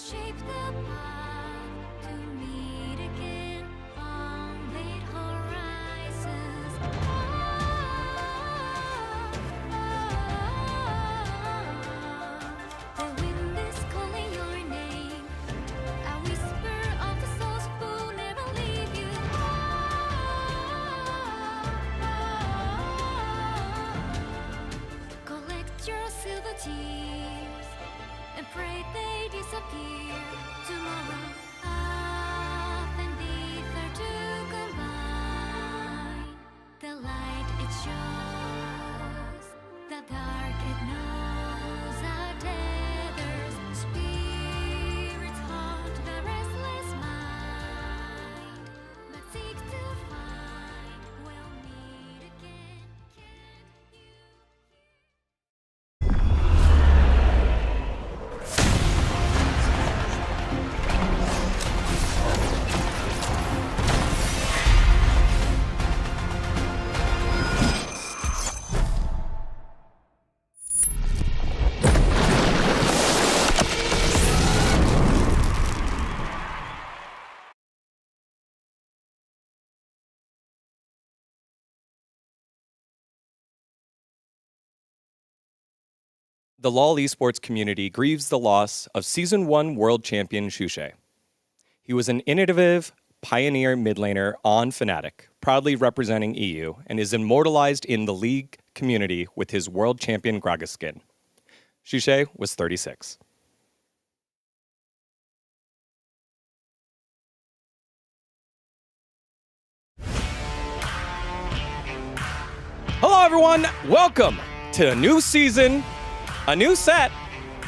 shape the path to meet again on late horizons. The wind is calling your name, a whisper of the souls who never leave you. Collect your silver tears and pray they disappear tomorrow. Earth and ether to combine. The light it shows, the dark it knows our tethers. Spirits haunt the restless mind, but seek to find we'll meet again. Can't you? The LoL esports community grieves the loss of Season 1 world champion Shushei. He was an innovative, pioneer mid laner on Fnatic, proudly representing EU, and is immortalized in the League community with his world champion Gragas skin. Shushei was 36. Hello everyone, welcome to a new season, a new set,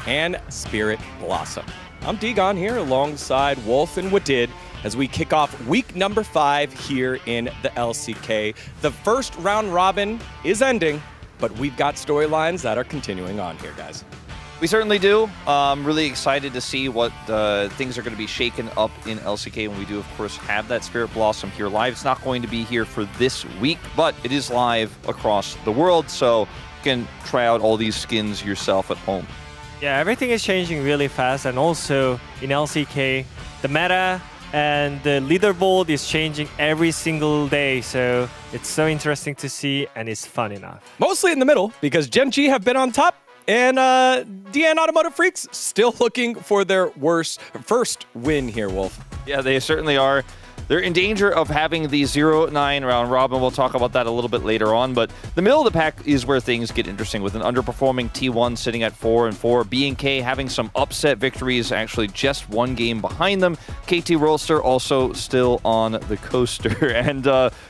and Spirit Blossom. I'm Degon here alongside Wolf and Wadid as we kick off week number 5 here in the LCK. The first round robin is ending, but we've got storylines that are continuing on here, guys. We certainly do. I'm really excited to see what things are going to be shaken up in LCK when we do, of course, have that Spirit Blossom here live. It's not going to be here for this week, but it is live across the world, so you can try out all these skins yourself at home. Yeah, everything is changing really fast, and also in LCK, the meta and the leaderboard is changing every single day, so it's so interesting to see, and it's fun enough. Mostly in the middle, because Gen G have been on top, and DN Automotive Freaks still looking for their first win here, Wolf. Yeah, they certainly are. They're in danger of having the 0-9 round robin. We'll talk about that a little bit later on, but the middle of the pack is where things get interesting, with an underperforming T1 sitting at 4-4, B&K having some upset victories, actually just one game behind them. KT Rolster also still on the coaster, and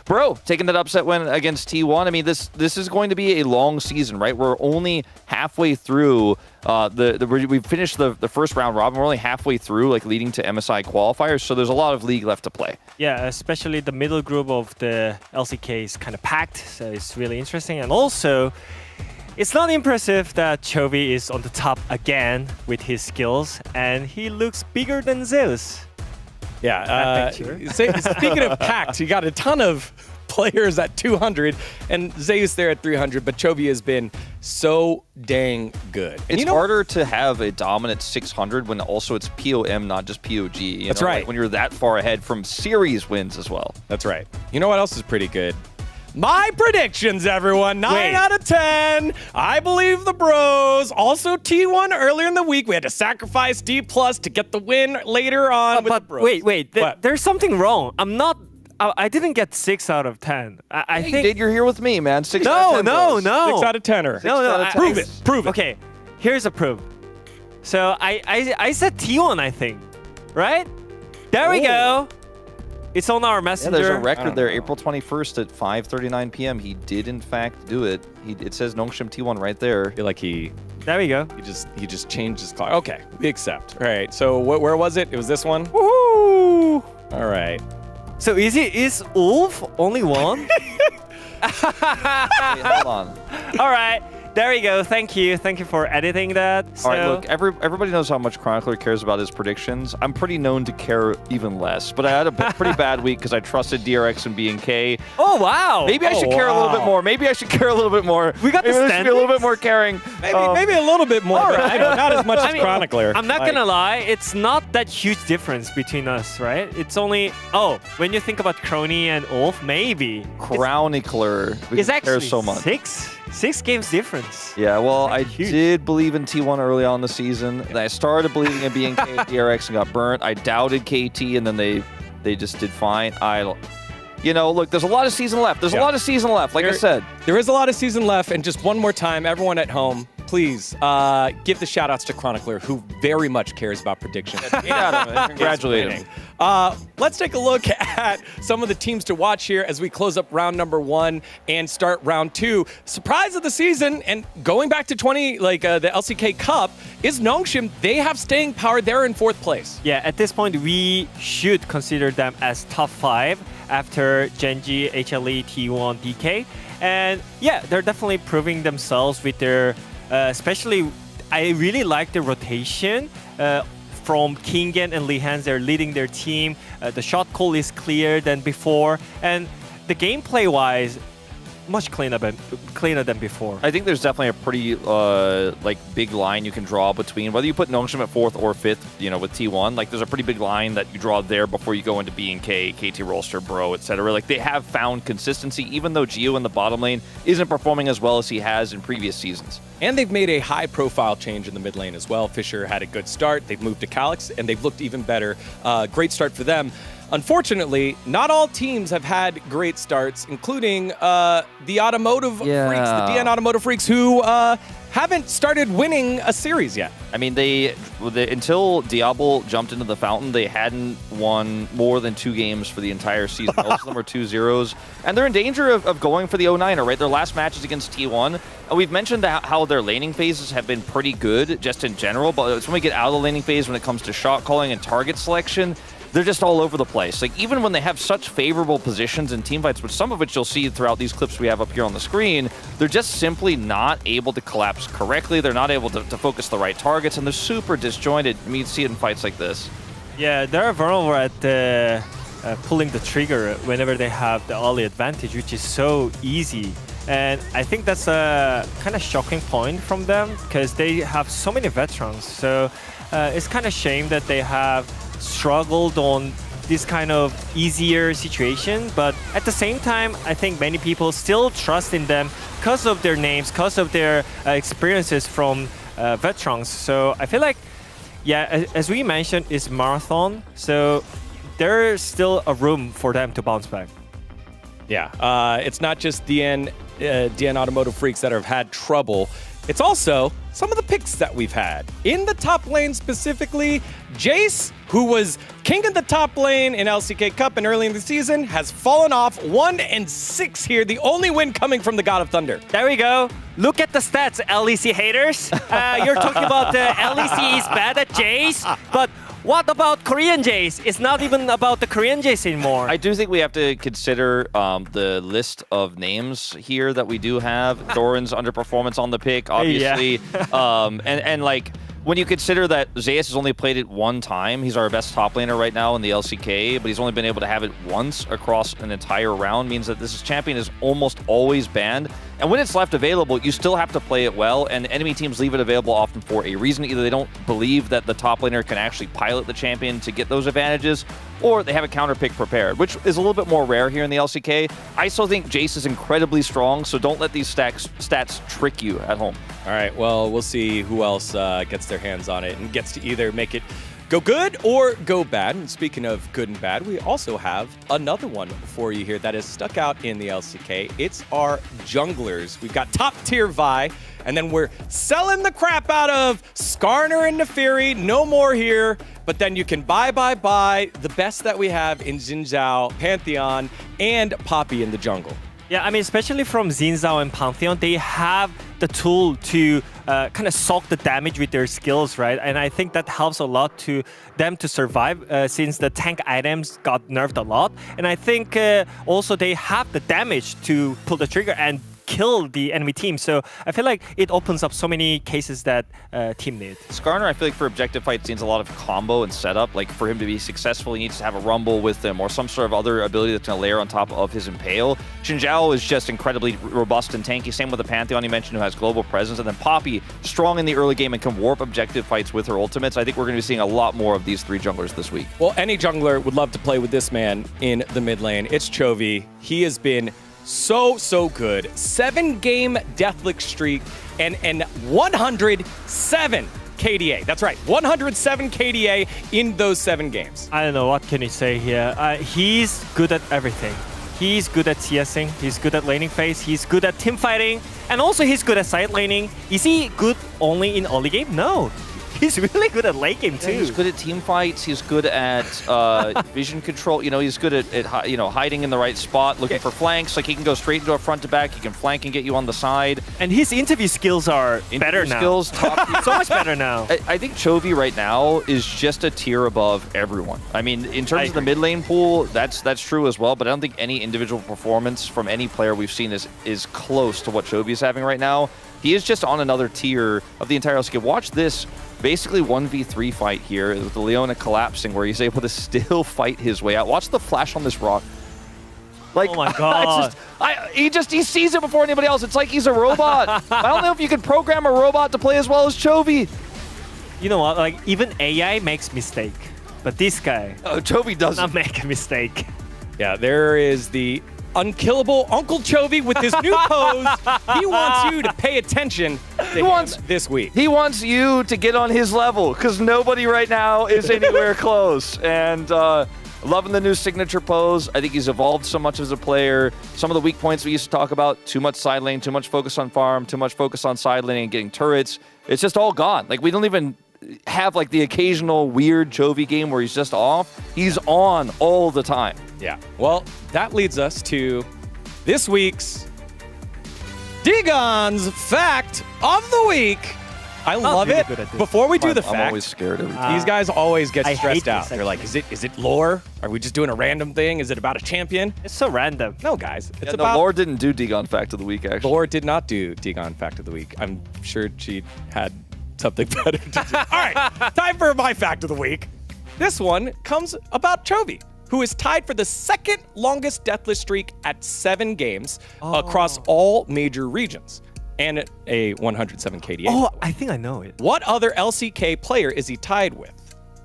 Bro taking that upset win against T1. I mean, this is going to be a long season, right? We're only halfway through. We finished the first round robin. We're only halfway through, like leading to MSI qualifiers, so there's a lot of league left to play. Yeah, especially the middle group of the LCK is kind of packed, so it's really interesting. And also, it's not impressive that Chovy is on the top again with his skills, and he looks bigger than Zeus. Yeah, speaking of packed, you got a ton of players at 200, and Zeus there at 300, but Chovy has been so dang good. And it's harder to have a dominant 600 when also it's POM, not just POG. That's right. Like when you're that far ahead from series wins as well. That's right. You know what else is pretty good? My predictions, everyone. 9 out of 10. I believe the bros. Also T1 earlier in the week. We had to sacrifice Dplus to get the win later on with the bros. Wait. There's something wrong. I didn't get 6 out of 10. I think you did. You're here with me, man. 6 out of 10. No. 6 out of 10er. No. Prove it. Okay, here's a proof. So I said T1, I think. Right? There we go. It's on our messenger. Yeah, there's a record there. April 21st at 5:39 p.m. He did, in fact, do it. It says Nongshim T1 right there. I feel like There we go. he just changed his clock. Okay, we accept. All right, so where was it? It was this one? Woohoo! All right. So is Ulf only one? Wait, hold on. All right. There you go. Thank you. Thank you for editing that. So, All right, look, everybody knows how much Chronicler cares about his predictions. I'm pretty known to care even less, but I had a pretty bad week because I trusted DRX and B&K. oh wow. Maybe I should care a little bit more. Maybe I should care a little bit more. We got the Maybe there should be a little bit standings? more caring. Maybe a little bit more, but, you know, not as much as Chronicler. I'm not Like, gonna lie, it's not that huge difference between us, right? It's only when you think about Crony and Ulf, maybe Chronicler. it's actually cares so much. six games difference. Yeah, well, I huge. did believe in T1 early on in the season. Then I started believing in BNK and DRX and got burnt. I doubted KT, and then they just did fine. Look, there's a lot of season left. There's a lot of season left, like I said. There is a lot of season left, and just one more time, everyone at home, please give the shout-outs to Chronicler, who very much cares about predictions. Congratulate him. Let's take a look at some of the teams to watch here as we close up round number 1 and start round 2. Surprise of the season, and going back to the LCK Cup, is Nongshim. They have staying power. They're in 4th place. Yeah, at this point, we should consider them as top 5 after Genji, HLE, T1, DK. And yeah, they're definitely proving themselves with their, especially, I really like the rotation from Kingen and Lehends. They're leading their team. The shot call is clearer than before. And the gameplay-wise, much cleaner than before. I think there's definitely a pretty big line you can draw between whether you put Nongshim at 4th or 5th, with T1. Like there's a pretty big line that you draw there before you go into B&K, KT Rolster, Bro, etc. Like they have found consistency, even though Gio in the bottom lane isn't performing as well as he has in previous seasons. And they've made a high-profile change in the mid lane as well. Fisher had a good start. They've moved to Calyx, and they've looked even better. Great start for them. Unfortunately, not all teams have had great starts, including the Automotive Freaks, the DN Automotive Freaks, who haven't started winning a series yet. I mean, until Diablo jumped into the fountain, they hadn't won more than 2 games for the entire season. Most of them were 2-0s. And they're in danger of going for the 0-9er, right? Their last match is against T1. We've mentioned how their laning phases have been pretty good, just in general, but it's when we get out of the laning phase, when it comes to shot calling and target selection, they're just all over the place. Like, even when they have such favorable positions in teamfights, which some of which you'll see throughout these clips we have up here on the screen, they're just simply not able to collapse correctly. They're not able to focus the right targets, and they're super disjointed. I mean, you see it in fights like this. Yeah, they're vulnerable at pulling the trigger whenever they have the early advantage, which is so easy. And I think that's a kind of shocking point from them because they have so many veterans. So it's kind of shame that they have struggled on this kind of easier situation, but at the same time, I think many people still trust in them because of their names, because of their experiences from veterans. So I feel like, yeah, as we mentioned, it's marathon, so there's still a room for them to bounce back. Yeah, it's not just DN Automotive Freaks that have had trouble. It's also some of the picks that we've had. In the top lane specifically, Jace, who was king of the top lane in LCK Cup and early in the season, has fallen off 1-6 here. The only win coming from the God of Thunder. There we go. Look at the stats, LEC haters. You're talking about the LEC is bad at Jace, but what about Korean Jace? It's not even about the Korean Jace anymore. I do think we have to consider the list of names here that we do have. Doran's underperformance on the pick, obviously. Yeah. and like, when you consider that Zeus has only played it 1 time, he's our best top laner right now in the LCK, but he's only been able to have it once across an entire round, means that this champion is almost always banned. And when it's left available, you still have to play it well, and enemy teams leave it available often for a reason. Either they don't believe that the top laner can actually pilot the champion to get those advantages, or they have a counter pick prepared, which is a little bit more rare here in the LCK. I still think Jace is incredibly strong, so don't let these stats trick you at home. All right, well, we'll see who else gets their hands on it and gets to either make it go good or go bad. And speaking of good and bad, we also have another one for you here that is stuck out in the LCK. It's our junglers. We've got top tier Vi, and then we're selling the crap out of Skarner and Neferi. No more here. But then you can buy the best that we have in Xin Zhao, Pantheon, and Poppy in the jungle. Yeah, I mean, especially from Xin Zhao and Pantheon, they have the tool to kind of soak the damage with their skills, right? And I think that helps a lot to them to survive since the tank items got nerfed a lot. And I think also they have the damage to pull the trigger and kill the enemy team. So I feel like it opens up so many cases that team need. Skarner, I feel like for objective fights, needs a lot of combo and setup. Like for him to be successful, he needs to have a rumble with him or some sort of other ability that's going to layer on top of his Impale. Xinjiao is just incredibly robust and tanky. Same with the Pantheon you mentioned, who has global presence. And then Poppy, strong in the early game and can warp objective fights with her ultimates. I think we're going to be seeing a lot more of these three junglers this week. Well, any jungler would love to play with this man in the mid lane. It's Chovy. He has been so good. 7-game Deathlick streak and 107 KDA. That's right, 107 KDA in those 7 games. I don't know, what can you say here? He's good at everything. He's good at CSing, he's good at laning phase, he's good at team fighting, and also he's good at side laning. Is he good only in early game? No. He's really good at late game too. Yeah, he's good at team fights. He's good at vision control. You know, he's good at hiding in the right spot, looking for flanks. Like he can go straight into a front to back. He can flank and get you on the side. And his interview skills are better now. Skills, top so much better now. I think Chovy right now is just a tier above everyone. I mean, in terms of the mid lane pool, that's true as well. But I don't think any individual performance from any player we've seen is close to what Chovy is having right now. He is just on another tier of the entire LCK. Watch this. Basically 1v3 fight here with the Leona collapsing where he's able to still fight his way out. Watch the flash on this rock. Like, oh my god. he sees it before anybody else. It's like he's a robot. I don't know if you can program a robot to play as well as Chovy. You know what? Like even AI makes mistake, but this guy Chovy doesn't not make a mistake. Yeah, there is the unkillable Uncle Chovy with his new pose. He wants you to pay attention to him this week. He wants you to get on his level because nobody right now is anywhere close. And loving the new signature pose. I think he's evolved so much as a player. Some of the weak points we used to talk about, too much side lane, too much focus on farm, too much focus on side lane and getting turrets. It's just all gone. Like we don't even have like the occasional weird Chovy game where he's just off. He's on all the time. Yeah. Well, that leads us to this week's Digon's Fact of the Week. I love really it. good at this. Before we do the I'm fact, always scared every time. these guys always get I stressed hate out. this, They're like, is it lore? Are we just doing a random thing? Is it about a champion? It's so random. No, guys. It's Yeah, about... no, Lore didn't do Digon Fact of the Week, actually. Lore did not do Digon Fact of the Week. I'm sure she had something better to do. All right, time for my Fact of the Week. This one comes about Chovy, who is tied for the second longest deathless streak at 7 games across all major regions and a 107 KDA. Oh, I think I know it. What other LCK player is he tied with?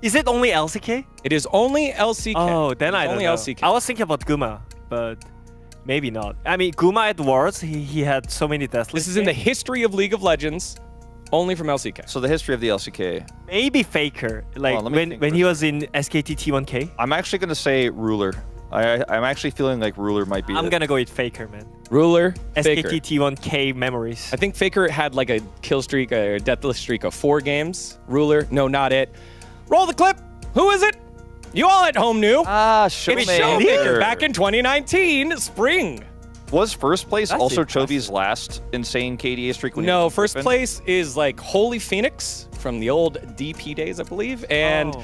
Is it only LCK? It is only LCK. Oh, then It is I don't only know. LCK. I was thinking about Guma, but maybe not. I mean, Guma at Worlds, he had so many deaths. This is in the history of League of Legends, only from LCK. So the history of the LCK. Maybe Faker, like Hold on, let me think when for he a was in SKT T1K. I'm actually going to say Ruler. I'm actually feeling like Ruler might be I'm it. gonna go with Faker, man. Ruler, Faker. SKT T1K memories. I think Faker had like a kill streak, a deathless streak of 4 games. Ruler, no, not it. Roll the clip. Who is it? You all at home knew. Ah, It's Showmaker back in 2019, spring. Was first place That's also impressive. Chovy's last insane KDA streak? When he No, was first Griffin? place is like Holy Phoenix from the old DP days, I believe. And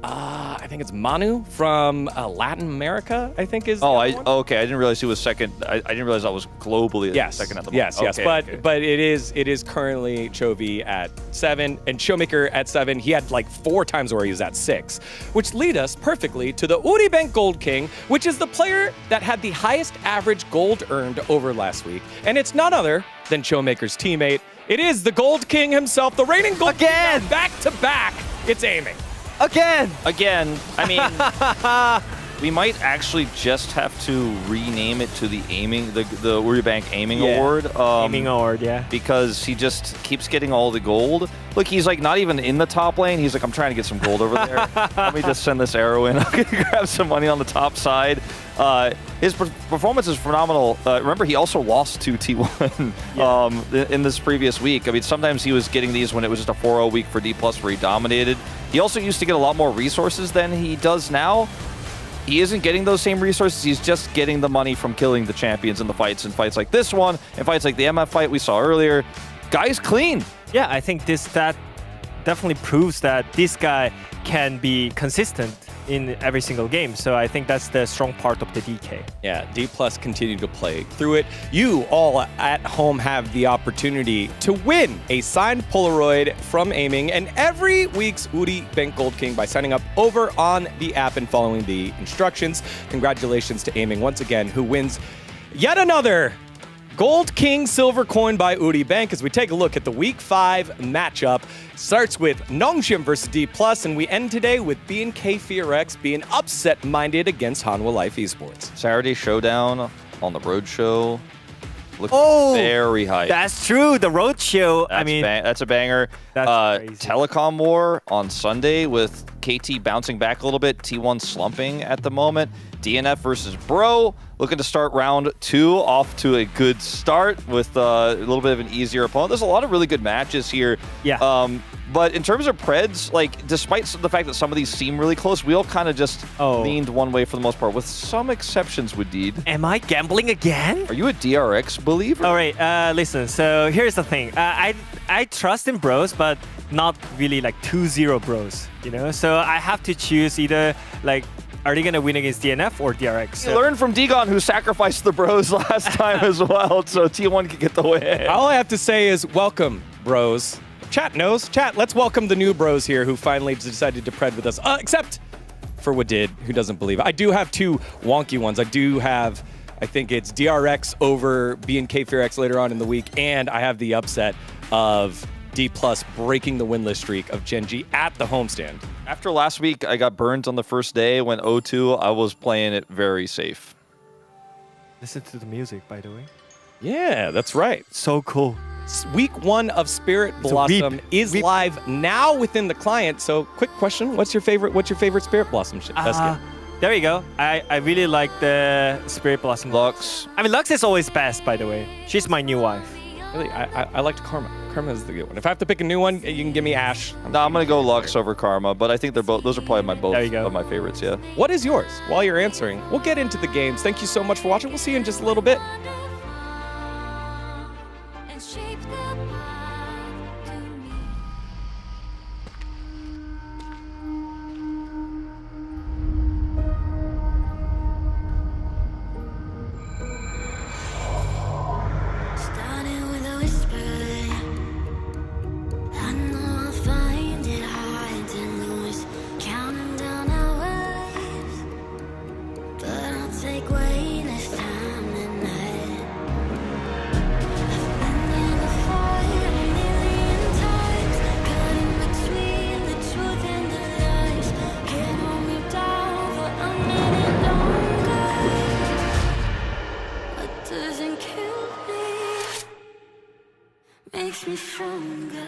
I think it's Manu from Latin America, I think is the other one. Okay. I didn't realize he was second. I didn't realize that was globally second at the moment. Yes. Okay, But okay. but it is currently Chovy at 7 and Showmaker at 7. He had like 4 times where he was at 6, which lead us perfectly to the Uribank Gold King, which is the player that had the highest average gold earned over last week, and it's none other than Showmaker's teammate. It is the Gold King himself, the reigning Gold Again! King, back to back. It's aiming. Again! I mean, we might actually just have to rename it to the Uribank Aiming Award. Aiming award, yeah. Because he just keeps getting all the gold. Look, he's like not even in the top lane. He's like, I'm trying to get some gold over there. Let me just send this arrow in. I'm going to grab some money on the top side. His performance is phenomenal. Remember, he also lost to T1 in this previous week. I mean, sometimes he was getting these when it was just a 4-0 week for Dplus where he dominated. He also used to get a lot more resources than he does now. He isn't getting those same resources. He's just getting the money from killing the champions in the fights. And fights like this one, and fights like the MF fight we saw earlier. Guy's clean. Yeah, I think that definitely proves that this guy can be consistent in every single game. So I think that's the strong part of the DK. Yeah, Dplus continue to play through it. You all at home have the opportunity to win a signed Polaroid from Aiming and every week's Uri Bank Gold King by signing up over on the app and following the instructions. Congratulations to Aiming once again, who wins yet another Gold King Silver Coin by Uri Bank as we take a look at the Week 5 matchup. Starts with Nongshim versus Dplus, and we end today with B&K FearX being upset-minded against Hanwha Life Esports. Saturday Showdown on the Roadshow. Looking very hype. That's true. The Roadshow, I mean... that's a banger. That's crazy. Telecom War on Sunday with KT bouncing back a little bit. T1 slumping at the moment. DNF versus Bro. Looking to start round 2 off to a good start with a little bit of an easier opponent. There's a lot of really good matches here. Yeah. But in terms of Preds, like, despite the fact that some of these seem really close, we all kind of just leaned one way for the most part, with some exceptions, Wadid. Am I gambling again? Are you a DRX believer? All right, listen, so here's the thing. I trust in Bros, but not really like 2-0 Bros, you know? So I have to choose either, like, are they going to win against DNF or DRX? You learned from Digon, who sacrificed the Bros last time as well, so T1 can get the win. All I have to say is welcome, Bros. Chat knows. Chat, let's welcome the new Bros here who finally decided to pred with us. Except for Wadid, who doesn't believe it. I do have 2 wonky ones. I do have, I think it's DRX over B&K FearX later on in the week, and I have the upset of Dplus breaking the winless streak of Genji at the homestand. After last week, I got burned on the first day. When 0-2, I was playing it very safe. Listen to the music, by the way. Yeah, that's right. So cool. Week 1 of Spirit Blossom is live now within the client. So, quick question: What's your favorite Spirit Blossom best skin? There you go. I really like the Spirit Blossom. Lux. I mean, Lux is always best, by the way. She's my new wife. Really, I liked Karma. Karma is the good one. If I have to pick a new one, you can give me Ashe. I'm gonna go Lux over Karma, but I think they're both. Those are probably both of my favorites. Yeah. What is yours? While you're answering, we'll get into the games. Thank you so much for watching. We'll see you in just a little bit. And shape the path to me. Starting with a whisper, I know I'll find it hard to lose. Counting down hours, but I'll take way less time than that. I've been here before a million times, caught in between the truth and the lies. Can't hold me down for a minute longer. What doesn't kill me makes me stronger.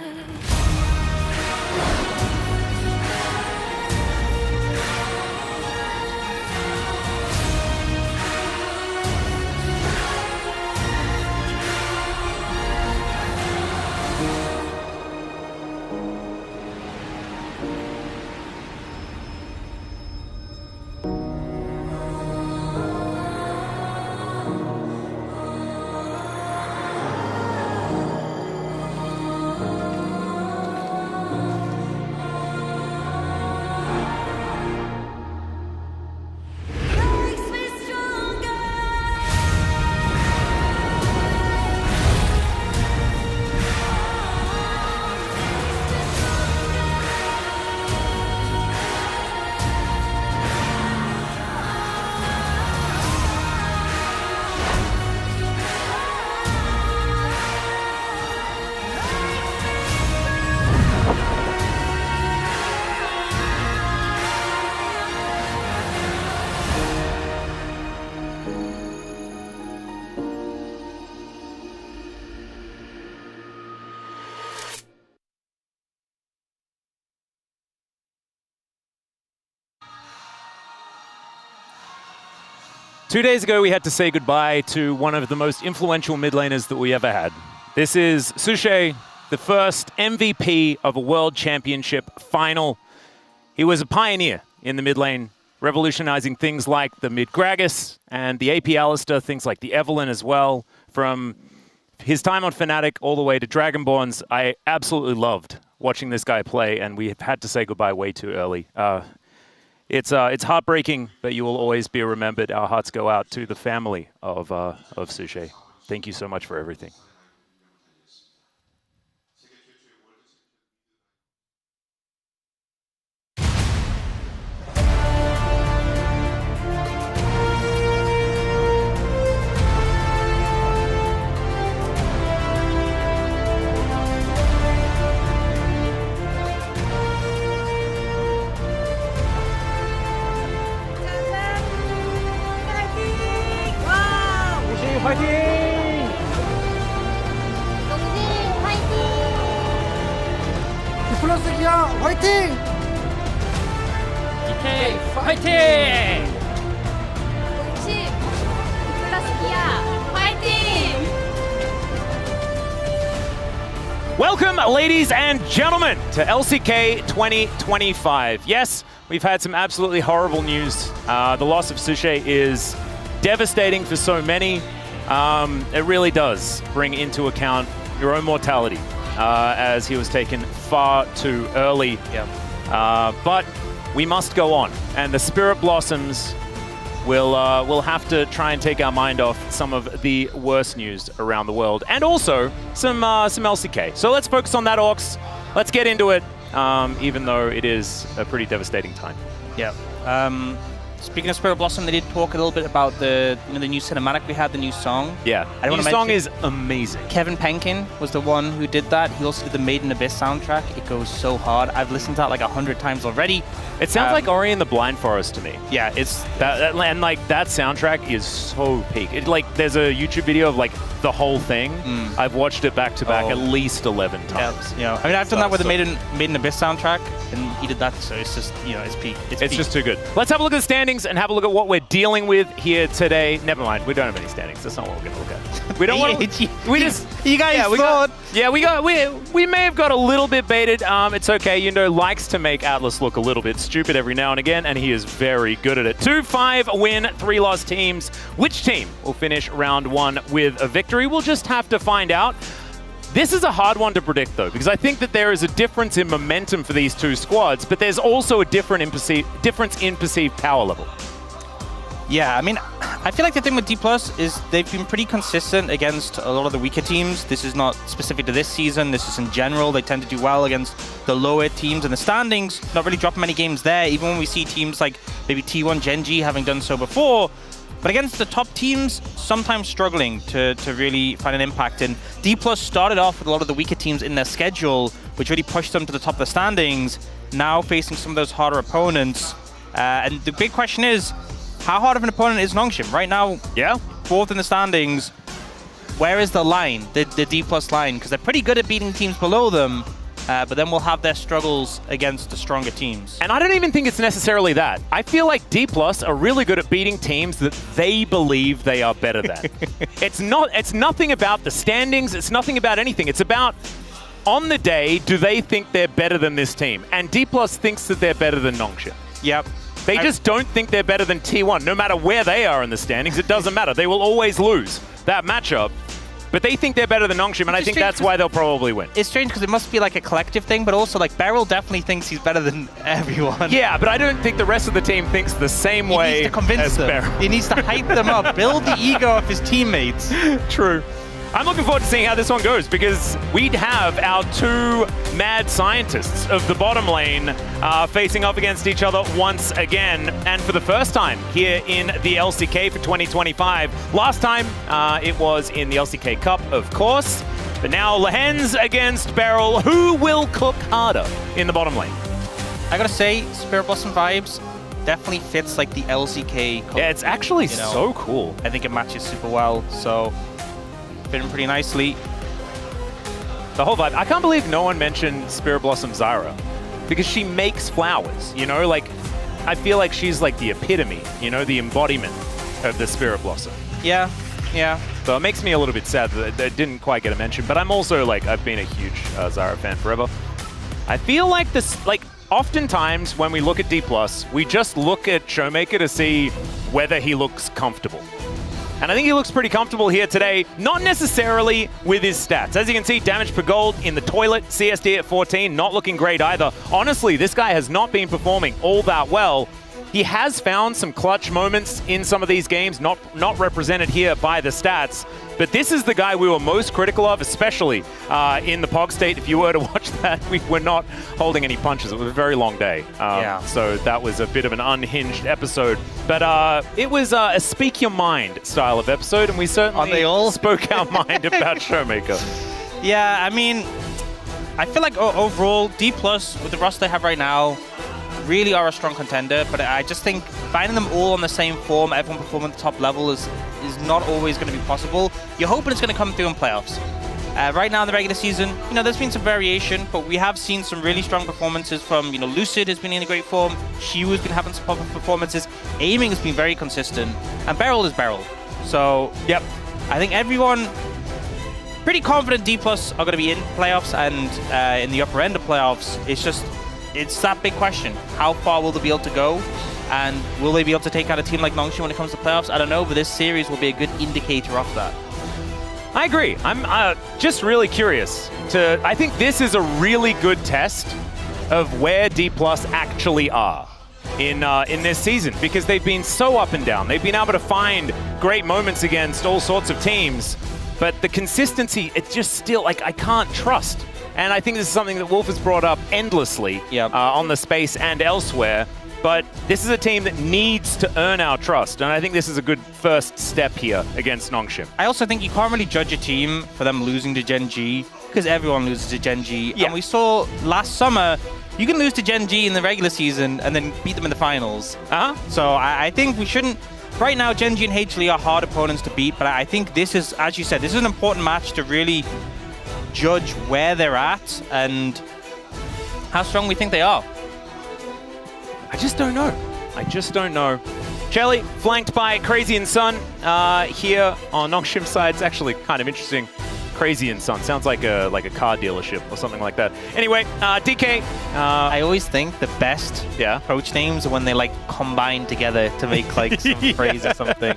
Makes me stronger. Two days ago, we had to say goodbye to one of the most influential mid laners that we ever had. This is Shushei, the first MVP of a World Championship final. He was a pioneer in the mid lane, revolutionizing things like the mid Gragas and the AP Alistair, things like the Evelyn as well. From his time on Fnatic all the way to Dragonborns, I absolutely loved watching this guy play, and we had to say goodbye way too early. It's heartbreaking, but you will always be remembered. Our hearts go out to the family of Shushei. Thank you so much for everything. Dplus 기아 화이팅! 동심 플러스 기아 화이팅! Welcome, ladies and gentlemen, to LCK 2025. Yes, we've had some absolutely horrible news. The loss of Shushei is devastating for so many. It really does bring into account your own mortality, as he was taken far too early. But we must go on, and the Spirit Blossoms will have to try and take our mind off some of the worst news around the world, and also some LCK. So let's focus on that, Orcs. Let's get into it, even though it is a pretty devastating time. Yeah. Speaking of Spirit Blossom, they did talk a little bit about the new cinematic we had, the new song. Yeah, I the don't new wanna song mention- is amazing. Kevin Penkin was the one who did that. He also did the Made in Abyss soundtrack. It goes so hard. I've listened to that like 100 times already. It sounds like Ori and the Blind Forest to me. Yeah, it's That and like that soundtrack is so peak. It, like there's a YouTube video of like the whole thing. I've watched it back to back at least 11 times. I mean, I've done that with the Made in Abyss soundtrack, and he did that. So it's just it's peak. It's peak. just too good. Let's have a look at the standings and have a look at what we're dealing with here today. Never mind, we don't have any standings. That's not what we're going to look at. We don't want to. We just. You guys thought. We may have got a little bit baited. It's okay. Yundo likes to make Atlas look a little bit stupid every now and again, and he is very good at it. 2-5 win, 3 loss teams. Which team will finish round 1 with a victory? We'll just have to find out. This is a hard one to predict, though, because I think that there is a difference in momentum for these two squads, but there's also a difference in perceived power level. Yeah, I mean, I feel like the thing with Dplus is they've been pretty consistent against a lot of the weaker teams. This is not specific to this season. This is in general. They tend to do well against the lower teams in the standings, not really dropping many games there, even when we see teams like maybe T1 Genji having done so before. But against the top teams, sometimes struggling to really find an impact. And Dplus started off with a lot of the weaker teams in their schedule, which really pushed them to the top of the standings, now facing some of those harder opponents. And the big question is, how hard of an opponent is Nongshim? Right now, Yeah? 4th in the standings. Where is the line, the Dplus line? Because they're pretty good at beating teams below them, but then we'll have their struggles against the stronger teams. And I don't even think it's necessarily that. I feel like Dplus are really good at beating teams that they believe they are better than. It's nothing about the standings. It's nothing about anything. It's about, on the day, do they think they're better than this team? And Dplus thinks that they're better than Nongshim. Yep. They just don't think they're better than T1. No matter where they are in the standings, it doesn't matter. They will always lose that matchup. But they think they're better than Nongshim, and I think that's why they'll probably win. It's strange because it must be like a collective thing, but also like Beryl definitely thinks he's better than everyone. Yeah, but I don't think the rest of the team thinks the same way He needs to convince as them. Beryl. He needs to hype them up, build the ego of his teammates. True. I'm looking forward to seeing how this one goes, because we'd have our 2 mad scientists of the bottom lane facing up against each other once again, and for the first time here in the LCK for 2025. Last time it was in the LCK Cup, of course, but now Lehends against Beryl. Who will cook harder in the bottom lane? I gotta say, Spirit Blossom vibes definitely fits like the LCK Cup. Yeah, it's actually You know. so cool. I think it matches super well, so fitting pretty nicely. The whole vibe. I can't believe no one mentioned Spirit Blossom Zyra, because she makes flowers, you know? Like, I feel like she's like the epitome, you know, the embodiment of the Spirit Blossom. Yeah. So it makes me a little bit sad that it didn't quite get a mention, but I'm also like, I've been a huge Zyra fan forever. I feel like this, like, oftentimes when we look at Dplus, we just look at Showmaker to see whether he looks comfortable. And I think he looks pretty comfortable here today, not necessarily with his stats. As you can see, damage per gold in the toilet, CSD at 14, not looking great either. Honestly, this guy has not been performing all that well. he has found some clutch moments in some of these games, not represented here by the stats. But this is the guy we were most critical of, especially in the Pog State. If you were to watch that, we were not holding any punches. It was a very long day. So that was a bit of an unhinged episode. But it was a speak your mind style of episode, and we certainly spoke our mind about Showmaker. Yeah, I mean, I feel like overall, Dplus, with the roster they have right now, really are a strong contender, but I just think finding them all on the same form, everyone performing at the top level is not always going to be possible. You're hoping it's going to come through in playoffs. Right now in the regular season, there's been some variation, but we have seen some really strong performances from, Lucid has been in a great form, Shiwu has been having some pop-up performances, aiming has been very consistent, and Beryl is Beryl. So, yep, I think everyone pretty confident Dplus are going to be in playoffs and in the upper end of playoffs. It's that big question. How far will they be able to go? And will they be able to take out a team like Nongshim when it comes to playoffs? I don't know, but this series will be a good indicator of that. I agree. I'm just really curious. I think this is a really good test of where Dplus actually are in this season, because they've been so up and down. They've been able to find great moments against all sorts of teams, but the consistency, it's just still, I can't trust. And I think this is something that Wolf has brought up endlessly on the space and elsewhere. But this is a team that needs to earn our trust. And I think this is a good first step here against Nongshim. I also think you can't really judge a team for them losing to Gen G, because everyone loses to Gen G. Yeah. And we saw last summer, you can lose to Gen G in the regular season and then beat them in the finals. So I think we shouldn't... Right now, Gen G and HLE are hard opponents to beat, but I think this is, as you said, this is an important match to really judge where they're at and how strong we think they are. I just don't know. Shelly, flanked by Crazy and Sun here on Nongshim side. It's actually kind of interesting. Crazy and Sun sounds like a car dealership or something like that. Anyway, DK. I always think the best coach names are when they combine together to make some phrase or something.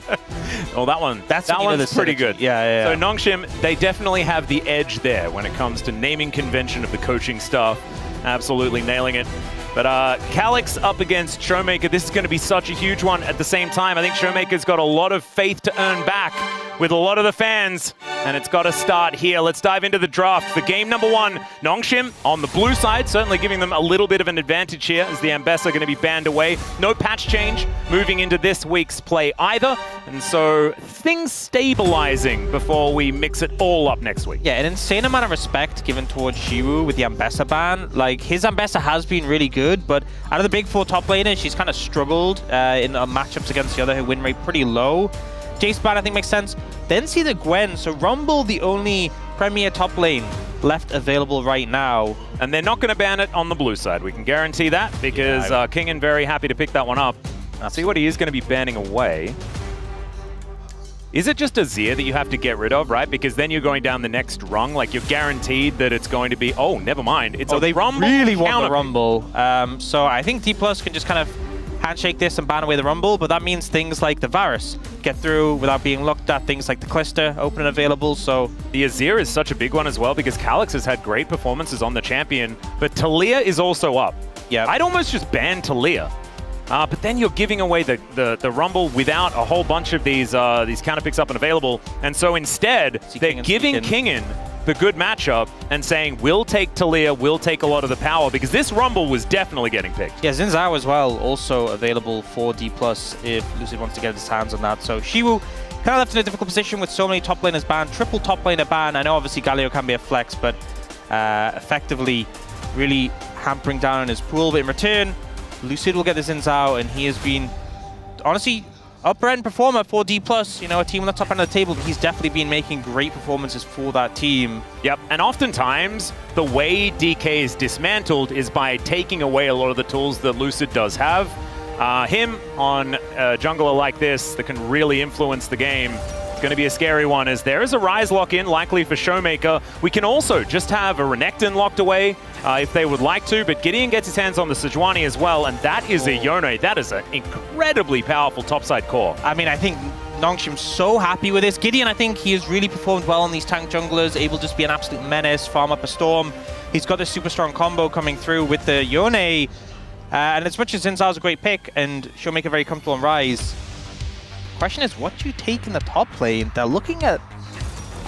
Well, that one's pretty good. Yeah. So Nongshim, they definitely have the edge there when it comes to naming convention of the coaching staff. Absolutely nailing it. But Calix up against Showmaker, this is going to be such a huge one. At the same time, I think Showmaker's got a lot of faith to earn back with a lot of the fans, and it's got to start here. Let's dive into the draft for game number 1. Nongshim on the blue side, certainly giving them a little bit of an advantage here as the Ambessa are going to be banned away. No patch change moving into this week's play either, and so things stabilizing before we mix it all up next week. Yeah, an insane amount of respect given towards Shiwu with the Ambessa ban. His Ambessa has been really good, but out of the big 4 top laners, she's kind of struggled in matchups against the other, her win rate pretty low. Jace ban, I think, makes sense. Then see the Gwen. So Rumble, the only Premier top lane left available right now. And they're not going to ban it on the blue side. We can guarantee that, because Kingen very happy to pick that one up. I'll see what he is going to be banning away. Is it just Azir that you have to get rid of, right? Because then you're going down the next rung. You're guaranteed that it's going to be... Oh, never mind. It's they Rumble really want the Rumble. So I think Dplus can just kind of handshake this and ban away the Rumble, but that means things like the Varus get through without being looked at, things like the Clister open and available, so... The Azir is such a big one as well, because Calix has had great performances on the champion, but Talia is also up. Yeah. I'd almost just ban Talia. But then you're giving away the Rumble without a whole bunch of these counter picks up and available, and so instead, they're giving Kingen the good matchup and saying, we'll take Talia, we'll take a lot of the power, because this Rumble was definitely getting picked. Yeah, Xin Zhao as well, also available for Dplus if Lucid wants to get his hands on that. So Shiwu kind of left in a difficult position with so many top laners banned, triple top laner ban. I know obviously Galio can be a flex, but effectively really hampering down on his pool. But in return, Lucid will get the Xin Zhao, and he has been, honestly, upper-end performer for Dplus, a team on the top end of the table, but he's definitely been making great performances for that team. Yep, and oftentimes, the way DK is dismantled is by taking away a lot of the tools that Lucid does have. Him on a jungler like this that can really influence the game, going to be a scary one, as there is a Ryze lock-in, likely for Showmaker. We can also just have a Renekton locked away if they would like to, but Gideon gets his hands on the Sejuani as well, and that is a Yone. That is an incredibly powerful topside core. I mean, I think Nongshim's so happy with this. Gideon, I think he has really performed well on these tank junglers, able to just be an absolute menace, farm up a storm. He's got this super strong combo coming through with the Yone. And as much as Xin Zhao's a great pick, and she'll make it very comfortable on Rise, question is, what do you take in the top lane? They're looking at...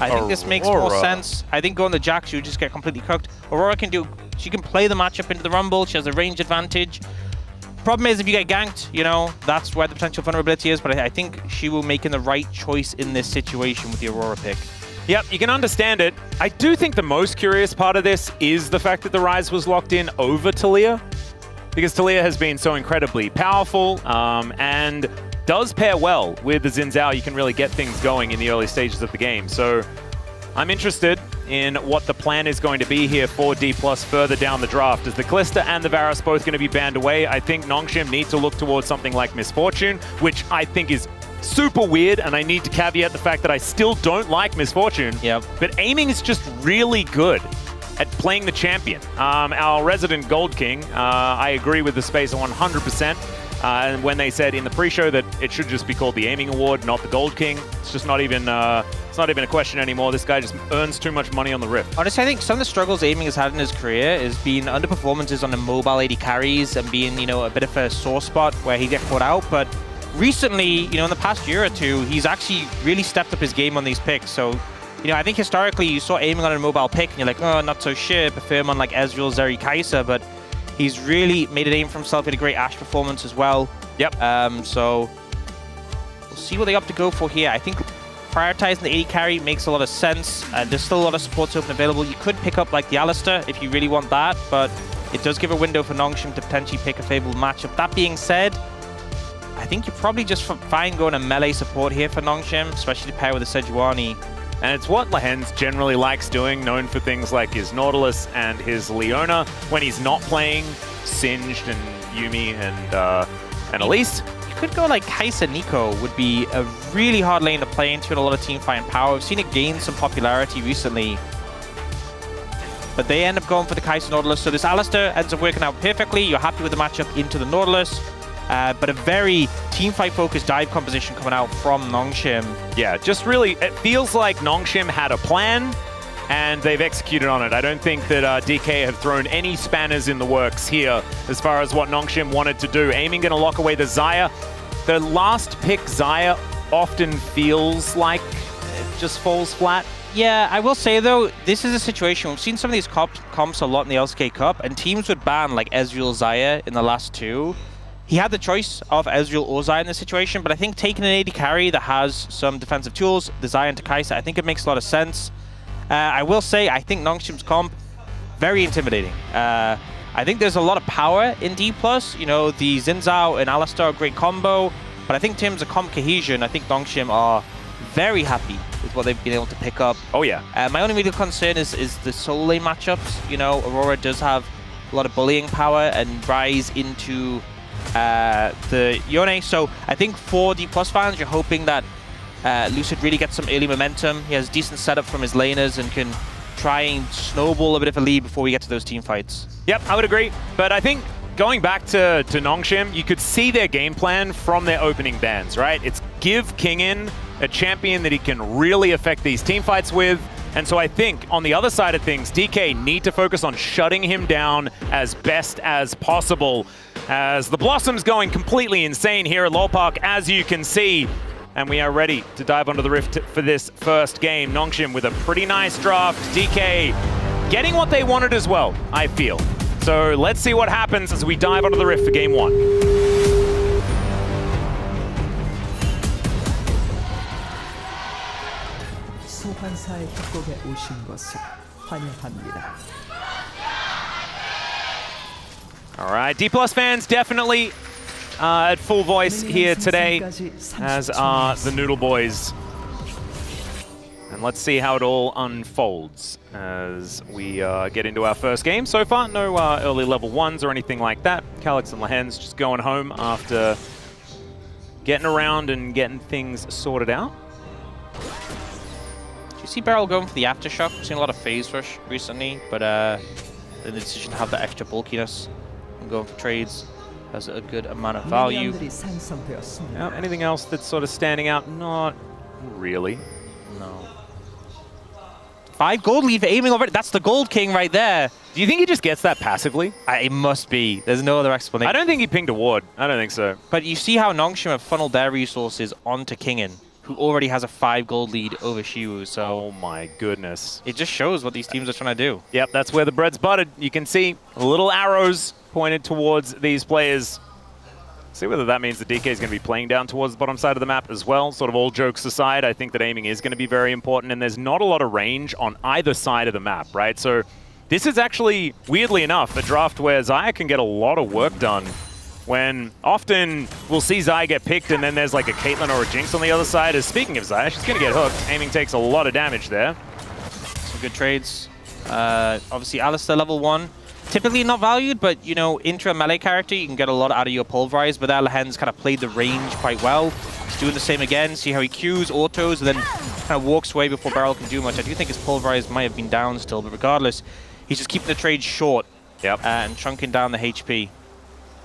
I think this makes more sense. I think going to Jax, you just get completely cooked. Aurora can do... She can play the matchup into the Rumble. She has a range advantage. Problem is, if you get ganked, you know, that's where the potential vulnerability is. But I think she will making the right choice in this situation with the Aurora pick. Yep, you can understand it. I do think the most curious part of this is the fact that the Rise was locked in over Taliyah, because Taliyah has been so incredibly powerful and does pair well with the Xin Zhao. You can really get things going in the early stages of the game. So I'm interested in what the plan is going to be here for Dplus further down the draft. As the Kalista and the Varus both going to be banned away, I think Nongshim need to look towards something like Misfortune, which I think is super weird, and I need to caveat the fact that I still don't like Misfortune. Yep. But aiming is just really good at playing the champion. Our resident Gold King, I agree with the space 100%. And when they said in the pre-show that it should just be called the Aiming Award, not the Gold King, it's just not even it's not even a question anymore. This guy just earns too much money on the Rift. Honestly, I think some of the struggles Aiming has had in his career is being underperformances on the mobile AD carries and being, you know, a bit of a sore spot where he gets caught out. But recently, you know, in the past year or two, he's actually really stepped up his game on these picks. So, you know, I think historically you saw Aiming on a mobile pick and you're like, oh, not so sure, prefer him on like Ezreal, Zeri, Kai'Sa, but he's really made a name for himself. He had a great Ashe performance as well. Yep. So we'll see what they opt to go for here. I think prioritizing the AD carry makes a lot of sense. There's still a lot of supports open available. You could pick up like the Alistar if you really want that, but it does give a window for Nongshim to potentially pick a favorable matchup. That being said, I think you're probably just fine going a melee support here for Nongshim, especially to pair with a Sejuani. And it's what Lehends generally likes doing, known for things like his Nautilus and his Leona when he's not playing Singed and Yuumi and Elise. You could go like Kai'Sa Nico would be a really hard lane to play into and a lot of team fighting power. We've seen it gain some popularity recently. But they end up going for the Kai'Sa Nautilus, so this Alistar ends up working out perfectly. You're happy with the matchup into the Nautilus. But a very teamfight-focused dive composition coming out from Nongshim. Yeah, just really, it feels like Nongshim had a plan, and they've executed on it. I don't think that DK have thrown any spanners in the works here as far as what Nongshim wanted to do. Aiming going to lock away the Xayah. The last pick, Xayah, often feels like it just falls flat. Yeah, I will say though, this is a situation, we've seen some of these comps a lot in the LCK Cup, and teams would ban like Ezreal, Xayah in the last two. He had the choice of Ezreal or Xayah in this situation, but I think taking an AD carry that has some defensive tools, the Xayah into Kai'Sa, I think it makes a lot of sense. I will say, I think Nongshim's comp, very intimidating. I think there's a lot of power in Dplus. You know, the Xin Zhao and Alistar, great combo, but I think in terms of comp cohesion, I think Nongshim are very happy with what they've been able to pick up. Oh yeah. My only real concern is the solo lane matchups. You know, Aurora does have a lot of bullying power and Rise into the Yone. So I think for Dplus fans, you're hoping that Lucid really gets some early momentum. He has decent setup from his laners and can try and snowball a bit of a lead before we get to those team fights. Yep, I would agree. But I think going back to Nongshim, you could see their game plan from their opening bans, right? It's give Kingin a champion that he can really affect these team fights with. And so I think on the other side of things, DK need to focus on shutting him down as best as possible. As the Blossom's going completely insane here at Lol Park, as you can see. And we are ready to dive onto the Rift for this first game. Nongshim with a pretty nice draft. DK getting what they wanted as well, I feel. So let's see what happens as we dive onto the Rift for game one. 소환사의 협곡에 오신 것을 환영합니다. All right, Dplus fans definitely at full voice here today, as are the Noodle Boys. And let's see how it all unfolds as we get into our first game. So far, no early level 1s or anything like that. Calyx and Lehends just going home after getting around and getting things sorted out. Do you see Beryl going for the Aftershock? We've seen a lot of phase rush recently, but the decision to have that extra bulkiness and going for trades has a good amount of value. Anything else that's sort of standing out? Not really. No. 5 gold lead for aiming already. That's the Gold King right there. Do you think he just gets that passively? It must be. There's no other explanation. I don't think he pinged a ward. I don't think so. But you see how Nongshim have funneled their resources onto Kingen, who already has a 5 gold lead over Shiwu. So Oh my goodness. it just shows what these teams are trying to do. Yep, that's where the bread's buttered. You can see little arrows pointed towards these players. See whether that means the DK is going to be playing down towards the bottom side of the map as well. Sort of all jokes aside, I think that aiming is going to be very important, and there's not a lot of range on either side of the map, right? So this is actually, weirdly enough, a draft where Zaya can get a lot of work done, when often we'll see Zaya get picked and then there's like a Caitlyn or a Jinx on the other side. As speaking of Zaya, she's going to get hooked. Aiming takes a lot of damage there. Some good trades. Obviously, Alistar level 1. Typically not valued, but, you know, intra melee character, you can get a lot out of your pulverize, but there Lehends kind of played the range quite well. He's doing the same again. See how he Qs, autos, and then kind of walks away before Beryl can do much. I do think his pulverize might have been down still, but regardless, he's just keeping the trade short. Yep. And chunking down the HP.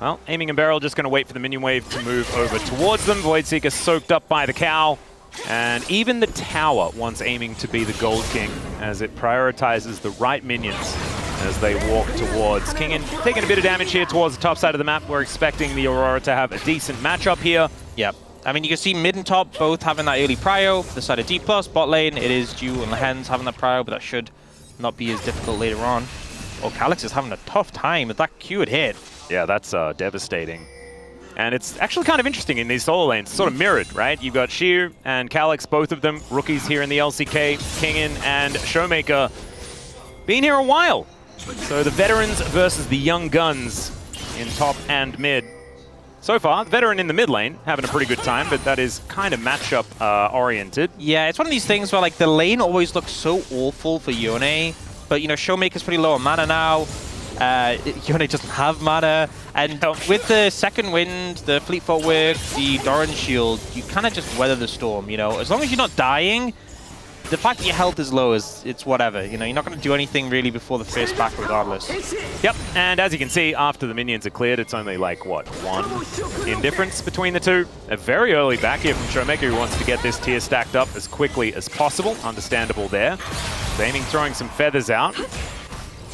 Well, Aiming and Beryl just going to wait for the minion wave to move over towards them. Voidseeker soaked up by the cow. And even the tower wants Aiming to be the Gold King, as it prioritizes the right minions as they walk towards Kingen. Taking a bit of damage here towards the top side of the map. We're expecting the Aurora to have a decent matchup here. Yep. I mean, you can see mid and top both having that early prio. For the side of Dplus, bot lane, it is Dew and Lehends having that prio, but that should not be as difficult later on. Oh, Calyx is having a tough time with that Q had hit. Yeah, that's devastating. And it's actually kind of interesting in these solo lanes, sort of mirrored, right? You've got Sheer and Calyx, both of them rookies here in the LCK, Kingen and Showmaker, been here a while. So the veterans versus the young guns in top and mid. So far, the veteran in the mid lane having a pretty good time, but that is kind of matchup oriented. Yeah, it's one of these things where like the lane always looks so awful for Yone, but you know, Showmaker's pretty low on mana now. Yone doesn't have mana, and with the second wind, the fleet footwork, the Doran shield, you kind of just weather the storm, you know? As long as you're not dying, the fact that your health is low it's whatever, you know? You're not going to do anything really before the first back regardless. Yep, and as you can see, after the minions are cleared, it's only like, what, 1 in difference between the two. A very early back here from Showmaker, who wants to get this tier stacked up as quickly as possible. Understandable there. Aiming, throwing some feathers out.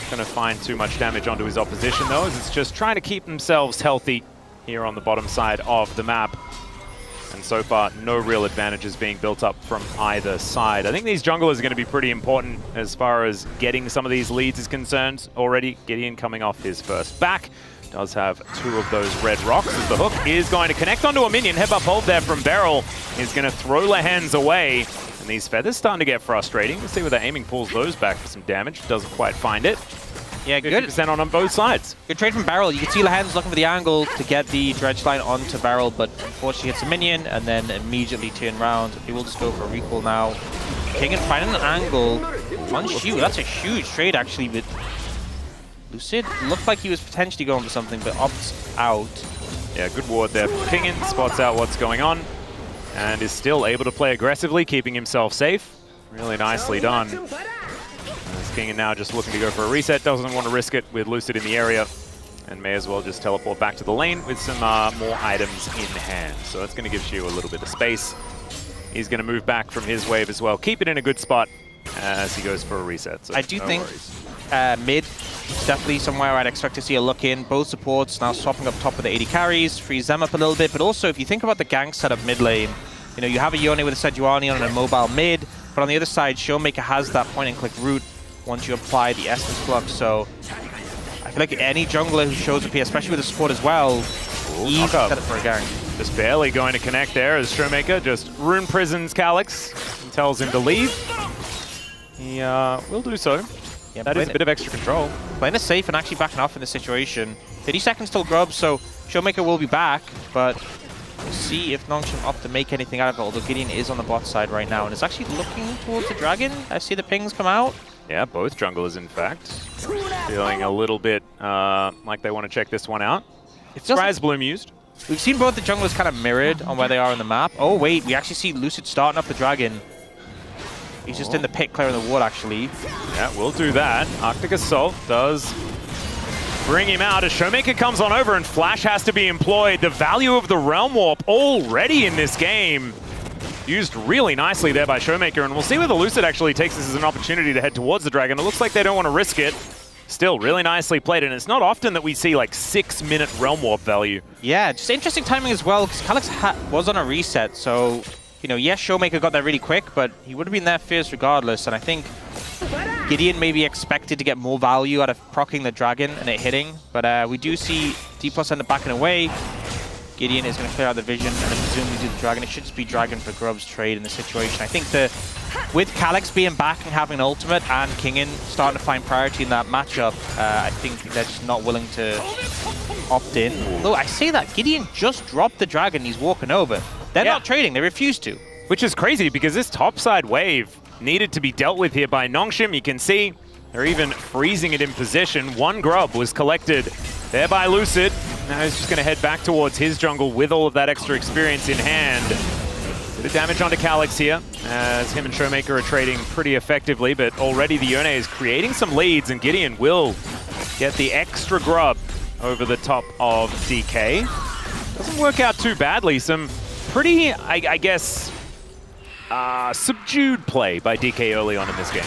Going to find too much damage onto his opposition though, as it's just trying to keep themselves healthy here on the bottom side of the map. And so far, no real advantages being built up from either side. I think these junglers are going to be pretty important as far as getting some of these leads is concerned. Already, Gideon coming off his first back. Does have 2 of those red rocks as the hook is going to connect onto a minion. Headbutt ult there from Beryl is going to throw Lehends away. And these feathers starting to get frustrating. Let's see whether Aiming pulls those back for some damage. Doesn't quite find it. Yeah, good. 50% on both sides. Good trade from Beryl. You can see Lehends looking for the angle to get the dredge line onto Beryl, but unfortunately hits a minion and then immediately turn around. He will just go for a recall now. Kingen finding an angle on Shu. That's a huge trade actually, but Lucid looked like he was potentially going for something, but opts out. Yeah, good ward there from Kingen. Spots out what's going on and is still able to play aggressively, keeping himself safe. Really nicely done. Kingen now just looking to go for a reset, doesn't want to risk it with Lucid in the area, and may as well just teleport back to the lane with some more items in hand. So that's going to give Shu a little bit of space. He's going to move back from his wave as well, keep it in a good spot as he goes for a reset. So I do think mid is definitely somewhere I'd expect to see a look in. Both supports now swapping up top with the 80 carries, frees them up a little bit, but also if you think about the gank setup mid lane, you know, you have a Yone with a Sejuani on a mobile mid, but on the other side, Showmaker has that point and click route once you apply the Essence Flux, so I feel like any jungler who shows up here, especially with the support as well, easy setup for a gank. Just barely going to connect there as Showmaker just rune prisons Calyx and tells him to leave. He will do so. Yeah, that is a bit of extra control. Playing it safe and actually backing off in this situation. 30 seconds till grub, so Showmaker will be back, but we'll see if Nongshim opt to make anything out of it, although Gideon is on the bot side right now and is actually looking towards the dragon. I see the pings come out. Yeah, both junglers, in fact. Feeling a little bit like they want to check this one out. It's Rise Bloom used. We've seen both the junglers kind of mirrored on where they are on the map. Oh, wait, we actually see Lucid starting up the dragon. He's just in the pit clearing the ward, actually. Yeah, we'll do that. Arctic Assault does bring him out as Showmaker comes on over and Flash has to be employed. The value of the Realm Warp already in this game Used really nicely there by Showmaker, and we'll see whether Lucid actually takes this as an opportunity to head towards the Dragon. It looks like they don't want to risk it. Still, really nicely played, and it's not often that we see like 6-minute Realm Warp value. Yeah, just interesting timing as well, because Calyx was on a reset, so, you know, yes, Showmaker got there really quick, but he would have been there fierce regardless, and I think Gideon may be expected to get more value out of proccing the Dragon and it hitting, but we do see Dplus end up backing away. Gideon is going to clear out the vision and then presumably do the Dragon. It should just be Dragon for Grub's trade in this situation. I think with Calyx being back and having an ultimate and Kingen starting to find priority in that matchup, I think they're just not willing to opt in. Although I say that, Gideon just dropped the Dragon he's walking over. They're not trading, they refuse to. Which is crazy because this topside wave needed to be dealt with here by Nongshim. You can see they're even freezing it in position. One Grub was collected there by Lucid. Now he's just going to head back towards his jungle with all of that extra experience in hand. Bit of damage onto Calyx here, as him and Showmaker are trading pretty effectively, but already the Yone is creating some leads, and Gideon will get the extra Grub over the top of DK. Doesn't work out too badly. Some pretty, I guess, subdued play by DK early on in this game.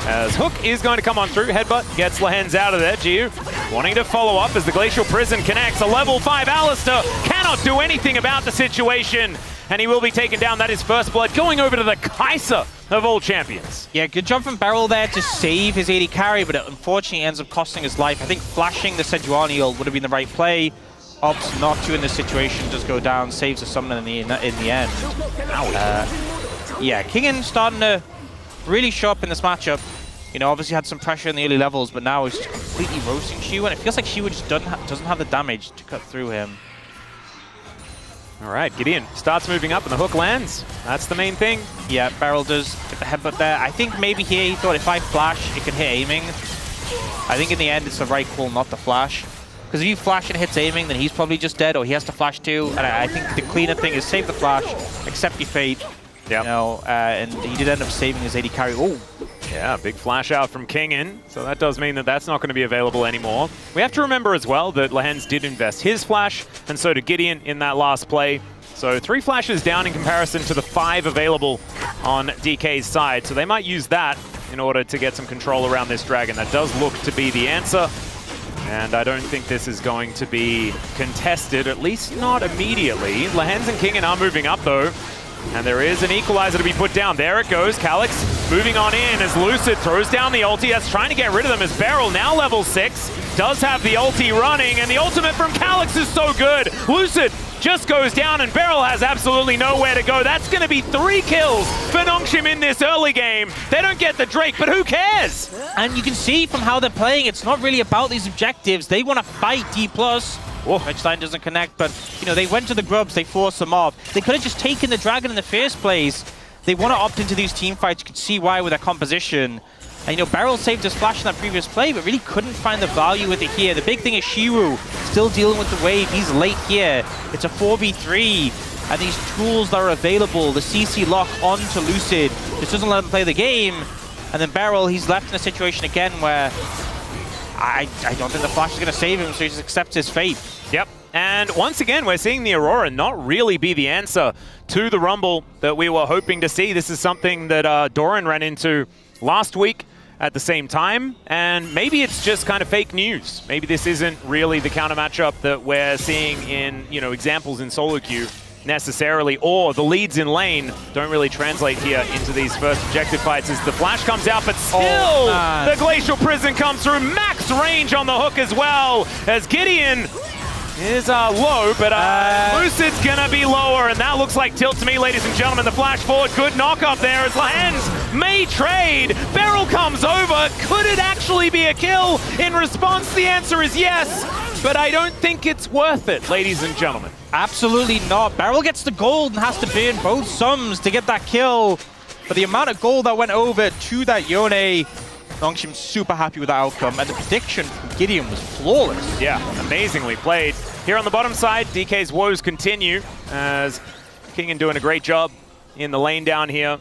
As Hook is going to come on through, headbutt, gets Lehends out of there. Jiu wanting to follow up as the Glacial Prison connects. A level 5 Alistair cannot do anything about the situation, and he will be taken down. That is first blood going over to the Kaiser of all champions. Yeah, good job from Beryl there to save his AD carry, but it unfortunately ends up costing his life. I think flashing the Sejuani ult would have been the right play. Opts not to in this situation, just go down, saves the summon in the end. Yeah, Kingen starting to really show up in this matchup. You know, obviously had some pressure in the early levels, but now he's completely roasting Shu, and it feels like Shu just doesn't have the damage to cut through him. All right, Gideon starts moving up and the hook lands. That's the main thing. Yeah, Beryl does get the headbutt there. I think maybe here he thought if I flash, it can hit aiming. I think in the end, it's the right call not to flash. Because if you flash and it hits aiming, then he's probably just dead, or he has to flash too. And I think the cleaner thing is save the flash, accept your fate. Yep. You know, and he did end up saving his AD carry. Oh, yeah, big flash out from Kingen. So that does mean that that's not going to be available anymore. We have to remember as well that Lehends did invest his flash, and so did Gideon in that last play. So 3 flashes down in comparison to the 5 available on DK's side. So they might use that in order to get some control around this Dragon. That does look to be the answer. And I don't think this is going to be contested, at least not immediately. Lehends and Kingen are moving up though. And there is an equalizer to be put down. There it goes. Calyx moving on in as Lucid throws down the ulti. That's trying to get rid of them as Beryl, now level 6, does have the ulti running. And the ultimate from Calyx is so good. Lucid just goes down and Beryl has absolutely nowhere to go. That's going to be 3 kills for Nongshim in this early game. They don't get the Drake, but who cares? And you can see from how they're playing, it's not really about these objectives. They want to fight Dplus. Edgeline doesn't connect, but you know, they went to the Grubs, they forced them off. They could have just taken the Dragon in the first place. They want to opt into these team fights. You can see why with their composition. And you know, Beryl saved his flash in that previous play, but really couldn't find the value with it here. The big thing is Shiru still dealing with the wave. He's late here. It's a 4v3, and these tools that are available, the CC lock onto Lucid, just doesn't let him play the game. And then Beryl, he's left in a situation again where I don't think the flash is going to save him, so he just accepts his fate. Yep. And once again, we're seeing the Aurora not really be the answer to the Rumble that we were hoping to see. This is something that Doran ran into last week at the same time, and maybe it's just kind of fake news. Maybe this isn't really the counter matchup that we're seeing in, you know, examples in solo queue necessarily, or the leads in lane don't really translate here into these first objective fights as the flash comes out, but still the Glacial Prison comes through. Max range on the hook as well, as Gideon is low, but Lucid's gonna be lower, and that looks like tilt to me, ladies and gentlemen. The flash forward, good knock up there as Lehends may trade. Beryl comes over. Could it actually be a kill? In response, the answer is yes, but I don't think it's worth it, ladies and gentlemen. Absolutely not. Beryl gets the gold and has to burn both sums to get that kill. But the amount of gold that went over to that Yone, Nongshim's super happy with the outcome, and the prediction from Gideon was flawless. Yeah, amazingly played. Here on the bottom side, DK's woes continue as Kingen doing a great job in the lane down here.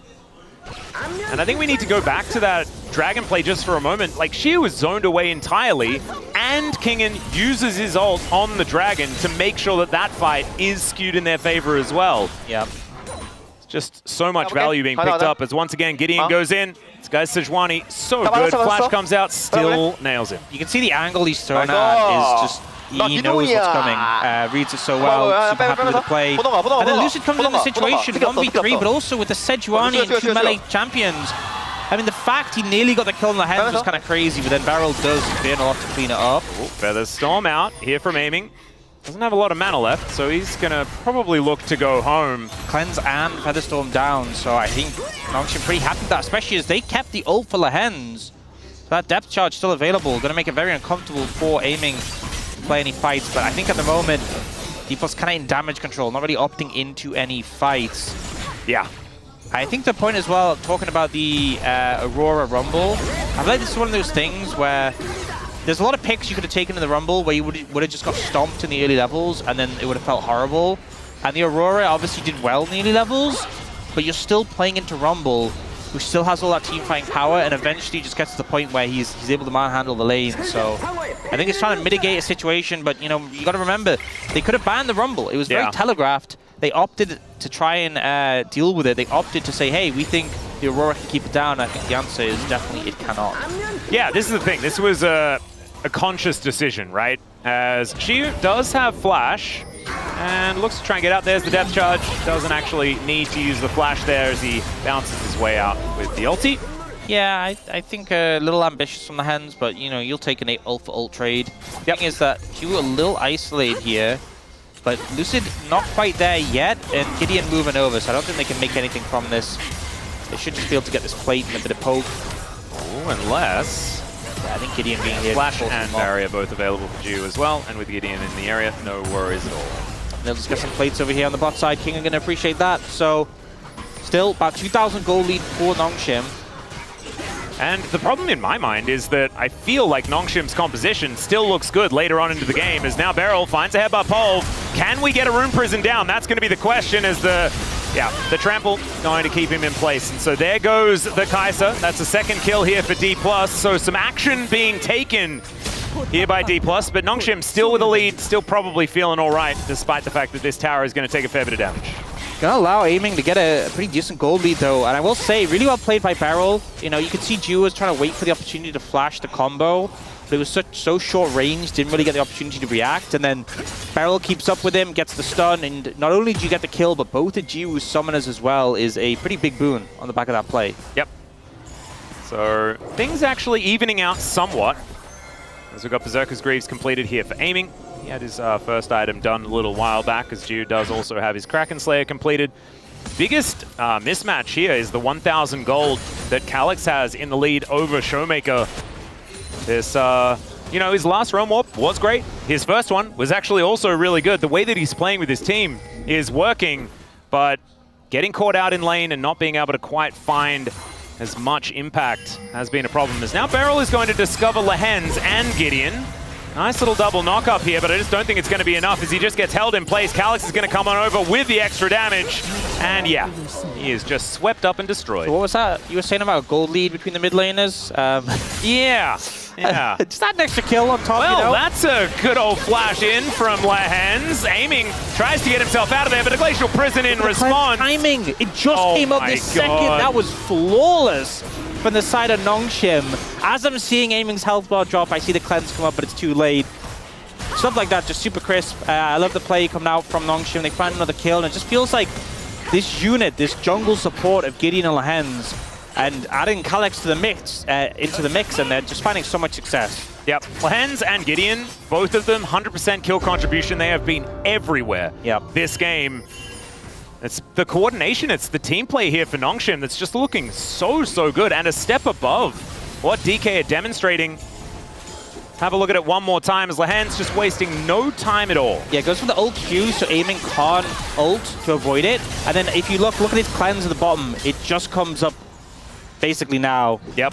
And I think we need to go back to that Dragon play just for a moment. Like, she was zoned away entirely, and Kingen uses his ult on the Dragon to make sure that that fight is skewed in their favor as well. Yeah. Just so much value being picked up as once again Gideon goes in. This guy's Sejuani, so good. Flash comes out, still nails him. You can see the angle he's thrown at is just, he knows what's coming. Reads it so well, super happy with the play. And then Lucid comes in the situation, 1v3, but also with the Sejuani and two melee champions. I mean, the fact he nearly got the kill on the Lehends was kind of crazy, but then Beryl does burn a lot to clean it up. Feather Storm out here from aiming. Doesn't have a lot of mana left, so he's going to probably look to go home. Cleanse and Featherstorm down, so I think Nongshim pretty happy with that, especially as they kept the ult for Lehends. So that depth charge still available, going to make it very uncomfortable for aiming to play any fights, but I think at the moment, Dplus kind of in damage control, not really opting into any fights. Yeah. I think the point as well, talking about the Aurora Rumble, I feel like this is one of those things where there's a lot of picks you could have taken in the Rumble where you would have just got stomped in the early levels and then it would have felt horrible. And the Aurora obviously did well in the early levels, but you're still playing into Rumble, who still has all that team fighting power, and eventually just gets to the point where he's able to manhandle the lane. So I think it's trying to mitigate a situation, but you know, you got to remember, they could have banned the Rumble. It was very telegraphed. They opted to try and deal with it. They opted to say, hey, we think the Aurora can keep it down. I think the answer is definitely it cannot. Yeah, this is the thing. This was a conscious decision, right? As she does have Flash and looks to try and get out. There's the depth charge. Doesn't actually need to use the Flash there as he bounces his way out with the ulti. Yeah, I think a little ambitious from the Lehends, but you know, you'll take an ult for ult trade. The thing is that she was a little isolated here, but Lucid not quite there yet, and Gideon moving over, so I don't think they can make anything from this. They should just be able to get this plate and a bit of poke. Ooh, unless... Yeah, I think Gideon being here. Flash and barrier both available for Jew as well, and with Gideon in the area, no worries at all. They'll just get some plates over here on the bot side. King are going to appreciate that. So, still about 2,000 gold lead for Nongshim. And the problem in my mind is that I feel like Nongshim's composition still looks good later on into the game, as now Beryl finds a headbutt pole. Can we get a Rune Prison down? That's going to be the question, as the trample going to keep him in place. And so there goes the Kaiser. That's a second kill here for Dplus. So some action being taken here by Dplus, but Nongshim still with a lead, still probably feeling all right, despite the fact that this tower is going to take a fair bit of damage. Gonna allow aiming to get a pretty decent gold lead though, and I will say, really well played by Beryl. You know, you could see Jew was trying to wait for the opportunity to flash the combo, but it was so short range, didn't really get the opportunity to react, and then Beryl keeps up with him, gets the stun, and not only do you get the kill, but both of Jew's summoners as well is a pretty big boon on the back of that play. Yep. So things actually evening out somewhat, as we've got Berserker's Greaves completed here for aiming. He had his first item done a little while back, as Jew does also have his Kraken Slayer completed. Biggest mismatch here is the 1,000 gold that Calyx has in the lead over Showmaker. This, you know, his last Realm Warp was great. His first one was actually also really good. The way that he's playing with his team is working, but getting caught out in lane and not being able to quite find as much impact has been a problem. As now Beryl is going to discover Lehends and Gideon. Nice little double knock up here, but I just don't think it's going to be enough as he just gets held in place. Calyx is going to come on over with the extra damage. And yeah, he is just swept up and destroyed. So what was that? You were saying about a gold lead between the mid laners? Yeah. Just that extra kill on top, well, you know? That's a good old flash in from Lehends. Aiming, tries to get himself out of there, but a Glacial Prison in response. Timing, it just came up this second. That was flawless from the side of Nongshim. As I'm seeing Aiming's health bar drop, I see the cleanse come up, but it's too late. Stuff like that, just super crisp. I love the play coming out from Nongshim. They find another kill, and it just feels like this unit, this jungle support of Gideon and Lehends, and adding Calyx to the mix, into the mix, and they're just finding so much success. Yep, Lehends and Gideon, both of them, 100% kill contribution. They have been everywhere this game. It's the coordination, it's the team play here for Nongshim that's just looking so good, and a step above what DK are demonstrating. Have a look at it one more time as Lehends just wasting no time at all. Yeah, it goes for the ult Q, so aiming can't ult to avoid it. And then if you look at his cleanse at the bottom, it just comes up basically now. Yep.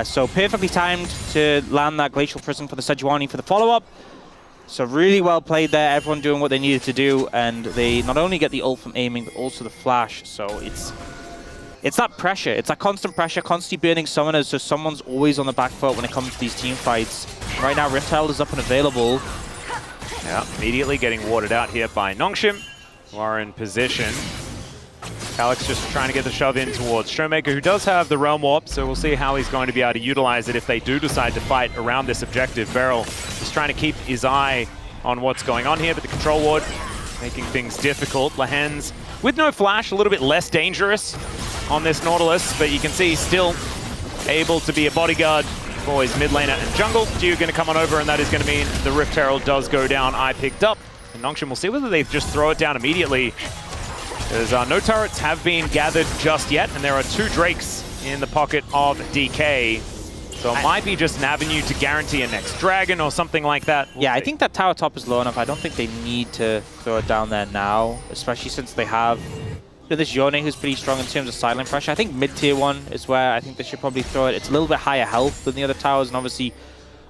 So perfectly timed to land that Glacial Prison for the Sejuani for the follow-up. So really well played there, everyone doing what they needed to do, and they not only get the ult from aiming, but also the flash. So it's that pressure, it's that constant pressure, constantly burning summoners, so someone's always on the back foot when it comes to these team fights. Right now, Riptile is up and available. Yeah, immediately getting watered out here by Nongshim, who are in position Alex just trying to get the shove in towards Showmaker, who does have the Realm Warp, so we'll see how he's going to be able to utilize it if they do decide to fight around this objective. Beryl just trying to keep his eye on what's going on here, but the control ward making things difficult. Lehends with no flash, a little bit less dangerous on this Nautilus, but you can see still able to be a bodyguard for his mid laner and jungle. Dew going to come on over, and that is going to mean the Rift Herald does go down. I picked up. And Nongshim will see whether they just throw it down immediately. There's no turrets have been gathered just yet, and there are 2 Drakes in the pocket of DK. So it might be just an avenue to guarantee a next dragon or something like that. We'll yeah, see. I think that tower top is low enough. I don't think they need to throw it down there now, especially since they have this Yone who's pretty strong in terms of silent pressure. I think mid-tier 1 is where I think they should probably throw it. It's a little bit higher health than the other towers, and obviously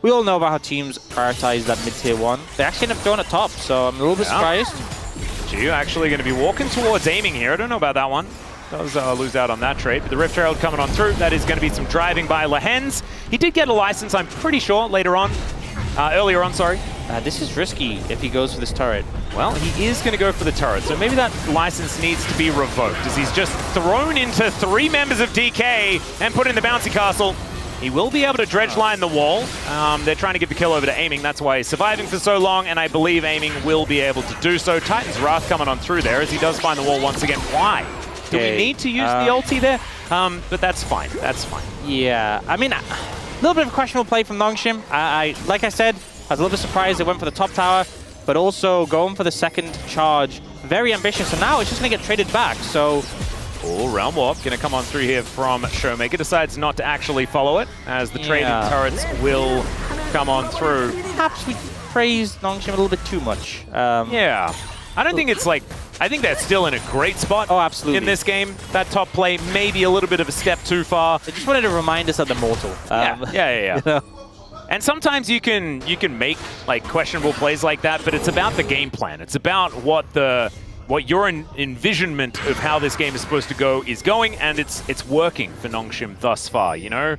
we all know about how teams prioritize that mid-tier 1. They actually end up throwing it top, so I'm a little bit surprised. Dew actually going to be walking towards aiming here. I don't know about that one. Does lose out on that trade, but the Rift Herald coming on through. That is going to be some driving by Lehends. He did get a license, I'm pretty sure, earlier on, sorry. This is risky if he goes for this turret. Well, he is going to go for the turret, so maybe that license needs to be revoked, as he's just thrown into 3 members of DK and put in the bouncy castle. He will be able to dredge line the wall. They're trying to get the kill over to aiming. That's why he's surviving for so long, and I believe aiming will be able to do so. Titan's Wrath coming on through there as he does find the wall once again. Why? Do we need to use the ulti there? But that's fine. That's fine. Yeah, I mean, a little bit of a questionable play from Nongshim. Like I said, I was a little bit surprised they went for the top tower, but also going for the second charge. Very ambitious, and now it's just going to get traded back. So. Oh, Realm Warp going to come on through here from Showmaker. Decides not to actually follow it, as the trading turrets will come on through. Perhaps we praised Nongshim a little bit too much. Yeah. I don't think it's like... I think that's still in a great spot. Oh, absolutely. In this game. That top play maybe a little bit of a step too far. I just wanted to remind us of the mortal. Yeah. You know? And sometimes you can make like questionable plays like that, but it's about the game plan. It's about what your envisionment of how this game is supposed to go is going, and it's working for Nongshim thus far, you know?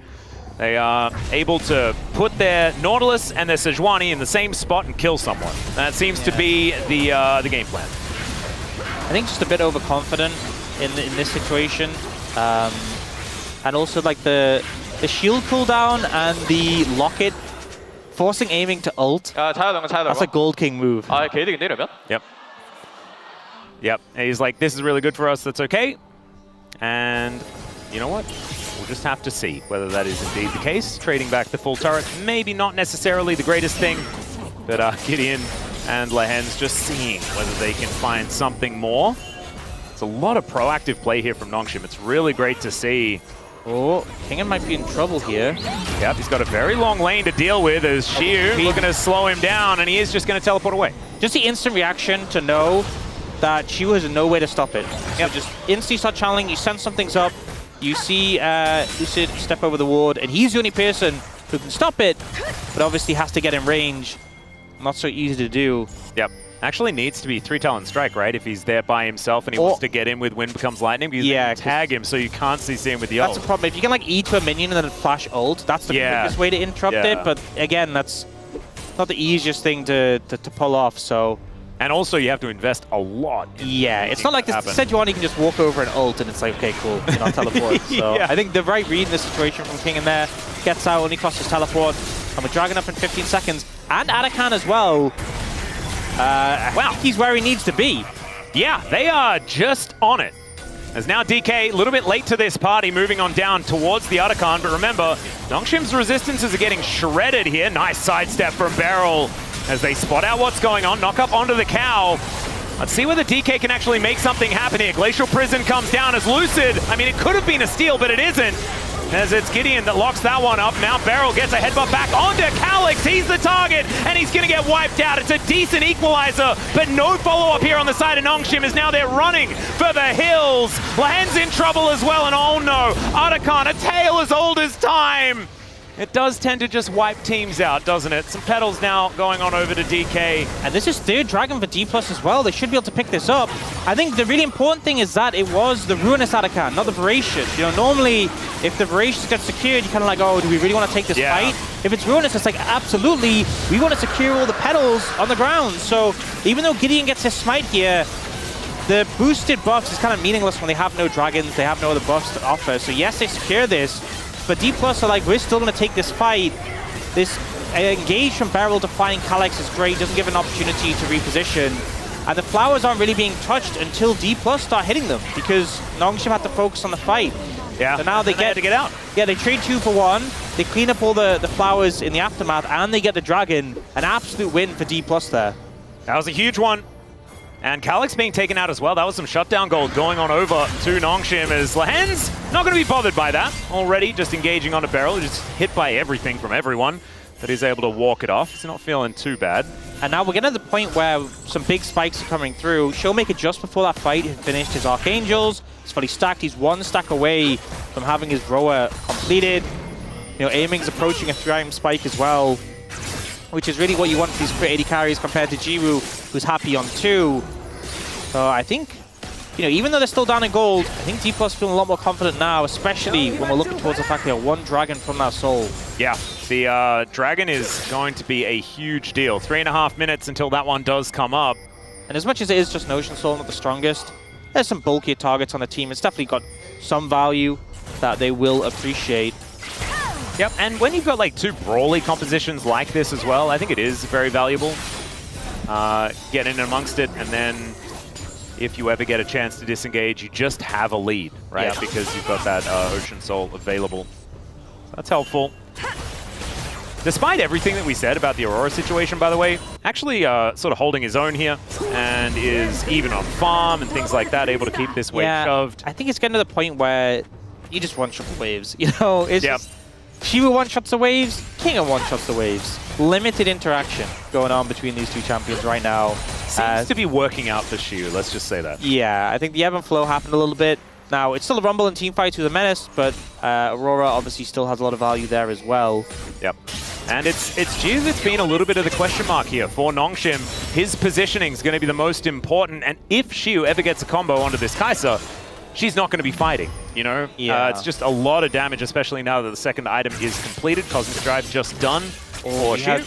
They are able to put their Nautilus and their Sejuani in the same spot and kill someone. That seems to be the game plan. I think just a bit overconfident in this situation. And also like the shield cooldown and the locket forcing aiming to ult. That's a Gold King move. Yep. And he's like, this is really good for us, that's okay. And you know what? We'll just have to see whether that is indeed the case. Trading back the full turret, maybe not necessarily the greatest thing, but Gideon and Lehends just seeing whether they can find something more. It's a lot of proactive play here from Nongshim. It's really great to see. Oh, Kingen might be in trouble here. Yep, he's got a very long lane to deal with as Shiu looking to slow him down, and he is just going to teleport away. Just the instant reaction to know that Shiu has no way to stop it. So just instantly start channeling, you sense something's up, you see Lucid step over the ward, and he's the only person who can stop it, but obviously has to get in range. Not so easy to do. Yep. Actually needs to be 3 talent strike, right? If he's there by himself and he wants to get in with Wind Becomes Lightning, because they can tag him so you can't see him with the ult. That's a problem. If you can like E to a minion and then flash ult, that's the quickest way to interrupt it. But again, that's not the easiest thing to pull off, so... And also you have to invest a lot. It's not like this Sejuani can just walk over and ult and it's like, okay, cool, you're not teleport. So I think the right read in this situation from King in there, gets out, only costs his teleport, and we're dragging up in 15 seconds. And Adakan as well. Wow, he's where he needs to be. Yeah, they are just on it. As now DK, a little bit late to this party, moving on down towards the Adakan, but remember, Nongshim's resistances are getting shredded here. Nice sidestep from Beryl as they spot out what's going on, knock up onto the cow. Let's see whether DK can actually make something happen here. Glacial Prison comes down as Lucid. I mean, it could have been a steal, but it isn't. As it's Gideon that locks that one up. Now Beryl gets a headbutt back onto Calix. He's the target, and he's going to get wiped out. It's a decent equalizer, but no follow-up here on the side of Nongshim as now they're running for the hills. Lehends in trouble as well, and oh no, Adakan, a tale as old as time. It does tend to just wipe teams out, doesn't it? Some petals now going on over to DK. And this is third dragon for Dplus as well. They should be able to pick this up. I think the really important thing is that it was the Ruinous Adakan, not the Voracious. You know, normally, if the Voracious gets secured, you're kind of like, oh, do we really want to take this fight? If it's Ruinous, it's like, absolutely, we want to secure all the petals on the ground. So even though Gideon gets his smite here, the boosted buffs is kind of meaningless when they have no dragons, they have no other buffs to offer. So yes, they secure this, but Dplus are like, we're still going to take this fight. This engage from Beryl to find Calyx is great, doesn't give an opportunity to reposition. And the flowers aren't really being touched until Dplus start hitting them, because Nongshim had to focus on the fight. Yeah, so now they had to get out. Yeah, they trade 2 for 1. They clean up all the flowers in the aftermath, and they get the dragon. An absolute win for Dplus there. That was a huge one. And Calyx being taken out as well. That was some shutdown gold going on over to Nongshim as Lehends not going to be bothered by that. Already just engaging on a barrel, just hit by everything from everyone, but he's able to walk it off. He's not feeling too bad. And now we're getting to the point where some big spikes are coming through. Showmaker just before that fight had finished his Archangels. He's fully stacked. He's 1 stack away from having his rower completed. You know, Aiming's approaching a 3-item spike as well, which is really what you want for these crit 80 carries compared to Jiwoo, who's happy on 2. So I think, you know, even though they're still down in gold, I think Dplus feeling a lot more confident now, especially when we're looking towards the fact they are 1 dragon from that soul. Yeah, the dragon is going to be a huge deal. 3.5 minutes until that one does come up. And as much as it is just Notion Soul, not the strongest, there's some bulkier targets on the team. It's definitely got some value that they will appreciate. Yep, and when you've got like 2 brawly compositions like this as well, I think it is very valuable. Get in amongst it, and then if you ever get a chance to disengage, you just have a lead, right? Yep. Because you've got that Ocean Soul available. So that's helpful. Despite everything that we said about the Aurora situation, by the way, actually sort of holding his own here and is even on farm and things like that, able to keep this wave shoved. I think it's getting to the point where you just one-shot the waves. You know, it's just Shiva one-shots the waves, King one-shots the waves. Limited interaction going on between these 2 champions right now. Seems to be working out for Shu, let's just say that. Yeah, I think the ebb and flow happened a little bit. Now, it's still a Rumble and teamfight to the Menace, but Aurora obviously still has a lot of value there as well. Yep. And it's Jiz that's been a little bit of the question mark here for Nongshim. His positioning is going to be the most important, and if Shu ever gets a combo onto this Kai'Sa, she's not going to be fighting, you know? Yeah. It's just a lot of damage, especially now that the second item is completed. Cosmic Drive just done for Shu.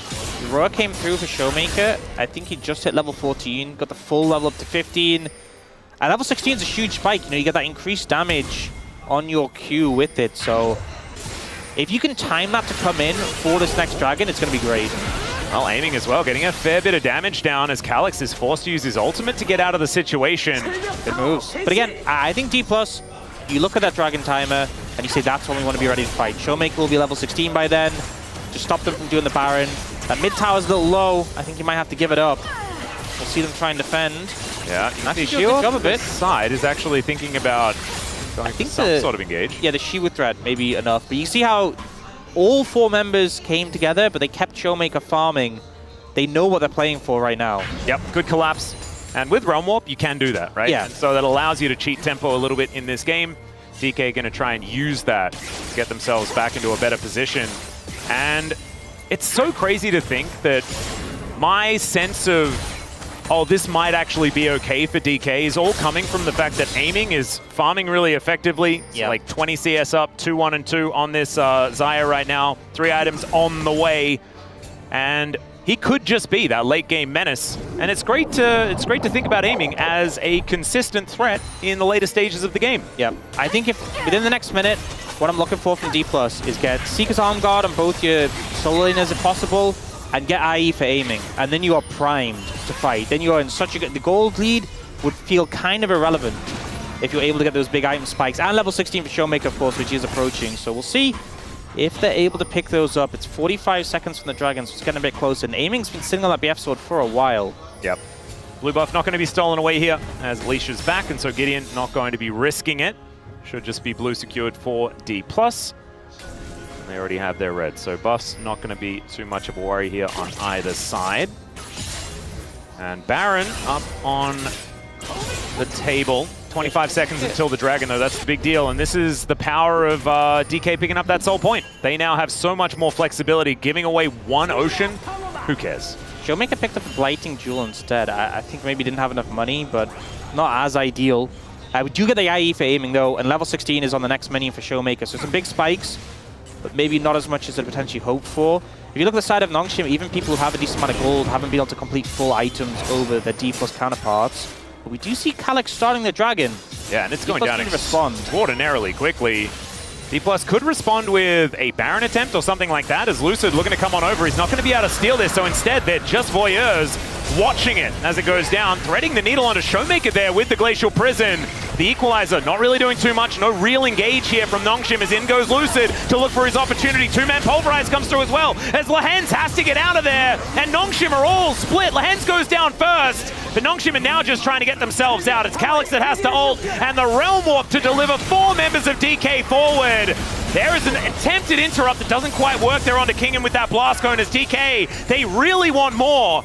Aurora came through for Showmaker. I think he just hit level 14, got the full level up to 15. And level 16 is a huge spike. You know, you get that increased damage on your Q with it. So if you can time that to come in for this next dragon, it's going to be great. Well, aiming as well, getting a fair bit of damage down as Calyx is forced to use his ultimate to get out of the situation. Good moves. But again, I think Dplus, you look at that dragon timer and you say that's when we want to be ready to fight. Showmaker will be level 16 by then. Just stop them from doing the Baron. That mid tower's a little low. I think you might have to give it up. We'll see them try and defend. Yeah, Actually, Shu good job a bit. Side is actually thinking about going for some sort of engage. Yeah, the Shiwa threat may be enough. But you see how all 4 members came together, but they kept Showmaker farming. They know what they're playing for right now. Yep, good collapse. And with Realm Warp, you can do that, right? Yeah. And so that allows you to cheat tempo a little bit in this game. DK going to try and use that to get themselves back into a better position. And it's so crazy to think that my sense of, oh, this might actually be okay for DK is all coming from the fact that aiming is farming really effectively. Yeah. So like 20 CS up, 2-1 and 2 on this Xayah right now. 3 items on the way. And he could just be that late game menace. And it's great to think about aiming as a consistent threat in the later stages of the game. Yeah, I think if within the next minute, what I'm looking for from Dplus is get Seeker's Arm Guard on both your solo laners if possible, and get IE for aiming, and then you are primed to fight. Then you are in such a good... The gold lead would feel kind of irrelevant if you're able to get those big item spikes. And level 16 for Showmaker, of course, which is approaching. So we'll see if they're able to pick those up. It's 45 seconds from the Dragons, so it's getting a bit closer. And aiming's been sitting on that BF sword for a while. Yep. Blue buff not going to be stolen away here as Alicia's back, and so Gideon not going to be risking it. Should just be blue secured for Dplus. They already have their red, so buff's not going to be too much of a worry here on either side. And Baron up on the table. 25 seconds until the Dragon, though. That's the big deal, and this is the power of DK picking up that soul point. They now have so much more flexibility, giving away 1 Ocean. Who cares? Showmaker picked up a Blighting Jewel instead. I think maybe didn't have enough money, but not as ideal. We do get the IE for aiming, though, and level 16 is on the next menu for Showmaker, so some big spikes, but maybe not as much as I potentially hoped for. If you look at the side of Nongshim, even people who have a decent amount of gold haven't been able to complete full items over their Dplus counterparts. But we do see Calyx starting the Dragon. Yeah, and it's going Dplus down didn't respond. extraordinarily quickly. Dplus could respond with a Baron attempt or something like that, as Lucid looking to come on over. He's not going to be able to steal this, so instead they're just voyeurs watching it as it goes down, threading the needle onto Showmaker there with the Glacial Prison. The Equalizer not really doing too much, no real engage here from Nongshim as in goes Lucid to look for his opportunity. Two-man Pulverize comes through as well as Lehends has to get out of there, and Nongshim are all split. Lehends goes down first, but Nongshim are now just trying to get themselves out. It's Calyx that has to ult, and the Realm Warp to deliver 4 members of DK forward. There is an attempted interrupt that doesn't quite work there onto Kingham with that blast cone as DK. They really want more.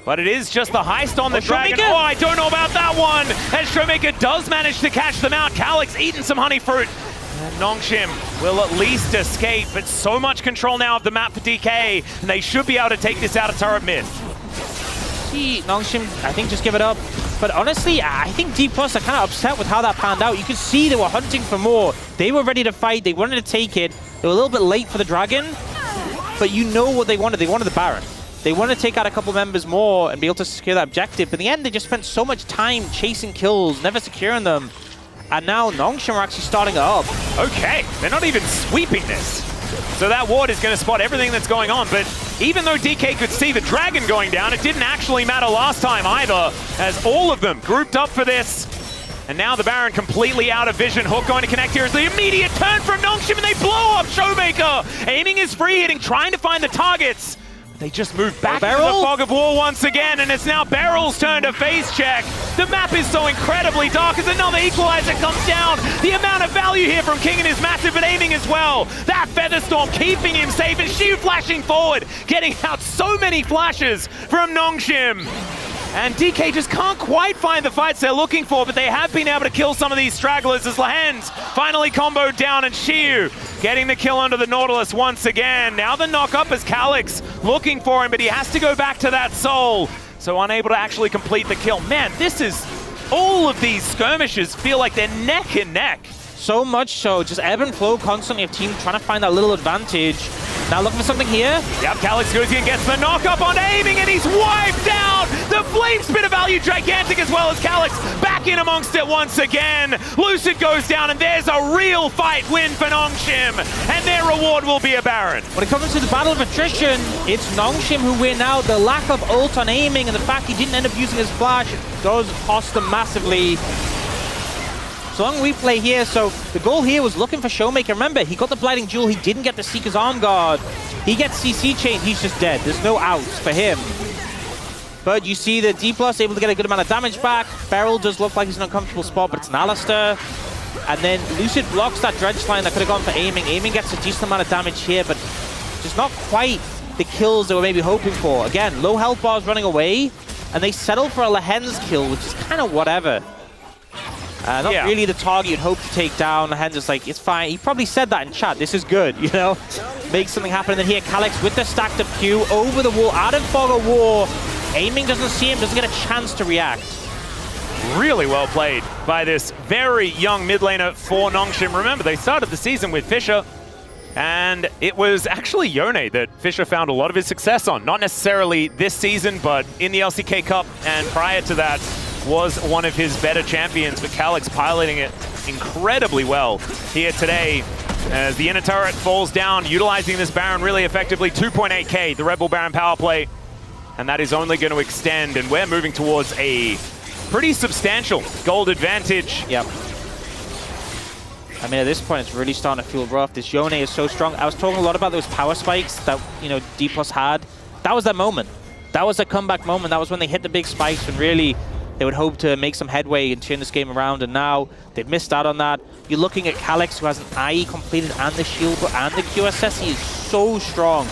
But it is just the heist on the Dragon. Showmaker? Oh, I don't know about that one. As Showmaker does manage to catch them out. Calyx eating some honey fruit. And Nongshim will at least escape, but so much control now of the map for DK, and they should be able to take this out of turret mid. See, Nongshim, I think, just give it up. But honestly, I think Dplus are kind of upset with how that panned out. You could see they were hunting for more. They were ready to fight. They wanted to take it. They were a little bit late for the Dragon, but you know what they wanted. They wanted the Baron. They wanted to take out a couple members more and be able to secure that objective. But in the end, they just spent so much time chasing kills, never securing them. And now Nongshim are actually starting it up. Okay, they're not even sweeping this. So that ward is going to spot everything that's going on, but even though DK could see the Dragon going down, it didn't actually matter last time either, as all of them grouped up for this. And now the Baron completely out of vision. Hook going to connect here as the immediate turn from Nongshim, and they blow up Showmaker. Aiming is free hitting, trying to find the targets. They just move back into the fog of war once again, and it's now Beryl's turn to face check. The map is so incredibly dark as another Equalizer comes down. The amount of value here from Kingham is massive, but aiming as well. That Featherstorm keeping him safe, and Shiu flashing forward, getting out so many flashes from Nongshim. And DK just can't quite find the fights they're looking for, but they have been able to kill some of these stragglers as Lehends finally comboed down, and Shiu getting the kill under the Nautilus once again. Now the knock up as Calyx looking for him, but he has to go back to that soul. So unable to actually complete the kill. Man, this is, all of these skirmishes feel like they're neck and neck. So much so, just ebb and flow constantly of team trying to find that little advantage. Now looking for something here. Yep, Calyx goes in, gets the knock up on aiming, and he's wiped out! The flame spit of value, gigantic as well as Calyx back in amongst it once again. Lucid goes down, and there's a real fight win for Nongshim, and their reward will be a Baron. When it comes to the battle of attrition, it's Nongshim who win out. The lack of ult on aiming and the fact he didn't end up using his flash does cost them massively. So long replay here, so the goal here was looking for Showmaker. Remember, he got the Blighting Jewel, he didn't get the Seeker's Arm Guard. He gets CC chained, he's just dead. There's no outs for him. But you see that Dplus able to get a good amount of damage back. Beryl does look like he's in an uncomfortable spot, but it's an Alistair. And then Lucid blocks that dredge line that could have gone for aiming. Aiming gets a decent amount of damage here, but just not quite the kills they were maybe hoping for. Again, low health bars running away, and they settle for a Lehends kill, which is kind of whatever. Not really the target you'd hope to take down. Lehends is like, it's fine. He probably said that in chat. This is good, you know? Make something happen. And then here, Calyx with the stacked up Q over the wall, out of fog of war. Aiming doesn't see him, doesn't get a chance to react. Really well played by this very young mid laner for Nongshim. Remember, they started the season with Fisher, and it was actually Yone that Fisher found a lot of his success on. Not necessarily this season, but in the LCK Cup, and prior to that, was one of his better champions, but Calyx piloting it incredibly well here today as the inner turret falls down, utilizing this Baron really effectively. 2.8k, the Rebel Baron power play, and that is only going to extend, and we're moving towards a pretty substantial gold advantage. Yep. I mean, at this point, it's really starting to feel rough. This Yone is so strong. I was talking a lot about those power spikes that, you know, Dplus had. That was that moment. That was a comeback moment. That was when they hit the big spikes and really they would hope to make some headway and turn this game around, and now they've missed out on that. You're looking at Calyx, who has an IE completed and the shield and the QSS. He is so strong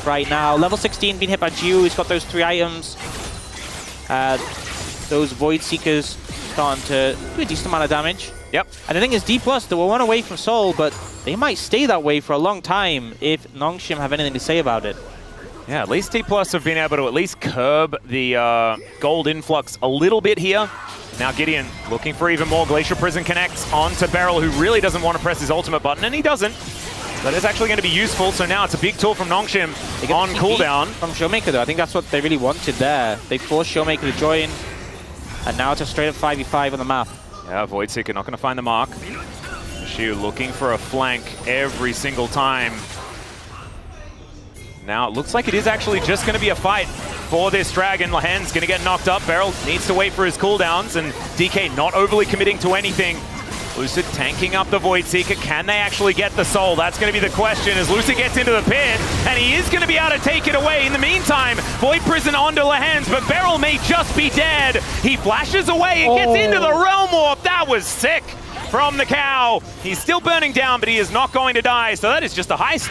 right now. Level 16 being hit by Jiu. He's got those 3 items. Those Void Seekers starting to do a decent amount of damage. Yep. And the thing is, Dplus, they were 1 away from Soul, but they might stay that way for a long time if Nongshim have anything to say about it. Yeah, at least Dplus have been able to at least curb the gold influx a little bit here. Now Gideon looking for even more. Glacial Prison connects onto Beryl, who really doesn't want to press his ultimate button, and he doesn't. But it's actually going to be useful, so now it's a big tool from Nongshim on cooldown. From Showmaker, though. I think that's what they really wanted there. They forced Showmaker to join. And now it's a straight up 5v5 on the map. Yeah, Voidseeker not going to find the mark. Shu looking for a flank every single time. Now it looks like it is actually just going to be a fight for this Dragon. Lehends going to get knocked up. Beryl needs to wait for his cooldowns, and DK not overly committing to anything. Lucid tanking up the Voidseeker. Can they actually get the soul? That's going to be the question as Lucid gets into the pit, and he is going to be able to take it away. In the meantime, Void Prison onto Lehends, but Beryl may just be dead. He flashes away and gets into the Realm Warp. That was sick from the cow. He's still burning down, but he is not going to die, so that is just a heist.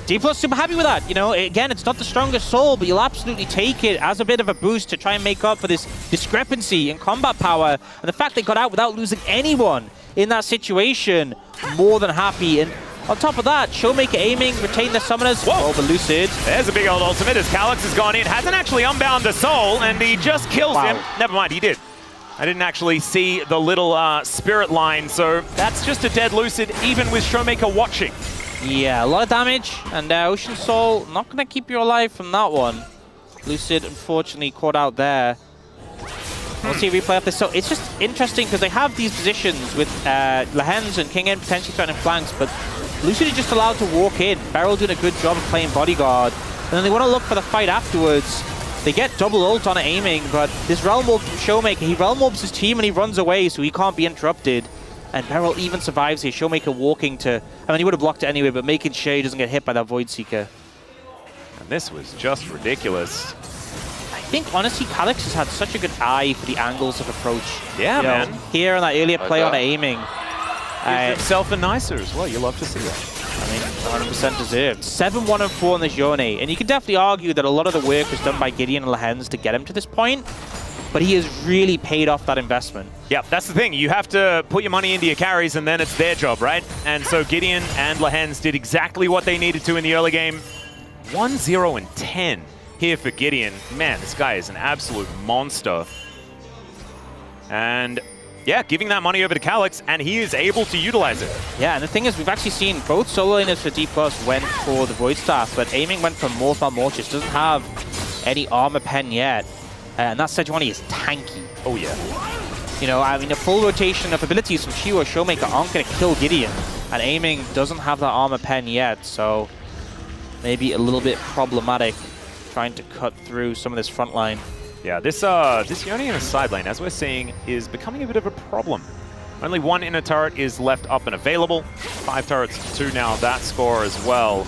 Dplus super happy with that. You know, again, it's not the strongest soul, but you'll absolutely take it as a bit of a boost to try and make up for this discrepancy in combat power. And the fact they got out without losing anyone in that situation, more than happy. And on top of that, Showmaker aiming, retain their summoners over Lucid. There's a big old ultimate as Calyx has gone in, hasn't actually unbound the soul, and he just kills him. Never mind, he did. I didn't actually see the little spirit line, so that's just a dead Lucid, even with Showmaker watching. Yeah, a lot of damage, and Ocean Soul not going to keep you alive from that one. Lucid, unfortunately, caught out there. We'll see a replay of this. So it's just interesting because they have these positions with Lehends and King N potentially threatening flanks, but Lucid is just allowed to walk in. Beryl doing a good job of playing bodyguard, and then they want to look for the fight afterwards. They get double ult on aiming, but this Realm Orb from Showmaker, he Realm Orbs his team and he runs away, so he can't be interrupted. And Beryl even survives here. Showmaker walking to... I mean, he would have blocked it anyway, but making sure he doesn't get hit by that Voidseeker. And this was just ridiculous. I think, honestly, Calyx has had such a good eye for the angles of approach. Yeah, man. Here in that earlier play on aiming. Gives himself a nicer as well. You love to see that. I mean, 100% deserved. 7-1-4 in this Yone. And you can definitely argue that a lot of the work was done by Gideon and Lehends to get him to this point. But he has really paid off that investment. Yeah, that's the thing. You have to put your money into your carries, and then it's their job, right? And so Gideon and Lehends did exactly what they needed to in the early game. 1-0-10 here for Gideon. Man, this guy is an absolute monster. And yeah, giving that money over to Calyx, and he is able to utilize it. Yeah, and the thing is, we've actually seen both solo laners for Dplus went for the Void Staff, but aiming went for Morphar Mortis. Doesn't have any armor pen yet. And that Sejuani is tanky. Oh, yeah. You know, I mean, a full rotation of abilities from Shu or Showmaker aren't going to kill Gideon. And aiming doesn't have that armor pen yet, so maybe a little bit problematic trying to cut through some of this front line. Yeah, this Yone in a side lane, as we're seeing, is becoming a bit of a problem. Only one inner turret is left up and available. 5 turrets to 2 now, that score as well.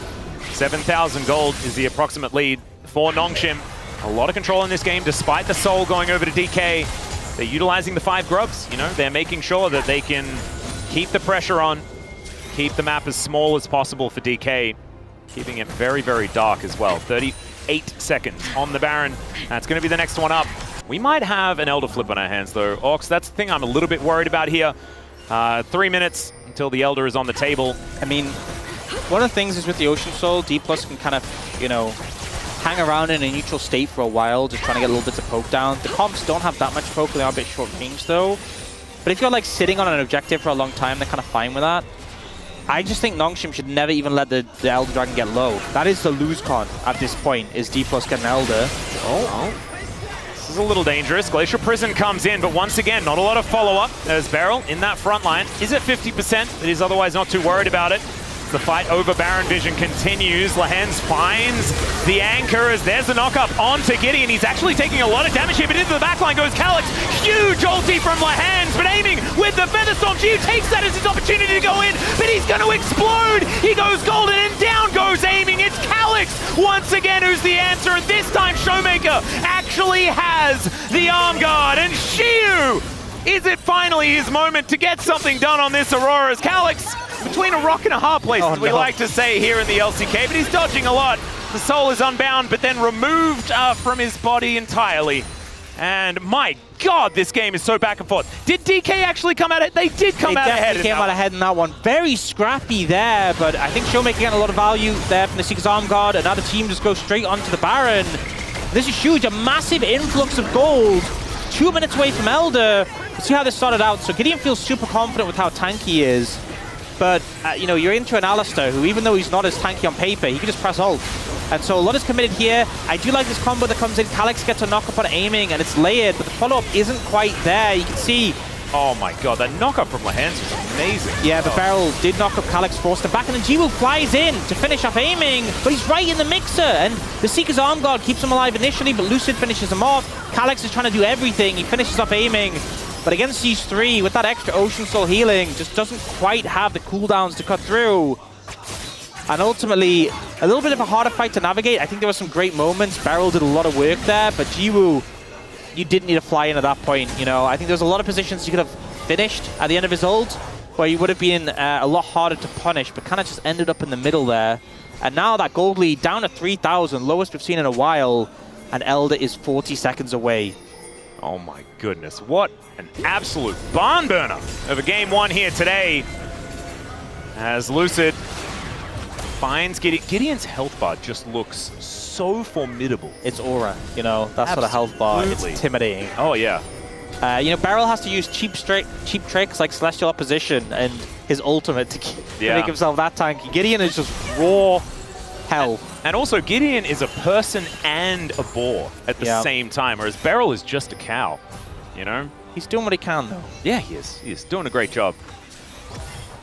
7,000 gold is the approximate lead for Nongshim. A lot of control in this game, despite the soul going over to DK. They're utilizing the 5 grubs, you know, they're making sure that they can keep the pressure on, keep the map as small as possible for DK, keeping it very, very dark as well. 38 seconds on the Baron. That's going to be the next one up. We might have an Elder Flip on our hands, though. Orcs, that's the thing I'm a little bit worried about here. 3 minutes until the Elder is on the table. I mean, one of the things is with the Ocean Soul, Dplus can kind of, you know, hang around in a neutral state for a while, just trying to get little bits of poke down. The comps don't have that much poke, they are a bit short range though. But if you're like sitting on an objective for a long time, they're kind of fine with that. I just think Nongshim should never even let the Elder Dragon get low. That is the lose con at this point, is Dplus get an Elder. This is a little dangerous. Glacial Prison comes in, but once again, not a lot of follow-up as Beryl in that front line is at 50%, but he's otherwise not too worried about it. The fight over Baron Vision continues. Lehends finds the anchor as there's the knock-up onto Gideon. He's actually taking a lot of damage here, but into the backline goes Calyx. Huge ulti from Lehends, but aiming with the Featherstorm. Gio takes that as his opportunity to go in, but he's going to explode. He goes golden, and down goes aiming. It's Calyx once again who's the answer, and this time Showmaker actually has the arm guard, and Shiu! Is it finally his moment to get something done on this Aurora's Calyx? Between a rock and a hard place, as we like to say here in the LCK, but he's dodging a lot. The soul is unbound, but then removed from his body entirely. And my God, this game is so back and forth. Did DK actually come out ahead? They did come out ahead. They came out ahead in that one. Very scrappy there, but I think Showmaker getting a lot of value there from the Seeker's Arm Guard. Another team just goes straight onto the Baron. This is huge, a massive influx of gold. 2 minutes away from Elder. Let's see how this started out. So Gideon feels super confident with how tanky he is. But, you know, you're into an Alistar who, even though he's not as tanky on paper, he can just press ult. And so a lot is committed here. I do like this combo that comes in. Calyx gets a knock up on aiming, and it's layered, but the follow-up isn't quite there. You can see. Oh my god, that knock-up from Lehends was amazing. Yeah, the barrel did knock up Calyx, forced him back, and then Jiwoo flies in to finish off aiming, but he's right in the mixer, and the Seeker's Arm Guard keeps him alive initially, but Lucid finishes him off. Calyx is trying to do everything. He finishes off aiming, but against these three, with that extra Ocean Soul healing, just doesn't quite have the cooldowns to cut through. And ultimately, a little bit of a harder fight to navigate. I think there were some great moments. Barrel did a lot of work there, but Jiwoo, you didn't need to fly in at that point, you know. I think there was a lot of positions you could have finished at the end of his ult, where you would have been a lot harder to punish, but kind of just ended up in the middle there. And now that gold lead down to 3,000, lowest we've seen in a while, and Elder is 40 seconds away. Oh my goodness, what an absolute barn burner of a game one here today. As Lucid finds Gideon. Gideon's health bar just looks so formidable. It's aura, you know, that sort of health bar. It's intimidating. Oh yeah. You know, Barrel has to use cheap tricks like Celestial Opposition and his ultimate to make himself that tanky. Gideon is just raw hell. And also, Gideon is a person and a boar at the same time, whereas Beryl is just a cow, you know? He's doing what he can, though. Yeah, he is. He is doing a great job.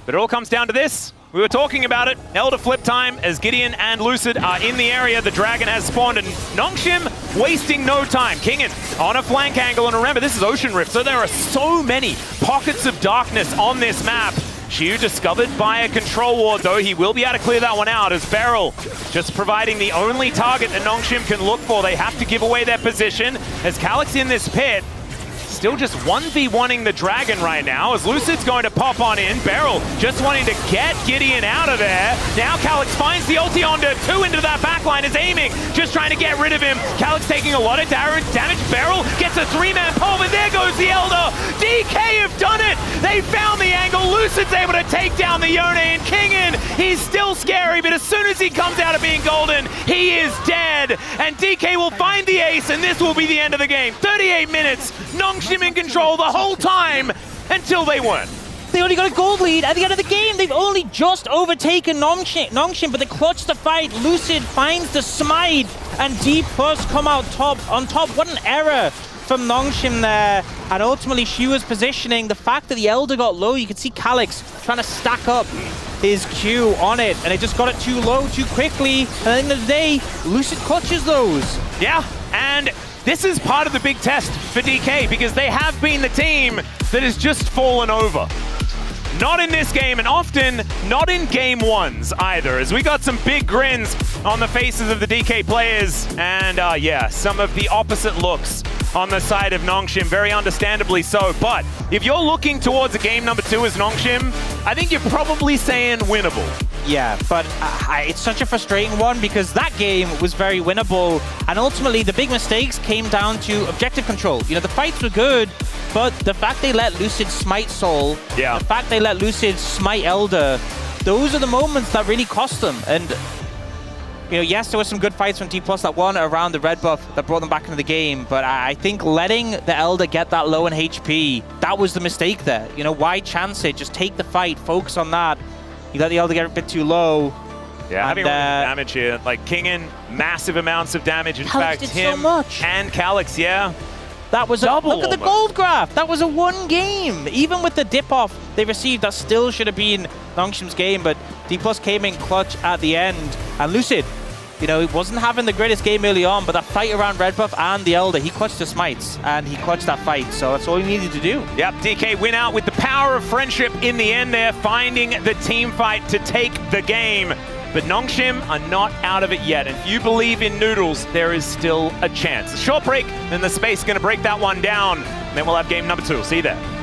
But it all comes down to this. We were talking about it. Elder flip time as Gideon and Lucid are in the area. The Dragon has spawned, and Nongshim wasting no time. Kingen on a flank angle, and remember, this is Ocean Rift, so there are so many pockets of darkness on this map. Xiu discovered by a control ward, though. He will be able to clear that one out as Beryl just providing the only target that Nongshim can look for. They have to give away their position as Calyx in this pit. Still just 1v1ing the Dragon right now as Lucid's going to pop on in. Beryl just wanting to get Gideon out of there. Now Calyx finds the ulti onto 2 into that backline, is aiming, just trying to get rid of him. Calyx taking a lot of damage. Beryl gets a 3-man pull, but there goes the Elder. DK have done it. They found the angle. Lucid's able to take down the Yone, and Kingen, he's still scary, but as soon as he comes out of being golden, he is dead. And DK will find the ace, and this will be the end of the game. 38 minutes. Nongshim in control the whole time until they weren't. They only got a gold lead at the end of the game. They've only just overtaken Nongshim, but they clutch the fight. Lucid finds the smite, and Dplus come out on top. What an error from Nongshim there. And ultimately, Shua's positioning, the fact that the Elder got low, you can see Calyx trying to stack up his Q on it, and it just got it too low too quickly. And at the end of the day, Lucid clutches those. Yeah, and this is part of the big test for DK because they have been the team that has just fallen over. Not in this game, and often not in game ones either, as we got some big grins on the faces of the DK players, and yeah, some of the opposite looks on the side of Nongshim, very understandably so. But if you're looking towards a game number 2 as Nongshim, I think you're probably saying winnable. Yeah, but it's such a frustrating one because that game was very winnable, and ultimately the big mistakes came down to objective control. You know, the fights were good, but the fact they let Lucid smite Soul, the fact they let Lucid smite Elder, those are the moments that really cost them. And you know, yes, there were some good fights from Dplus, that one around the red buff that brought them back into the game, but I think letting the Elder get that low in HP, that was the mistake there. You know, why chance it? Just take the fight, focus on that. You let the Elder get a bit too low. Yeah, having damage here. Like, Kingen, massive amounts of damage. In fact, did him so much. And Calyx, yeah. That was double. Look at the gold graph. That was a 1 game. Even with the dip off they received, that still should have been Nongshim's game, but Dplus came in clutch at the end. And Lucid, you know, he wasn't having the greatest game early on, but that fight around red buff and the Elder, he clutched the smites, and he clutched that fight, so that's all he needed to do. Yep, DK win out with the power of friendship in the end there, finding the team fight to take the game. But Nongshim are not out of it yet. If you believe in Noodles, there is still a chance. A short break, then the space is going to break that one down. And then we'll have game number 2. See you there.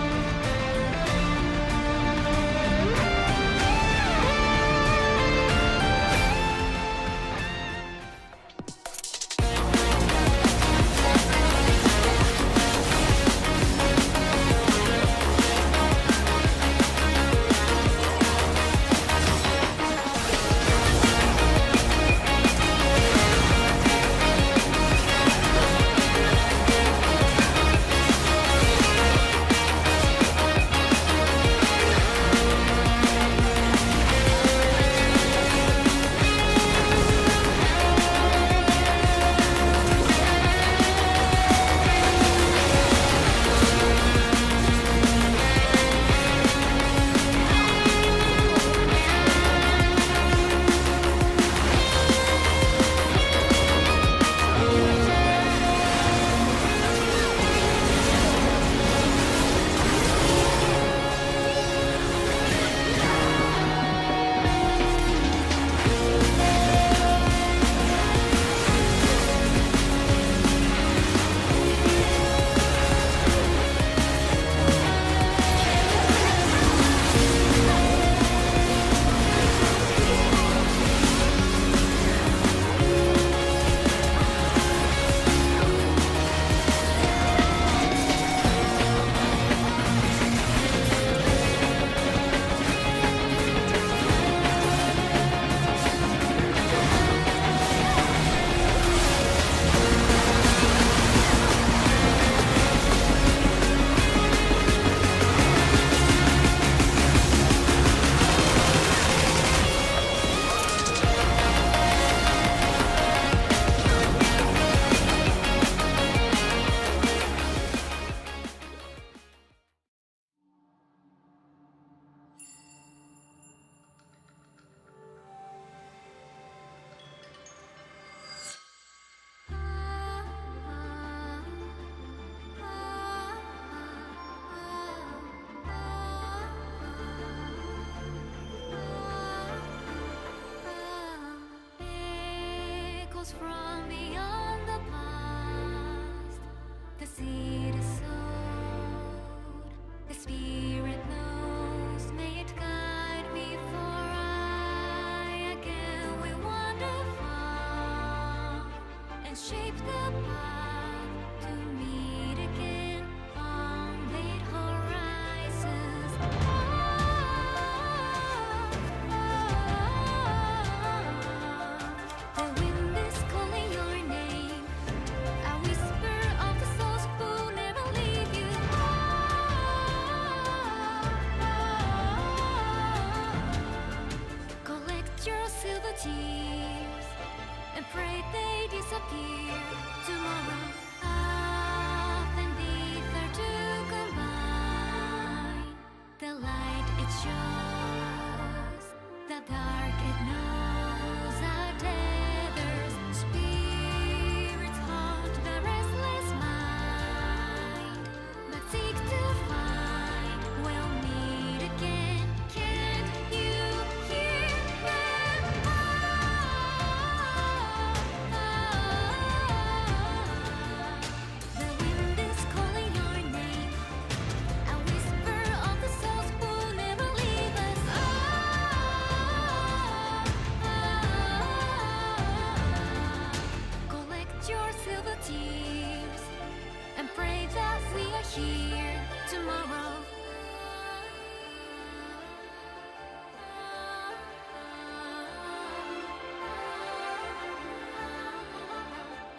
here tomorrow.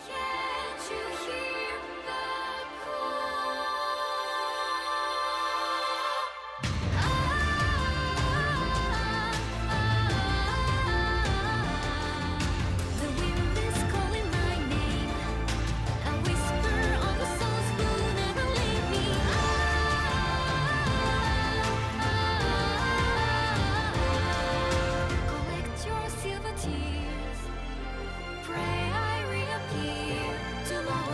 Can't you hear the The wind is calling my name. A whisper on the souls will never leave me. Collect your silver tears. Pray I reappear tomorrow.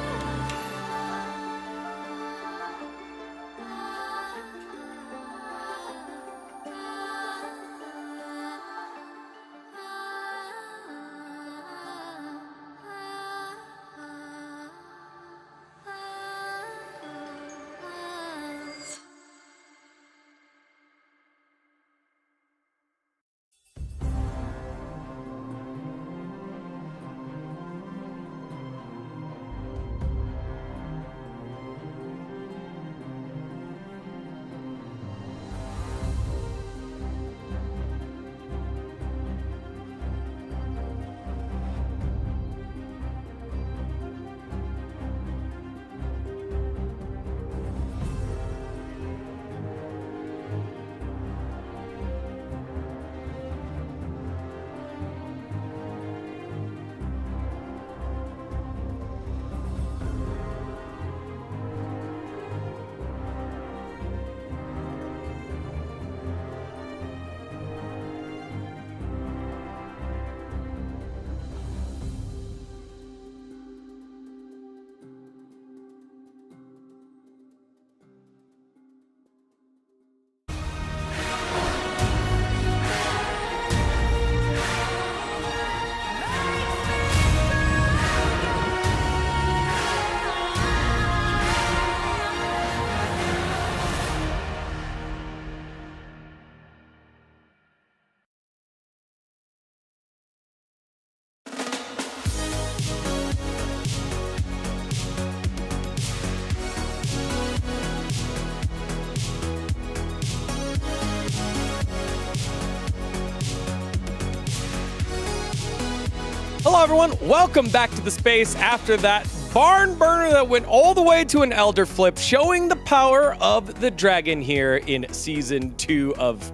Hello, everyone. Welcome back to the space after that barn burner that went all the way to an elder flip, showing the power of the dragon here in season 2 of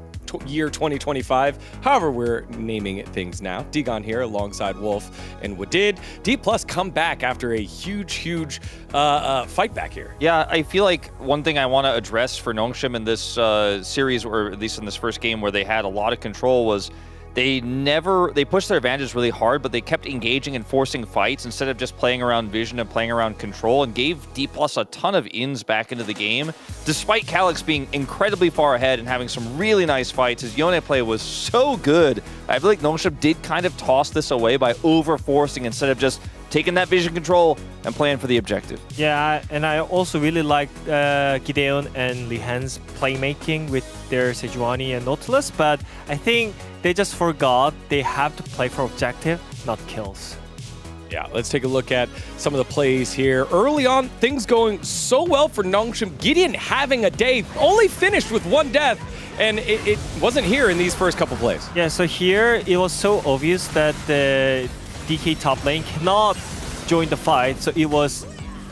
year 2025. However, we're naming things now. Digon here alongside Wolf and Wadid. Dplus come back after a huge fight back here. Yeah, I feel like one thing I want to address for Nongshim in this series, or at least in this first game where they had a lot of control, was they pushed their advantage really hard, but they kept engaging and forcing fights instead of just playing around vision and playing around control, and gave Dplus a ton of ins back into the game, despite Calyx being incredibly far ahead and having some really nice fights. His Yone play was so good. I feel like Nongshim did kind of toss this away by over-forcing instead of just taking that vision control and playing for the objective. Yeah, and I also really like Gideon and Lehends playmaking with their Sejuani and Nautilus, but I think they just forgot they have to play for objective, not kills. Yeah, let's take a look at some of the plays here. Early on, things going so well for Nongshim. Gideon having a day, only finished with 1 death, and it wasn't here in these first couple plays. Yeah, so here it was so obvious that the DK top lane cannot join the fight, so it was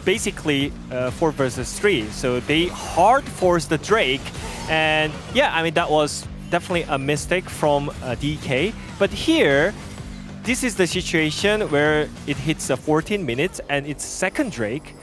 basically 4 versus 3. So they hard forced the Drake, and yeah, I mean, that was definitely a mistake from DK. But here, this is the situation where it hits 14 minutes and it's second Drake,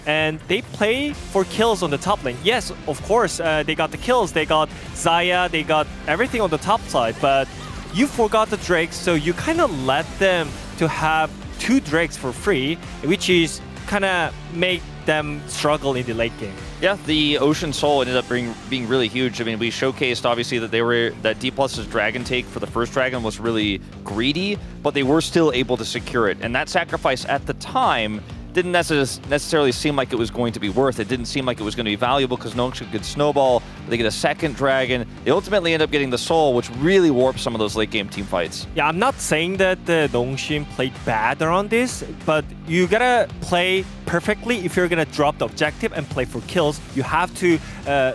and they play for kills on the top lane. Yes, of course, they got the kills, they got Xayah, they got everything on the top side, but you forgot the Drake, so you kind of let them to have 2 Drakes for free, which is kind of make them struggle in the late game. Yeah, the Ocean Soul ended up being really huge. I mean, we showcased obviously that that Dplus's dragon take for the first dragon was really greedy, but they were still able to secure it. And that sacrifice at the time didn't necessarily seem like it was going to be worth it. Didn't seem like it was going to be valuable because Nongshim could snowball. They get a second dragon. They ultimately end up getting the soul, which really warps some of those late game team fights. Yeah, I'm not saying that the Nongshim played bad around this, but you gotta play perfectly if you're gonna drop the objective and play for kills. You have to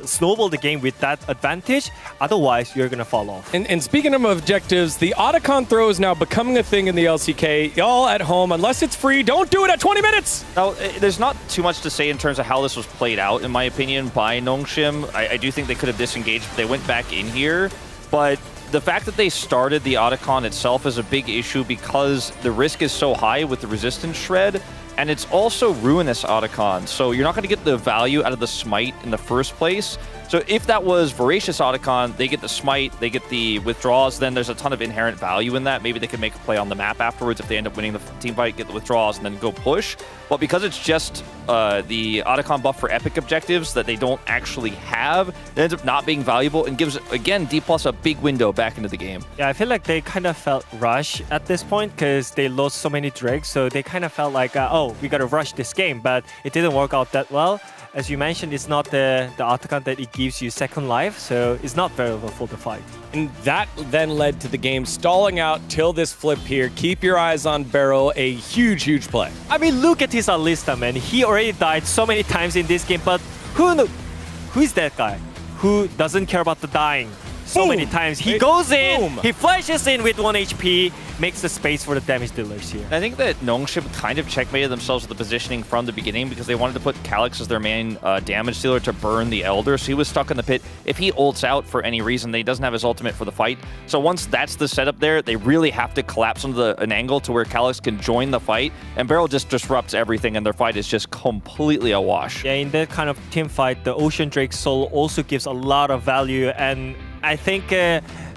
snowball the game with that advantage. Otherwise, you're gonna fall off. And speaking of objectives, the Otacon throw is now becoming a thing in the LCK. Y'all at home, unless it's free, don't do it at 20 minutes! Now, there's not too much to say in terms of how this was played out, in my opinion, by Nongshim. I do think they could have disengaged, but they went back in here. But the fact that they started the Otacon itself is a big issue because the risk is so high with the resistance shred, and it's also ruinous Otacon, so you're not going to get the value out of the smite in the first place. So if that was Voracious Otacon, they get the smite, they get the withdraws, then there's a ton of inherent value in that. Maybe they can make a play on the map afterwards if they end up winning the team fight, get the withdraws, and then go push. But because it's just the Otacon buff for epic objectives that they don't actually have, it ends up not being valuable and gives, again, Dplus a big window back into the game. Yeah, I feel like they kind of felt rushed at this point because they lost so many drakes, so they kind of felt like, oh, we gotta rush this game, but it didn't work out that well. As you mentioned, it's not the Otacon that it gives you second life, so it's not valuable for the fight. And that then led to the game stalling out till this flip here. Keep your eyes on Beryl, a huge, huge play. I mean, look at his Alista, man. He already died so many times in this game, but who is that guy who doesn't care about the dying so many times? He goes in, he flashes in with 1 HP, makes the space for the damage dealers here. I think that Nongshim kind of checkmated themselves with the positioning from the beginning because they wanted to put Calyx as their main damage dealer to burn the Elder, so he was stuck in the pit. If he ults out for any reason, then he doesn't have his ultimate for the fight. So once that's the setup there, they really have to collapse into an angle to where Calyx can join the fight, and Beryl just disrupts everything, and their fight is just completely a wash. Yeah, in that kind of team fight, the Ocean Drake Soul also gives a lot of value, and I think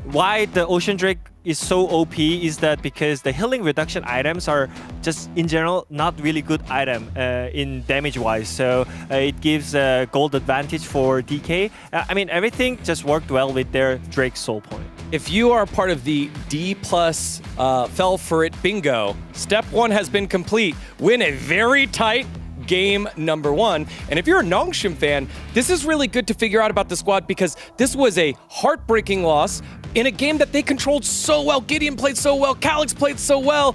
why the Ocean Drake is so OP is that because the healing reduction items are just in general not really good item in damage wise, so it gives a gold advantage for DK. I mean, everything just worked well with their Drake Soul point. If you are part of the Dplus fell for it bingo, step 1 has been complete. Win a very tight game number 1. And if you're a Nongshim fan, this is really good to figure out about the squad because this was a heartbreaking loss in a game that they controlled so well. Gideon played so well, Calyx played so well,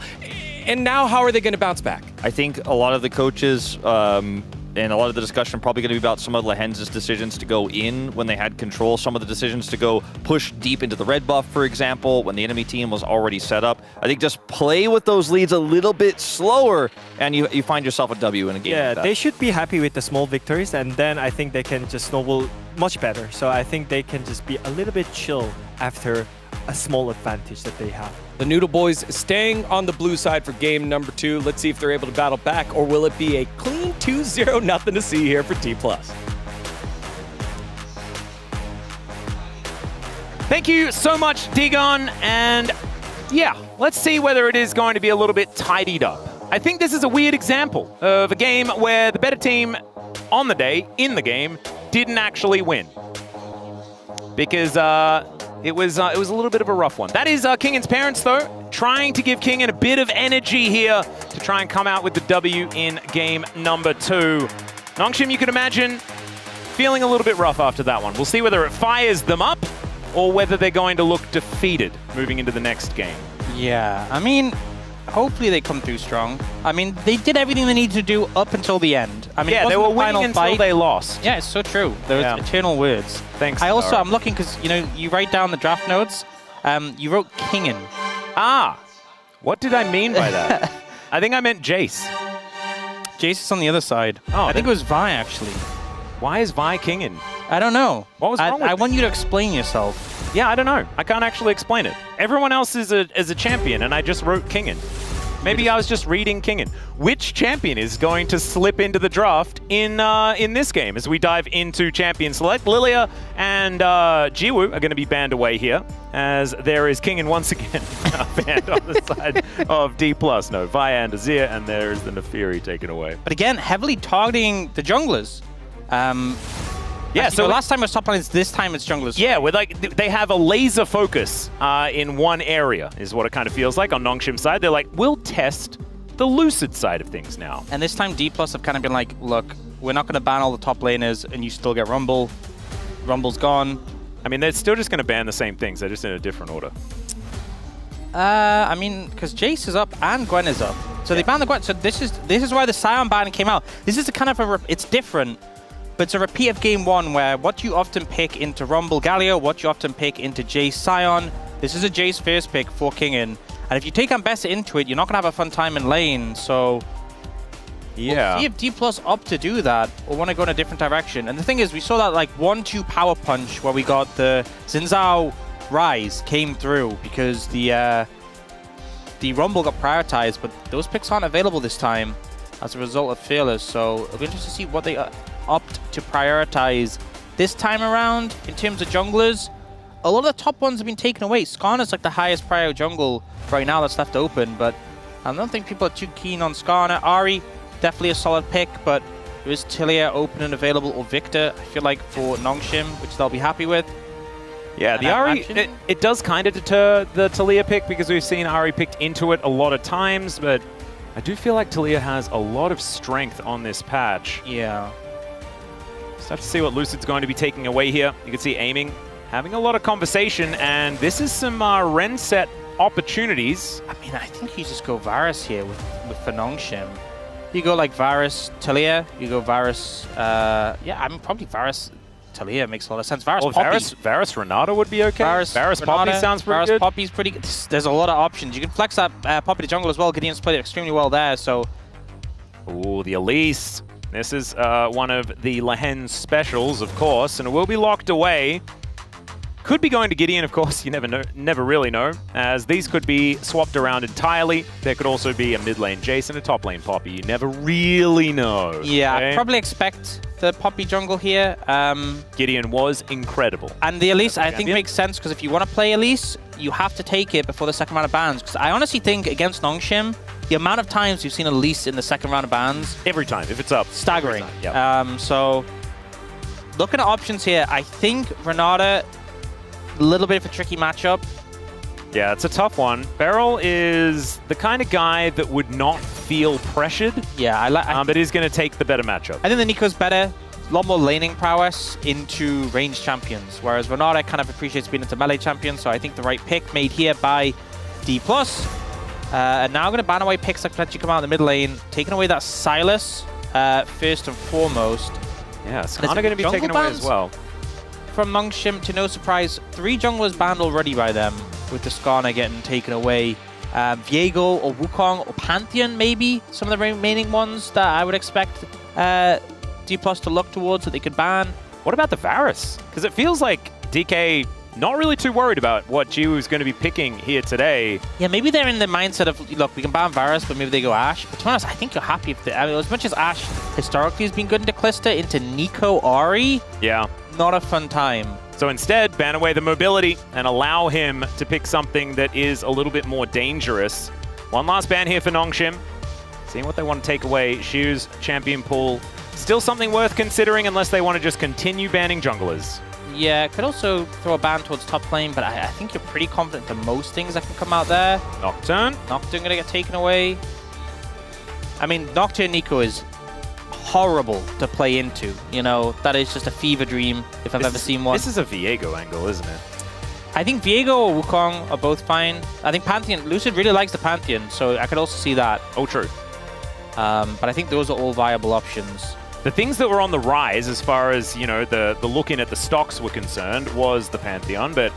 and now how are they going to bounce back? I think a lot of the coaches and a lot of the discussion probably going to be about some of Lehends' decisions to go in when they had control, some of the decisions to go push deep into the red buff, for example, when the enemy team was already set up. I think just play with those leads a little bit slower, and you find yourself a W in a game like that. They should be happy with the small victories, and then I think they can just snowball much better. So I think they can just be a little bit chill after a small advantage that they have. The Noodle Boys staying on the blue side for game number 2. Let's see if they're able to battle back, or will it be a clean 2-0, nothing to see here for Dplus. Thank you so much, Digon. And yeah, let's see whether it is going to be a little bit tidied up. I think this is a weird example of a game where the better team on the day, in the game, didn't actually win. Because it was a little bit of a rough one. That is Kingan's parents, though, trying to give Kingan a bit of energy here to try and come out with the W in game number 2. Nongshim, you can imagine, feeling a little bit rough after that one. We'll see whether it fires them up or whether they're going to look defeated moving into the next game. Yeah, I mean, hopefully they come through strong. I mean, they did everything they needed to do up until the end. I mean, Yeah, they were winning until they lost. Yeah, it's so true. There was eternal words. Thanks. I'm looking because, you know, you write down the draft notes. You wrote Kingan. Ah, what did I mean by that? I think I meant Jace. Jace is on the other side. Oh, I think it was Vi, actually. Why is Vi Kingan? I don't know. What was wrong with I me? want you to explain yourself. Yeah, I don't know. I can't actually explain it. Everyone else is a champion, and I just wrote Kingan. Maybe I was just reading Kingan. Which champion is going to slip into the draft in this game as we dive into champion select? Lilia and Jiwoo are going to be banned away here, as there is Kingan once again banned on the side of Dplus. No, Vi and Azir, and there is the Nefiri taken away. But again, heavily targeting the junglers. Yeah, so last time it was top lanes, this time it's junglers. Yeah, with they have a laser focus in one area, is what it kind of feels like on Nongshim's side. They're like, we'll test the Lucid side of things now. And this time Dplus have kind of been like, look, we're not going to ban all the top laners, and you still get Rumble. Rumble's gone. I mean, they're still just going to ban the same things. They're just in a different order. I mean, because Jace is up and Gwen is up. So they banned the Gwen. So this is why the Sion ban came out. This is a kind of it's different, but it's a repeat of game 1 where what you often pick into Rumble Galio, what you often pick into Jace Sion. This is a Jace first pick for Kingen. And if you take Ambessa into it, you're not going to have a fun time in lane. So Yeah. we'll see if Dplus opt to do that or want to go in a different direction. And the thing is, we saw that like 1-2 power punch where we got the Xin Zhao Rise came through because the Rumble got prioritized, but those picks aren't available this time as a result of Fearless. So it'll be interesting to see what they opt to prioritize this time around in terms of junglers. A lot of the top ones have been taken away. Skarn is like the highest prio jungle right now that's left open, but I don't think people are too keen on Skarner. Ahri, definitely a solid pick, but there is Tilia open and available, or Victor, I feel like, for Nongshim, which they'll be happy with. Yeah, the Ahri, it does kind of deter the Talia pick because we've seen Ahri picked into it a lot of times, but I do feel like Talia has a lot of strength on this patch. Yeah. Just have to see what Lucid's going to be taking away here. You can see aiming, having a lot of conversation, and this is some Ren set opportunities. I mean, I think you just go Varus here with Nongshim. You go like Varus, Talia, you go Varus, yeah, I mean, probably Varus, Talia makes a lot of sense. Varus, Poppy. Varus Renata would be okay. Varus Renata, Poppy sounds pretty good. Varus Poppy's pretty good. There's a lot of options. You can flex that Poppy to jungle as well. Gideon's played it extremely well there, so. Ooh, the Elise. This is one of the Lehends specials, of course, and it will be locked away. Could be going to Gideon, of course. You never really know, as these could be swapped around entirely. There could also be a mid lane Jace and a top lane Poppy. You never really know. Yeah, okay? I'd probably expect the Poppy jungle here. Gideon was incredible. And the Elise, I think, makes sense, because if you want to play Elise, you have to take it before the second round of bans. Because I honestly think against Nongshim, the amount of times we've seen Elise in the second round of bans... Every time, if it's up. Staggering. Yep. So, looking at options here, I think Renata... A little bit of a tricky matchup. Yeah, it's a tough one. Beryl is the kind of guy that would not feel pressured. Yeah, but is going to take the better matchup. I think the Nico's better. A lot more laning prowess into ranged champions, whereas Renata kind of appreciates being into melee champions, so I think the right pick made here by Dplus. And now going to ban away picks that potentially come out in the mid lane, taking away that Silas first and foremost. Yeah, it's kind of going to be taken away as well. From Nongshim, to no surprise, 3 junglers banned already by them, with the Skarner getting taken away. Viego or Wukong or Pantheon, maybe, some of the remaining ones that I would expect Dplus to look towards that they could ban. What about the Varus? Because it feels like DK not really too worried about what Jiwoo is going to be picking here today. Yeah, maybe they're in the mindset of, look, we can ban Varus, but maybe they go Ashe. But to be honest, I think you're happy if they... I mean, as much as Ashe historically has been good into Calista, into Nico Ahri, yeah, not a fun time. So instead, ban away the mobility and allow him to pick something that is a little bit more dangerous. One last ban here for Nongshim. Seeing what they want to take away. Shu's champion pool. Still something worth considering unless they want to just continue banning junglers. Yeah, could also throw a ban towards top lane, but I think you're pretty confident to most things that can come out there. Nocturne. Nocturne gonna get taken away. I mean, Nocturne Nico is horrible to play into. You know, that is just a fever dream if I've ever seen one. This is a Viego angle, isn't it? I think Viego or Wukong are both fine. I think Pantheon, Lucid really likes the Pantheon, so I could also see that. Oh, true. But I think those are all viable options. The things that were on the rise as far as, you know, the look-in at the stocks were concerned was the Pantheon, but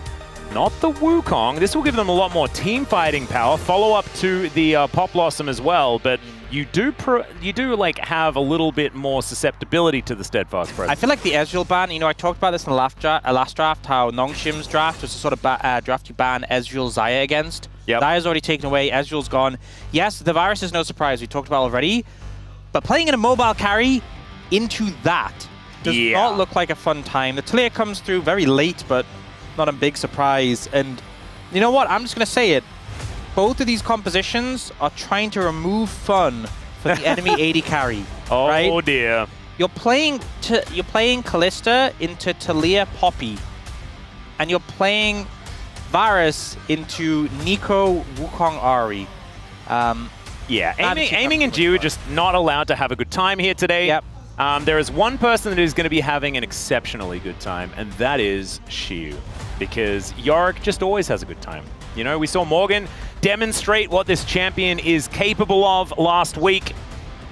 not the Wukong. This will give them a lot more team fighting power. Follow up to the Pop Blossom as well, but you do like have a little bit more susceptibility to the Steadfast presence. I feel like the Ezreal ban, you know, I talked about this in the last draft, how Nongshim's draft was the sort of draft you ban Ezreal Xayah against. Yep. Xayah's already taken away, Ezreal's gone. Yes, the Virus is no surprise, we talked about already, but playing in a mobile carry into that does not look like a fun time. The Talia comes through very late, but not a big surprise. And you know what? I'm just going to say it. Both of these compositions are trying to remove fun for the enemy AD carry. Oh, right? dear. You're playing Kalista into Talia Poppy, and you're playing Varus into Nico Wukong Ahri. Yeah, aiming and Jiwoo are just not allowed to have a good time here today. Yep. There is one person that is going to be having an exceptionally good time, and that is Shu, because Yorick just always has a good time. You know, we saw Morgan demonstrate what this champion is capable of last week.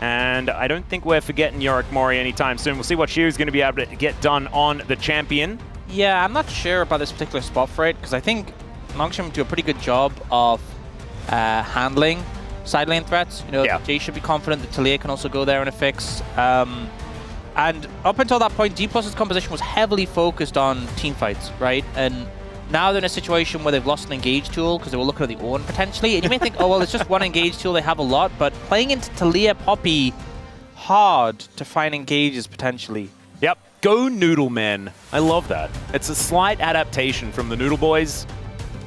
And I don't think we're forgetting Yorick Mori anytime soon. We'll see what Shu's going to be able to get done on the champion. Yeah, I'm not sure about this particular spot for it, because I think Nongshim do a pretty good job of handling side lane threats. You know, Jay should be confident that Talia can also go there in a fix. And up until that point, Dplus's composition was heavily focused on team fights, right? And now they're in a situation where they've lost an engage tool because they were looking at the Ornn potentially. And you may think, oh, well, it's just one engage tool, they have a lot. But playing into Talia Poppy, hard to find engages potentially. Yep. Go Noodle Men. I love that. It's a slight adaptation from the Noodle Boys.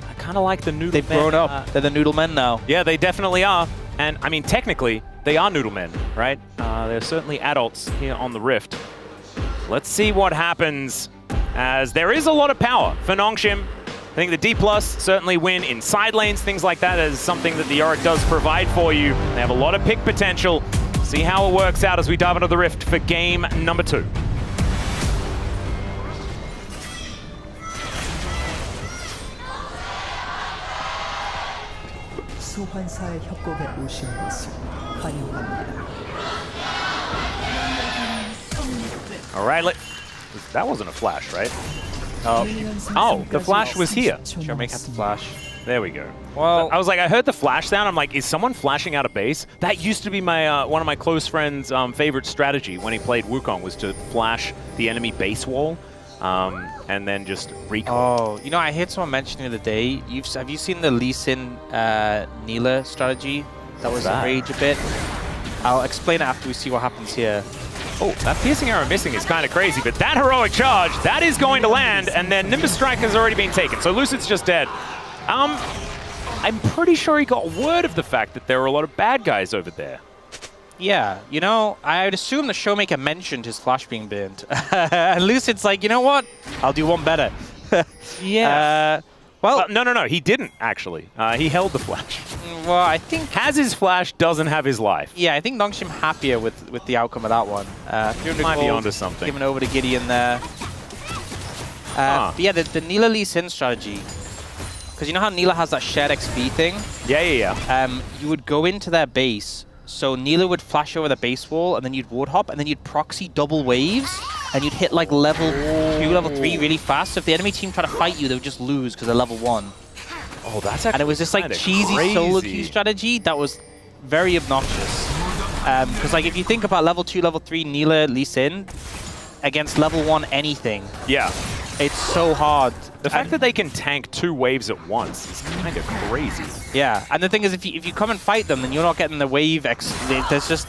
I kind of like the Noodle Men. They've grown up. They're the Noodle Men now. Yeah, they definitely are. And, I mean, technically, they are Noodle Men, right? They're certainly adults here on the Rift. Let's see what happens, as there is a lot of power for Nongshim. I think the Dplus certainly win in side lanes, things like that is something that the Yorick does provide for you. They have a lot of pick potential. See how it works out as we dive into the Rift for game number 2. 소환사의 협곡에 오신 것을 환영합니다. All right, that wasn't a flash, right? Oh, the flash was here. Sure, make up the flash. There we go. Well, I was like, I heard the flash sound. I'm like, is someone flashing out of base? That used to be my one of my close friends' favorite strategy when he played Wukong, was to flash the enemy base wall and then just recall. Oh, you know, I heard someone mentioning the other day. Have you seen the Lee Sin Neela strategy? That was rage a bit. I'll explain it after we see what happens here. Oh, that piercing arrow missing is kind of crazy, but that heroic charge, that is going to land, and then Nimbus Strike has already been taken, so Lucid's just dead. I'm pretty sure he got word of the fact that there were a lot of bad guys over there. Yeah, you know, I'd assume the Showmaker mentioned his flash being burned. And Lucid's like, you know what? I'll do one better. Yeah. Well, no, he didn't, actually. He held the flash. Well, I think... Has his flash, doesn't have his life. Yeah, I think Nongshim happier with the outcome of that one. 300 Might be gold, onto something. Given over to Gideon there. But yeah, the Neela Lee Sin strategy. Because you know how Neela has that shared XP thing? Yeah. You would go into their base. So Neela would flash over the base wall, and then you'd ward hop, and then you'd proxy double waves, and you'd hit like level 2, level 3 really fast. So if the enemy team try to fight you, they would just lose because they're level 1. Oh, that's actually And it was this like cheesy solo queue strategy that was very obnoxious. Because like if you think about level 2, level 3 Neela Lee Sin against level 1 anything, it's so hard. The fact that they can tank 2 waves at once is kind of crazy. Yeah, and the thing is, if you come and fight them, then you're not getting the wave X. It's just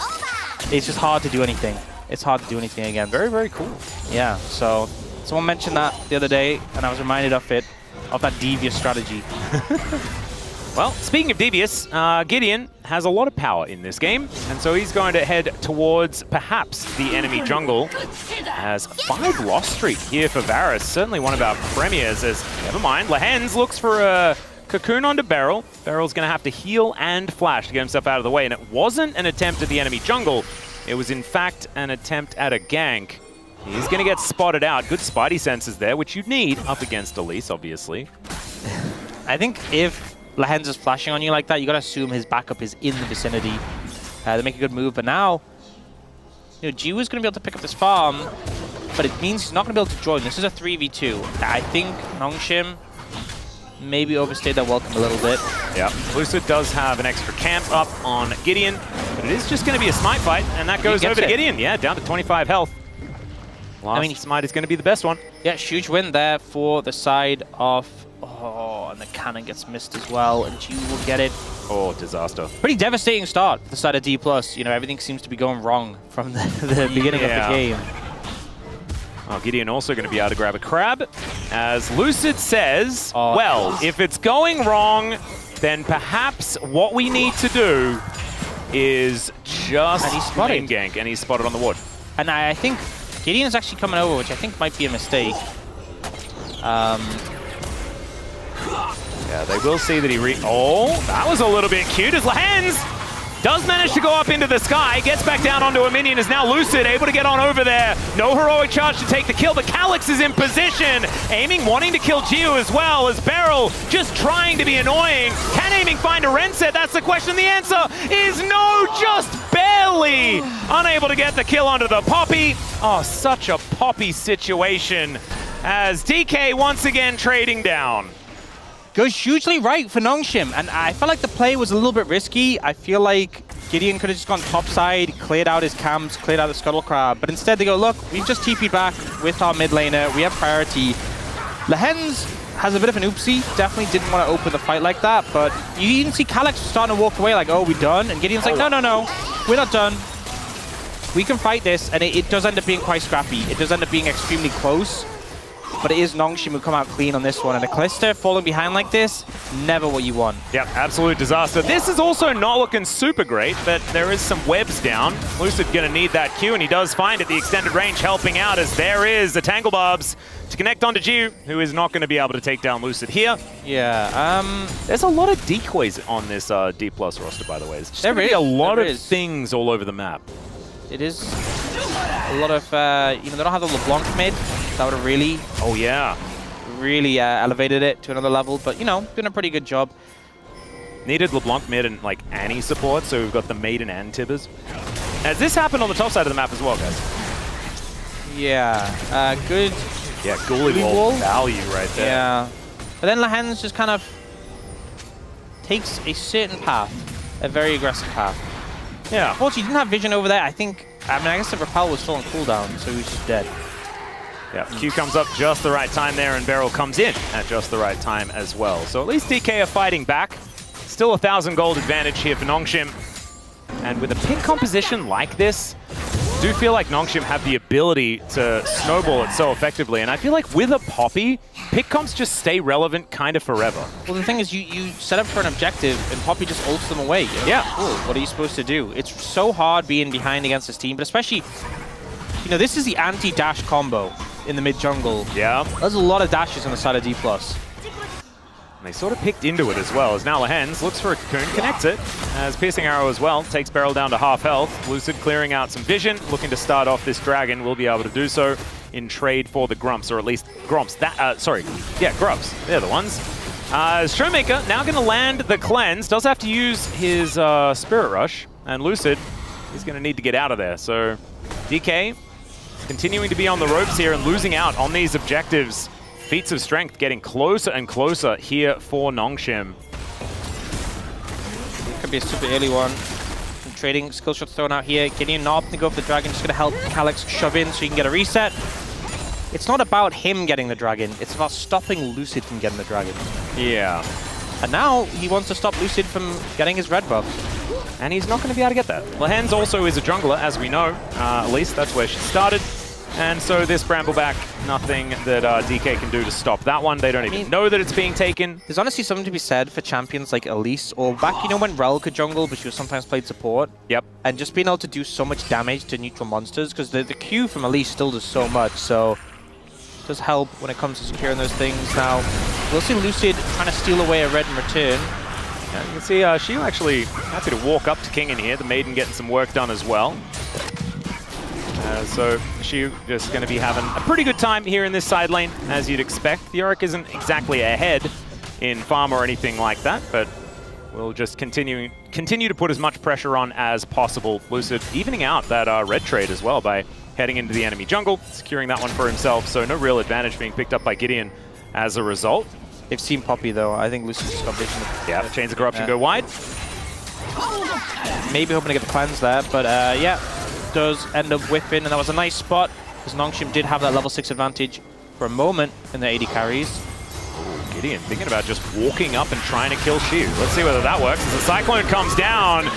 hard to do anything. It's hard to do anything again. Very, very cool. Yeah. So someone mentioned that the other day, and I was reminded of that devious strategy. Well, speaking of devious, Gideon has a lot of power in this game, and so he's going to head towards perhaps the enemy jungle. Has 5 loss streak here for Varus, certainly one of our premiers, as, never mind, Lehends looks for a cocoon onto Beryl. Beryl's going to have to heal and flash to get himself out of the way, and it wasn't an attempt at the enemy jungle. It was, in fact, an attempt at a gank. He's going to get spotted out. Good Spidey senses there, which you'd need up against Elise, obviously. I think if Lehends is flashing on you like that, you got to assume his backup is in the vicinity. They make a good move, but now, you know, Jiwoo's going to be able to pick up this farm, but it means he's not going to be able to join. This is a 3v2. I think Nongshim maybe overstayed their welcome a little bit. Yeah, Lucid does have an extra camp up on Gideon, but it is just going to be a smite fight, and that goes over to Gideon. Yeah, down to 25 health. Last smite is going to be the best one. Yeah, huge win there for the side of... Oh, and the cannon gets missed as well, and Jiwoo will get it. Oh, disaster. Pretty devastating start for the side of Dplus. You know, everything seems to be going wrong from the beginning of the game. Oh, Gideon also going to be able to grab a crab. As Lucid says, well, if it's going wrong, then perhaps what we need to do is just main gank, and he's spotted on the ward. And I think Gideon's actually coming over, which I think might be a mistake. Yeah, they will see that he Oh, that was a little bit cute as Lehends Does manage to go up into the sky, gets back down onto a minion, is now Lucid, able to get on over there. No heroic charge to take the kill, but Calyx is in position, aiming, wanting to kill Gio as well, as Beryl just trying to be annoying. Can aiming find a Renset? That's the question. The answer is no, just barely. Unable to get the kill onto the Poppy. Oh, such a Poppy situation, as DK once again trading down. Goes hugely right for Nongshim, and I felt like the play was a little bit risky. I feel like Gideon could have just gone topside, cleared out his camps, cleared out the Scuttle Crab, but instead they go, look, we've just TP'd back with our mid laner, we have priority. Lehends has a bit of an oopsie, definitely didn't want to open the fight like that, but you even see Calyx starting to walk away like, oh, we done? And Gideon's like, no, we're not done. We can fight this, and it does end up being quite scrappy. It does end up being extremely close. But it is Nongshim who come out clean on this one. And a Callisto falling behind like this, never what you want. Yep, absolute disaster. This is also not looking super great, but there is some webs down. Lucid going to need that Q, and he does find it. The extended range helping out, as there is the Tangle Barbs to connect onto Jiu, who is not going to be able to take down Lucid here. Yeah, there's a lot of decoys on this Dplus roster, by the way. There's just going to be a lot of things all over the map. It is a lot of, they don't have the LeBlanc mid. That would have really, really elevated it to another level. But, doing a pretty good job. Needed LeBlanc mid and, like, Annie support, so we've got the Maiden and Tibbers. Has this happened on the top side of the map as well, guys? Yeah, good. Yeah, Ghoulie wall value right there. Yeah. But then Lehends just kind of takes a certain path, a very aggressive path. Yeah. Unfortunately, he didn't have vision over there. I guess the Repel was still on cooldown, so he was just dead. Yeah, Q comes up just the right time there, and Beryl comes in at just the right time as well. So at least DK are fighting back. Still 1,000 gold advantage here for Nongshim. And with a pick composition like this, I do feel like Nongshim have the ability to snowball it so effectively. And I feel like with a Poppy, pick comps just stay relevant kind of forever. Well, the thing is, you set up for an objective, and Poppy just ults them away. Yeah. Cool. What are you supposed to do? It's so hard being behind against this team, but especially, this is the anti-dash combo in the mid-jungle. Yeah. There's a lot of dashes on the side of Dplus. And they sort of picked into it as well, as now Lehends looks for a cocoon, connects it, as Piercing Arrow as well, takes Beryl down to half health. Lucid clearing out some vision, looking to start off this dragon, will be able to do so in trade for the Grumps, or at least Grumps. Grumps, they're the ones. Showmaker now going to land the cleanse, does have to use his Spirit Rush, and Lucid is going to need to get out of there. So DK continuing to be on the ropes here and losing out on these objectives. Feats of strength getting closer and closer here for Nongshim. Could be a super early one. Some trading skill shots thrown out here. Gideon not opting to go for the dragon, just going to help Calyx shove in so he can get a reset. It's not about him getting the dragon, it's about stopping Lucid from getting the dragon. Yeah. And now he wants to stop Lucid from getting his red buff. And he's not going to be able to get that. Lehends also is a jungler, as we know. At least that's where she started. And so this Brambleback, nothing that DK can do to stop that one. They don't even know that it's being taken. There's honestly something to be said for champions like Elise, or back, when Rel could jungle, but she was sometimes played support. Yep. And just being able to do so much damage to neutral monsters, because the Q from Elise still does so much, so it does help when it comes to securing those things. Now, we'll see Lucid trying to steal away a red in return. Yeah, you can see she actually happy to walk up to King in here, the Maiden getting some work done as well. So she just going to be having a pretty good time here in this side lane, as you'd expect. The Yorick isn't exactly ahead in farm or anything like that, but we'll just continue to put as much pressure on as possible. Lucid evening out that red trade as well by heading into the enemy jungle, securing that one for himself, so no real advantage being picked up by Gideon as a result. They've seen Poppy though. I think Lucid's just got vision. Yeah, Chains of Corruption go wide. Maybe hoping to get the cleanse there, but yeah. Does end up whipping, and that was a nice spot because Nongshim did have that level 6 advantage for a moment in the 80 carries. Ooh, Gideon thinking about just walking up and trying to kill Shu. Let's see whether that works. As the Cyclone comes down,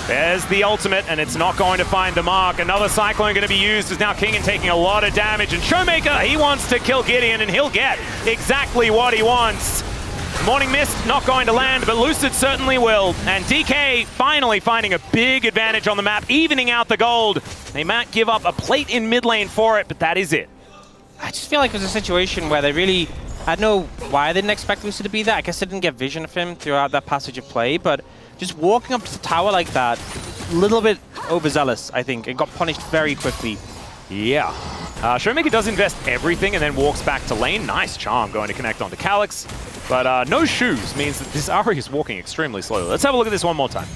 there's the ultimate, and it's not going to find the mark. Another Cyclone going to be used as now Kingen taking a lot of damage, and Showmaker, he wants to kill Gideon, and he'll get exactly what he wants. Morning Mist not going to land, but Lucid certainly will. And DK finally finding a big advantage on the map, evening out the gold. They might give up a plate in mid lane for it, but that is it. I just feel like it was a situation where they really, I don't know why they didn't expect Lucid to be there. I guess they didn't get vision of him throughout that passage of play, but just walking up to the tower like that, a little bit overzealous, I think. It got punished very quickly. Yeah. Showmaker does invest everything and then walks back to lane. Nice charm going to connect onto Calyx. But no shoes means that this Ahri is walking extremely slowly. Let's have a look at this one more time.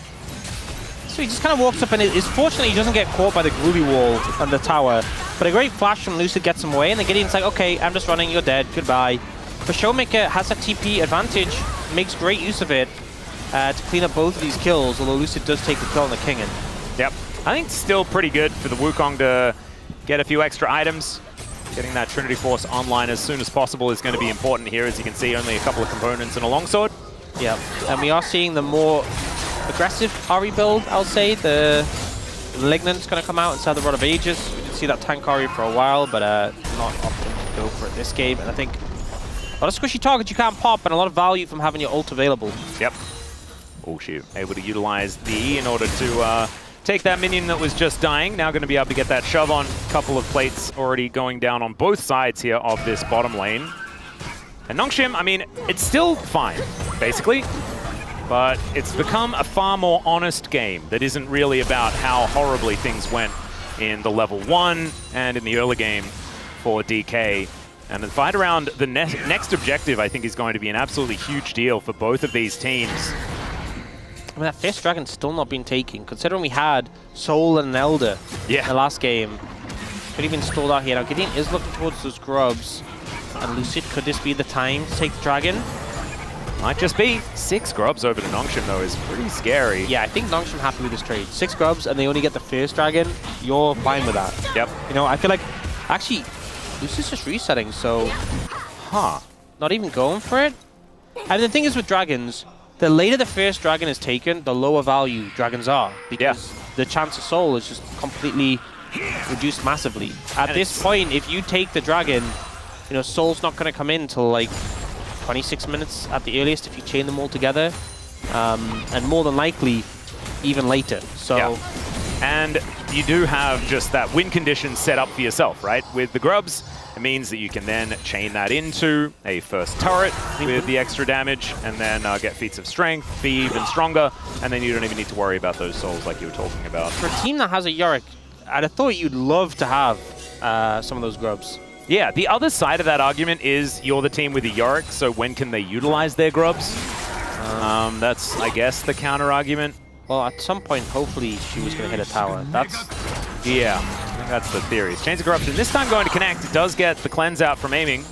So he just kind of walks up and is fortunately he doesn't get caught by the groovy wall on the tower. But a great flash from Lucid gets him away, and then Gideon's like, okay, I'm just running, you're dead, goodbye. But Showmaker has a TP advantage, makes great use of it to clean up both of these kills, although Lucid does take the kill on the Kingen. Yep. I think it's still pretty good for the Wukong to get a few extra items. Getting that Trinity Force online as soon as possible is going to be important here. As you can see, only a couple of components and a longsword. Yeah, and we are seeing the more aggressive Ahri build, I'll say. The Malignant's going to come out inside the Rod of Ages. We did see that tank Ahri for a while, but not often to go for it this game. And I think a lot of squishy targets you can't pop, and a lot of value from having your ult available. Yep. Oh shoot, able to utilize the E in order to take that minion that was just dying. Now going to be able to get that shove on. Couple of plates already going down on both sides here of this bottom lane. And Nongshim, I mean, it's still fine, basically. But it's become a far more honest game that isn't really about how horribly things went in the level 1 and in the early game for DK. And the fight around the next objective, I think, is going to be an absolutely huge deal for both of these teams. I mean, that Fierce Dragon's still not been taken, considering we had Soul and an Elder in the last game. Could have been stalled out here. Now, Gideon is looking towards those grubs. And Lucid, could this be the time to take the dragon? Might just be. 6 grubs over to Nongshim, though, is pretty scary. Yeah, I think Nongshim happy with this trade. 6 grubs, and they only get the Fierce Dragon. You're fine with that. Yep. You know, I feel like, actually, Lucid's just resetting, so... Not even going for it? And the thing is with dragons, the later the Fierce Dragon is taken, the lower value dragons are. Because the chance of soul is just completely reduced massively. At this point, if you take the dragon, you know, soul's not going to come in until like 26 minutes at the earliest if you chain them all together. And more than likely, even later. So, and you do have just that win condition set up for yourself, right? With the grubs, it means that you can then chain that into a first turret with the extra damage, and then get feats of strength, be even stronger, and then you don't even need to worry about those souls like you were talking about. For a team that has a Yorick, I'd have thought you'd love to have some of those grubs. Yeah, the other side of that argument is you're the team with the Yorick, so when can they utilize their grubs? That's, I guess, the counter-argument. Well, at some point, hopefully, she was going to hit a tower. That's... Yeah, I think that's the theory. Chains of Corruption this time going to connect. It does get the cleanse out from aiming.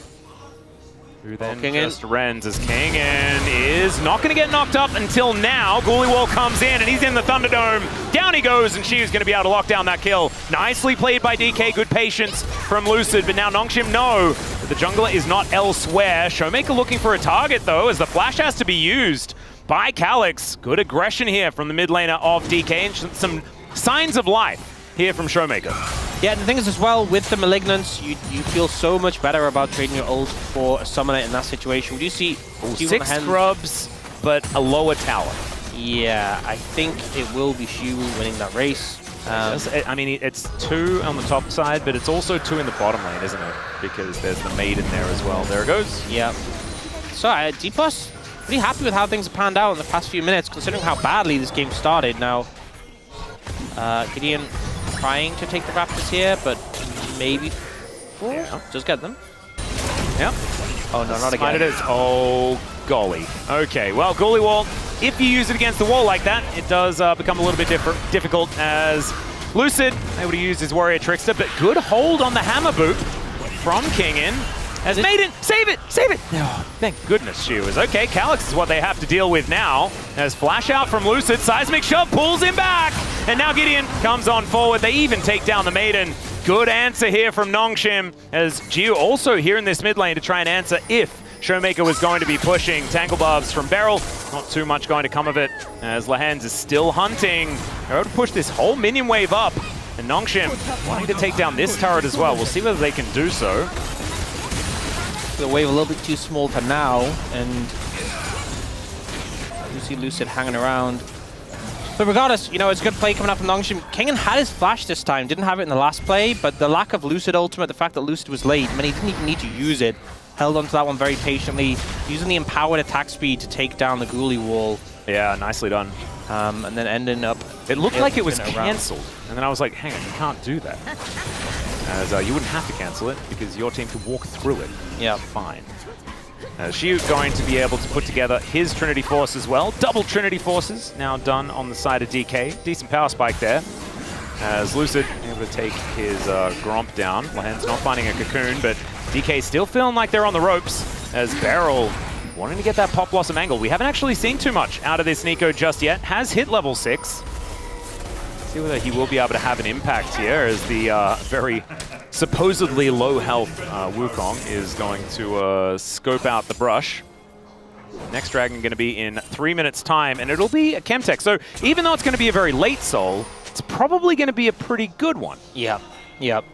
Who then just rends as Kingen is not going to get knocked up until now. Ghouliewall comes in and he's in the Thunderdome. Down he goes, and she is going to be able to lock down that kill. Nicely played by DK, good patience from Lucid, but now Nongshim no. But the jungler is not elsewhere. Showmaker looking for a target though, as the flash has to be used by Calyx. Good aggression here from the mid laner of DK, and some signs of life here from Showmaker. Yeah, and the thing is as well, with the Malignants, you feel so much better about trading your ult for a summoner in that situation. We do see 6 grubs, but a lower tower. Yeah, I think it will be Shu winning that race. I mean, it's 2 on the top side, but it's also 2 in the bottom lane, isn't it? Because there's the Maiden there as well. There it goes. Yeah. So, Dplus, pretty happy with how things have panned out in the past few minutes, considering how badly this game started. Now, Gideon trying to take the Raptors here, but maybe just get them. Yep. Oh no, not again. It is. Oh, golly. Okay, well, Ghouliewall, if you use it against the wall like that, it does become a little bit difficult, as Lucid able to use his Warrior Trickster, but good hold on the Hammer Boot from Kingen. As Maiden, save it, save it! Oh, thank goodness she was. Okay, Calyx is what they have to deal with now. As flash out from Lucid, Seismic Shove pulls him back! And now Gideon comes on forward. They even take down the Maiden. Good answer here from Nongshim, as Jiu also here in this mid lane to try and answer if Showmaker was going to be pushing. Tangle Barbs from Beryl, not too much going to come of it, as Lehends is still hunting. They're able to push this whole minion wave up, and Nongshim wanting to take down this turret as well. We'll see whether they can do so. The wave a little bit too small for now, and you see Lucid hanging around. But regardless, you know, it's a good play coming up from Nongshim. Kingen had his flash this time, didn't have it in the last play, but the lack of Lucid ultimate, the fact that Lucid was late, I mean, he didn't even need to use it. Held onto that one very patiently, using the empowered attack speed to take down the Ghouliewall. Yeah, nicely done. And then ending up... It looked like it was around. cancelled. And then I was like, hang on, you can't do that. As you wouldn't have to cancel it because your team can walk through it. Yeah. Fine. Shu going to be able to put together his Trinity Force as well. Double Trinity Forces now done on the side of DK. Decent power spike there. As Lucid able to take his Gromp down. Lehends not finding a cocoon, but DK still feeling like they're on the ropes as Beryl wanting to get that Pop Blossom angle. We haven't actually seen too much out of this Nico just yet. Has hit level 6. See whether he will be able to have an impact here as the very supposedly low health Wukong is going to scope out the brush. Next dragon going to be in 3 minutes time, and it'll be a Chemtech. So even though it's going to be a very late soul, it's probably going to be a pretty good one. Yeah,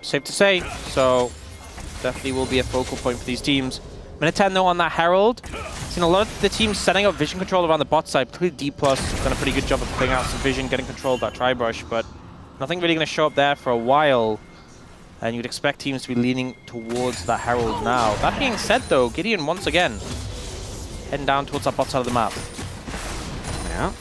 safe to say. So definitely will be a focal point for these teams. Minute 10 though on that Herald. Seen a lot of the teams setting up vision control around the bot side, particularly Dplus done a pretty good job of putting out some vision, getting control of that tri-brush, but nothing really going to show up there for a while. And you'd expect teams to be leaning towards that Herald now. That being said though, Gideon once again heading down towards that bot side of the map. Yeah.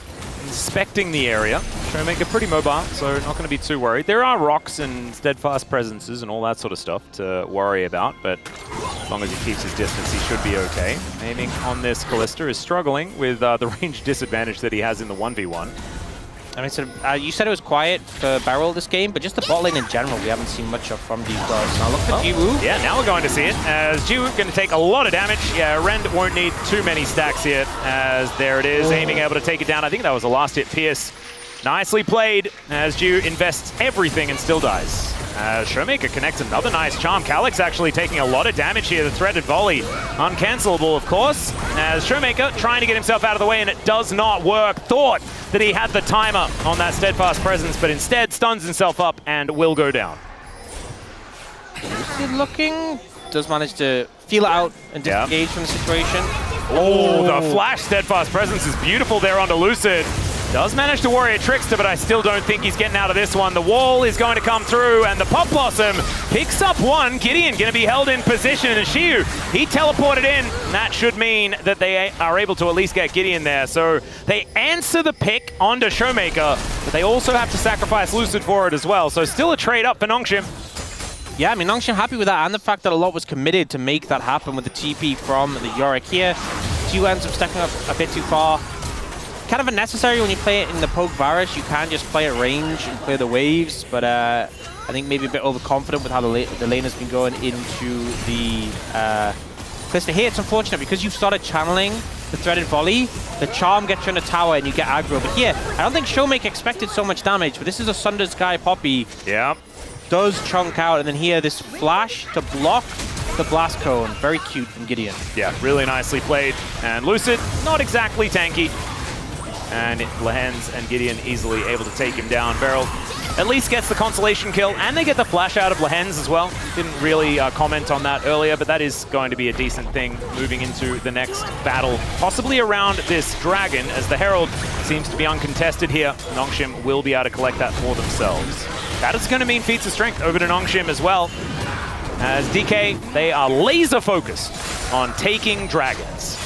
Inspecting the area. Showmaker pretty mobile, so not going to be too worried. There are rocks and steadfast presences and all that sort of stuff to worry about, but as long as he keeps his distance, he should be okay. Aiming on this Callista is struggling with the range disadvantage that he has in the 1v1. I mean, so, you said it was quiet for Beryl this game, but just the bot lane in general, we haven't seen much of from Dplus. Now look for Jiwoo. Yeah, now we're going to see it, as Jiwoo going to take a lot of damage. Yeah, Rend won't need too many stacks here, as there it is, aiming able to take it down. I think that was a last hit Pierce. Nicely played, as Jiwoo invests everything and still dies. Showmaker connects another nice charm. Calyx actually taking a lot of damage here. The threaded volley, uncancelable, of course. As Showmaker trying to get himself out of the way, and it does not work. Thought that he had the timer on that steadfast presence, but instead stuns himself up and will go down. Good looking. Does manage to feel it out and disengage from the situation. Oh, the flash steadfast presence is beautiful there onto Lucid. Does manage to worry a Trickster, but I still don't think he's getting out of this one. The wall is going to come through, and the Pop Blossom picks up one. Gideon going to be held in position, and Shiu, he teleported in. That should mean that they are able to at least get Gideon there. So they answer the pick onto Showmaker, but they also have to sacrifice Lucid for it as well. So still a trade up for Nongshim. Yeah, I mean, Nongshim happy with that, and the fact that a lot was committed to make that happen with the TP from the Yorick here. Jiwoo ends up stepping up a bit too far. Kind of unnecessary when you play it in the poke Varus. You can just play at range and play the waves, but I think maybe a bit overconfident with how the lane has been going into the Callista here. It's unfortunate because you've started channeling the threaded volley. The charm gets you in the tower and you get aggro. But here, I don't think Showmaker expected so much damage, but this is a Sunder Sky Poppy. Yeah. Does chunk out, and then here this flash to block the blast cone. Very cute from Gideon. Yeah, really nicely played. And Lucid, not exactly tanky. And Lehends and Gideon easily able to take him down. Beryl at least gets the consolation kill, and they get the flash out of Lehends as well. Didn't really comment on that earlier, but that is going to be a decent thing moving into the next battle, possibly around this dragon, as the Herald seems to be uncontested here. Nongshim will be able to collect that for themselves. That is going to mean feats of strength over to Nongshim as well. As DK, they are laser focused on taking dragons.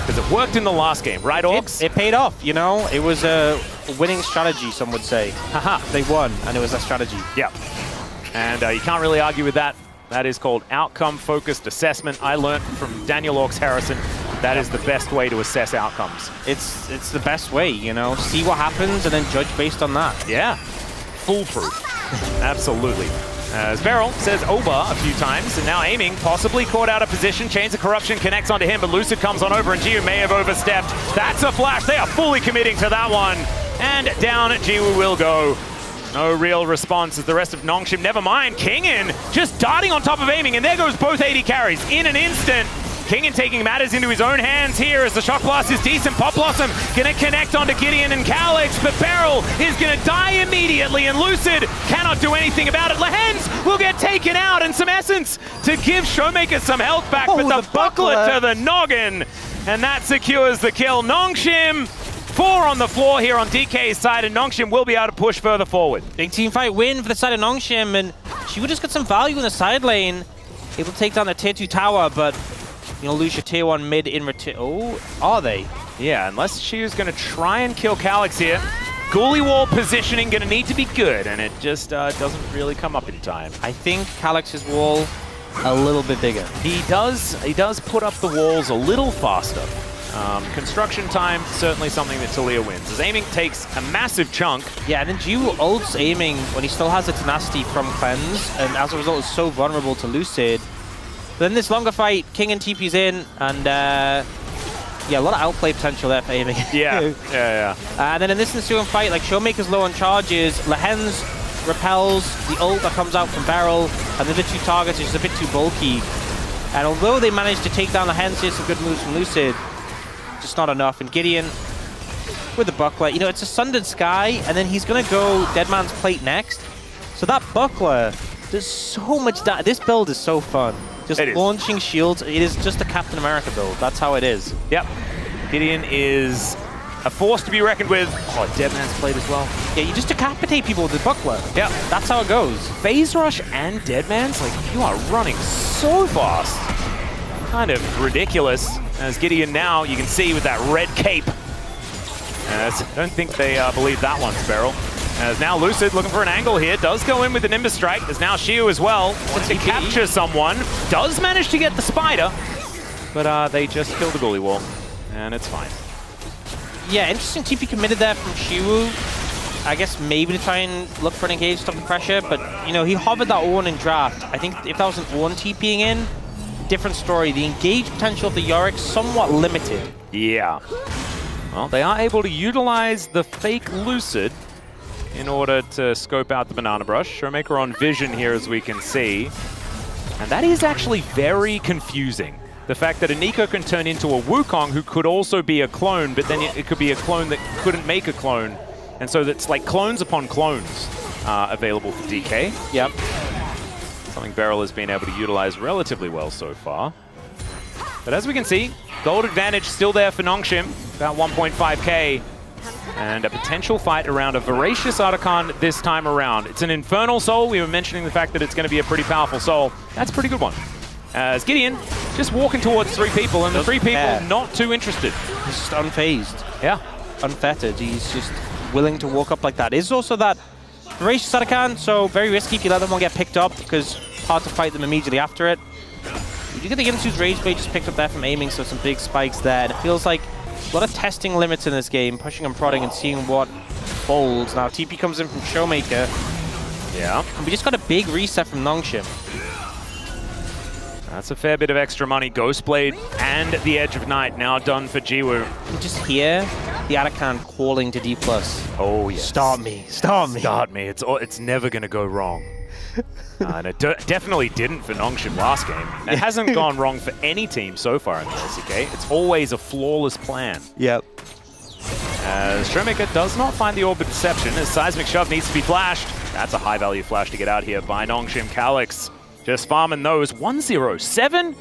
Because it worked in the last game, right, Orcs? It paid off, you know? It was a winning strategy, some would say. Haha, they won, and it was a strategy. Yeah. And you can't really argue with that. That is called outcome-focused assessment. I learned from Daniel Orcs Harrison that is the best way to assess outcomes. It's the best way, you know? See what happens and then judge based on that. Yeah. Foolproof. Absolutely. As Beryl says over a few times, and now aiming, possibly caught out of position. Chains of Corruption connects onto him, but Lucid comes on over, and Jiwoo may have overstepped. That's a flash. They are fully committing to that one. And down Jiwoo will go. No real response as the rest of Nongshim. Never mind. Kingin just darting on top of aiming, and there goes both 80 carries in an instant. Kingin taking matters into his own hands here as the Shock Blast is decent. Pop Blossom gonna connect onto Gideon and Calyx, but Beryl is gonna die immediately, and Lucid cannot do anything about it. Lehends will get taken out, and some essence to give Showmaker some health back, but the buckler to the noggin, and that secures the kill. Nongshim, 4 on the floor here on DK's side, and Nongshim will be able to push further forward. Big team fight win for the side of Nongshim, and she would just get some value in the side lane. Able to take down the tier 2 tower, but you'll lose your tier 1 mid in return. Oh, are they? Yeah, unless Shiu's going to try and kill Calyx here. Ghoulie Wall positioning going to need to be good, and it just doesn't really come up in time. I think Calyx's wall a little bit bigger. He does put up the walls a little faster. Construction time, certainly something that Talia wins, as aiming takes a massive chunk. Yeah, and then Jiwoo ults aiming when he still has the tenacity from Cleanse, and as a result is so vulnerable to Lucid. But then this longer fight, King and TP's in, and yeah, a lot of outplay potential there for aiming. Yeah. And then in this ensuing fight, like Showmaker's low on charges, Lehends repels the ult that comes out from Beryl, and the other two targets is just a bit too bulky. And although they managed to take down Lehends, here's some good moves from Lucid, just not enough. And Gideon with the buckler, you know, it's a Sundered Sky, and then he's gonna go Deadman's Plate next. So that buckler, there's so much this build is so fun. Just launching shields, it is just a Captain America build. That's how it is. Yep. Gideon is a force to be reckoned with. Oh, Deadman's Plate as well. Yeah, you just decapitate people with the buckler. Yeah. That's how it goes. Phase Rush and Deadman's, like, you are running so fast. Kind of ridiculous. As Gideon now, you can see with that red cape. As I don't think they believe that one's Beryl. As now Lucid looking for an angle here, does go in with the Nimbus Strike. There's now Shiu as well, wants to capture someone. Does manage to get the Spider, but they just killed the Ghoulie Wall, and it's fine. Yeah, interesting TP committed there from Shiwu. I guess maybe to try and look for an engage, stop the pressure, but you know, he hovered that Ornn in draft. I think if that was an Ornn TPing in, different story. The engage potential of the Yorick somewhat limited. Yeah. Well, they are able to utilize the fake Lucid in order to scope out the Banana Brush. Showmaker on vision here, as we can see. And that is actually very confusing. The fact that a Nico can turn into a Wukong who could also be a clone, but then it could be a clone that couldn't make a clone. And so that's like clones upon clones available for DK. Yep. Something Beryl has been able to utilize relatively well so far. But as we can see, gold advantage still there for Nongshim, about 1.5k. And a potential fight around a Voracious Otacon this time around. It's an Infernal Soul. We were mentioning the fact that it's going to be a pretty powerful soul. That's a pretty good one. As Gideon just walking towards three people, and the three people not too interested. He's just unfazed. Yeah. Unfettered. He's just willing to walk up like that. There's also that Voracious Otacon, so very risky if you let them one get picked up, because hard to fight them immediately after it. You do get the Ginsu's Rage Blade just picked up there from aiming, so some big spikes there. And it feels like a lot of testing limits in this game, pushing and prodding and seeing what folds. Now TP comes in from Showmaker. Yeah. And we just got a big reset from Nongshim. That's a fair bit of extra money. Ghostblade and the Edge of Night now done for Jiwoo. You just hear the Otacon calling to Dplus. Oh, yes. Start me. Start me. Start me. It's never going to go wrong. And it definitely didn't for Nongshim last game. It hasn't gone wrong for any team so far in the LCK. It's always a flawless plan. Yep. As Showmaker does not find the Orb of Deception, as Seismic Shove needs to be flashed. That's a high-value flash to get out here by Nongshim. Calyx just farming those. 1-0-7?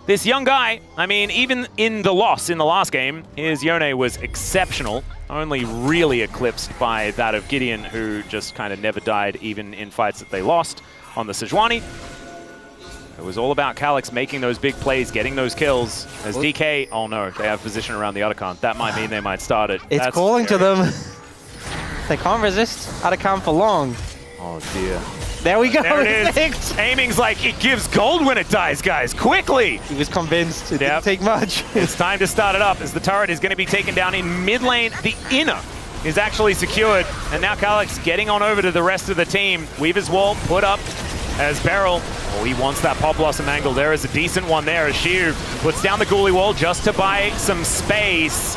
This young guy, I mean, even in the loss in the last game, his Yone was exceptional. Only really eclipsed by that of Gideon, who just kind of never died even in fights that they lost on the Sejuani. It was all about Calyx making those big plays, getting those kills. As DK, oh no, they have position around the Otacon. That might mean they might start it. It's calling to them. They can't resist Otacon for long. Oh dear. There we go. There it is. Aiming's like, it gives gold when it dies, guys. Quickly. He was convinced. It didn't take much. It's time to start it up as the turret is going to be taken down in mid lane. The inner is actually secured. And now Calyx getting on over to the rest of the team. Weaver's Wall put up as Beryl. Oh, he wants that Pop Blossom angle. There is a decent one there as Shiu puts down the Ghoulie Wall just to buy some space.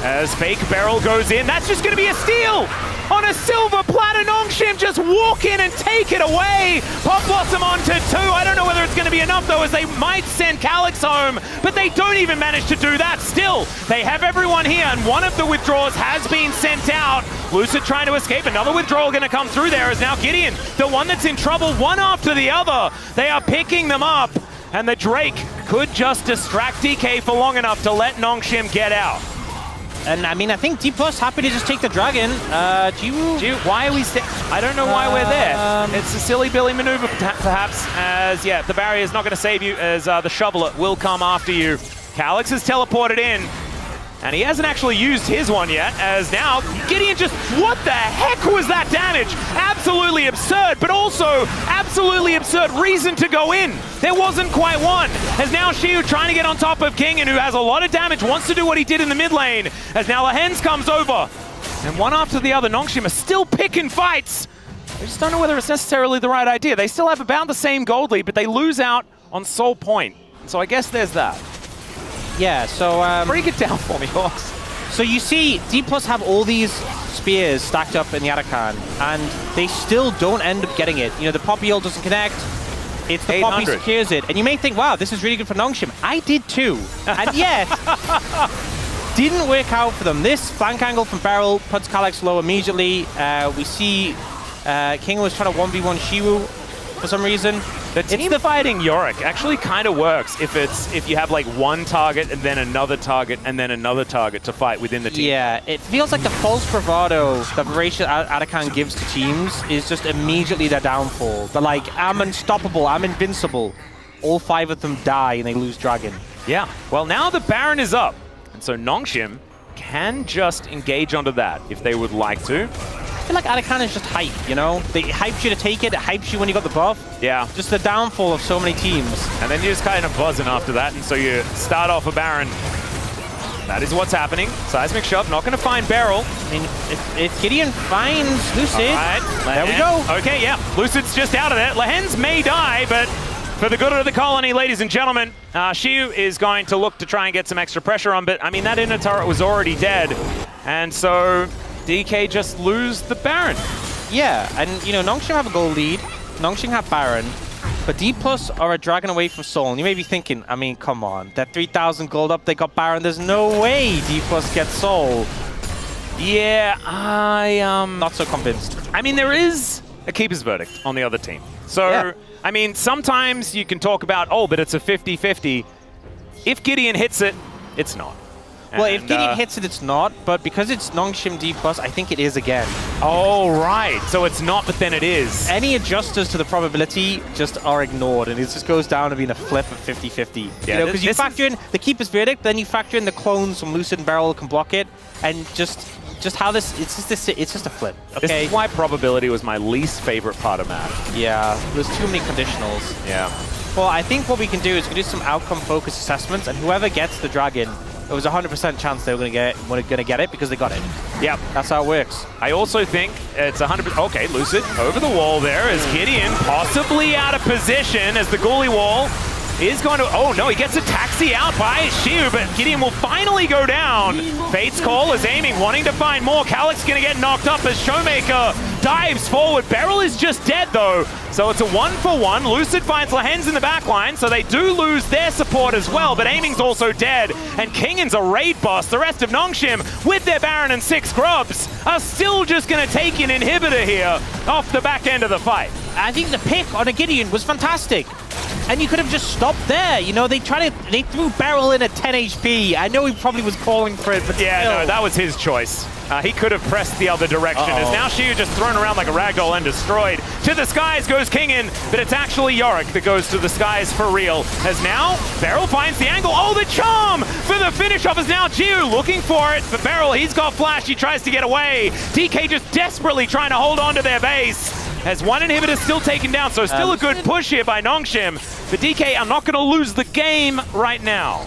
As fake Beryl goes in. That's just going to be a steal on a silver platter. Nongshim just walk in and take it away. Pop Blossom onto 2. I don't know whether it's going to be enough, though, as they might send Calyx home, but they don't even manage to do that. Still, they have everyone here, and one of the withdrawals has been sent out. Lucid trying to escape. Another withdrawal going to come through there is now Gideon, the one that's in trouble, one after the other. They are picking them up, and the Drake could just distract DK for long enough to let Nongshim get out. And I mean, I think Dplus happy to just take the dragon. Jiwoo, why are we I don't know why we're there. It's a silly Billy maneuver, perhaps, as, yeah, the barrier is not going to save you, as the Shoveler will come after you. Calyx is teleported in. And he hasn't actually used his one yet, as now Gideon just, what the heck was that damage? Absolutely absurd, but also absolutely absurd reason to go in. There wasn't quite one. As now Shiu trying to get on top of King, and who has a lot of damage, wants to do what he did in the mid lane, as now Lehends comes over. And one after the other, Nongshim are still picking fights. I just don't know whether it's necessarily the right idea. They still have about the same gold lead, but they lose out on Soul Point. So I guess there's that. Yeah, so... Break it down for me, Hawks. So you see, Dplus have all these spears stacked up in the Arakan, and they still don't end up getting it. You know, the Poppy ult doesn't connect. It's the Poppy secures it. And you may think, wow, this is really good for Nongshim. I did too. And yet, didn't work out for them. This flank angle from Beryl puts Calyx low immediately. We see King was trying to 1v1 Shiwu for some reason. The team fighting Yorick actually kind of works if you have like one target and then another target and then another target to fight within the team. Yeah, it feels like the false bravado that Voracious Arakan gives to teams is just immediately their downfall. They're like, I'm unstoppable, I'm invincible. All 5 of them die and they lose Dragon. Yeah, well now the Baron is up. And so Nongshim can just engage onto that if they would like to. I feel like Arakan is just hype, you know? They hyped you to take it hypes you when you got the buff. Yeah. Just the downfall of so many teams. And then you're just kind of buzzing after that, and so you start off a Baron. That is what's happening. Seismic Shove, not going to find Beryl. I mean, if Gideon finds Lucid, there we go. Okay, yeah, Lucid's just out of there. Lehends may die, but for the good of the colony, ladies and gentlemen, Shiu is going to look to try and get some extra pressure on, but I mean, that inner turret was already dead. And so DK just lose the Baron. Yeah, and you know, Nongshim have a gold lead, Nongshim have Baron, but Dplus are a dragon away from Soul. And you may be thinking, I mean, come on, that 3,000 gold up, they got Baron, there's no way Dplus gets Soul. Yeah, I not so convinced. I mean, there is a keeper's verdict on the other team. So, yeah. I mean, sometimes you can talk about, oh, but it's a 50-50. If Gideon hits it, it's not. Well, if Gideon hits it, it's not, but because it's Nongshim Dplus, I think it is again. Oh, right. So it's not, but then it is. Any adjusters to the probability just are ignored, and it just goes down to being a flip of 50-50. Yeah, you know, because you factor in the keeper's verdict, then you factor in the clones from Lucid and Beryl can block it, and just how this, it's just a flip. Okay. This is why probability was my least favorite part of Madden. Yeah, there's too many conditionals. Yeah. Well, I think what we can do is we can do some outcome-focused assessments, and whoever gets the dragon, it was a 100% chance they were going to get it because they got it. Yep. That's how it works. I also think it's 100%. Okay, Lucid over the wall there as Gideon possibly out of position as the goalie wall is going to... Oh, no, he gets a taxi out by Shiu, but Gideon will finally go down. Fate's Call is aiming, wanting to find more. Calyx going to get knocked up as Showmaker dives forward. Beryl is just dead, though. So it's a 1-for-1. Lucid finds Lehends in the backline, so they do lose their support as well, but Aiming's also dead. And Kingan's a raid boss. The rest of Nongshim, with their Baron and 6 grubs, are still just going to take an inhibitor here off the back end of the fight. I think the pick on a Gideon was fantastic. And you could have just stopped there. You know, they threw Beryl in at 10 HP. I know he probably was calling for it, but yeah, still. No, that was his choice. He could have pressed the other direction. As now Shiu just thrown around like a ragdoll and destroyed. To the skies goes Kingan, but it's actually Yorick that goes to the skies for real. As now, Beryl finds the angle. Oh, the charm for the finish off is now Shiu looking for it. But Beryl, he's got flash. He tries to get away. DK just desperately trying to hold on to their base. As one inhibitor still taken down, so still a good push here by Nongshim. But DK are not going to lose the game right now.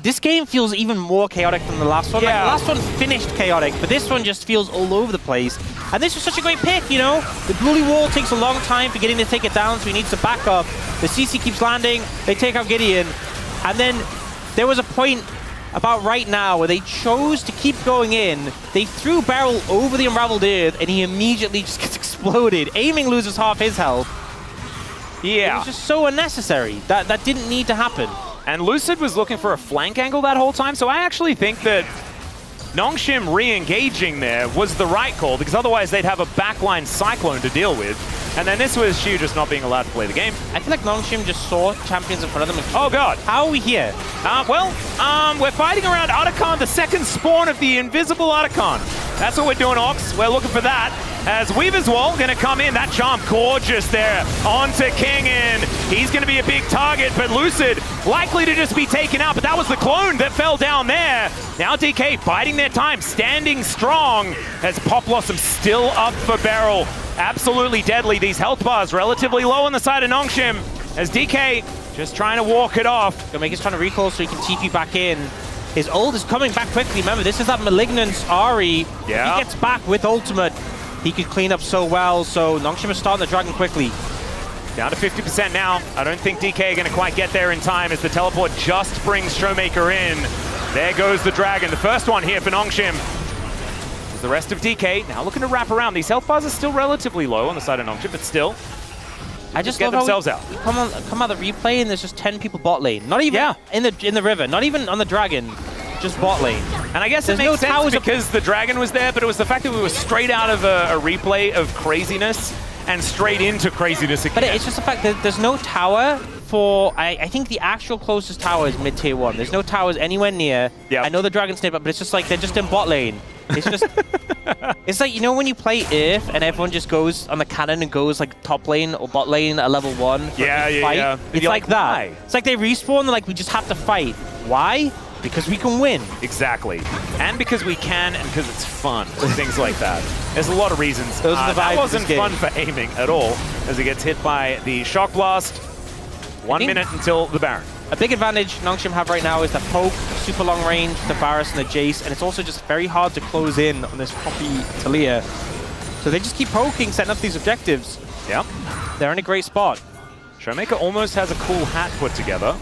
This game feels even more chaotic than the last one. Yeah. Like, the last one finished chaotic, but this one just feels all over the place. And this was such a great pick, you know? The Bully Wall takes a long time for Gideon to take it down, so he needs to back up. The CC keeps landing, they take out Gideon. And then there was a point about right now where they chose to keep going in. They threw Beryl over the Unraveled Earth, and he immediately just gets exploded. Aiming loses half his health. Yeah. It was just so unnecessary. That didn't need to happen. And Lucid was looking for a flank angle that whole time, so I actually think that Nongshim re-engaging there was the right call, because otherwise they'd have a backline Cyclone to deal with. And then this was Shiu just not being allowed to play the game. I feel like Nongshim just saw champions in front of them. Oh, God. How are we here? We're fighting around Otacon, the second spawn of the invisible Otacon. That's what we're doing, Ox. We're looking for that. as Weaver's Wall going to come in. That charm gorgeous there onto Kingen. He's going to be a big target, but Lucid likely to just be taken out. But that was the clone that fell down there. Now DK biding their time, standing strong as Pop Blossom still up for barrel. Absolutely deadly. These health bars relatively low on the side of Nongshim as DK just trying to walk it off. Gonna make his trying to recall so he can TP back in. His ult is coming back quickly. Remember, this is that Malignance Ari. Yeah. He gets back with ultimate. He could clean up so well, so Nongshim is starting the Dragon quickly. Down to 50% now. I don't think DK are going to quite get there in time as the teleport just brings Showmaker in. There goes the Dragon. The first one here for Nongshim. The rest of DK now looking to wrap around. These health bars are still relatively low on the side of Nongshim, but still, I just get love themselves how out. Come out the replay and there's just 10 people bot lane. Not even in the river. Not even on the Dragon. Just bot lane. And I guess There's it no makes sense towers because the Dragon was there, but it was the fact that we were straight out of a replay of craziness and straight into craziness again. But it's just the fact that there's no tower for... I think the actual closest tower is mid-tier 1. There's no towers anywhere near. Yeah. I know the Dragon snip, but it's just like they're just in bot lane. It's just... It's like, you know when you play Earth and everyone just goes on the cannon and goes like top lane or bot lane at level 1 for a fight? yeah. It's like that. Why? It's like they respawn, they're like, we just have to fight. Why? Because we can win. Exactly. And because we can, and because it's fun, and things like that. There's a lot of reasons. Those are the vibes that of this wasn't game. fun for aiming at all, as he gets hit by the Shock Blast. 1 minute until the Baron. A big advantage Nongshim have right now is the poke, super long range, the Varus and the Jace, and it's also just very hard to close in on this Poppy Talia. So they just keep poking, setting up these objectives. Yep. They're in a great spot. Showmaker almost has a cool hat put together.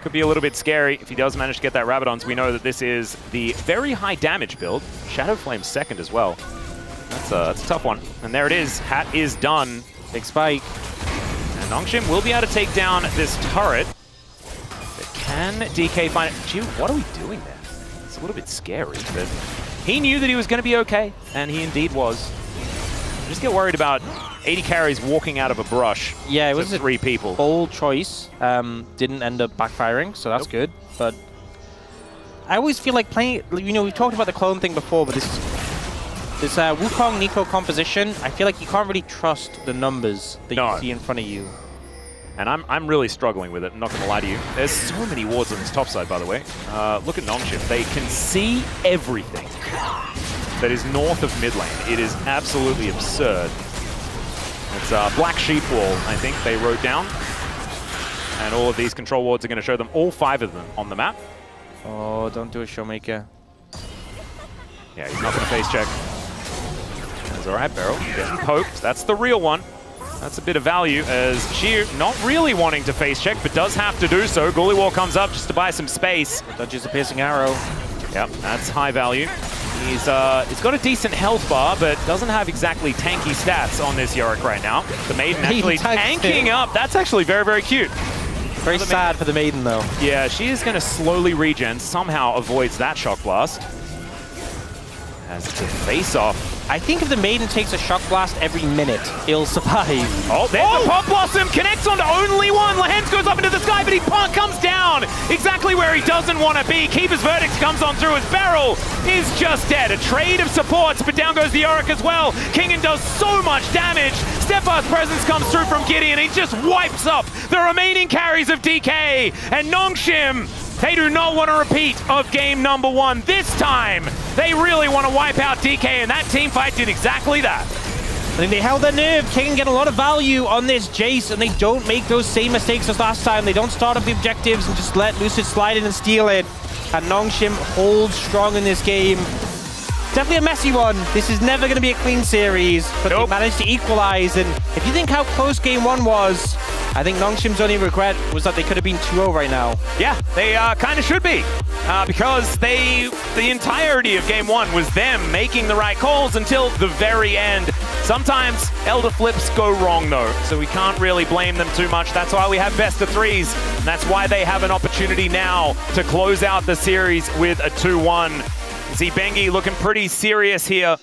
Could be a little bit scary if he does manage to get that Rabadon. So we know that this is the very high damage build. Shadow Flame second as well. That's a tough one. And there it is. Hat is done. Big spike. And Nongshim will be able to take down this turret. But can DK find it? Gee, what are we doing there? It's a little bit scary, but he knew that he was going to be okay, and he indeed was. Just get worried about 80 carries walking out of a brush. Yeah, it to was a 3 people. bold choice. Didn't end up backfiring, so that's good. But I always feel like playing, you know, we've talked about the clone thing before, but this Wukong Nico composition, I feel like you can't really trust the numbers that you see in front of you. And I'm really struggling with it, I'm not going to lie to you. There's so many wards on this top side, by the way. Look at Nongshim. They can see everything that is north of mid lane. It is absolutely absurd. It's Black Sheep Wall, I think they wrote down. And all of these control wards are going to show them, all 5 of them, on the map. Oh, don't do a Showmaker. Yeah, he's not going to face check. That's all right, Beryl. Getting poked. That's the real one. That's a bit of value as she not really wanting to face check, but does have to do so. Guliwar comes up just to buy some space. Dodges a piercing arrow. Yep, that's high value. He's got a decent health bar, but doesn't have exactly tanky stats on this Yorick right now. The Maiden actually tanking up. That's actually very, very cute. Very sad for the Maiden, though. Yeah, she is going to slowly regen, somehow avoids that Shock Blast. As it's a face-off. I think if the Maiden takes a Shock Blast every minute, it'll survive. Oh, there's the Pop Blossom, connects onto only one. Lehends goes up into the sky, but he comes down exactly where he doesn't want to be. Keeper's Verdict comes on through as Beryl is just dead. A trade of supports, but down goes the Yorick as well. Kingen does so much damage. Steadfast Presence comes through from Gideon. He just wipes up the remaining carries of DK. And Nongshim, they do not want a repeat of game number 1. This time, they really want to wipe out DK, and that team fight did exactly that. I think they held their nerve. Kingen get a lot of value on this Jace, and they don't make those same mistakes as last time. They don't start up the objectives and just let Lucid slide in and steal it. And Nongshim holds strong in this game. Definitely a messy one. This is never going to be a clean series, but they managed to equalize. And if you think how close game 1 was, I think Nongshim's only regret was that they could have been 2-0 right now. Yeah, they kind of should be. Because the entirety of game 1 was them making the right calls until the very end. Sometimes Elder Flips go wrong though, so we can't really blame them too much. That's why we have best of 3s, and that's why they have an opportunity now to close out the series with a 2-1. Bengi looking pretty serious here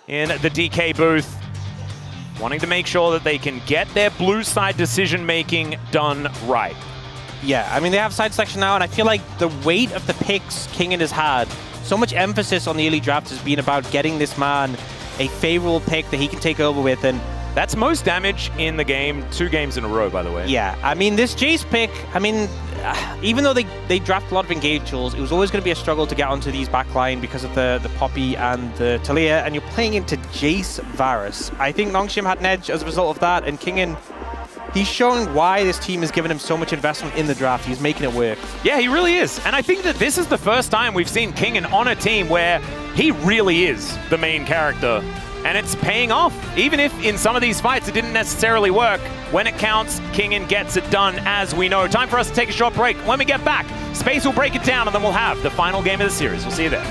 in the DK booth, wanting to make sure that they can get their blue side decision-making done right. Yeah, I mean, they have side selection now, and I feel like the weight of the picks Kingen has had, so much emphasis on the early draft has been about getting this man a favorable pick that he can take over with. And That's most damage in the game, 2 games in a row, by the way. yeah, I mean, this Jace pick, I mean, even though they draft a lot of engage tools, it was always going to be a struggle to get onto these backline because of the Poppy and the Talia, and you're playing into Jace Varus. I think Nongshim had an edge as a result of that, and Kingen, he's showing why this team has given him so much investment in the draft. He's making it work. Yeah, he really is. And I think that this is the first time we've seen Kingen on a team where he really is the main character. And it's paying off. Even if in some of these fights it didn't necessarily work, when it counts, Kingen gets it done, as we know. Time for us to take a short break. When we get back, Space will break it down, and then we'll have the final game of the series. We'll see you there.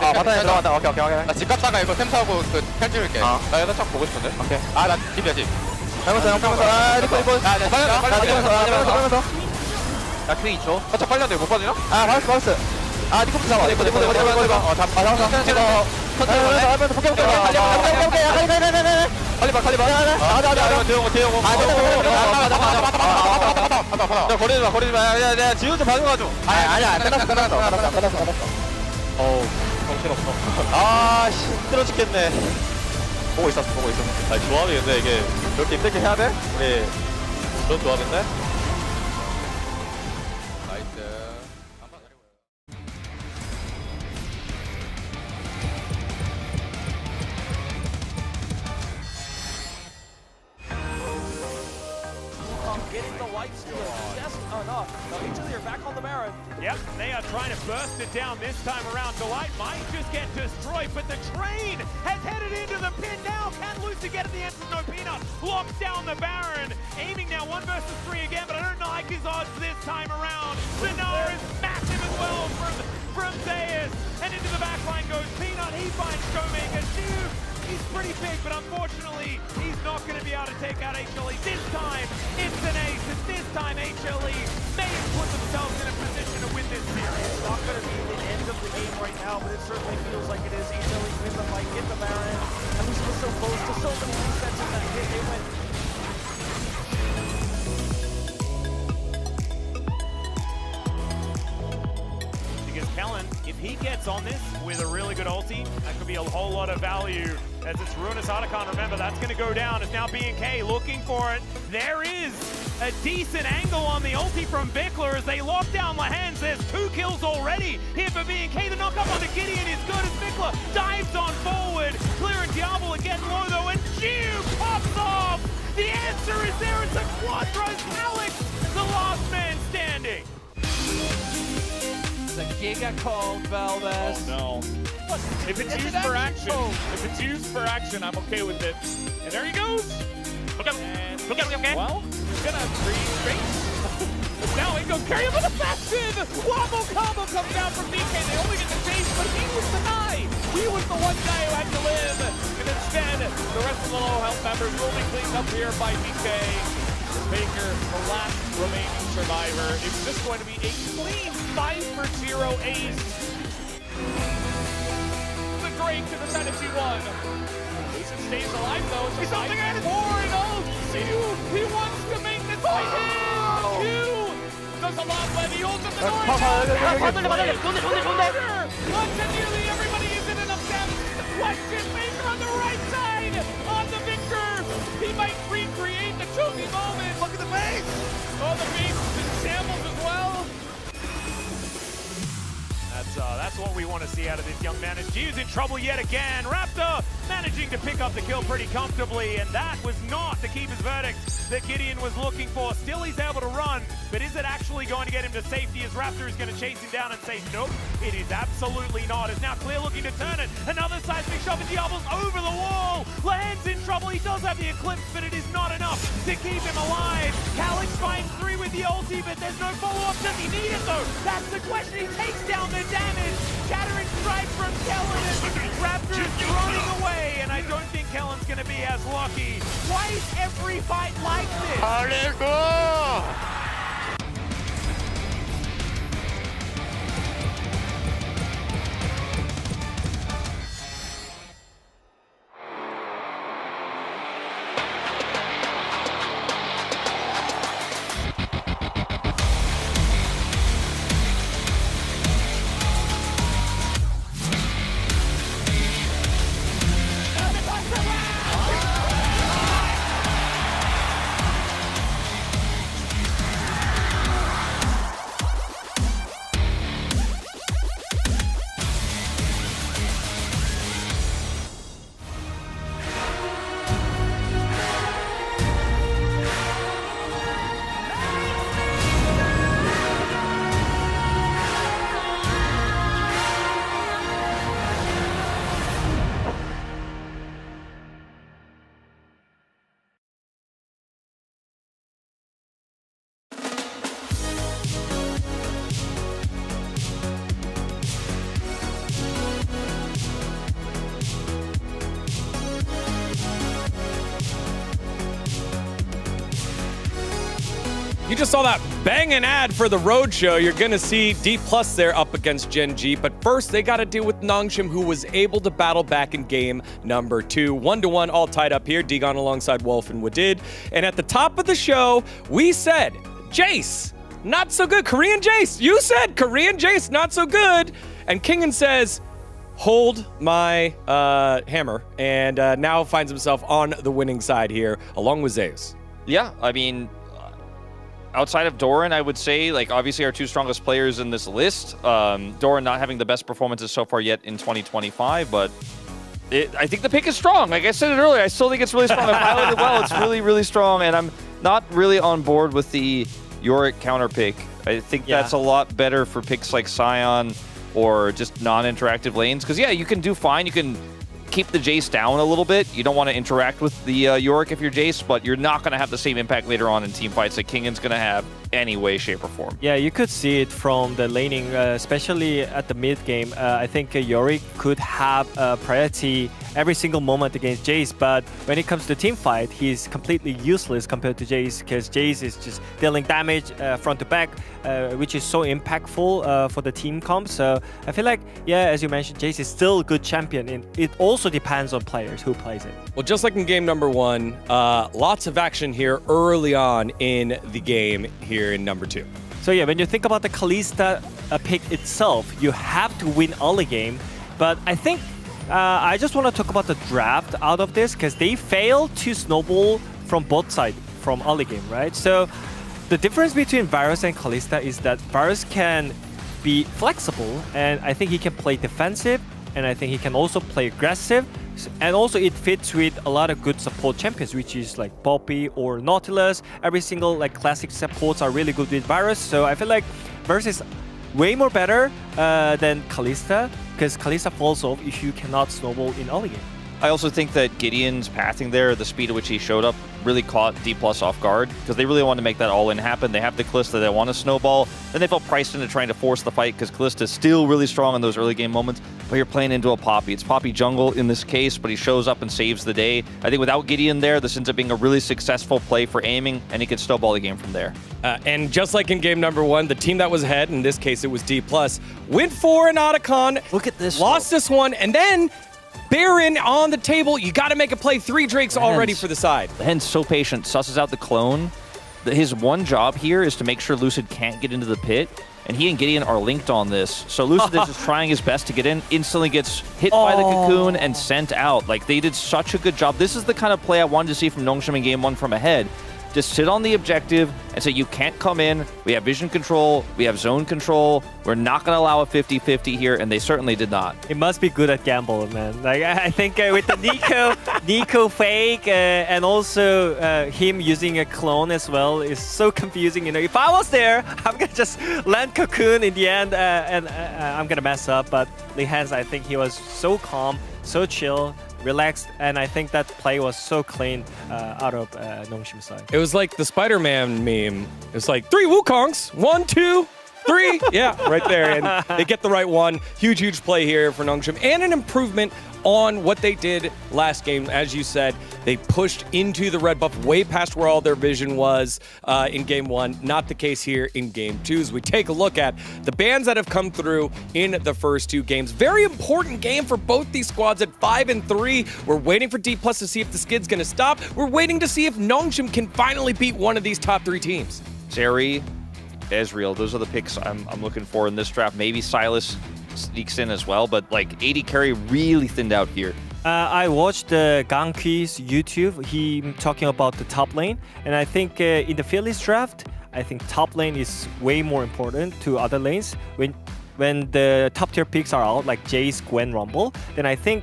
바닥에 들어간다. 오케이. 나 집 갔다가 이거 템 사고 그 텔 찍을게. 나 여기다 쫙 보고 싶은데. 오케이. 나 집이야 집. 빼면서 리코. 나 q 2초. 살짝 빨리 한데 못 빠지나? 바우스. 리코부터 잡아. 리코. 빨리 봐. 대용호. 야 거리지 마. 야 지훈 좀 봐줘가지고. 아니야. 끝났어. 정신없어. 힘들어 죽겠네. 보고 있었어. 조합이 근데 이게 그렇게 힘들게 해야 돼? 우리 그런 조합인데? 나이스. Getting the lights to it just enough. Now HLE are back on the Baron. Yep, they are trying to burst it down this time around. Delight might just get destroyed, but the train has headed into the pin now. Can Lucy get at the entrance? No Peanut. Locks down the Baron. Aiming now 1 versus 3 again, but I don't like his odds this time around. Dinar is massive as well from Zeus. And into the backline goes Peanut. He finds Showmaker. He's pretty big, but unfortunately, he's not going to be able to take out HLE. This time, it's an ace, and this time HLE may have put themselves in a position to win this series. It's not going to be the end of the game right now, but it certainly feels like it is. HLE win the fight, get the Baron, and we were so close to so many resets in that hit. They went. Because Kellen, if he gets on this with a really good ulti, that could be a whole lot of value. As it's Ruinous Otacon, remember, that's going to go down. It's now B&K looking for it. There is a decent angle on the ulti from Bickler as they lock down Lehends. There's 2 kills already here for B&K. The knock up on the Gideon is good as Bickler dives on forward. Clearing Diablo again low though, and Jiu pops off. The answer is there. It's a Quadros. Alex, the last man standing. The Giga called Valdez. Oh no. If it's used for action, I'm okay with it. And there he goes. Look out. Well, he's gonna create space. Now he goes carry him with a fashion. Wobble combo comes down from DK. They only get the chase, but he was the guy. He was the one guy who had to live. And instead, the rest of the low health members will be cleaned up here by DK. Baker, the last remaining survivor. It's just going to be a clean 5-for-0 ace. The Drake to the side of T1. Lucid stays alive though. He's something at 4-0. He wants to make this by him. Q does a lot when he holds up the door. Once and nearly everybody is in enough damage. Question Maker on the right side. On the Victor. He might recreate the Chobi moment. Look at the base. Oh, the base is in shambles as well. That's what we want to see out of this young man. As G is in trouble yet again. Raptor managing to pick up the kill pretty comfortably, and that was not the keeper's verdict that Gideon was looking for. Still he's able to run, but is it actually going to get him to safety as Raptor is going to chase him down and say nope? It is absolutely not. It's now Clear looking to turn it. Another seismic shot, and Diablo's over the wall. Lehends in trouble. He does have the Eclipse, but it is not enough to keep him alive. Calyx finds 3 with the ulti, but there's no follow-up. Does he need it though? That's the question. He takes down the damage. Shattering strike from Kellen, and Raptor's running away, and I don't think Kellen's going to be as lucky. Why is every fight like this? You just saw that banging ad for the Roadshow. You're going to see Dplus there up against Gen G, but first they got to deal with Nongshim, who was able to battle back in game number 2. 1-1, all tied up here. Digon alongside Wolf and Wadid. And at the top of the show, we said, Jace, not so good. Korean Jace, you said Korean Jace, not so good. And Kingen says, hold my hammer, and now finds himself on the winning side here, along with Zeus. Yeah, I mean, outside of Doran, I would say, like, obviously our 2 strongest players in this list. Doran not having the best performances so far yet in 2025, but I think the pick is strong. Like I said it earlier, I still think it's really strong. I piloted well. It's really, really strong, and I'm not really on board with the Yorick counter pick. I think that's a lot better for picks like Scion or just non-interactive lanes. Because, yeah, you can do fine. You can keep the Jace down a little bit. You don't want to interact with the Yorick if you're Jace, but you're not going to have the same impact later on in team fights that Kingan's going to have any way, shape, or form. Yeah, you could see it from the laning, especially at the mid game. I think Yorick could have priority every single moment against Jace, but when it comes to team fight, he's completely useless compared to Jace, because Jace is just dealing damage front to back, which is so impactful for the team comp. So I feel like, yeah, as you mentioned, Jace is still a good champion, and it also depends on players who plays it. Well, just like in game number 1, lots of action here early on in the game here in number 2. So yeah, when you think about the Kalista pick itself, you have to win early game, but I think I just want to talk about the draft out of this, because they failed to snowball from both sides from early game, right? So the difference between Varus and Kalista is that Varus can be flexible, and I think he can play defensive, and I think he can also play aggressive, and also it fits with a lot of good support champions, which is like Poppy or Nautilus. Every single like classic supports are really good with Varus, so I feel like Varus is way more better than Kalista, because Kalista falls off if you cannot snowball in early game. I also think that Gideon's pathing there, the speed at which he showed up really caught Dplus off guard because they really wanted to make that all-in happen. They have the Kalista they want to snowball. Then they felt priced into trying to force the fight because Kalista is still really strong in those early game moments, but you're playing into a Poppy. It's Poppy jungle in this case, but he shows up and saves the day. I think without Gideon there, this ends up being a really successful play for aiming, and he could snowball the game from there. And just like in game number 1, the team that was ahead, in this case it was Dplus, went for an Otacon. Look at this. Lost this one, and then Baron on the table. You got to make a play. 3 Drakes already for the side. Lehends so patient, susses out the clone. His one job here is to make sure Lucid can't get into the pit, and he and Gideon are linked on this. So Lucid is just trying his best to get in, instantly gets hit by the cocoon and sent out. Like, they did such a good job. This is the kind of play I wanted to see from Nongshim in game 1 from ahead. Just sit on the objective and say, you can't come in. We have vision control. We have zone control. We're not going to allow a 50-50 here, and they certainly did not. It must be good at gamble, man. Like, I think with the Nico fake and also him using a clone as well is so confusing. You know, if I was there, I'm going to just land cocoon in the end and I'm going to mess up. But Lehends, I think he was so calm, so chill, relaxed, and I think that play was so clean out of Nongshim's side. It was like the Spider-Man meme. It was like 3 Wukongs, 1, 2, 3. Yeah, right there. And they get the right one. Huge, huge play here for Nongshim. And an improvement on what they did last game. As you said, they pushed into the red buff way past where all their vision was in game 1. Not the case here in game 2. As we take a look at the bans that have come through in the first 2 games. Very important game for both these squads at 5 and 3. We're waiting for Dplus to see if the skid's going to stop. We're waiting to see if Nongshim can finally beat one of these top 3 teams. Zeri, Ezreal, those are the picks I'm looking for in this draft. Maybe Silas sneaks in as well, but like 80 carry really thinned out here. I watched Ganki's YouTube. He talking about the top lane, and I think in the Phillies draft, I think top lane is way more important to other lanes. When the top tier picks are out, like Jace, Gwen, Rumble, then I think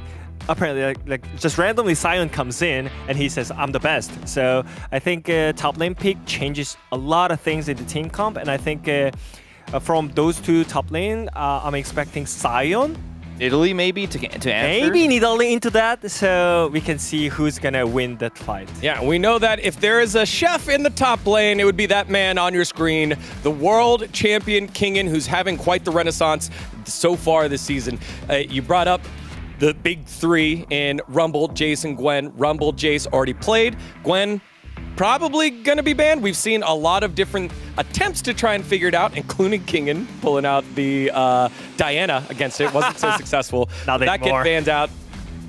apparently like just randomly Sion comes in and he says I'm the best. So I think top lane pick changes a lot of things in the team comp, and I think from those 2 top lane, I'm expecting Sion. Italy maybe to answer? Maybe Italy into that, so we can see who's gonna win that fight. Yeah, we know that if there is a chef in the top lane, it would be that man on your screen, the world champion Kingen, who's having quite the renaissance so far this season. You brought up the big 3 in Rumble, Jace, and Gwen. Rumble, Jace already played. Gwen probably going to be banned. We've seen a lot of different attempts to try and figure it out, including Kingen pulling out the Diana against it. Wasn't so successful. Not that anymore. get banned out.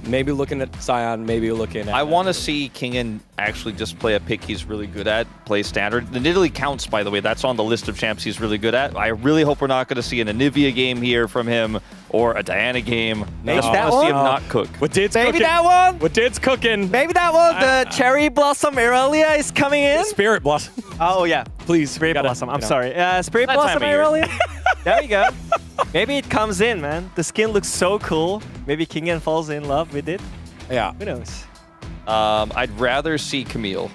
Maybe looking at Sion, maybe looking at... I want to see Kingen actually just play a pick he's really good at, play standard. The Nidalee counts, by the way. That's on the list of champs he's really good at. I really hope we're not going to see an Anivia game here from him or a Diana game. Maybe I that want to see him one? not cook. What did's Maybe cooking? that one? What did's cooking? Maybe that one. The Cherry Blossom Irelia is coming in. Spirit Blossom. Oh yeah, Please. Spirit gotta, Blossom. I'm you know. sorry. Spirit That Blossom time of year. Irelia. There you go. Maybe it comes in, man. The skin looks so cool. Maybe Kingen falls in love with it. Yeah. Who knows? I'd rather see Camille.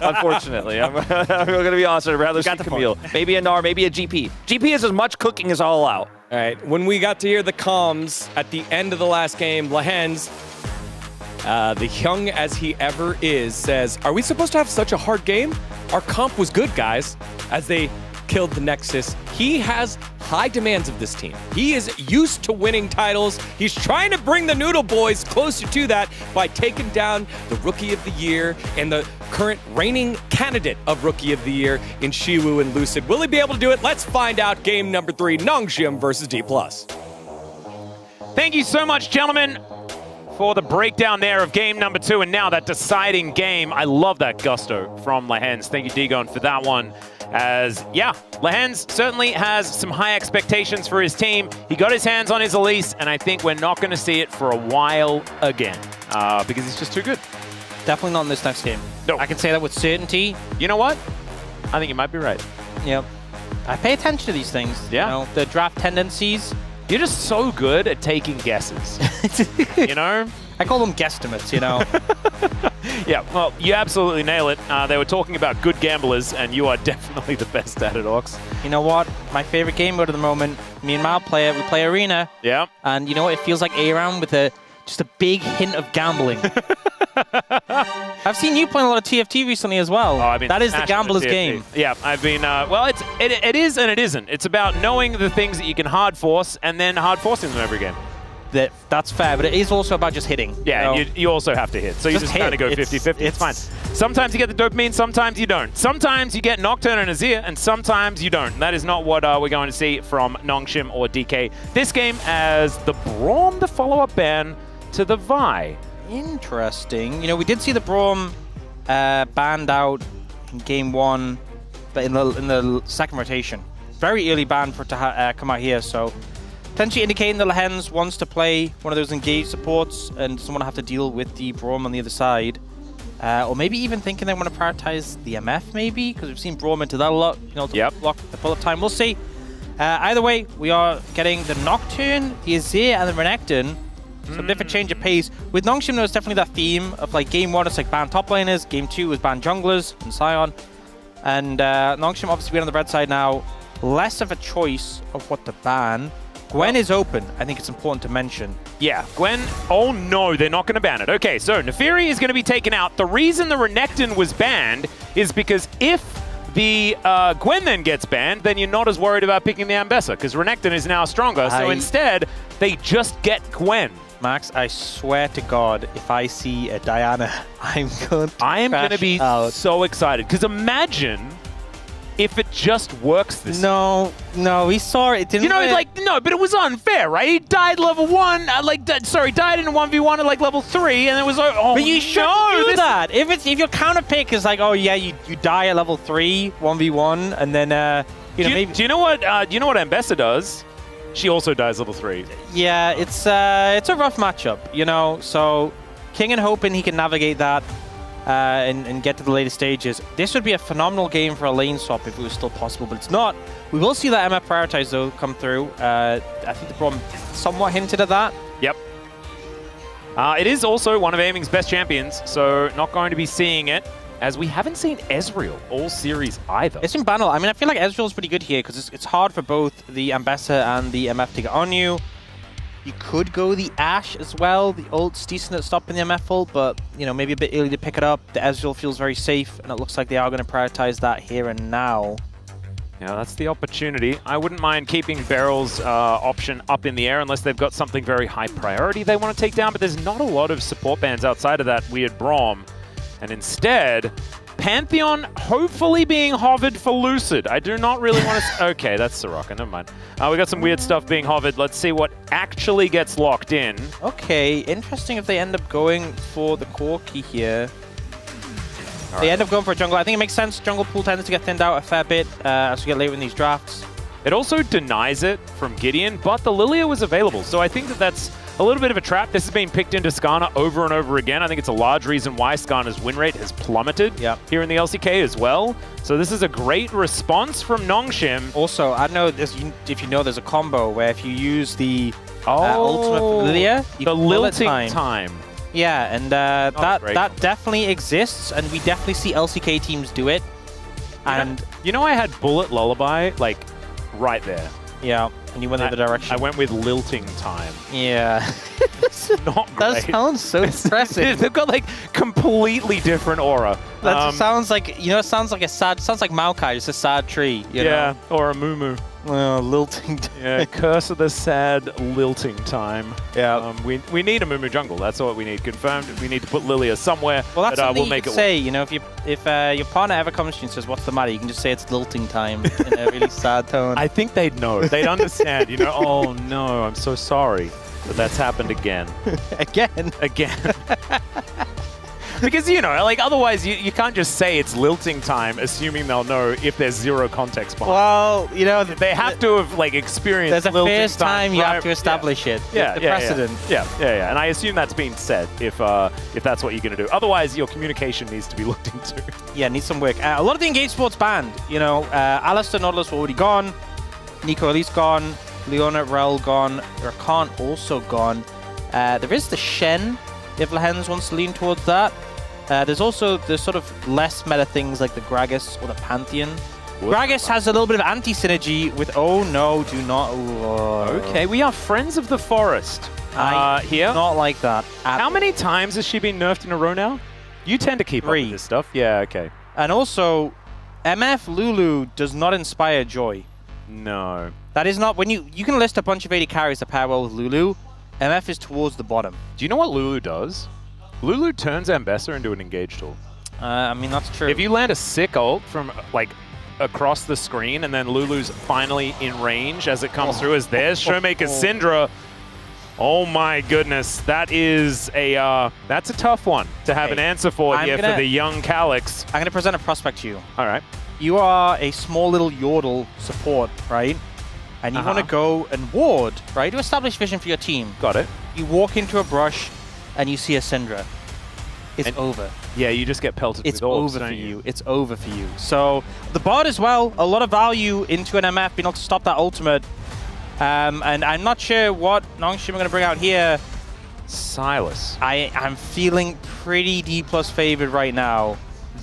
Unfortunately. I'm going to be honest. I'd rather see got the Camille. Maybe a Gnar, maybe a GP. GP is as much cooking as all out. All right, when we got to hear the comms at the end of the last game, Lehends, the young as he ever is, says, are we supposed to have such a hard game? Our comp was good, guys, as they killed the Nexus. He has high demands of this team. He is used to winning titles. He's trying to bring the Noodle Boys closer to that by taking down the Rookie of the Year and the current reigning candidate of Rookie of the Year in Shiwu and Lucid. Will he be able to do it? Let's find out. Game number 3, Nongshim versus Dplus. Thank you so much, gentlemen, for the breakdown there of game number 2, and now that deciding game. I love that gusto from Lehends. Thank you, Digon, for that one. As, yeah, Lehends certainly has some high expectations for his team. He got his hands on his Elise, and I think we're not going to see it for a while again because he's just too good. Definitely not in this next game. No. I can say that with certainty. You know what? I think you might be right. Yep. I pay attention to these things. Yeah. You know, the draft tendencies. You're just so good at taking guesses. You know? I call them guesstimates, you know? Yeah, well, you absolutely nail it. They were talking about good gamblers, and you are definitely the best at it, Ox. You know what? My favorite game mode at the moment, me and Mal play it. We play Arena. Yeah. And you know what? It feels like A-Round with just a big hint of gambling. I've seen you playing a lot of TFT recently as well. Oh, I've been that is the smashing gambler's TFT. game. Yeah, I've been, well, it is and it isn't. It's about knowing the things that you can hard force and then hard forcing them every game. That's fair, but it is also about just hitting. Yeah, you know? and you also have to hit. So you Just just kind of hit. go 50-50. It's fine. Sometimes you get the dopamine, sometimes you don't. Sometimes you get Nocturne and Azir, and sometimes you don't. And that is not what we're going to see from Nongshim or DK this game, as the Braum, the follow-up ban to the Vi. Interesting. You know, we did see the Braum banned out in game 1, but in the second rotation. Very early ban for it to come out here, so potentially indicating that Lehends wants to play one of those engaged supports and doesn't want to have to deal with the Braum on the other side. Or maybe even thinking they want to prioritize the MF, maybe, because we've seen Braum into that a lot, you know, to block the pull-up time. We'll see. Either way, we are getting the Nocturne, the Azir, and the Renekton. So a bit of a change of pace. With Nongshim, there was definitely that theme of like game 1, it's like ban top laners, game 2 was ban junglers and Sion. And Nongshim obviously being on the red side now, less of a choice of what to ban. Gwen is open, I think it's important to mention. Yeah, Gwen, oh no, they're not going to ban it. Okay, so Neferi is going to be taken out. The reason the Renekton was banned is because if the Gwen then gets banned, then you're not as worried about picking the Ambessa, because Renekton is now stronger, so instead, they just get Gwen. Max, I swear to God, if I see a Diana, I'm going to be so excited, because imagine if it just works this No, we saw it. Didn't you know, no, but it was unfair, right? He died level 1, died in a 1v1 at like level 3, and it was like, oh, but you shouldn't do that. If your counter pick is like, oh yeah, you die at level 3, 1v1, and then maybe. Do you know what Ambessa does? She also dies level 3. Yeah, it's a rough matchup, you know. So King and hoping he can navigate that and get to the later stages. This would be a phenomenal game for a lane swap if it was still possible, but it's not. We will see that MF prioritize though come through. I think the problem somewhat hinted at that. Yep. It is also one of aiming's best champions, so not going to be seeing it, as we haven't seen Ezreal all series either. It's in battle. I mean, I feel like Ezreal's pretty good here because it's hard for both the Ambessa and the MF to get on you. You could go the Ashe as well. The ult's decent at stopping the MF ult, but, you know, maybe a bit early to pick it up. The Ezreal feels very safe, and it looks like they are going to prioritize that here and now. Yeah, that's the opportunity. I wouldn't mind keeping Beryl's option up in the air unless they've got something very high priority they want to take down, but there's not a lot of support bans outside of that weird Braum. And instead, Pantheon hopefully being hovered for Lucid. I do not really want to... Okay, that's Soraka, never mind. We got some weird stuff being hovered. Let's see what actually gets locked in. Okay, interesting if they end up going for the Corki here. They end up going for a jungle. I think it makes sense. Jungle pool tends to get thinned out a fair bit as we get later in these drafts. It also denies it from Gideon, but the Lilia was available. So I think that that's a little bit of a trap. This has been picked into Skana over and over again. I think it's a large reason why Skana's win rate has plummeted here in the LCK as well. So this is a great response from Nongshim. Also, I don't know if you know there's a combo where if you use the ultimate for Lilia, you the can lilting time. Yeah, and that definitely exists, and we definitely see LCK teams do it. And you know I had Bullet Lullaby, like, right there. Yeah, and you went the other direction. I went with lilting time. Yeah. Not great. That sounds so depressing. They've got like completely different aura. That sounds like, you know, it sounds like Maokai, just a sad tree. You know? Or a Mumu. Lilting time. Yeah, Curse of the Sad lilting time. Yeah. We need a Mumu jungle. That's what we need. Confirmed. We need to put Lilia somewhere. Well, that's something we'll make you it can say. You know, if your partner ever comes to you and says, "What's the matter?" You can just say it's lilting time in a really sad tone. I think they'd know. They'd understand. You know. Oh no, I'm so sorry, but that's happened again. Again. Because, you know, like, otherwise you can't just say it's lilting time, assuming they'll know if there's zero context behind it. Well, you know, they have to have, like, experienced there's a first time you right? have to establish it. The precedent. Yeah. And I assume that's been said if that's what you're going to do. Otherwise, your communication needs to be looked into. Yeah, needs some work. A lot of the engaged sports banned. You know, Alistair, Nautilus were already gone. Nico Elise gone. Leona, Rel gone. Rakan also gone. There is the Shen, if Lehends wants to lean towards that. There's also the sort of less meta things like the Gragas or the Pantheon. Gragas has a little bit of anti-synergy with, oh no, do not. Okay, we are friends of the forest. Here. Not like that. How many times has she been nerfed in a row now? You tend to keep up with this stuff. Yeah, okay. And also, MF Lulu does not inspire joy. No. That is not, when you can list a bunch of 80 carries that pair well with Lulu, MF is towards the bottom. Do you know what Lulu does? Lulu turns Ambessa into an engaged ult. I mean, that's true. If you land a sick ult from, like, across the screen, and then Lulu's finally in range as it comes through as there's Showmaker Syndra. Oh my goodness, that is a that's a tough one to have an answer for here for the young Calyx. I'm gonna present a prospect to you. All right. You are a small little Yordle support, right? And you want to go and ward, right? To establish vision for your team. Got it. You walk into a brush, and you see a Syndra. It's over. Yeah, you just get pelted with orbs, over for you. It's over for you. So the bot as well, a lot of value into an MF, being able to stop that ultimate. And I'm not sure what Nongshim are going to bring out here. Sylas. I'm feeling pretty Dplus favored right now.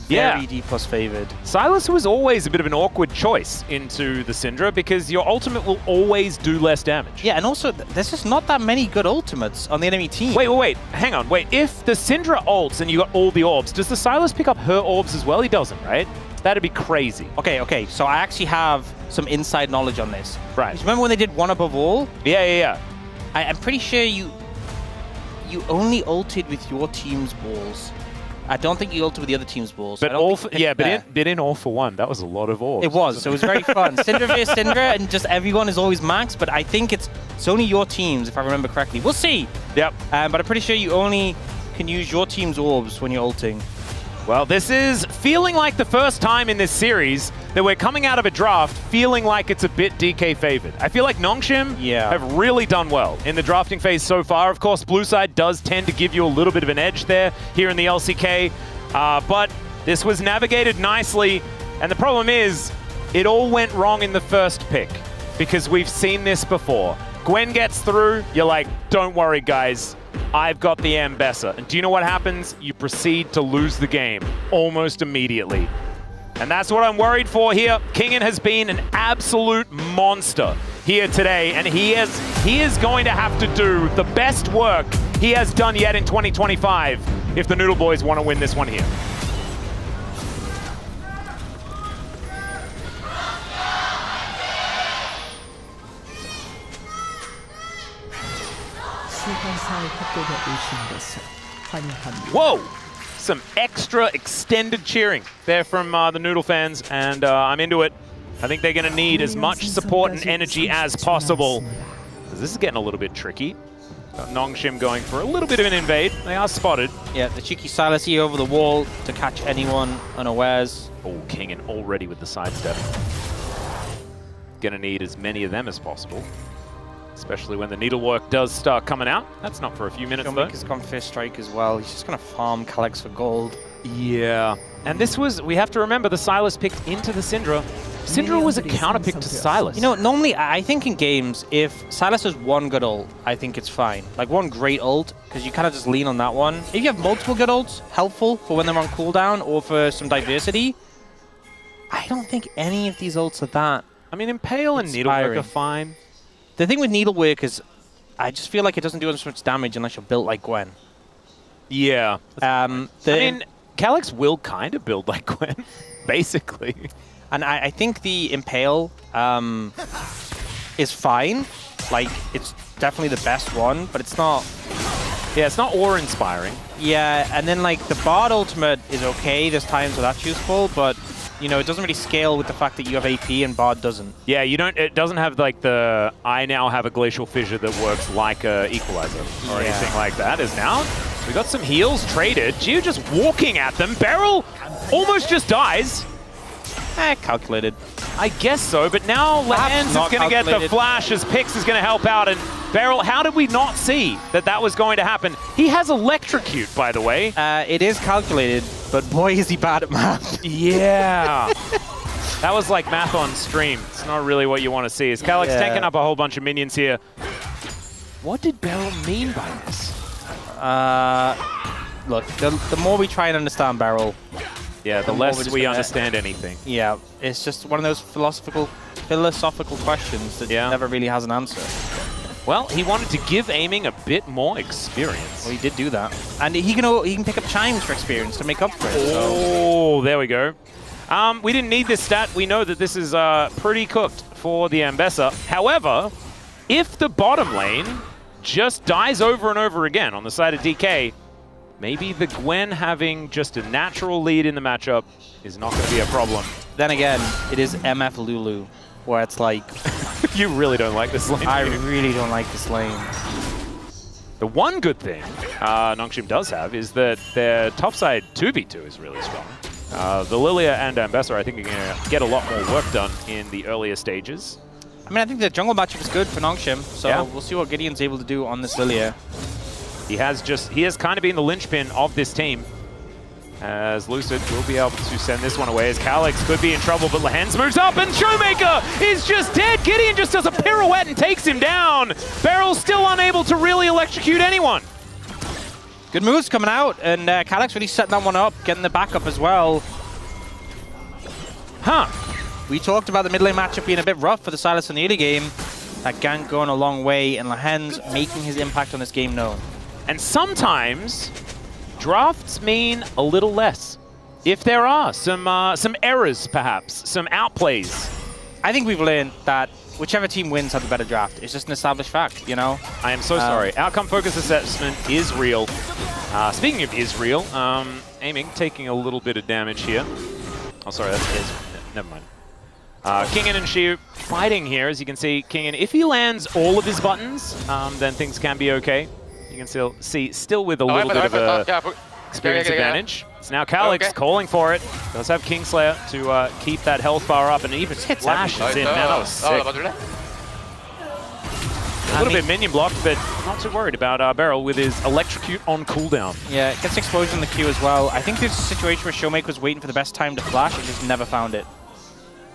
Very Dplus favored. Sylas was always a bit of an awkward choice into the Syndra because your ultimate will always do less damage. Yeah, and also there's just not that many good ultimates on the enemy team. Wait, hang on. Wait, if the Syndra ults and you got all the orbs, does the Sylas pick up her orbs as well? He doesn't, right? That'd be crazy. Okay, so I actually have some inside knowledge on this. Right. Remember when they did one above all? Yeah. I'm pretty sure you only ulted with your team's balls. I don't think you ulted with the other team's balls. But in All for One, that was a lot of orbs. It was, so it was very fun. Syndra vs Syndra, and just everyone is always maxed, but I think it's only your teams, if I remember correctly. We'll see. Yep. But I'm pretty sure you only can use your team's orbs when you're ulting. Well, this is feeling like the first time in this series that we're coming out of a draft feeling like it's a bit DK favored. I feel like Nongshim have really done well in the drafting phase so far. Of course, blue side does tend to give you a little bit of an edge there here in the LCK, but this was navigated nicely, and the problem is it all went wrong in the first pick because we've seen this before. Gwen gets through, you're like, don't worry, guys. I've got the Ambessa. And do you know what happens? You proceed to lose the game almost immediately. And that's what I'm worried for here. Kingen has been an absolute monster here today, and he is going to have to do the best work he has done yet in 2025 if the Noodle Boys want to win this one here. Whoa! Some extra extended cheering there from the Noodle fans, and I'm into it. I think they're going to need as much support and energy as possible. This is getting a little bit tricky. Nongshim going for a little bit of an invade. They are spotted. Yeah, the cheeky Sylas here over the wall to catch anyone unawares. Oh, Kingen already with the sidestep. Going to need as many of them as possible. Especially when the needlework does start coming out. That's not for a few minutes, though. He's gone first strike as well. He's just going to farm Calyx for gold. Yeah. And this was, we have to remember, the Sylas picked into the Syndra. Syndra was a counterpick to Sylas. You know, normally, I think in games, if Sylas has one good ult, I think it's fine. Like one great ult, because you kind of just lean on that one. If you have multiple good ults, helpful for when they're on cooldown or for some diversity, I don't think any of these ults are that. I mean, Impale and Needlework are fine. The thing with Needlework is, I just feel like it doesn't do as much damage unless you're built like Gwen. Yeah. I mean, Calyx will kind of build like Gwen, basically. And I think the Impale is fine. Like, it's definitely the best one, but it's not... Yeah, it's not awe-inspiring. Yeah, and then, like, the Bard ultimate is okay. There's times where that's useful, but... You know, it doesn't really scale with the fact that you have AP and Bard doesn't. Yeah, you don't. It doesn't have like the I now have a Glacial Fissure that works like a Equalizer or anything like that. Is now we got some heals traded. Geo just walking at them. Beryl almost just dies. Calculated. I guess so, but now Lehends is going to get the flash as Pix is going to help out. And Beryl, how did we not see that was going to happen? He has Electrocute, by the way. It is calculated, but boy, is he bad at math. Yeah. That was like math on stream. It's not really what you want to see. Is Calyx taking up a whole bunch of minions here? What did Beryl mean by this? Look, the more we try and understand Beryl, yeah, the less we understand anything. Yeah, it's just one of those philosophical questions that never really has an answer. Well, he wanted to give aiming a bit more experience. Well, he did do that. And he can pick up chimes for experience to make up for it. Oh, there we go. We didn't need this stat. We know that this is pretty cooked for the Ambessa. However, if the bottom lane just dies over and over again on the side of DK, maybe the Gwen having just a natural lead in the matchup is not going to be a problem. Then again, it is MF Lulu, where it's like... You really don't like this lane. I really don't like this lane. The one good thing Nongshim does have is that their topside 2v2 is really strong. The Lilia and Ambessa, I think, are going to get a lot more work done in the earlier stages. I mean, I think the jungle matchup is good for Nongshim, so we'll see what Gideon's able to do on this Lilia. He has kind of been the linchpin of this team, as Lucid will be able to send this one away, as Calyx could be in trouble, but Lehends moves up, and Showmaker is just dead! Gideon just does a pirouette and takes him down! Barrel's still unable to really electrocute anyone. Good moves coming out, and Calyx really setting that one up, getting the backup as well. Huh. We talked about the mid lane matchup being a bit rough for the Silas in the early game. That gank going a long way, and Lehends making his impact on this game known. And sometimes drafts mean a little less. If there are some errors, perhaps, some outplays. I think we've learned that whichever team wins has the better draft. It's just an established fact, you know? I am so sorry. Outcome focus assessment is real. Speaking of is real, aiming, taking a little bit of damage here. Oh, sorry, that's his. Never mind. Kingen and Shiu fighting here, as you can see. Kingen, if he lands all of his buttons, then things can be okay. You can still see, with a little bit of a experience advantage. It's now Calyx calling for it. Does have Kingslayer to keep that health bar up, and even flashes in. Man, that was sick. A little bit minion blocked, but not too worried about Beryl with his electrocute on cooldown. Yeah, it gets explosion in the queue as well. I think there's a situation where Showmaker was waiting for the best time to flash and just never found it.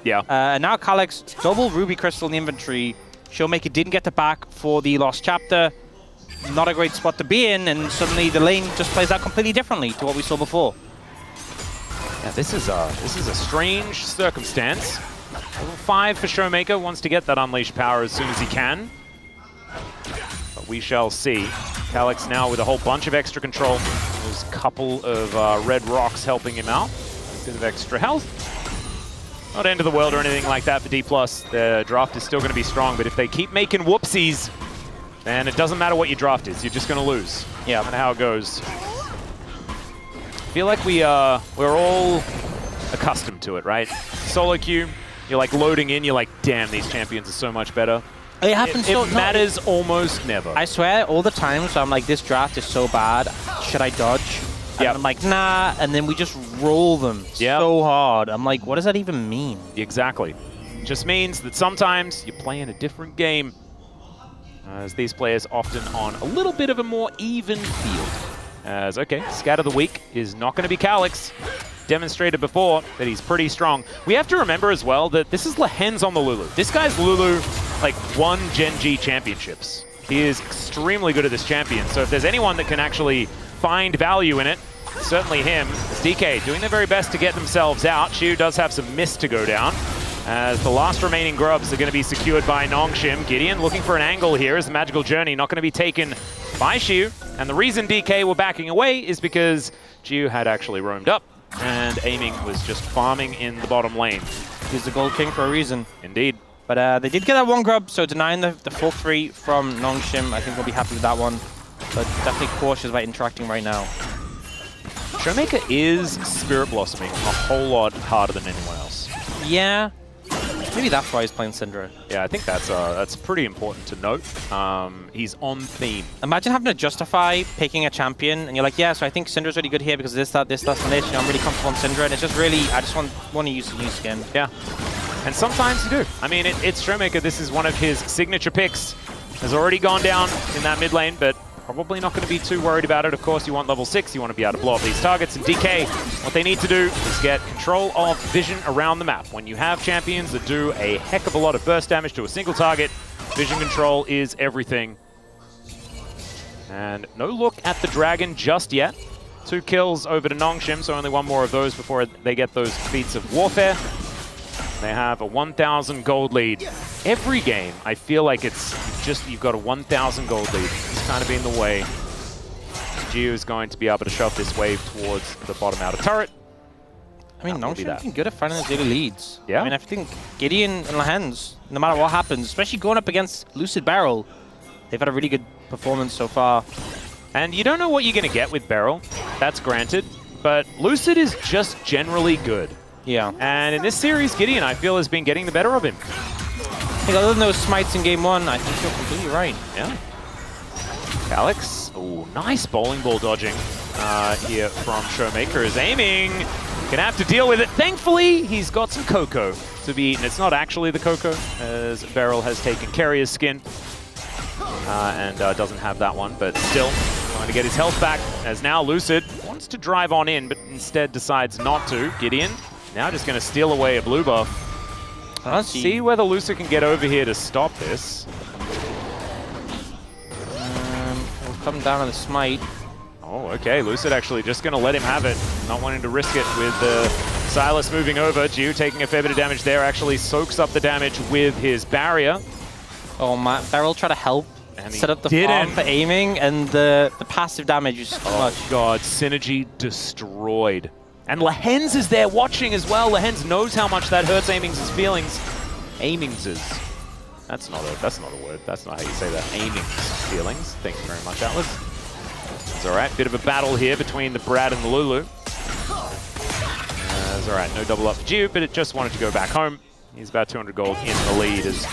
Yeah. And now Calyx, double Ruby Crystal in the inventory. Showmaker didn't get the back for the Lost Chapter. Not a great spot to be in, and suddenly the lane just plays out completely differently to what we saw before. Yeah, this is a strange circumstance. Level 5 for Showmaker, wants to get that unleashed power as soon as he can. But we shall see. Calyx now with a whole bunch of extra control. There's a couple of red rocks helping him out. A bit of extra health. Not end of the world or anything like that for Dplus. The draft is still going to be strong, but if they keep making whoopsies, then it doesn't matter what your draft is. You're just going to lose. Yeah, no matter how it goes. I feel like we're all accustomed to it, right? Solo queue, you're like loading in, you're like, damn, these champions are so much better. It happens It matters almost never. I swear, all the times I'm like, this draft is so bad, should I dodge? And I'm like, nah, and then we just roll them so hard. I'm like, what does that even mean? Exactly. It just means that sometimes you're playing a different game, as these players often on a little bit of a more even field. As, okay, Scat of the Week is not going to be Calyx. Demonstrated before that he's pretty strong. We have to remember as well that this is Lehends on the Lulu. This guy's Lulu, like, won Gen G championships. He is extremely good at this champion, so if there's anyone that can actually find value in it, certainly him. It's DK doing their very best to get themselves out. Shu does have some mist to go down, as the last remaining grubs are going to be secured by Nongshim. Gideon looking for an angle here as the Magical Journey not going to be taken by Shu. And the reason DK were backing away is because Jiu had actually roamed up, and aiming was just farming in the bottom lane. He's the Gold King for a reason. Indeed. But they did get that one grub, so denying the full 3 from Nongshim, I think we'll be happy with that one. But definitely cautious about interacting right now. Showmaker is Spirit Blossoming a whole lot harder than anyone else. Yeah. Maybe that's why he's playing Syndra. Yeah, I think that's pretty important to note. He's on theme. Imagine having to justify picking a champion, and you're like, yeah, so I think Syndra's really good here because this, that, and this. You know, I'm really comfortable on Syndra, and it's just really, I just want to use the new skin. Yeah. And sometimes you do. I mean, it's Showmaker. This is one of his signature picks. Has already gone down in that mid lane, but probably not going to be too worried about it. Of course, you want level 6. You want to be able to blow up these targets. And DK, what they need to do is get control of vision around the map. When you have champions that do a heck of a lot of burst damage to a single target, vision control is everything. And no look at the dragon just yet. 2 kills over to Nongshim, so only one more of those before they get those feats of warfare. They have a 1,000 gold lead. Every game, I feel like it's just, you've got a 1,000 gold lead. It's kind of been the way. Gio is going to be able to shove this wave towards the bottom outer turret. I mean, Nongshim has been good at finding those early leads. Yeah. I mean, I think Gideon and Lehends, no matter what happens, especially going up against Lucid Barrel, they've had a really good performance so far. And you don't know what you're going to get with Beryl. That's granted. But Lucid is just generally good. Yeah. And in this series, Gideon, I feel, has been getting the better of him. I think other than those smites in game 1, I think you're completely right. Yeah. Alex, oh, nice bowling ball dodging here from Showmaker is aiming. Gonna have to deal with it. Thankfully, he's got some cocoa to be eaten. It's not actually the cocoa, as Beryl has taken Carrier's skin and doesn't have that one, but still trying to get his health back, as now Lucid wants to drive on in, but instead decides not to. Gideon now just gonna steal away a blue buff. Let's see whether Lucid can get over here to stop this. We'll come down on the smite. Oh, okay. Lucid actually just going to let him have it. Not wanting to risk it with Silas moving over. Gio taking a fair bit of damage there. Actually soaks up the damage with his barrier. Oh, my Beryl tried to help And set up the didn't. farm for aiming, and the passive damage is too much. God, synergy destroyed. And Lehends is there watching as well. Lehends knows how much that hurts Aimings' feelings. Aimings'. That's not a word. That's not how you say that. Aimings' feelings. Thank you very much, Atlas. It's all right. Bit of a battle here between the Brad and the Lulu. It's all right. No double up for Gio, but it just wanted to go back home. He's about 200 gold in the lead. As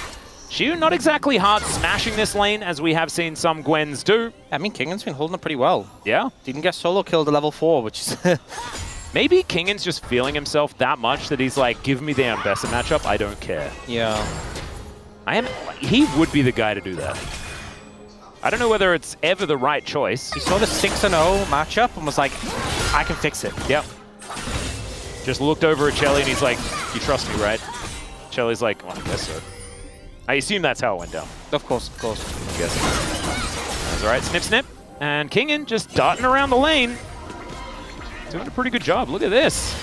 Gio not exactly hard smashing this lane, as we have seen some Gwens do. I mean, Kingan's been holding it pretty well. Yeah. Didn't get solo killed at level 4, which is... Maybe Kingan's just feeling himself that much that he's like, give me the Ambessa matchup, I don't care. Yeah. He would be the guy to do that. I don't know whether it's ever the right choice. He saw the 6-0 matchup and was like, I can fix it. Yep. Just looked over at Shelly and he's like, you trust me, right? Shelly's like, well, I guess so. I assume that's how it went down. Of course, of course. I guess. That's all right, snip, snip. And Kingan just darting around the lane. Doing a pretty good job. Look at this.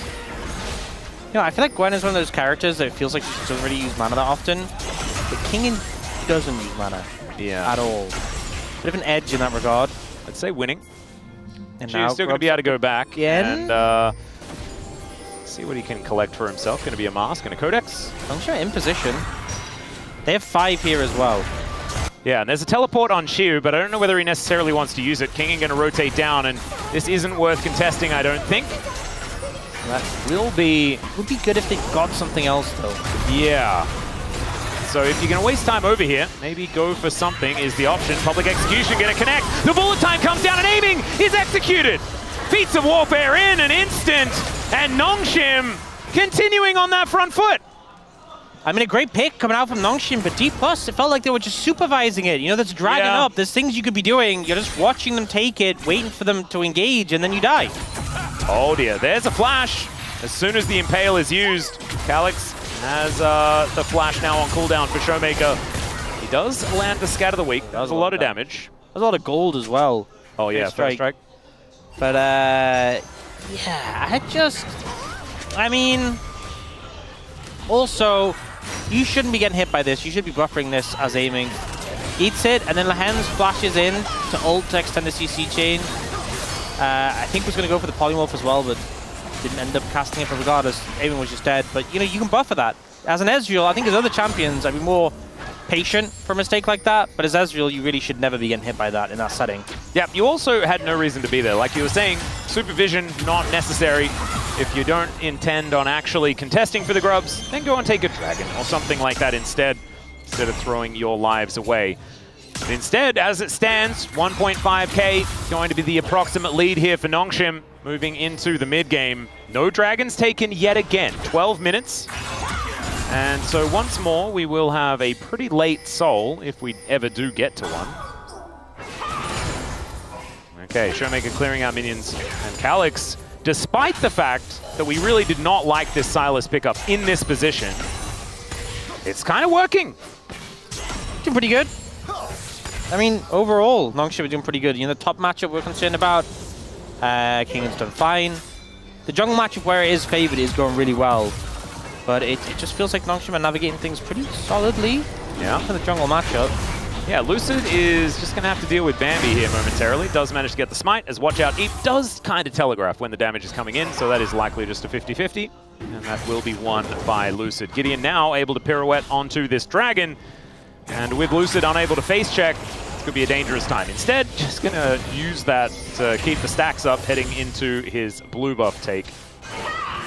You know, I feel like Gwen is one of those characters that it feels like she doesn't really use mana that often. But Kingan doesn't use mana at all. Bit of an edge in that regard. I'd say winning. And She's still going to be able to go back again. And see what he can collect for himself. Going to be a mask and a codex. Nongshim in position. They have 5 here as well. Yeah, and there's a teleport on Shiu, but I don't know whether he necessarily wants to use it. Kingan going to rotate down, and this isn't worth contesting, I don't think. That will be... Would be good if they got something else, though. Yeah. So if you're going to waste time over here, maybe go for something is the option. Public Execution going to connect. The bullet time comes down, and aiming is executed. Feats of Warfare in an instant, and Nongshim continuing on that front foot. I mean, a great pick coming out from Nongshim, but Dplus, it felt like they were just supervising it. You know, that's dragging up. There's things you could be doing. You're just watching them take it, waiting for them to engage, and then you die. Oh dear, there's a flash. As soon as the Impale is used, Calyx has the flash now on cooldown for Showmaker. He does land the Scatter the Weak. Does a lot of damage. There's a lot of gold as well. Oh yeah, first strike. But yeah, I mean, also, you shouldn't be getting hit by this. You should be buffering this as aiming. Eats it, and then Lehends flashes in to ult to extend the CC chain. I think was going to go for the Polymorph as well, but didn't end up casting it, but regardless, aiming was just dead. But, you know, you can buffer that. As an Ezreal, I think as other champions, I'd be more patient for a mistake like that, but as Ezreal, you really should never be getting hit by that in that setting. Yeah, you also had no reason to be there. Like you were saying, supervision not necessary. If you don't intend on actually contesting for the grubs, then go and take a dragon or something like that instead of throwing your lives away. But instead, as it stands, 1.5k going to be the approximate lead here for Nongshim moving into the mid game. No dragons taken yet again, 12 minutes. And so once more, we will have a pretty late soul if we ever do get to one. Okay, Showmaker clearing out minions, and Calyx, despite the fact that we really did not like this Silas pickup in this position, it's kind of working. Doing pretty good. I mean, overall, Nongshim are doing pretty good. You know, the top matchup we're concerned about, Kingan's done fine. The jungle matchup where it is favored is going really well. but it just feels like Nongshim are navigating things pretty solidly. Yeah. For the jungle matchup. Yeah, Lucid is just going to have to deal with Bambi here momentarily. Does manage to get the smite, as watch out. It does kind of telegraph when the damage is coming in, so that is likely just a 50-50. And that will be won by Lucid. Gideon now able to pirouette onto this dragon. And with Lucid unable to face check, it's going to be a dangerous time. Instead, just going to use that to keep the stacks up heading into his blue buff take.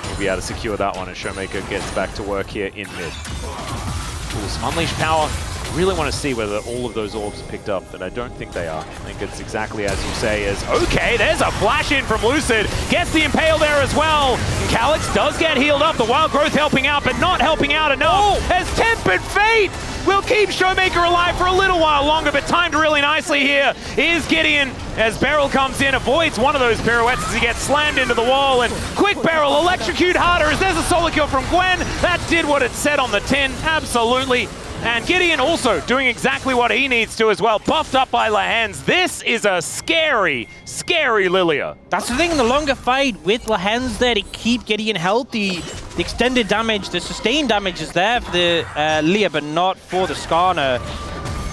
He'll be able to secure that one as Showmaker gets back to work here in mid. Ooh, some unleashed power. Really want to see whether all of those orbs are picked up, but I don't think they are. I think it's exactly as you say, as okay, there's a flash in from Lucid, gets the Impale there as well. And Calyx does get healed up, the Wild Growth helping out, but not helping out enough, as Tempered Fate will keep Showmaker alive for a little while longer, but timed really nicely here is Gideon, as Beryl comes in, avoids one of those pirouettes as he gets slammed into the wall, and Quick Beryl electrocute harder as there's a solo kill from Gwen. That did what it said on the tin, absolutely. And Gideon also doing exactly what he needs to as well, buffed up by Lehends. This is a scary, scary Lilia. That's the thing, the longer fight with Lehends there to keep Gideon healthy. The extended damage, the sustained damage is there for the Lilia, but not for the Skarner.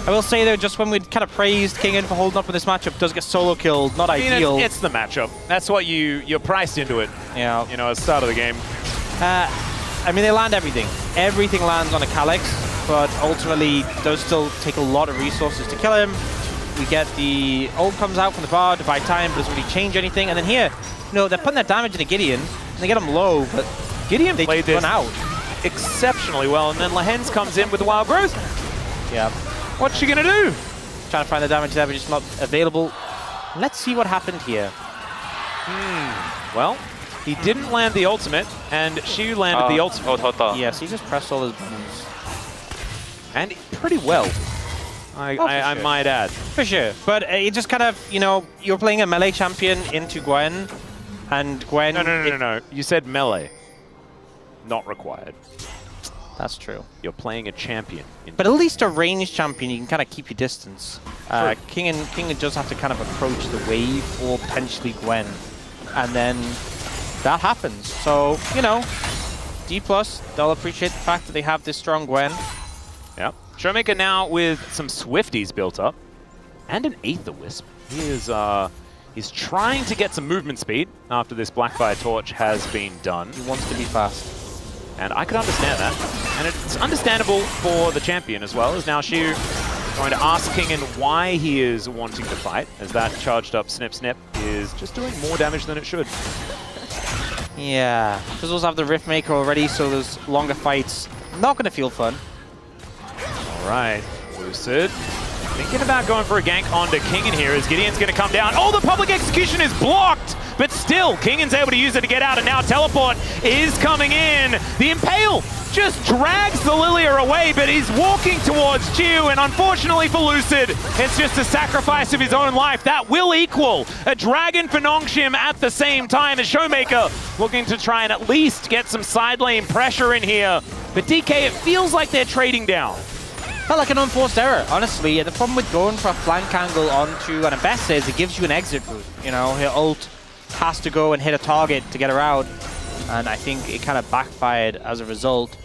I will say though, just when we kind of praised Kingen for holding up in this matchup, does get solo killed, not ideal. It's the matchup. That's what you're priced into it. Yeah. You know, at the start of the game. I mean, they land everything. Everything lands on a Calyx, but ultimately does still take a lot of resources to kill him. We get the ult comes out from the bar to buy time, but doesn't really change anything. And then here, you know, they're putting that damage into Gideon, and they get him low, but Gideon they played just this run out exceptionally well, and then Lehends comes in with the Wild Growth. Yeah. What's she gonna do? Trying to find the damage there, but just not available. Let's see what happened here. Well, he didn't land the ultimate, and Shu landed the ultimate. Yes, he just pressed all his buttons. And pretty well, I might add. For sure, but it just kind of, you know, you're playing a melee champion into Gwen, and Gwen... No. You said melee. Not required. That's true. You're playing a champion. But at least a ranged champion, you can kind of keep your distance. Kingen just have to kind of approach the wave or potentially Gwen. And then that happens. So, you know, Dplus, they'll appreciate the fact that they have this strong Gwen. Yeah. Showmaker now with some Swifties built up. And an Aether Wisp. He is he's trying to get some movement speed after this Blackfire Torch has been done. He wants to be fast. And I can understand that. And it's understandable for the champion as well, as now Shu going to ask Kingen why he is wanting to fight, as that charged up Snip Snip is just doing more damage than it should. Yeah, because also have the Rift Maker already, so those longer fights not going to feel fun. All right, Lucid thinking about going for a gank onto Kingen here as Gideon's going to come down. Oh, the public execution is blocked, but still, Kingen's able to use it to get out, and now Teleport is coming in. The Impale just drags the Lilia away, but he's walking towards Chew, and unfortunately for Lucid, it's just a sacrifice of his own life. That will equal a dragon for Nongshim at the same time as Showmaker looking to try and at least get some side lane pressure in here. But DK, it feels like they're trading down. Felt like an unforced error, honestly. And the problem with going for a flank angle onto an Ambessa is it gives you an exit route. You know, her ult has to go and hit a target to get her out. And I think it kind of backfired as a result.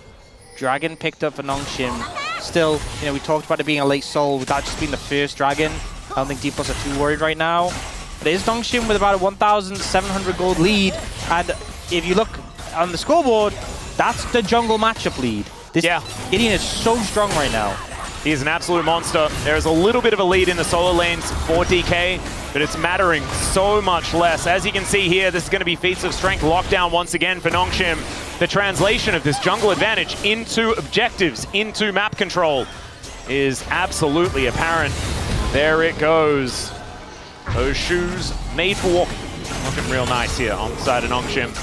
Dragon picked up for Nongshim. Still, you know, we talked about it being a late soul, with that just being the first dragon. I don't think Dplus are too worried right now. But it is Nongshim with about a 1,700 gold lead. And if you look on the scoreboard, that's the jungle matchup lead. Gideon is so strong right now. He's an absolute monster. There's a little bit of a lead in the solo lanes for DK, but it's mattering so much less. As you can see here, this is going to be feats of strength lockdown once again for Nongshim. The translation of this jungle advantage into objectives, into map control, is absolutely apparent. There it goes. Those shoes made for walking. Looking real nice here on the side of Nongshim.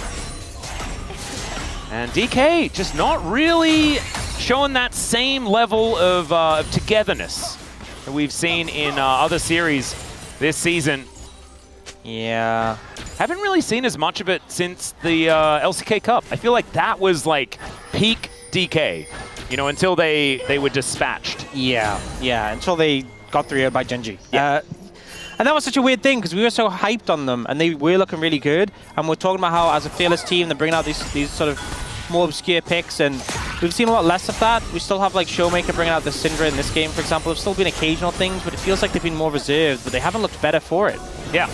And DK just not really showing that same level of togetherness that we've seen in other series this season. Yeah. Haven't really seen as much of it since the LCK Cup. I feel like that was like peak DK, you know, until they were dispatched. Yeah, until they got 3-0 by Genji. Yeah. And that was such a weird thing because we were so hyped on them and they were looking really good. And we're talking about how as a fearless team, they're bringing out these sort of more obscure picks, and we've seen a lot less of that. We still have like Showmaker bringing out the Syndra in this game, for example. There's still been occasional things, but it feels like they've been more reserved, but they haven't looked better for it. Yeah.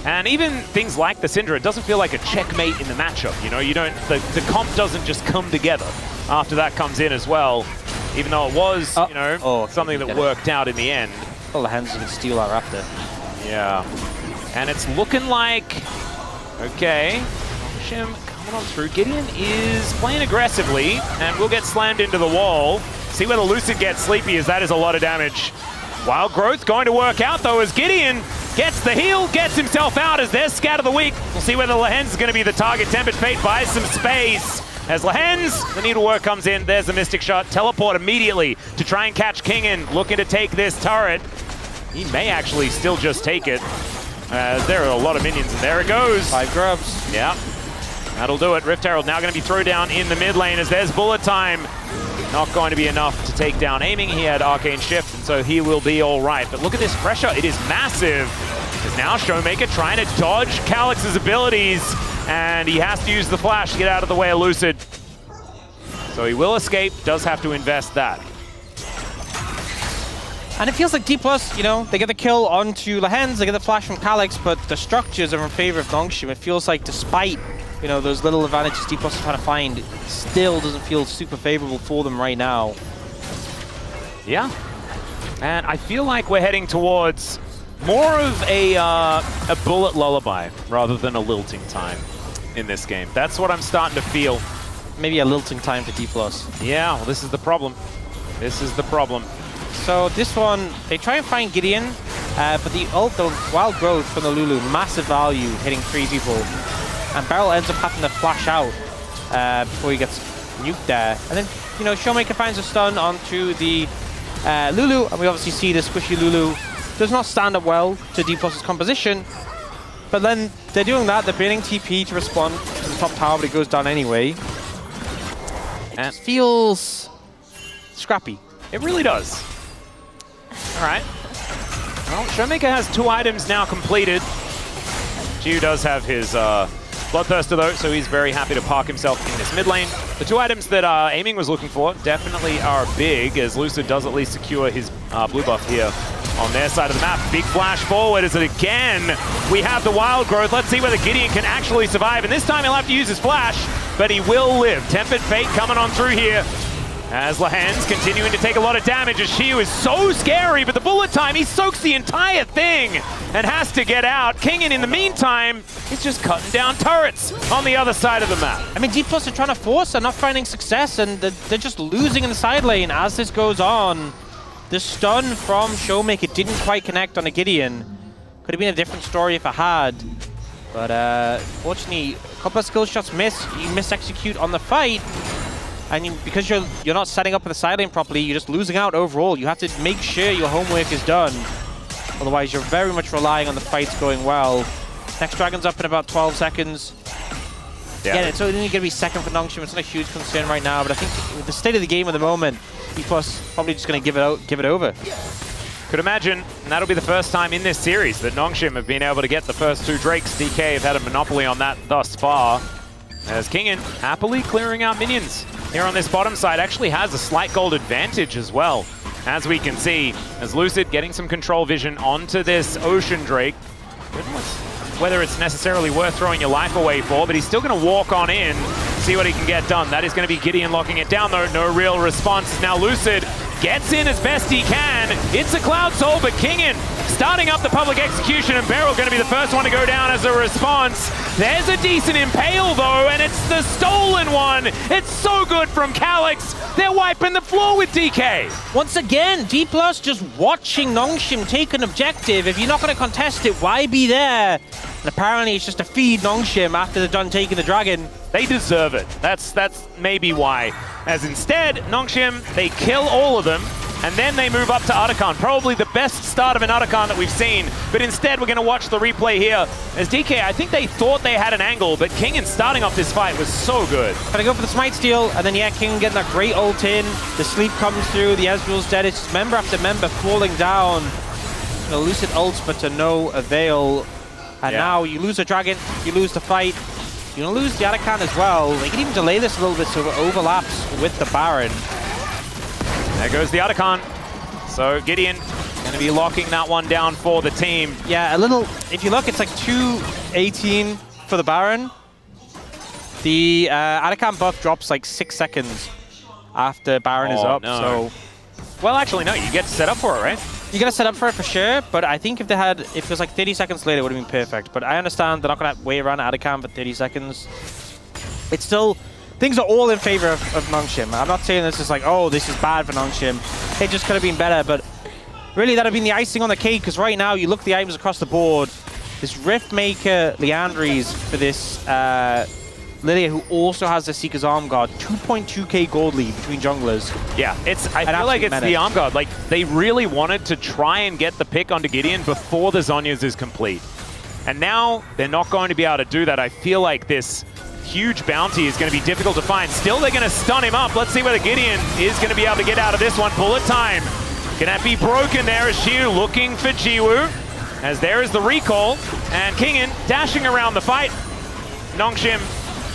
And even things like the Syndra, it doesn't feel like a checkmate in the matchup. You know, you don't, the comp doesn't just come together after that comes in as well, even though it was, you know, something that worked out in the end. Well, the hands can steal our Raptor. Yeah. And it's looking like, okay, Nongshim coming on through. Gideon is playing aggressively and will get slammed into the wall. See where the Lucid gets sleepy, as that is a lot of damage. Wild Growth going to work out though, as Gideon gets the heal, gets himself out as their scat of the week. We'll see whether Lehends is going to be the target. Tempered Fate buys some space. As Lehends, the needlework comes in. There's the Mystic Shot. Teleport immediately to try and catch Kingen, looking to take this turret. He may actually still just take it. There are a lot of minions, and there it goes. 5 grubs. Yeah, that'll do it. Rift Herald now going to be thrown down in the mid lane as there's bullet time. Not going to be enough to take down aiming. He had Arcane Shift, and so he will be all right. But look at this pressure. It is massive. Because now Showmaker trying to dodge Calix's abilities, and he has to use the flash to get out of the way of Lucid. So he will escape, does have to invest that. And it feels like Dplus, you know, they get the kill onto Lehends, they get the flash from Calix, but the structures are in favor of Nongshim. It feels like despite, you know, those little advantages Dplus is trying to find, it still doesn't feel super favorable for them right now. Yeah. And I feel like we're heading towards more of a bullet lullaby rather than a lilting time in this game. That's what I'm starting to feel. Maybe a lilting time for Dplus. Yeah, well, this is the problem. This is the problem. So this one, they try and find Gideon, but the Wild Growth from the Lulu, massive value, hitting 3 people. And Beryl ends up having to flash out before he gets nuked there. And then, you know, Showmaker finds a stun onto the Lulu, and we obviously see the squishy Lulu does not stand up well to Dplus's composition. But then they're doing that, they're baiting TP to respond to the top tower, but it goes down anyway. And it feels scrappy. It really does. All right. Well, Showmaker has 2 items now completed. Jiu does have his Bloodthirster though, so he's very happy to park himself in this mid lane. The 2 items that Aiming was looking for definitely are big, as Lucid does at least secure his blue buff here on their side of the map. Big flash forward as it again. We have the Wild Growth. Let's see whether Gideon can actually survive, and this time he'll have to use his flash, but he will live. Tempered Fate coming on through here. As Lehends continuing to take a lot of damage, as Shiu is so scary, but the bullet time, he soaks the entire thing and has to get out. Kingen, in the meantime, is just cutting down turrets on the other side of the map. I mean, Dplus are trying to force, they're not finding success, and they're just losing in the side lane as this goes on. The stun from Showmaker didn't quite connect on a Gideon. Could have been a different story if it had. But fortunately, a couple of skill shots miss. You mis-execute on the fight. And because you're not setting up in the side lane properly, you're just losing out overall. You have to make sure your homework is done. Otherwise, you're very much relying on the fights going well. Next Dragon's up in about 12 seconds. Yeah, it's only going to be second for Nongshim. It's not a huge concern right now, but I think with the state of the game at the moment, Dplus probably just going to give it over. Could imagine, and that'll be the first time in this series that Nongshim have been able to get the first 2 Drakes. DK have had a monopoly on that thus far. As Kingen happily clearing out minions here on this bottom side, actually has a slight gold advantage as well, as we can see, as Lucid getting some control vision onto this Ocean Drake. Whether it's necessarily worth throwing your life away for, but he's still going to walk on in, see what he can get done. That is going to be Gideon locking it down, though. No real response. Now Lucid gets in as best he can. It's a Cloud Soul, but Kingen starting up the public execution, and Beryl going to be the first one to go down as a response. There's a decent impale, though, and it's the stolen one. It's so good from Calix. They're wiping the floor with DK. Once again, Dplus just watching Nongshim take an objective. If you're not going to contest it, why be there? And apparently it's just to feed Nongshim after they're done taking the dragon. They deserve it. That's maybe why. As instead, Nongshim, they kill all of them, and then they move up to Otacon. Probably the best start of an Otacon that we've seen. But instead, we're going to watch the replay here. As DK, I think they thought they had an angle, but Kingen starting off this fight was so good. Gonna go for the smite steal, and then yeah, Kingen getting that great ult in. The sleep comes through, the Ezreal's dead. It's just member after member falling down. The Lucid ults, but to no avail. And now you lose a dragon, you lose the fight. You're going to lose the Atacant as well. They can even delay this a little bit so it overlaps with the Baron. There goes the Atacant. So Gideon going to be locking that one down for the team. Yeah, a little, if you look, it's like 2:18 for the Baron. The Atacant buff drops like 6 seconds after Baron is up, no. so... Well, actually, no, you get set up for it, right? You gotta set up for it for sure, but I think if it was like 30 seconds later, it would have been perfect. But I understand they're not gonna wait around Atacant for 30 seconds. It's still, things are all in favor of Nongshim. I'm not saying this is like, oh, this is bad for Nongshim. It just could have been better, but really that would have been the icing on the cake, because right now you look at the items across the board. This Riftmaker Leandries for this Lilia, who also has the Seeker's Arm Guard, 2.2k gold lead between junglers. Yeah, I feel like it's the Arm Guard. Like, they really wanted to try and get the pick onto Gideon before the Zhonya's is complete. And now they're not going to be able to do that. I feel like this huge bounty is going to be difficult to find. Still, they're going to stun him up. Let's see whether Gideon is going to be able to get out of this one. Bullet time. Can that be broken there as Xiu looking for Jiwoo. As there is the recall. And Kingen dashing around the fight. Nongshim,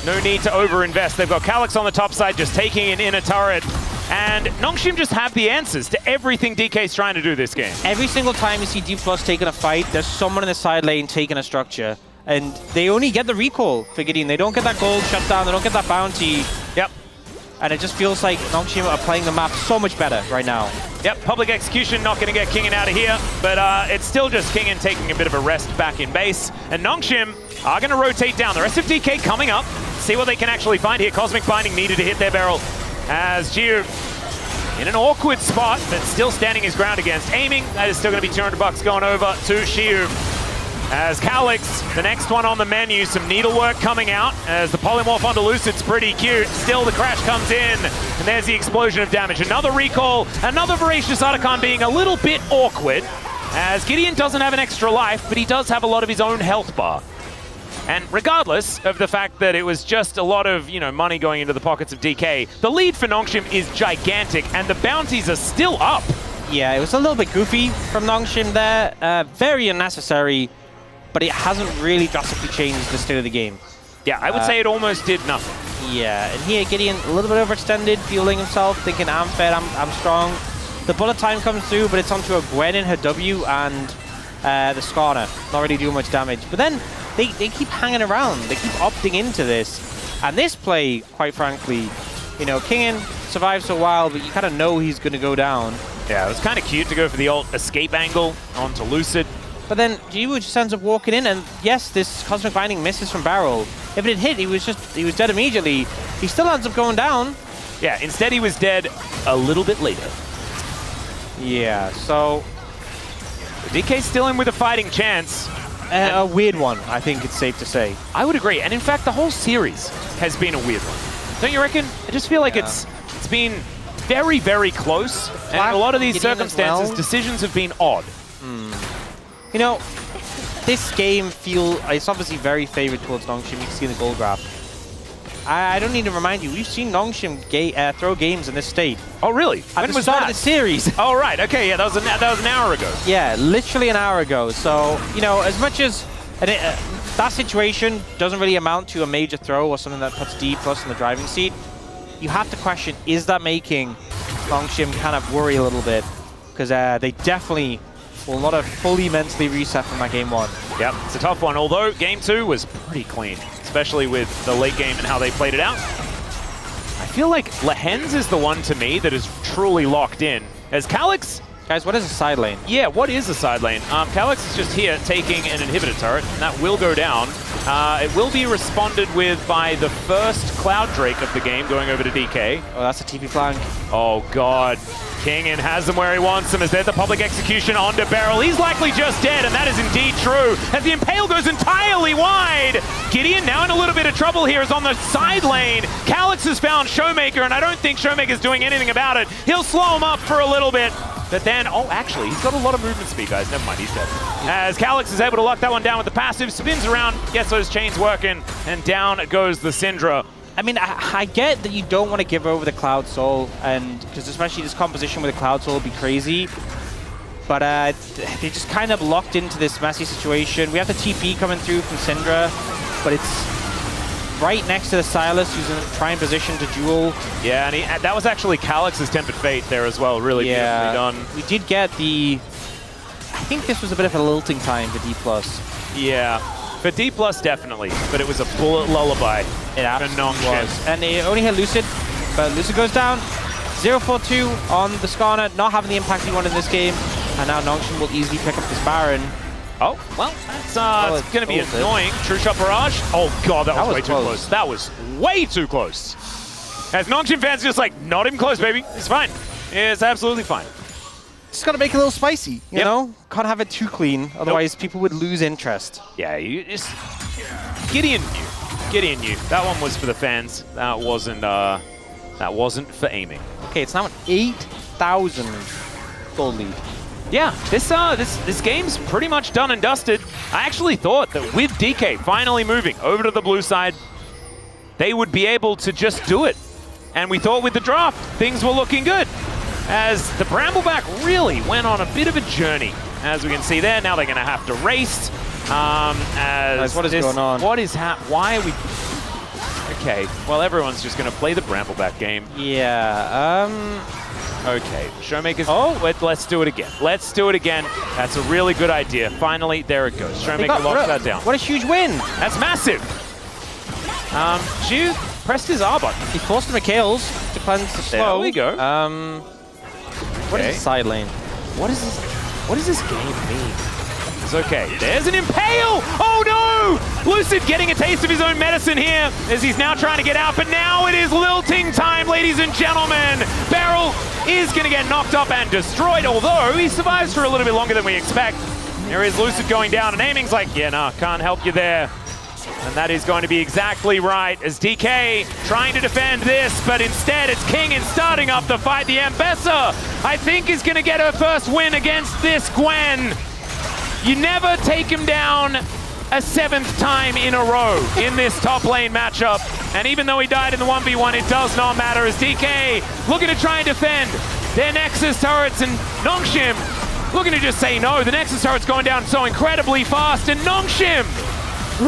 no need to overinvest. They've got Calyx on the top side just taking an inner turret. And Nongshim just have the answers to everything DK's trying to do this game. Every single time you see Dplus taking a fight, there's someone in the side lane taking a structure. And they only get the recall for Gideon. They don't get that gold shutdown, they don't get that bounty. Yep. And it just feels like Nongshim are playing the map so much better right now. Yep, public execution not going to get Kingen out of here, but it's still just Kingen taking a bit of a rest back in base. And Nongshim are going to rotate down. The rest of DK coming up. See what they can actually find here. Cosmic Binding needed to hit their barrel as Jiu in an awkward spot, but still standing his ground against aiming. That is still going to be 200 bucks going over to Xiu. As Calyx, the next one on the menu, some needlework coming out as the polymorph onto Lucid's pretty cute. Still the crash comes in, and there's the explosion of damage. Another recall, another Voracious Otacon being a little bit awkward, as Gideon doesn't have an extra life, but he does have a lot of his own health bar. And regardless of the fact that it was just a lot of, money going into the pockets of DK, the lead for Nongshim is gigantic, and the bounties are still up. Yeah, it was a little bit goofy from Nongshim there. Very unnecessary, but it hasn't really drastically changed the state of the game. Yeah, I would say it almost did nothing. Yeah, and here Gideon a little bit overextended, fueling himself, thinking I'm fed, I'm strong. The bullet time comes through, but it's onto a Gwen in her W and the Skarner. Not really doing much damage. But then they keep hanging around. They keep opting into this. And this play, quite frankly, Kingen survives for a while, but you kind of know he's going to go down. Yeah, it was kind of cute to go for the ult escape angle onto Lucid. But then Jiwoo just ends up walking in, and yes, this Cosmic Binding misses from barrel. If it had hit, he was dead immediately. He still ends up going down. Yeah, instead he was dead a little bit later. Yeah, so DK's still in with a fighting chance. A weird one, I think it's safe to say. I would agree, and in fact, the whole series has been a weird one. Don't you reckon? I just feel like it's been very, very close, and in a lot of these circumstances, decisions have been odd. This game it's obviously very favored towards Nongshim. You can see in the gold graph. I don't need to remind you, we've seen Nongshim throw games in this state. Oh, really? At the start of the series. Oh, right. Okay, yeah, that was an hour ago. Yeah, literally an hour ago. So, as much as that situation doesn't really amount to a major throw or something that puts Dplus in the driving seat, you have to question, is that making Nongshim kind of worry a little bit? Because they definitely will not have fully mentally reset from that game one. Yep, it's a tough one, although game two was pretty clean, especially with the late game and how they played it out. I feel like Lehends is the one to me that is truly locked in. As Calyx... Guys, what is a side lane? Yeah, what is a side lane? Calyx is just here taking an inhibitor turret, and that will go down. It will be responded with by the first Cloud Drake of the game going over to DK. Oh, that's a TP flank. Oh, God. Kingen has him where he wants him as there's the public execution onto Beryl. He's likely just dead, and that is indeed true. As the Impale goes entirely wide. Gideon now in a little bit of trouble here is on the side lane. Calyx has found Showmaker, and I don't think Showmaker's doing anything about it. He'll slow him up for a little bit. But then, oh, actually, he's got a lot of movement speed, guys. Never mind, he's dead. As Calyx is able to lock that one down with the passive, spins around, gets those chains working, and down goes the Syndra. I mean, I get that you don't want to give over the Cloud Soul, and because especially this composition with the Cloud Soul would be crazy. But they just kind of locked into this messy situation. We have the TP coming through from Syndra, but right next to the Silas, who's in a prime position to duel. Yeah, and that was actually Calix's Tempered Fate there as well. Really beautifully done. We did get the... I think this was a bit of a lilting time for Dplus. Yeah, for Dplus definitely, but it was a bullet lullaby. It absolutely was. And it only hit Lucid, but Lucid goes down. 0-4-2 on the Skarner, not having the impact he wanted in this game. And now Nongshim will easily pick up this Baron. Oh, well, that's going to be annoying. True Shot Barrage. Oh, God, that was way too close. That was way too close. As Nongshim fans are just like, not even close, baby. It's fine. It's absolutely fine. Just got to make it a little spicy, you know? Can't have it too clean, otherwise people would lose interest. Yeah, you just... Gideon knew. Gideon knew. That one was for the fans. That wasn't for aiming. Okay, it's now an 8,000 gold lead. Yeah, this game's pretty much done and dusted. I actually thought that with DK finally moving over to the blue side, they would be able to just do it. And we thought with the draft, things were looking good. As the Brambleback really went on a bit of a journey. As we can see there, now they're going to have to race. What is going on? What is why are we... Okay, well, everyone's just going to play the Brambleback game. Yeah, Okay, Showmaker's... Oh, let's do it again. Let's do it again. That's a really good idea. Finally, there it goes. Showmaker locks that down. What a huge win! That's massive! Shu pressed his R button. He forced the Mikhails to cleanse the slow. There we go. What is the side lane? What does this game mean? It's okay. There's an Impale! Oh no! Lucid getting a taste of his own medicine here as he's now trying to get out, but now it is lilting time, ladies and gentlemen! Beryl is going to get knocked up and destroyed, although he survives for a little bit longer than we expect. There is Lucid going down, and aiming's like, yeah, nah, can't help you there. And that is going to be exactly right, as DK trying to defend this, but instead it's King in starting up the fight. The Ambessa, I think, is going to get her first win against this Gwen. You never take him down a 7th time in a row in this top lane matchup. And even though he died in the 1v1, it does not matter, as DK looking to try and defend their Nexus turrets, and Nongshim looking to just say no. The Nexus turret's going down so incredibly fast, and Nongshim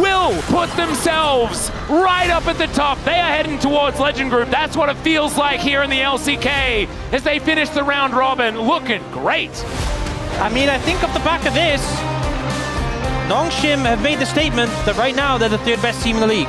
will put themselves right up at the top. They are heading towards Legend Group. That's what it feels like here in the LCK as they finish the round robin. Looking great. I mean, I think off the back of this, Nongshim have made the statement that right now they're the 3rd best team in the league.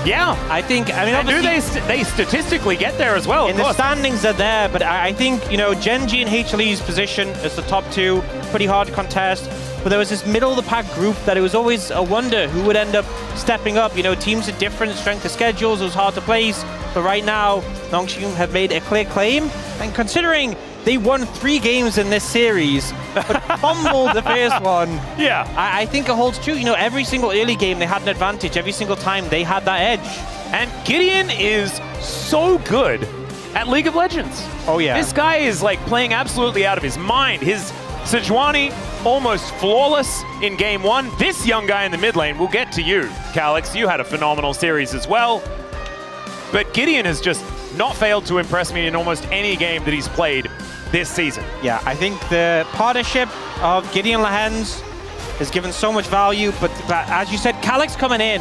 Yeah. I mean, obviously, they statistically get there as well. In the standings, they're there, but I think, you know, Genji and HLE's position as the top 2, pretty hard to contest. But there was this middle-of-the-pack group that it was always a wonder who would end up stepping up. You know, teams with different strength of schedules, it was hard to place. But right now, Nongshim have made a clear claim. And considering they won 3 games in this series, but fumbled the first one, yeah, I think it holds true. You know, every single early game, they had an advantage. Every single time, they had that edge. And Gideon is so good at League of Legends. Oh, yeah. This guy is, like, playing absolutely out of his mind. His Sejuani almost flawless in game 1. This young guy in the mid lane, we'll get to you, Calix. You had a phenomenal series as well. But Gideon has just not failed to impress me in almost any game that he's played this season. Yeah, I think the partnership of Gideon Lehends has given so much value, but as you said, Calix coming in,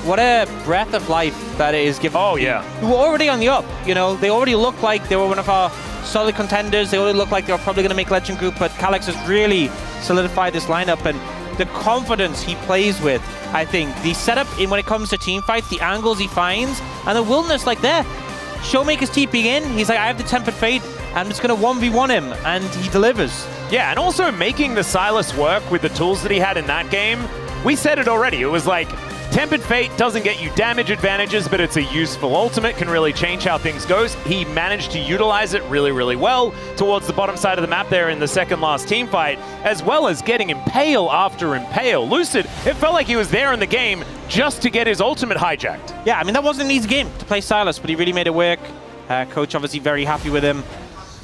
what a breath of life that it is given. Oh, yeah. Who were already on the up, you know, they already looked like they were one of our solid contenders. They already looked like they were probably going to make Legend Group, but Calix has really solidified this lineup, and the confidence he plays with, I think, the setup in when it comes to team fights, the angles he finds, and the willingness, like there. Showmaker's TPing in, he's like, I have the Tempered Fate, I'm just going to 1v1 him, and he delivers. Yeah, and also making the Silas work with the tools that he had in that game. We said it already, it was like, Tempered Fate doesn't get you damage advantages, but it's a useful ultimate, can really change how things goes. He managed to utilize it really, really well towards the bottom side of the map there in the second last team fight, as well as getting Impale after Impale. Lucid, it felt like he was there in the game just to get his ultimate hijacked. Yeah, I mean, that wasn't an easy game to play Silas, but he really made it work. Coach obviously very happy with him.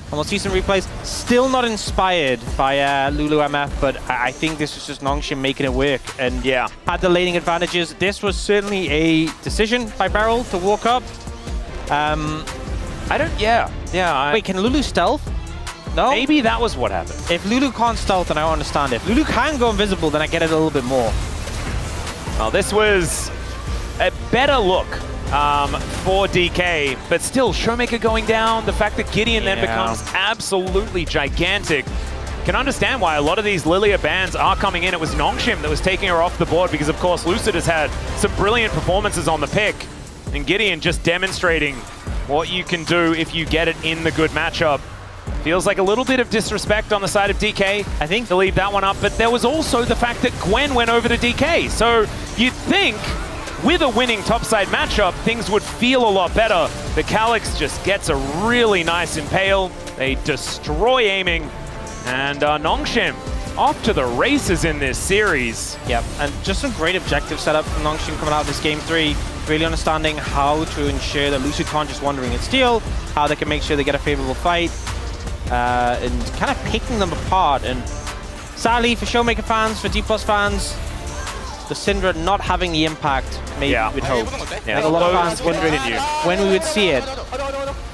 And we'll see some replays. Still not inspired by Lulu MF, but I think this was just Nongshim making it work. And yeah, had the laning advantages. This was certainly a decision by Beryl to walk up. Wait, can Lulu stealth? No? Maybe that was what happened. If Lulu can't stealth, then I don't understand it. If Lulu can go invisible, then I get it a little bit more. Well, this was a better look for DK, but still, Showmaker going down, the fact that Gideon then becomes absolutely gigantic. Can understand why a lot of these Lilia bans are coming in. It was Nongshim that was taking her off the board because, of course, Lucid has had some brilliant performances on the pick. And Gideon just demonstrating what you can do if you get it in the good matchup. Feels like a little bit of disrespect on the side of DK, I think, to leave that one up. But there was also the fact that Gwen went over to DK. So you'd think with a winning topside matchup, things would feel a lot better. The Calyx just gets a really nice impale. They destroy aiming. And Nongshim off to the races in this series. Yep, and just some great objective setup from Nongshim coming out of this game 3. Really understanding how to ensure that Lucid can't just wandering and steal, how they can make sure they get a favorable fight, and kind of picking them apart. And sadly for Showmaker fans, for Dplus fans, the Syndra not having the impact maybe we'd hope. Yeah, Like a lot of fans wondering when we would see it.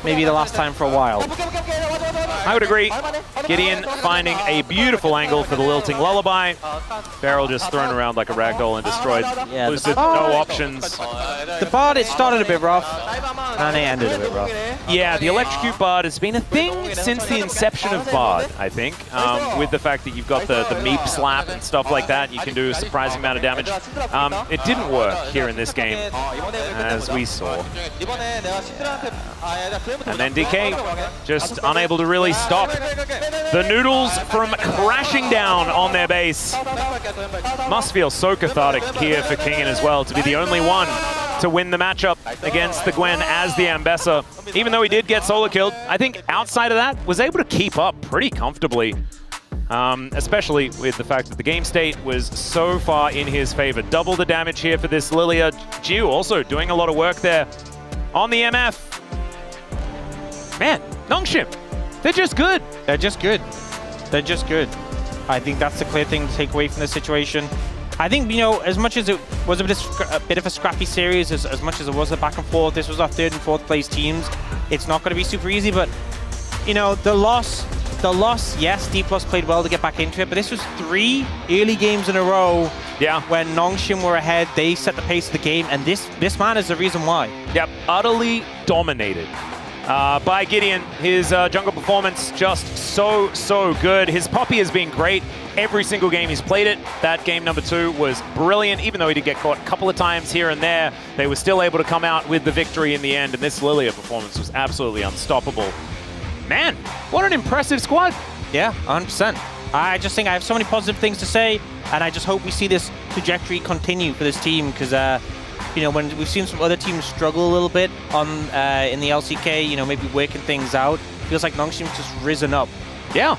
Maybe the last time for a while. I would agree. Gideon finding a beautiful angle for the lilting lullaby. Barrel just thrown around like a ragdoll and destroyed. Yeah, Lucid, no options. The bard, it started a bit rough, and it ended a bit rough. Yeah, the electrocute bard has been a thing since the inception of bard, I think. With the fact that you've got the meep slap and stuff like that, you can do a surprising amount of damage. It didn't work here in this game, as we saw. And then DK just unable to really stop the Noodles from crashing down on their base. Must feel so cathartic here for Kingen as well, to be the only one to win the matchup against the Gwen as the Ambessa. Even though he did get solo killed, I think outside of that, was able to keep up pretty comfortably. Especially with the fact that the game state was so far in his favor. Double the damage here for this Lilia. Jiu also doing a lot of work there on the MF. Man, Nongshim, they're just good. They're just good. They're just good. I think that's the clear thing to take away from this situation. I think, you know, as much as it was a bit of a scrappy series, as much as it was a back and forth, this was our 3rd and 4th place teams. It's not going to be super easy, but, you know, the loss, yes, Dplus played well to get back into it, but this was 3 early games in a row. Yeah. When Nongshim were ahead, they set the pace of the game, and this man is the reason why. Yep, utterly dominated by Gideon. His jungle performance just so good. His Poppy has been great every single game he's played it. That game number 2 was brilliant. Even though he did get caught a couple of times here and there, they were still able to come out with the victory in the end, and this Lilia performance was absolutely unstoppable. Man, what an impressive squad. Yeah, 100%. I just think I have so many positive things to say, and I just hope we see this trajectory continue for this team, because you know, when we've seen some other teams struggle a little bit on in the LCK, you know, maybe working things out, feels like Nongshim's just risen up. Yeah.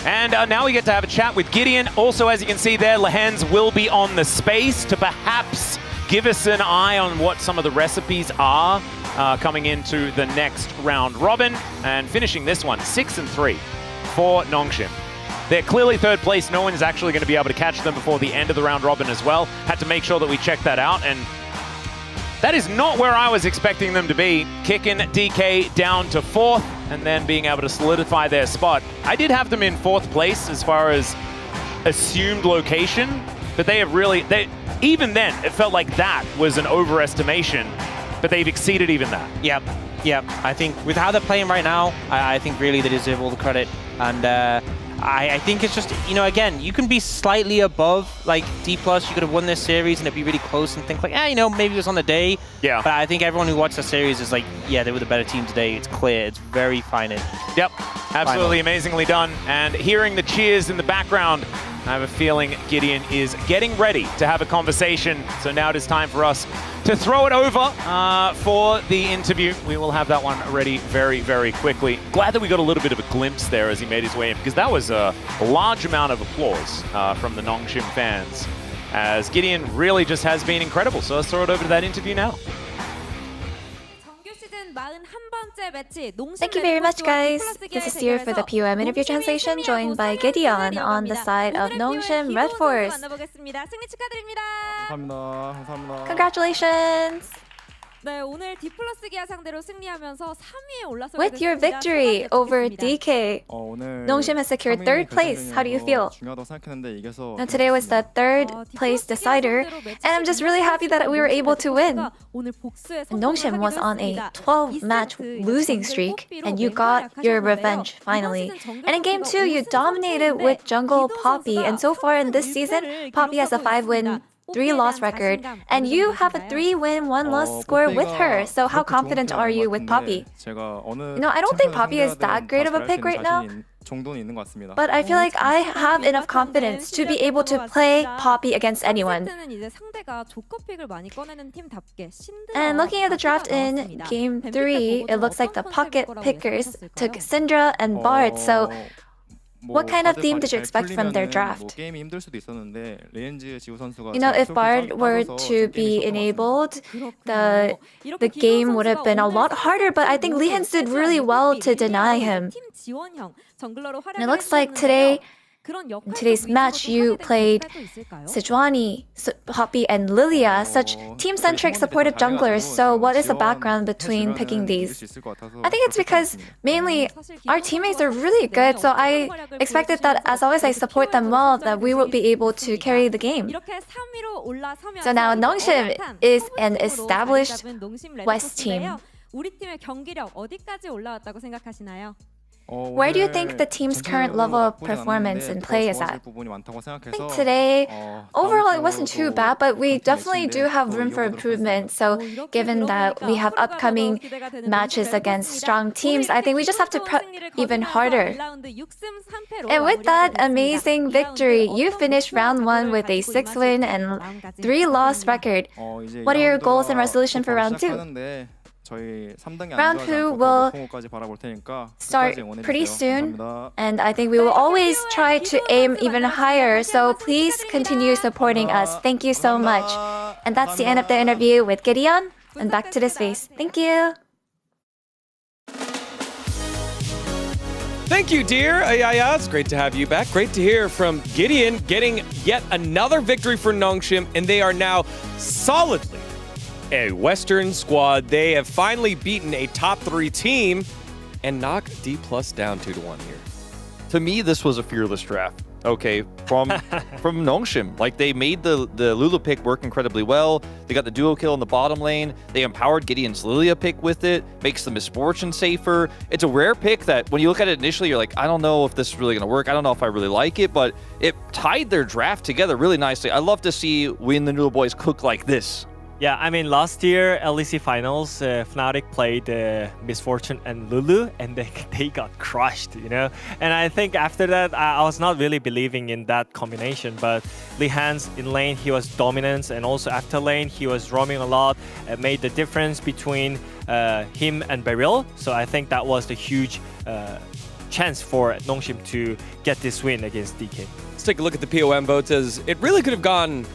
And now we get to have a chat with Gideon. Also, as you can see there, Lehends will be on the space to perhaps give us an eye on what some of the recipes are coming into the next round robin, and finishing this one 6-3 for Nongshim. They're clearly 3rd place. No one is actually going to be able to catch them before the end of the round robin as well. Had to make sure that we check that out, and that is not where I was expecting them to be. Kicking DK down to 4th and then being able to solidify their spot. I did have them in 4th place as far as assumed location, but they have really, even then, it felt like that was an overestimation, but they've exceeded even that. Yep. I think with how they're playing right now, I think really they deserve all the credit. And I think it's just, you know, again, you can be slightly above, like, Dplus. You could have won this series and it'd be really close and think like, you know, maybe it was on the day. Yeah. But I think everyone who watched the series is like, yeah, they were the better team today. It's clear. It's very fine. Yep. Absolutely amazingly done. And hearing the cheers in the background, I have a feeling Gideon is getting ready to have a conversation. So now it is time for us to throw it over for the interview. We will have that one ready very quickly. Glad that we got a little bit of a glimpse there as he made his way in, because that was a large amount of applause from the Nongshim fans, as Gideon really just has been incredible. So let's throw it over to that interview now. Thank you very much, guys. This is Sierra for the POM interview translation, joined by Gideon on the side of Nongshim Red Force. Congratulations! 네, 오늘 Dplus 기아 상대로 승리하면서 3위에 올라서게 With your 됐습니다. victory 소감 over 듣겠습니다. DK, 오늘 Nongshim has secured third place. How do you feel? 중요하다고 생각했는데 이겨서 Now today was the third place decider, and I'm just really happy that we were able to win. And Nongshim was on a 12-match losing streak, and you got your revenge finally. And in game 2, you dominated with jungle Poppy, and so far in this season, Poppy has a 5-win 3-loss record, and you have a 3-win, 1-loss score with her. So how confident are you with Poppy? I don't think Poppy is that great of a pick right now, but I feel like I have enough confidence to be able to play Poppy against anyone. And looking at the draft in game 3, it looks like the pocket pickers took Syndra and Bard. So what kind of theme did you expect from their draft? If Bard were to be enabled, the game would have been a lot harder, but I think Lehends did really well to deny him. And it looks like today, in today's match, you played Sejuani, Poppy, and Lilia, such team-centric supportive junglers. So what is the background between picking these? I think it's because mainly our teammates are really good, so I expected that as long as I support them well, that we will be able to carry the game. So now Nongshim is an established West team. Where do you think the team's current level of performance and play is at? I think today, overall it wasn't too bad, but we definitely do have room for improvement. So given that we have upcoming matches against strong teams, I think we just have to prep even harder. And with that amazing victory, you finished round 1 with a 6-win and 3-loss record. What are your goals and resolution for round 2? Round 2 will start pretty soon, and I think we will always try to aim even higher, so please continue supporting us. Thank you so much. And that's the end of the interview with Gideon, and back to the space. Thank you. Thank you, dear. It's great to have you back. Great to hear from Gideon getting yet another victory for Nongshim, and they are now solidly a Western squad. They have finally beaten a top 3 team and knocked Dplus down 2-1 here. To me, this was a fearless draft. Okay, from Nongshim. Like, they made the Lulu pick work incredibly well. They got the duo kill in the bottom lane. They empowered Gideon's Lilia pick with it. Makes the Misfortune safer. It's a rare pick that when you look at it initially, you're like, I don't know if this is really going to work. I don't know if I really like it, but it tied their draft together really nicely. I love to see when the Noodle Boys cook like this. Yeah, I mean, last year, LEC Finals, Fnatic played Misfortune and Lulu, and they got crushed, And I think after that, I was not really believing in that combination, but Lehends in lane, he was dominant, and also after lane, he was roaming a lot, and made the difference between him and Beryl. So I think that was the huge chance for Nongshim to get this win against DK. Let's take a look at the POM votes, as it really could have gone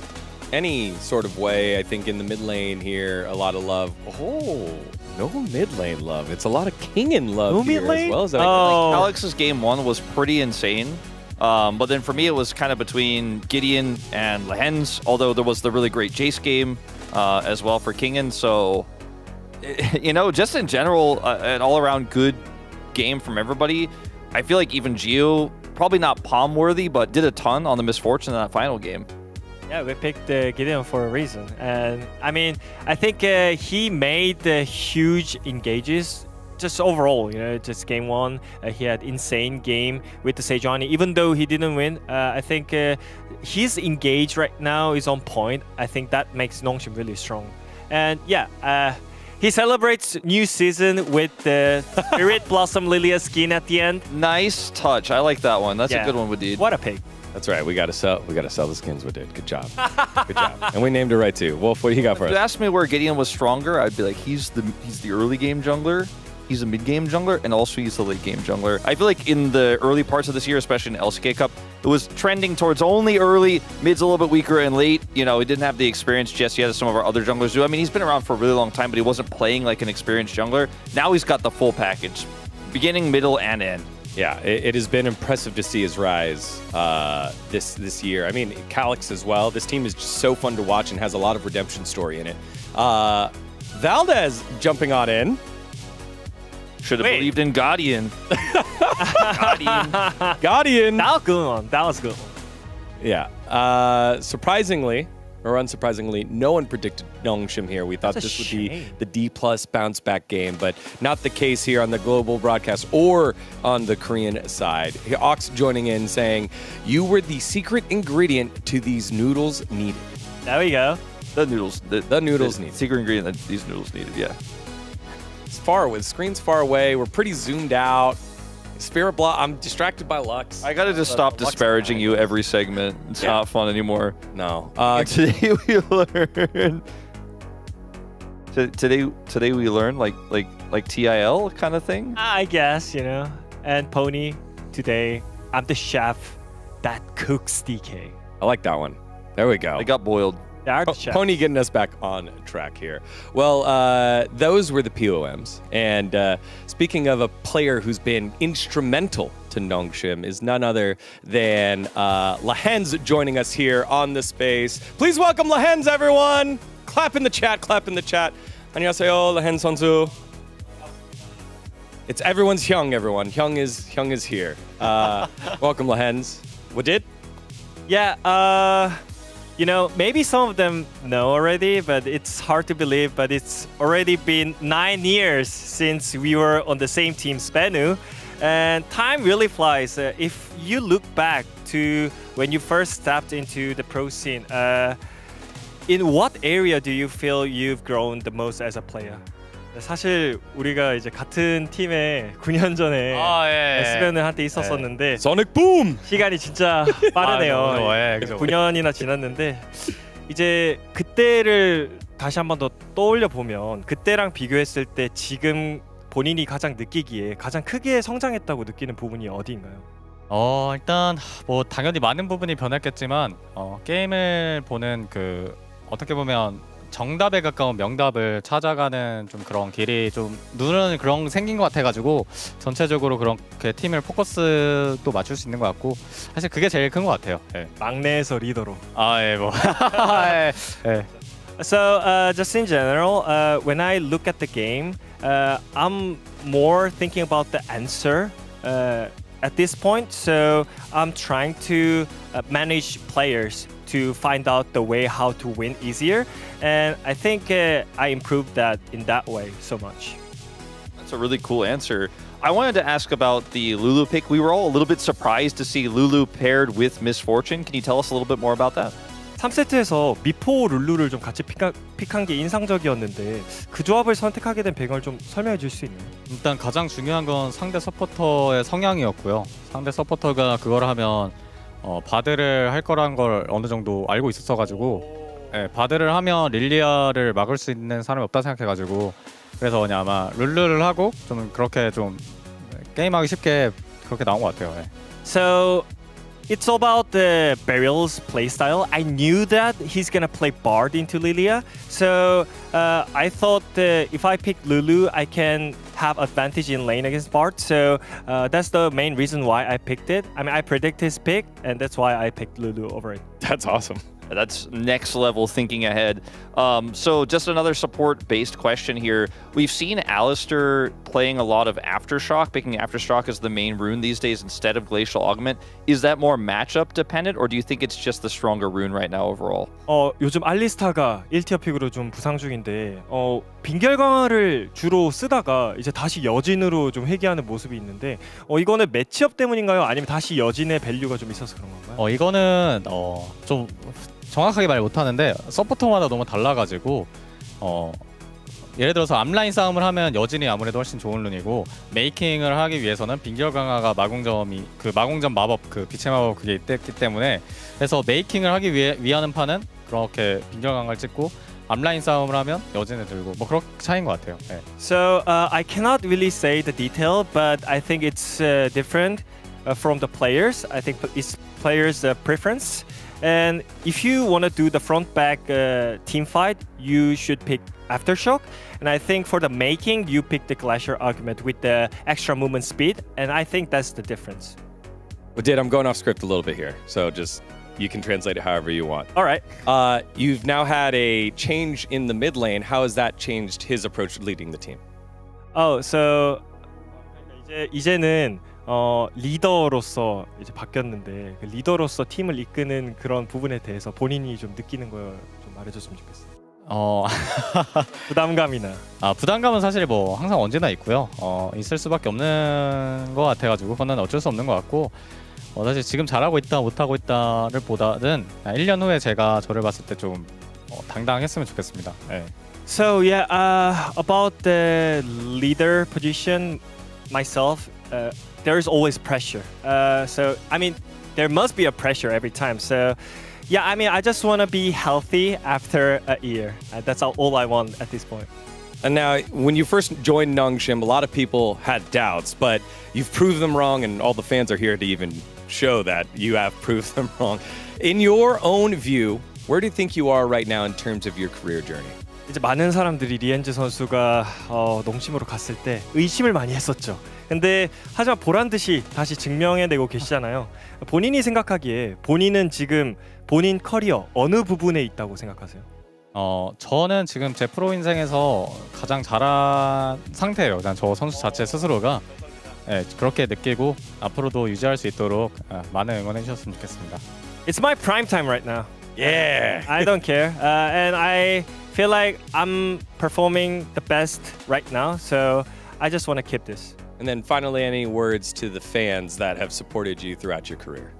any sort of way. I think in the mid lane here, a lot of love. Oh, no mid lane love. It's a lot of Kingin love no here mid lane? as well. As Alex's game 1 was pretty insane. But then for me, it was kind of between Gideon and Lehends, although there was the really great Jace game as well for Kingin. So, just in general, an all-around good game from everybody. I feel like even Gio, probably not palm-worthy, but did a ton on the Misfortune in that final game. Yeah, we picked Gideon for a reason. And I mean, I think he made huge engages just overall, just game 1. He had insane game with the Sejuani. Even though he didn't win, I think his engage right now is on point. I think that makes Nongshim really strong. And yeah, he celebrates new season with the Spirit Blossom Lilia skin at the end. Nice touch. I like that one. That's a good one, Wadid. What a pick. That's right. We gotta sell the skins we did. Good job. Good job. And we named it right too. Wolf, what do you got for us? If you asked me where Gideon was stronger, I'd be like, he's the early game jungler, he's a mid game jungler, and also he's the late game jungler. I feel like in the early parts of this year, especially in LCK Cup, it was trending towards only early, mid's a little bit weaker, and late, he didn't have the experience just yet as some of our other junglers do. I mean, he's been around for a really long time, but he wasn't playing like an experienced jungler. Now he's got the full package, beginning, middle, and end. Yeah, it has been impressive to see his rise this year. I mean, Calix as well. This team is just so fun to watch and has a lot of redemption story in it. Valdez jumping on in. Should have believed in Guardian. Guardian. That was good one. That was good one. Yeah. Surprisingly, or unsurprisingly, no one predicted Nongshim here. We thought That's a this would be shame. the Dplus bounce back game, but not the case here on the global broadcast or on the Korean side. Ox joining in saying, "You were the secret ingredient to these noodles needed." There we go. The noodles. The noodles needed. Secret ingredient that these noodles needed, yeah. It's far away. The screen's far away. We're pretty zoomed out. Spirit Block. I'm distracted by Lux. I gotta just stop disparaging you every segment. It's not fun anymore. No. Today we learned. Today we learned like TIL kind of thing. I guess, you know. And Pony, today, I'm the chef that cooks DK. I like that one. There we go. They got boiled. They are the chef. Pony getting us back on track here. Well, those were the POMs. And speaking of a player who's been instrumental to Nongshim is none other than Lehends joining us here on the space. Please welcome Lehends, everyone. Clap in the chat. Clap in the chat. 안녕하세요, Lehends 선수. It's everyone's Hyung, everyone. Hyung is here. Welcome, Lehends. What did? Yeah, you know, maybe some of them know already, but it's hard to believe, but it's already been 9 years since we were on the same team, Spenu. And time really flies. If you look back to when you first stepped into the pro scene, in what area do you feel you've grown the most as a player? 사실 우리가 이제 같은 팀에 9년 전에 스벤을 한때 있었었는데 소닉 붐! 시간이 진짜 빠르네요. 9년이나 지났는데 이제 그때를 다시 한번 더 떠올려 보면 그때랑 비교했을 때 지금 본인이 가장 느끼기에 가장 크게 성장했다고 느끼는 부분이 어디인가요? 일단 뭐 당연히 많은 부분이 변했겠지만 게임을 보는 그 어떻게 보면 정답에 가까운 명답을 찾아가는 좀 그런 길이 좀 눈은 그런 생긴 것 같아가지고 전체적으로 그렇게 팀을 포커스도 맞출 수 있는 것 같고 사실 그게 제일 큰 것 같아요. 막내에서 리더로. 뭐. So just in general, when I look at the game, I'm more thinking about the answer at this point. So I'm trying to manage players to find out the way how to win easier, and I think I improved that in that way so much. That's a really cool answer. I wanted to ask about the Lulu pick. We were all a little bit surprised to see Lulu paired with Misfortune. Can you tell us a little bit more about that? 3세트에서 미포 룰루를 좀 같이 픽한 게 인상적이었는데 그 조합을 선택하게 된 배경을 좀 설명해 줄 수 있나요? 일단 가장 중요한 건 상대 서포터의 성향이었고요. 상대 서포터가 그걸 하면 바드를 할 거란 걸 어느 정도 알고 있었어가지고 바드를 하면 릴리아를 막을 수 있는 사람이 없다 생각해가지고 그래서 그냥 아마 룰루를 하고 좀 그렇게 좀 게임하기 쉽게 그렇게 나온 것 같아요. So it's all about the Burial's playstyle. I knew that he's gonna play Bard into Lilia, so I thought if I pick Lulu, I can have advantage in lane against Bard. So that's the main reason why I picked it. I mean, I predict his pick, and that's why I picked Lulu over it. That's awesome. That's next level thinking ahead. So just another support-based question here. We've seen Alistair playing a lot of Aftershock, picking Aftershock as the main rune these days instead of Glacial Augment. Is that more matchup dependent, or do you think it's just the stronger rune right now overall? 요즘 알리스타가 1티어 픽으로 좀 부상 중인데 빙결 강화를 주로 쓰다가 이제 다시 여진으로 좀 회귀하는 모습이 있는데 이거는 매치업 때문인가요? 아니면 다시 여진의 밸류가 좀 있어서 그런 건가요? 이거는 좀 정확하게 말 못하는데 서포터마다 너무 달라가지고 예를 들어서 앞라인 싸움을 하면 여진이 아무래도 훨씬 좋은 룬이고 메이킹을 하기 위해서는 빙결 강화가 마공점이 그 마공점 마법 그 빛의 마법 그게 있기 때문에 그래서 메이킹을 하기 위하는 판은 그렇게 빙결 강화를 찍고 앞라인 싸움을 하면 여진을 들고 뭐 그런 차이인 것 같아요. So I cannot really say the detail, but I think it's different from the players. I think it's players' preference. And if you want to do the front back team fight, you should pick Aftershock. And I think for the making, you pick the Glacier Argument with the extra movement speed. And I think that's the difference. Well, I'm going off script a little bit here, so just You can translate it however you want. All right. You've now had a change in the mid lane. How has that changed his approach to leading the team? Oh, so 이제는 리더로서 이제 바뀌었는데 그 리더로서 팀을 이끄는 그런 부분에 대해서 본인이 좀 느끼는 걸 좀 말해줬으면 좋겠어요. 부담감이나. 부담감은 사실 뭐 항상 언제나 있고요. 있을 수밖에 없는 것 같아가지고 그건 어쩔 수 없는 것 같고 사실 지금 잘하고 있다 못하고 있다를 보다는 1년 후에 제가 저를 봤을 때 좀 당당했으면 좋겠습니다. 네. So yeah, about the leader position, myself, there's always pressure. So I mean, there must be a pressure every time. So yeah, I mean, I just want to be healthy after a year. That's all I want at this point. And now, when you first joined Nongshim, a lot of people had doubts, but you've proved them wrong, and all the fans are here to even show that you have proved them wrong. In your own view, where do you think you are right now in terms of your career journey? 이제 많은 사람들이 리엔즈 선수가 농심으로 갔을 때 의심을 많이 했었죠. 근데 하지만 보란 듯이 다시 증명해내고 계시잖아요. 본인이 생각하기에 본인은 지금 본인 커리어 어느 부분에 있다고 생각하세요? 저는 지금 제 프로 인생에서 가장 잘한 상태예요. 일단 저 선수 자체 스스로가 그렇게 느끼고 앞으로도 유지할 수 있도록 많은 응원해 주셨으면 좋겠습니다. It's my prime time right now. Yeah. I don't care. And I feel like I'm performing the best right now. So I just want to keep this. And then finally, any words to the fans that have supported you throughout your career?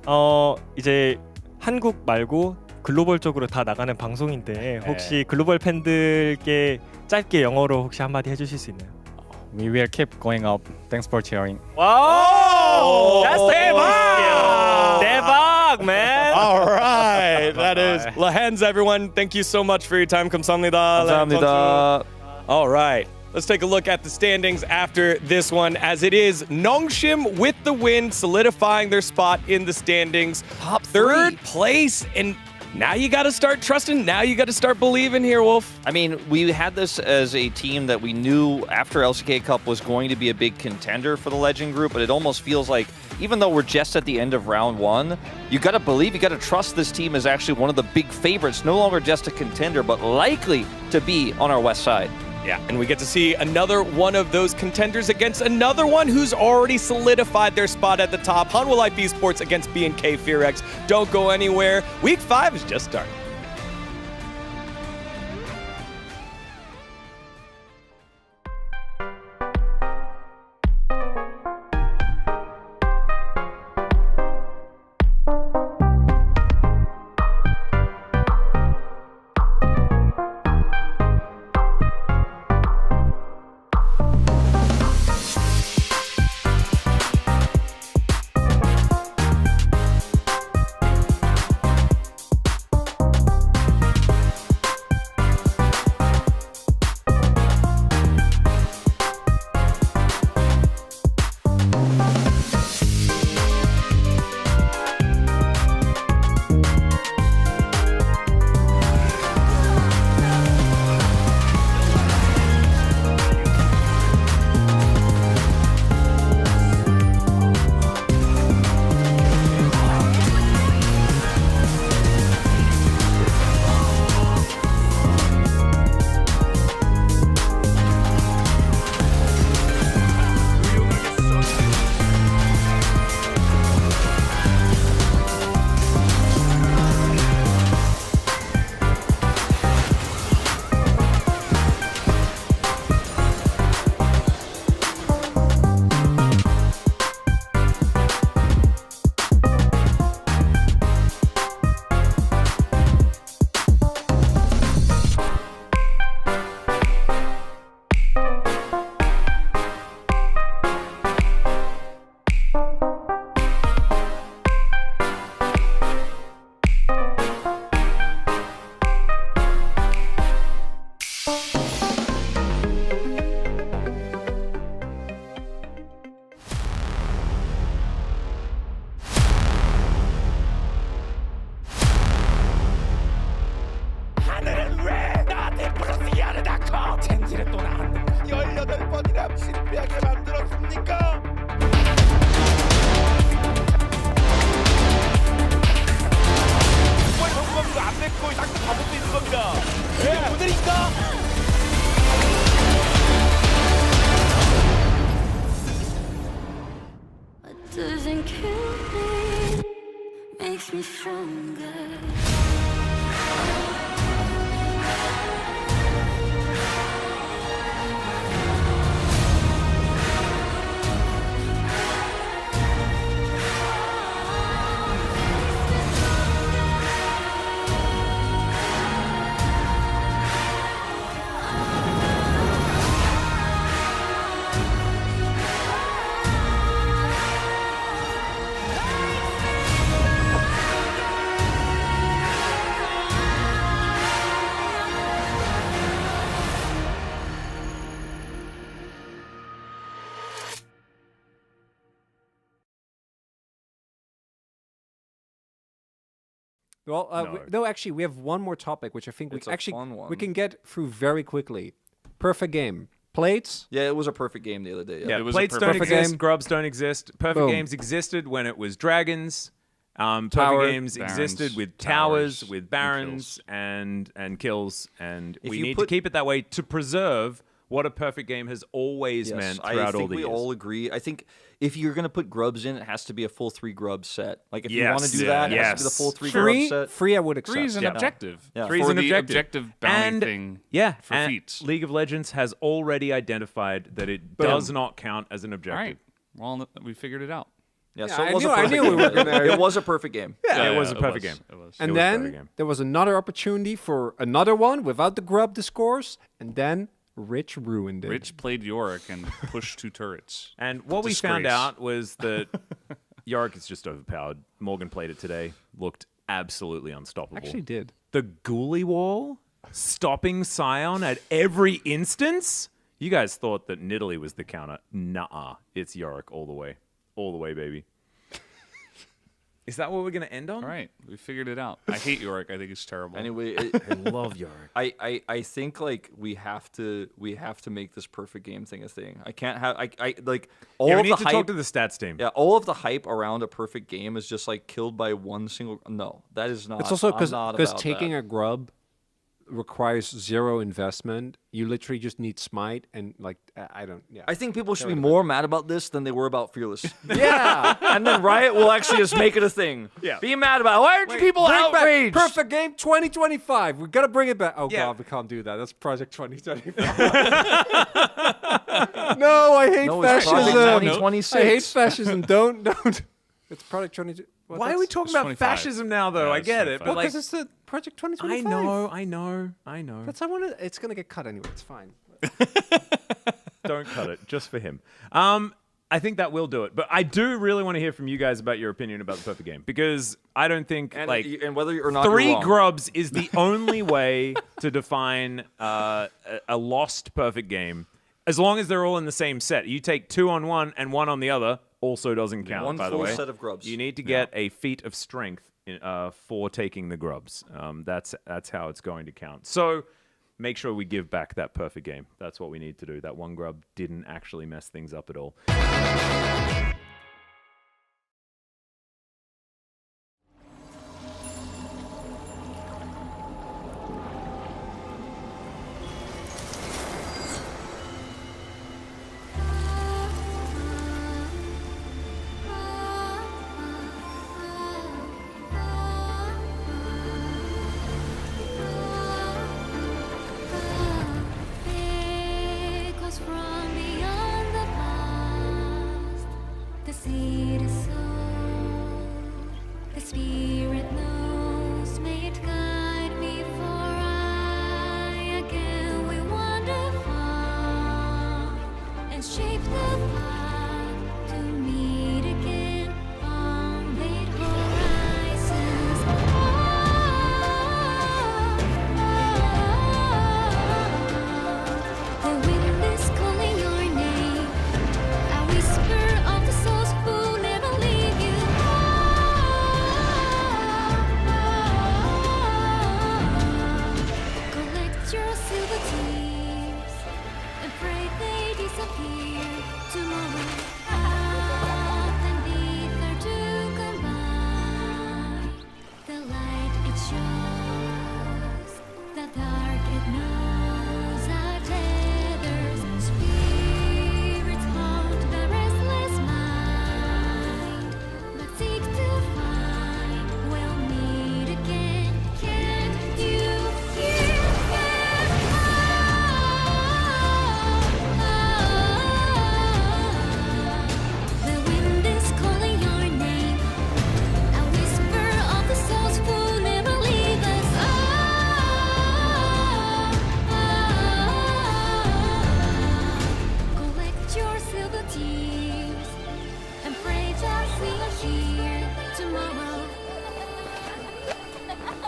이제 한국 말고 글로벌적으로 다 나가는 방송인데 혹시 글로벌 팬들께 짧게 영어로 혹시 한마디 해주실 수 있나요? We will keep going up. Thanks for cheering. Wow! That's 대박! 대박, man! All right, that is Lehends, everyone. Thank you so much for your time. 감사합니다. 감사합니다. All right, let's take a look at the standings after this one, as it is Nongshim with the win, solidifying their spot in the standings. Top third three. place, and now you got to start trusting. Now you got to start believing here, Wolf. I mean, we had this as a team that we knew after LCK Cup was going to be a big contender for the Legend Group, but it almost feels like even though we're just at the end of round one, you got to believe, you got to trust this team is actually one of the big favorites, no longer just a contender, but likely to be on our west side. Yeah, and we get to see another one of those contenders against another one who's already solidified their spot at the top. Hanwha Life Esports against B&K FearX. Don't go anywhere. Week 5 is just starting. 거의 딱 잡을 수 있는 겁니다. 예. 오늘인가? What doesn't kill me makes me stronger. Well, no, actually, we have one more topic, which I think It's we a actually fun one. we can get through very quickly. Perfect game. Plates? Yeah, it was a perfect game the other day. Yeah, It was plates a don't perfect exist, game. grubs don't exist. Perfect Boom. games existed when it was dragons. Perfect Tower, games barons, existed with towers, towers, with and barons, and kills. And If we you need put- to keep it that way to preserve what a perfect game has always meant I throughout think all the we years. all agree. I think if you're going to put grubs in, it has to be a full 3 grub set. Like if you Yes. want to do Yeah. that, it has to be the Yes. full 3 Free? grub set. Free, I would accept. 3 is an Yeah. objective. Yeah. 3 is For an the objective. bounty And- thing Yeah, for and feats. League of Legends has already identified that it does not count as an All objective. right. Well, we figured it out. Yeah, Yeah, so I it was knew- a I perfect knew we game. were gonna- It was a perfect game. Yeah, it was a perfect game. It was. And It was a then perfect game. there was another opportunity for another one without the grub discourse, and then Rich ruined it. Rich played Yorick and pushed 2 turrets. And what we found Disgrace. out was that Yorick is just overpowered. Morgan played it today. Looked absolutely unstoppable. Actually did. The Ghoulie Wall stopping Scion at every instance? You guys thought that Nidalee was the counter. Nuh-uh. It's Yorick all the way. All the way, baby. Is that what we're going to end on? All right, we figured it out. I hate Yorick. I think it's terrible. Anyway, I love Yorick. I think like we have to make this perfect game thing a thing. I can't have I like all Yeah, we of need the to hype. talk to the stats team. Yeah, all of the hype around a perfect game is just like killed by one single. No, that is not. It's also I'm not because about taking that. a grub requires 0 investment. You literally just need smite and like I don't. Yeah. I think people should be more mad about this than they were about Fearless. yeah. And then Riot will actually just make it a thing. Yeah. Be mad about it. Why aren't you people Bring back outraged? perfect game 2025. We gotta bring it back. Oh Yeah. god, we can't do that. That's Project 2025. No, I hate No, it's Project fascism. 2026. I hate fascism. Don't. It's Project 20. Why are we talking It's about 25. fascism now, though? Yeah, I it's get it, 25. but Well, like, because it's the Project 2025. I know. That's I want to. It's gonna get cut anyway. It's fine. Don't cut it, just for him. I think that will do it. But I do really want to hear from you guys about your opinion about the perfect game, because I don't think And, like and whether or not you're 3 wrong. grubs is the only way to define a lost perfect game. As long as they're all in the same set, you take 2 on one and 1 on the other, also doesn't count. One by the full way, set of grubs. You need to get a feat of strength for taking the grubs. That's how it's going to count. So make sure we give back that perfect game. That's what we need to do. That 1 grub didn't actually mess things up at all. Echoes from beyond the past. The seed is sown. The spirit knows. May it guide me, for I again will wander far and shape the path to meet again on late horizons. The wind is calling your name, a whisper of the souls who never leave you. Collect your silver tears and pray they disappear tomorrow. Earth and ether to combine. The light it shines.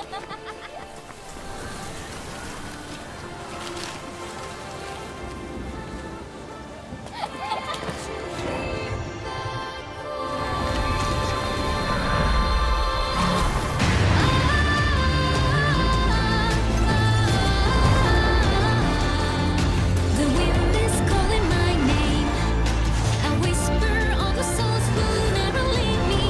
The wind is calling my name. I whisper all the souls who never leave me.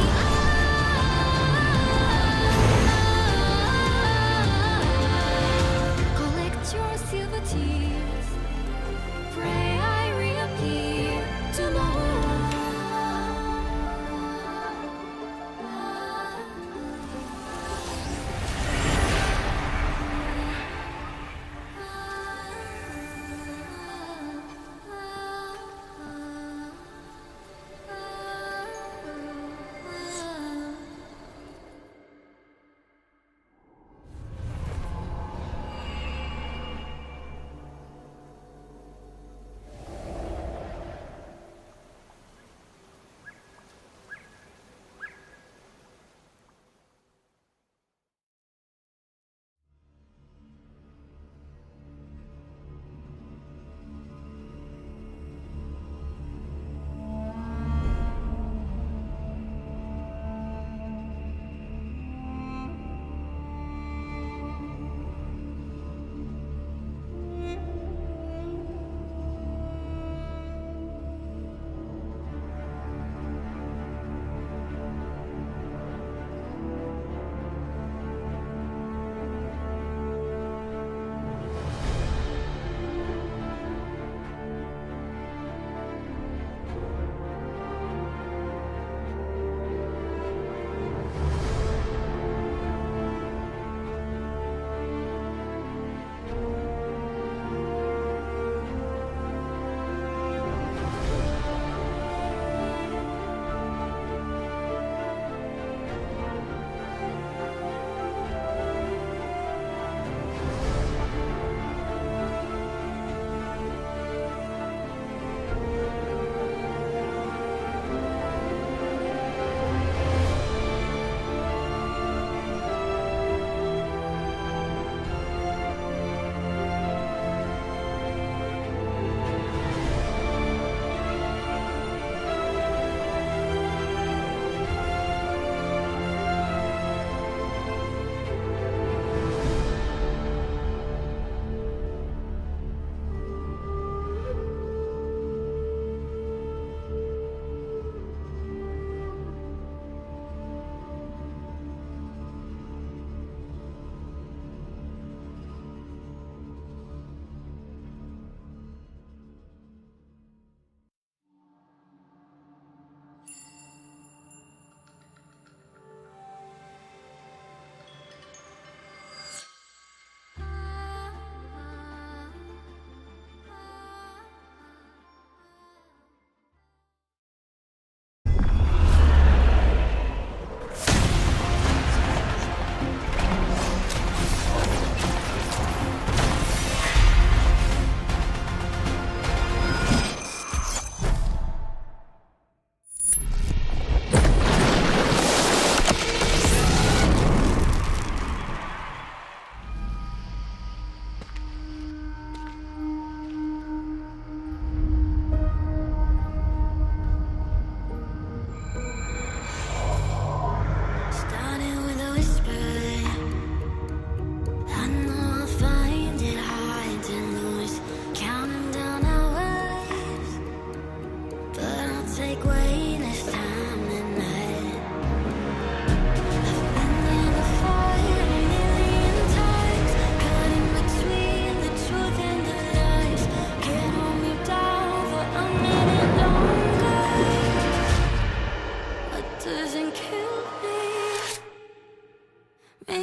Collect your silver tears. Pray I reappear tomorrow.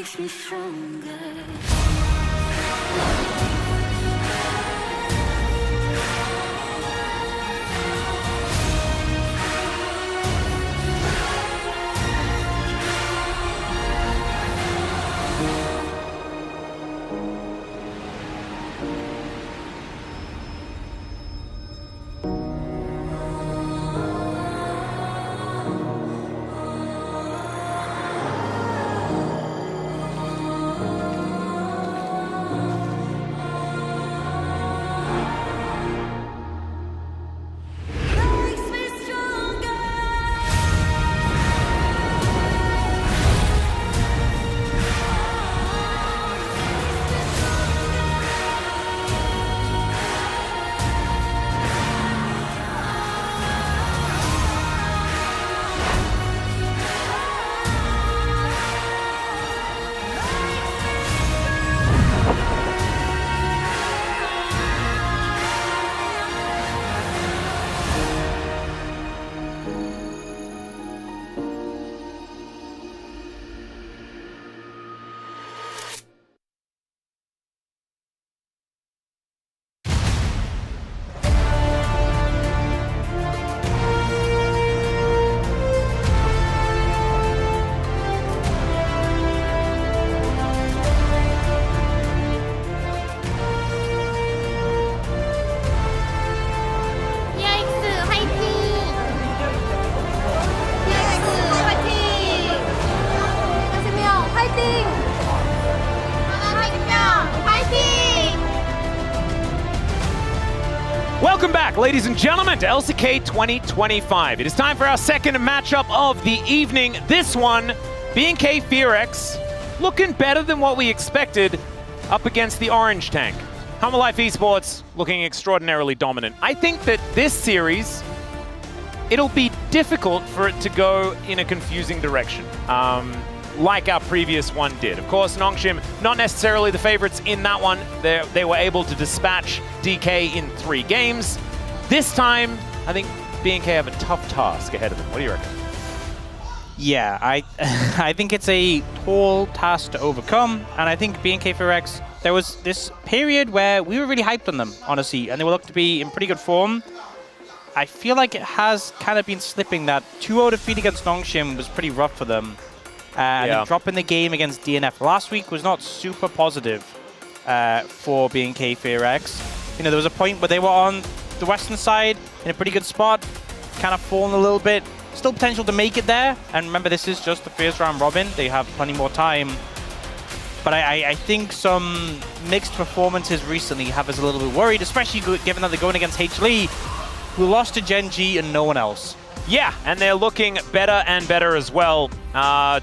makes me stronger. Welcome back, ladies and gentlemen, to LCK 2025. It is time for our second matchup of the evening. This one, B&K FearX, looking better than what we expected up against the Orange Tank. Humble Life Esports looking extraordinarily dominant. I think that this series, it'll be difficult for it to go in a confusing direction, like our previous one did. Of course, Nongshim, not necessarily the favorites in that one. They were able to dispatch DK in 3 games. This time, I think B&K have a tough task ahead of them. What do you reckon? Yeah, I think it's a tall task to overcome, and I think B&K FearX, there was this period where we were really hyped on them, honestly, and they were looked to be in pretty good form. I feel like it has kind of been slipping. That 2-0 defeat against Nongshim was pretty rough for them. And then dropping the game against DNF last week was not super positive for B&K FearX. You know, there was a point where they were on the western side in a pretty good spot, kind of fallen a little bit. Still potential to make it there. And remember, this is just the first round robin. They have plenty more time. But I think some mixed performances recently have us a little bit worried, especially given that they're going against HLE, who lost to Gen G and no one else. Yeah, and they're looking better and better as well.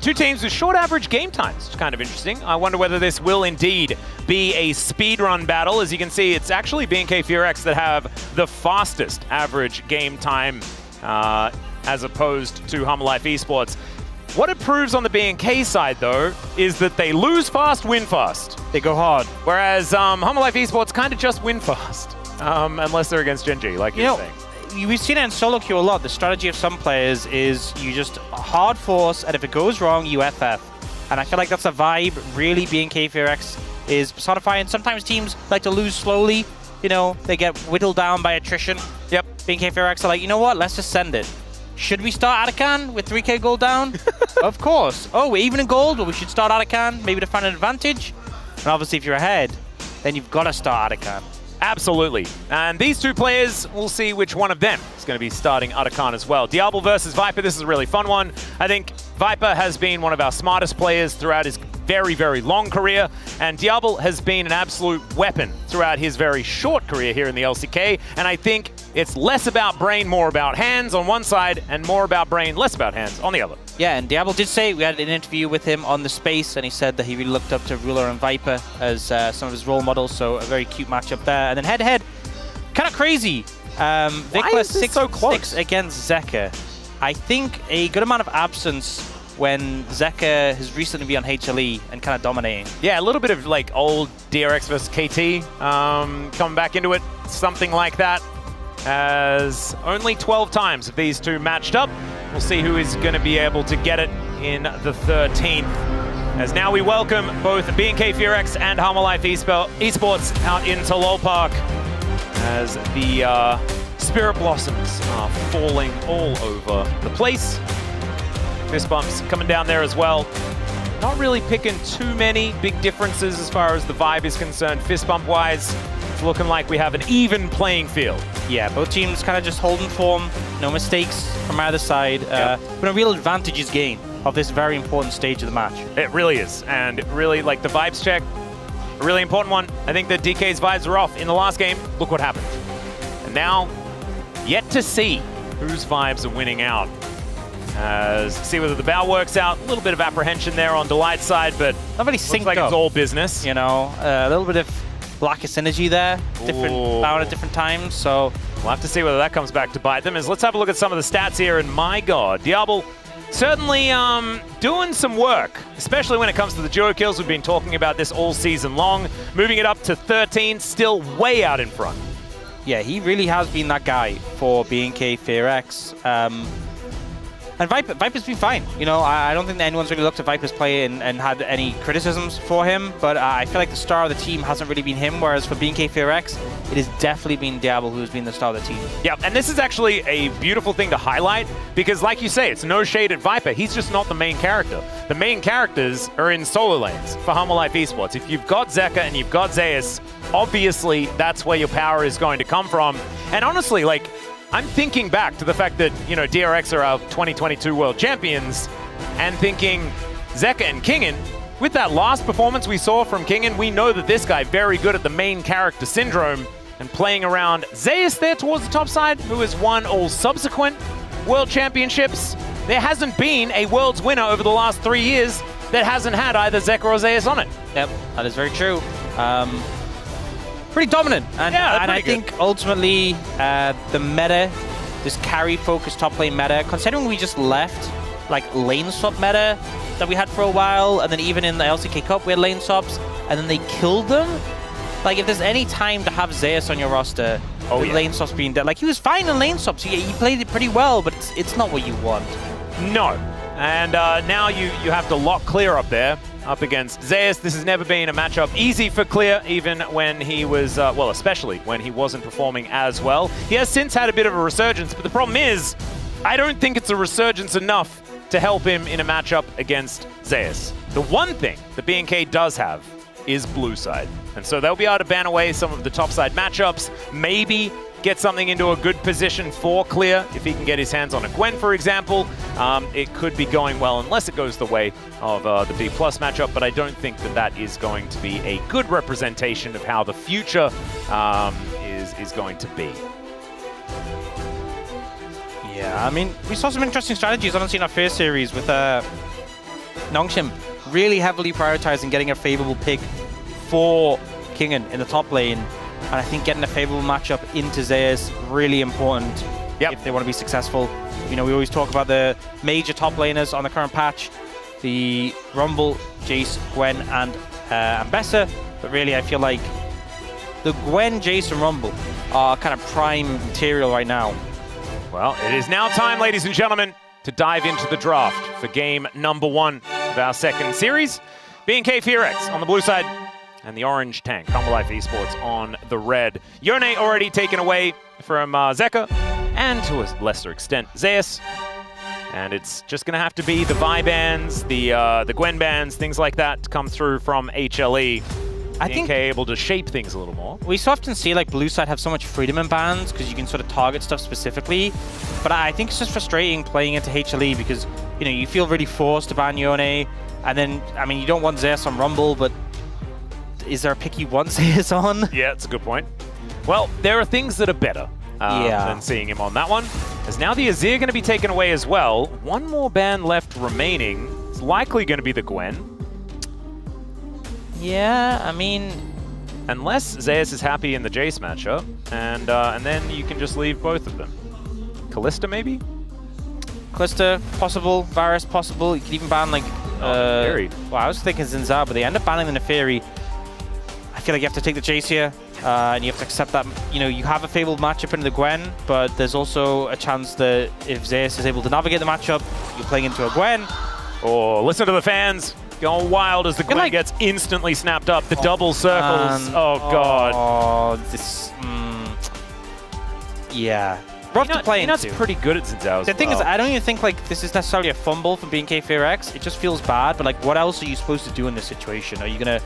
2 teams with short average game times, which is kind of interesting. I wonder whether this will indeed be a speedrun battle. As you can see, it's actually B&K FearX that have the fastest average game time as opposed to Humble Life Esports. What it proves on the B&K side, though, is that they lose fast, win fast. They go hard. Whereas Humble Life Esports kind of just win fast, unless they're against Gen G, like you're saying. We've seen it in solo queue a lot. The strategy of some players is you just hard force, and if it goes wrong, you FF. And I feel like that's a vibe really B&K FearX is personifying. Sometimes teams like to lose slowly. You know, they get whittled down by attrition. Yep. B&K FearX are like, you know what? Let's just send it. Should we start Atakan with 3k gold down? Of course. Oh, we're even in gold, but we should start Atakan maybe to find an advantage. And obviously, if you're ahead, then you've got to start Atakan. Absolutely. And these 2 players, we'll see which one of them is going to be starting Atakan as well. Diablo versus Viper, this is a really fun one. I think Viper has been one of our smartest players throughout his very, very long career, and Diablo has been an absolute weapon throughout his very short career here in the LCK, and I think it's less about brain, more about hands on one side, and more about brain, less about hands on the other. Yeah, and Diablo did say, we had an interview with him on the space, and he said that he really looked up to Ruler and Viper as some of his role models, so a very cute matchup there. And then head-to-head, kind of crazy. Dplus 6 against Zeka. I think a good amount of absence when Zeka has recently been on HLE and kind of dominating. Yeah, a little bit of like old DRX versus KT coming back into it, something like that. As only 12 times have these 2 matched up. We'll see who is going to be able to get it in the 13th. As now we welcome both B&K FearX and Humble Life Esports out into LoL Park as the Spirit Blossoms are falling all over the place. Fist bumps coming down there as well. Not really picking too many big differences as far as the vibe is concerned. Fist bump wise, it's looking like we have an even playing field. Yeah, both teams kind of just holding form, no mistakes from either side. But a real advantage is gained of this very important stage of the match. It really is, and really, like, the vibes check, a really important one. I think that DK's vibes were off in the last game. Look what happened. And now, yet to see whose vibes are winning out. See whether the bow works out. A little bit of apprehension there on Delight's side, but not really synced like up. It's all business. You know, a little bit of blackest energy there. Different bow at different times, so we'll have to see whether that comes back to bite them. Let's have a look at some of the stats here, and my god, Diablo certainly doing some work, especially when it comes to the duo kills. We've been talking about this all season long. Moving it up to 13, still way out in front. Yeah, he really has been that guy for B&K FearX. And Viper's been fine. You know, I don't think that anyone's really looked at Viper's play and had any criticisms for him, but I feel like the star of the team hasn't really been him, whereas for B&K FearX, it has definitely been Diablo who's been the star of the team. Yeah, and this is actually a beautiful thing to highlight, because like you say, it's no shade at Viper. He's just not the main character. The main characters are in solo lanes for Humble Life Esports. If you've got Zeka and you've got Zeus, obviously that's where your power is going to come from. And honestly, like, I'm thinking back to the fact that, you know, DRX are our 2022 world champions, and thinking Zeka and Kingen, with that last performance we saw from Kingen, we know that this guy very good at the main character syndrome. and playing around Zeus there towards the top side, who has won all subsequent World Championships. There hasn't been a Worlds winner over the last 3 years that hasn't had either Zeka or Zeus on it. Yep, that is very true. Pretty dominant. And I think ultimately the meta, this carry-focused top-lane meta, considering we just left like lane swap meta that we had for a while, and then even in the LCK Cup we had lane swaps, and then they killed them. Like, if there's any time to have Zeus on your roster, lane swaps being dead. Like, he was fine in lane swaps. He played it pretty well, but it's not what you want. No. And now you have to lock Clear up there, up against Zeus. This has never been a matchup easy for Clear, even when he was, well, especially when he wasn't performing as well. He has since had a bit of a resurgence, but the problem is, I don't think it's a resurgence enough to help him in a matchup against Zeus. The one thing that BNK does have is blue side. And so they'll be able to ban away some of the top side matchups, maybe get something into a good position for Clear. If he can get his hands on a Gwen, for example, it could be going well, unless it goes the way of the Dplus matchup, but I don't think that that is going to be a good representation of how the future is going to be. Yeah, I mean, we saw some interesting strategies honestly in our first series with Nongshim really heavily prioritizing getting a favorable pick for Kingen in the top lane. And I think getting a favorable matchup into Zeus really important if they want to be successful. You know, we always talk about the major top laners on the current patch, the Rumble, Jace, Gwen, and Ambessa. But really, I feel like the Gwen, Jace, and Rumble are kind of prime material right now. Well, it is now time, ladies and gentlemen, to dive into the draft for game number 1 of our second series. BNK FearX on the blue side, and the orange tank, Humble Life Esports on the red. Yone already taken away from Zeka, and to a lesser extent, Zeus. And it's just going to have to be the Vi bans, the Gwen bans, things like that to come through from HLE. I think able to shape things a little more. We so often see like blue side have so much freedom in bans because you can sort of target stuff specifically. But I think it's just frustrating playing into HLE because, you know, you feel really forced to ban Yone. And then, I mean, you don't want Zeus on Rumble, but is there a pick you want Zeus on? Yeah, that's a good point. Well, there are things that are better than seeing him on that one. As now the Azir going to be taken away as well. One more ban left remaining. It's likely going to be the Gwen. Yeah, I mean, unless Zeus is happy in the Jace matchup, and then you can just leave both of them. Kalista, maybe? Kalista, possible. Varus, possible. You could even ban, like, Neferi. Well, I was thinking Zinzar, but they end up banning the Neferi. I feel like you have to take the Jace here, and you have to accept that, you know, you have a favorable matchup into the Gwen, but there's also a chance that if Zeus is able to navigate the matchup, you're playing into a Gwen. Oh, listen to the fans. Going wild as the Gwen gets instantly snapped up. The double circles. Oh, God. Oh, this... yeah. Rough to play into. That's pretty good at Zinzao. The thing is, I don't even think like this is necessarily a fumble for BNK FearX. It just feels bad, but like, what else are you supposed to do in this situation? Are you going to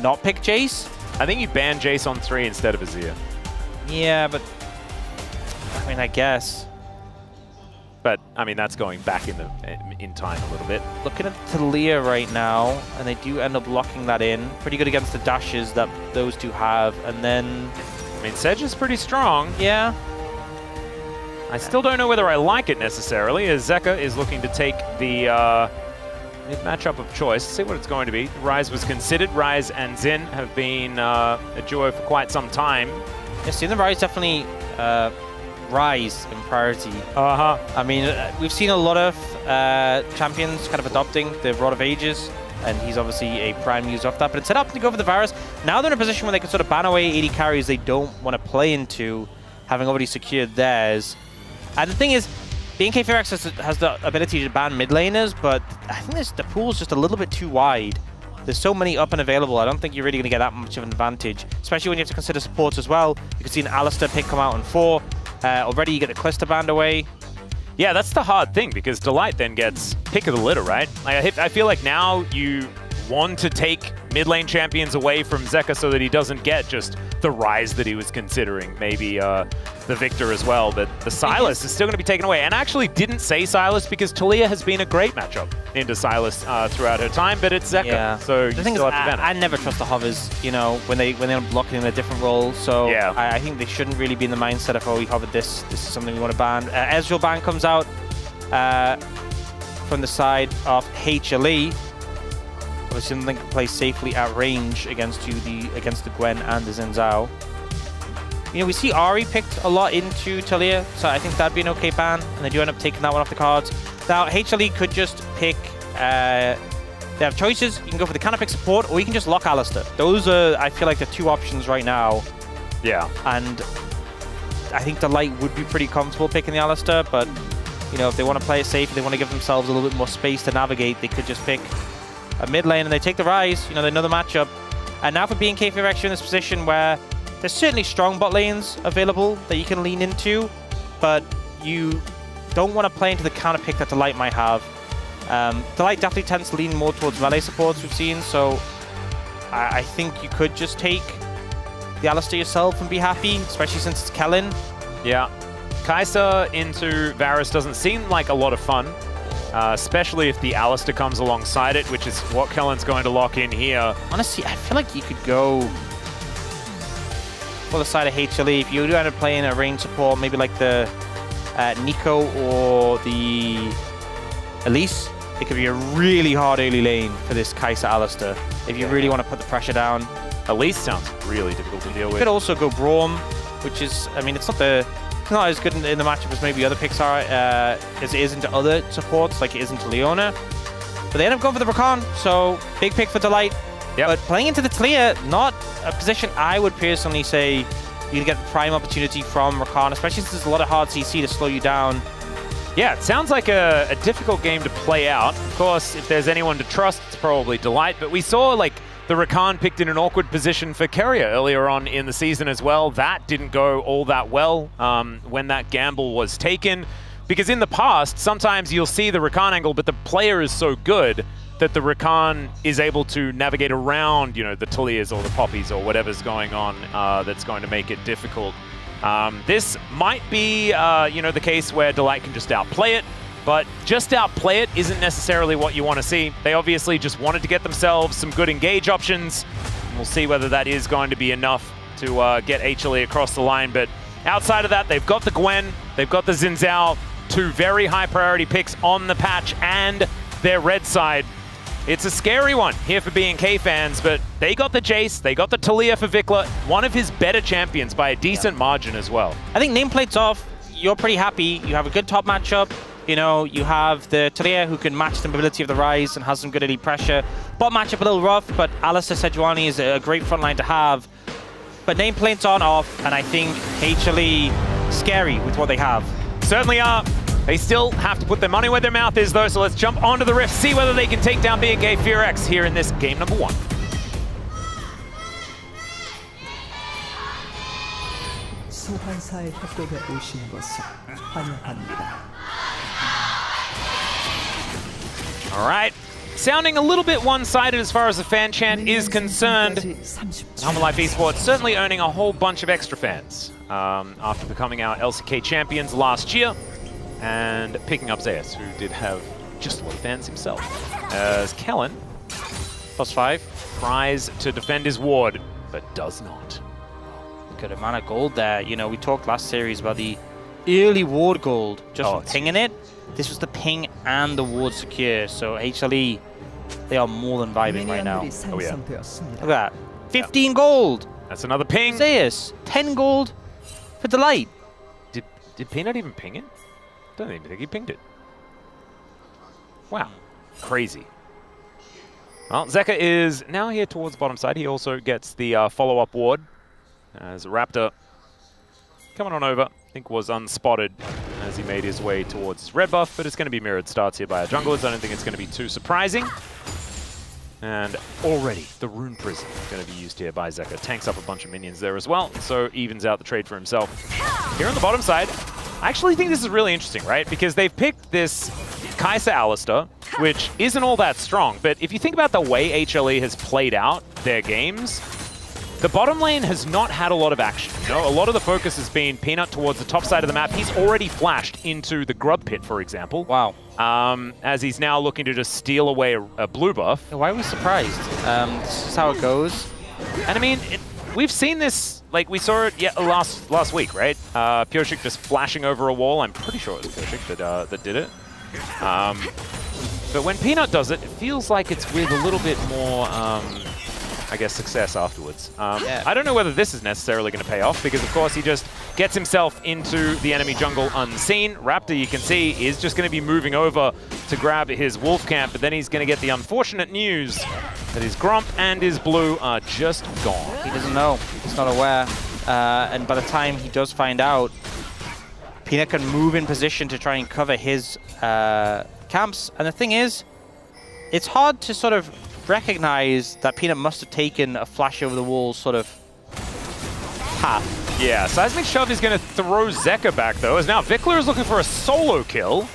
not pick Jace? I think you ban Jace on 3 instead of Azir. Yeah, but... I mean, I guess. But, I mean, that's going back in time a little bit. Looking at Talia right now, and they do end up locking that in. Pretty good against the dashes that those two have, and then... I mean, Sedge is pretty strong. Yeah. I still don't know whether I like it necessarily, as Zeka is looking to take the mid-matchup of choice. Let's see what it's going to be. Ryze was considered. Ryze and Xin have been a duo for quite some time. Yeah, seeing the Ryze definitely... rise in priority. I mean, we've seen a lot of champions kind of adopting the Rod of Ages, and he's obviously a prime user of that, but instead of opting to go for the Varus, now they're in a position where they can sort of ban away 80 carries they don't want to play into, having already secured theirs. And the thing is, BNK FearX has the ability to ban mid laners, but I think the pool's just a little bit too wide. There's so many up and available, I don't think you're really going to get that much of an advantage, especially when you have to consider supports as well. You can see an Alistair pick come out on 4. Already you get the Kalista band away. Yeah, that's the hard thing, because Delight then gets pick of the litter, right? Like, I feel like now you want to take mid lane champions away from Zeka so that he doesn't get just the Rise that he was considering, maybe the Victor as well, but the Sylas is still going to be taken away. And I actually didn't say Sylas because Talia has been a great matchup into Sylas throughout her time, but it's Zeka, Yeah. so you The thing is, still have to ban it. I never trust the hovers, you know, when they're blocking in a different role. So Yeah. I think they shouldn't really be in the mindset of, oh, we hovered this is something we want to ban. Ezreal ban comes out from the side of HLE. Obviously, nothing can play safely at range against the Gwen and the Xin Zhao. You know, we see Ahri picked a lot into Talia, so I think that'd be an okay ban, and they do end up taking that one off the cards. Now, HLE could just pick, they have choices. You can go for the counter pick support, or you can just lock Alistar. Those are, I feel like, the two options right now. Yeah. And I think the Light would be pretty comfortable picking the Alistar, but, you know, if they want to play it safe, if they want to give themselves a little bit more space to navigate, they could just pick a mid lane and they take the Rise. You know, they know the matchup. And now for BNK Fear X, you're in this position where there's certainly strong bot lanes available that you can lean into, but you don't want to play into the counter pick that Delight might have. Delight definitely tends to lean more towards melee supports we've seen, so I think you could just take the Alistar yourself and be happy, especially since it's Kellen. Yeah. Kai'Sa into Varus doesn't seem like a lot of fun, especially if the Alistar comes alongside it, which is what Kellen's going to lock in here. Honestly, I feel like you could go for the side of HLE. If you do end up playing a range support, maybe like the Nico or the Elise, it could be a really hard early lane for this Kai'Sa Alistar if you really want to put the pressure down. Elise sounds really difficult to deal with. You could also go Braum, which is, I mean, it's not as good in the matchup as maybe other picks are, as it is into other supports, like it is into Leona. But they end up going for the Rakan, so big pick for Delight. Yep. But playing into the Talia, not a position I would personally say you can get prime opportunity from Rakan, especially since there's a lot of hard CC to slow you down. Yeah, it sounds like a difficult game to play out. Of course, if there's anyone to trust, it's probably Delight. But we saw, like, the Rakan picked in an awkward position for Keria earlier on in the season as well. That didn't go all that well when that gamble was taken. Because in the past, sometimes you'll see the Rakan angle, but the player is so good that the Rakan is able to navigate around, you know, the Talias or the Poppies or whatever's going on that's going to make it difficult. This might be, you know, the case where Delight can just outplay it, but just outplay it isn't necessarily what you want to see. They obviously just wanted to get themselves some good engage options. And we'll see whether that is going to be enough to get HLE across the line. But outside of that, they've got the Gwen, they've got the Xin Zhao, two very high priority picks on the patch and their red side. It's a scary one here for BNK fans, but they got the Jace, they got the Talia for Vikla, one of his better champions by a decent margin as well. I think nameplate's off, you're pretty happy, you have a good top matchup, you know, you have the Talia who can match the mobility of the Rise and has some good elite pressure. Bot matchup a little rough, but Alistar Sejuani is a great front line to have. But nameplate's on off, and I think HLE scary with what they have. Certainly are. They still have to put their money where their mouth is, though, so let's jump onto the Rift, see whether they can take down BNK Fear X here in this game number 1. 소환사의 협곡에 오신 것을 환영합니다. All right. Sounding a little bit one-sided as far as the fan chant is concerned. Humble Life Esports certainly earning a whole bunch of extra fans after becoming our LCK champions last year and picking up Zeus, who did have just a lot of fans himself. As Kellen, +5, tries to defend his ward, but does not. Good amount of gold there. You know, we talked last series about the early ward gold, just from pinging it. This was the ping and the ward secure, so HLE, they are more than vibing right now. Oh yeah. Look at that. 15 gold! That's another ping. Zeus, 10 gold for Delight. Did Peanut even ping it? Don't even think he pinged it. Wow. Crazy. Well, Zeka is now here towards the bottom side. He also gets the follow-up ward as Raptor coming on over. I think was unspotted as he made his way towards his red buff, but it's going to be mirrored starts here by our junglers. I don't think it's going to be too surprising. And already the Rune Prison going to be used here by Zeka. Tanks up a bunch of minions there as well, so evens out the trade for himself. Here on the bottom side, I actually think this is really interesting, right? Because they've picked this Kai'Sa Alistar, which isn't all that strong, but if you think about the way HLE has played out their games, the bottom lane has not had a lot of action. You know, a lot of the focus has been Peanut towards the top side of the map. He's already flashed into the grub pit, for example. Wow. As he's now looking to just steal away a blue buff. Why are we surprised? This is how it goes. And I mean, we've seen this, like we saw it last week, right? Pyoshik just flashing over a wall. I'm pretty sure it was Pyoshik that did it. But when Peanut does it, it feels like it's with a little bit more, I guess, success afterwards. I don't know whether this is necessarily going to pay off because, of course, he just gets himself into the enemy jungle unseen. Raptor, you can see, is just going to be moving over to grab his wolf camp, but then he's going to get the unfortunate news that his Grump and his blue are just gone. He doesn't know. He's not aware. And by the time he does find out, Peanut can move in position to try and cover his camps. And the thing is, it's hard to sort of recognize that Peanut must have taken a flash over the wall sort of path. Yeah, Seismic Shove is going to throw Zeka back, though, as now Vikler is looking for a solo kill.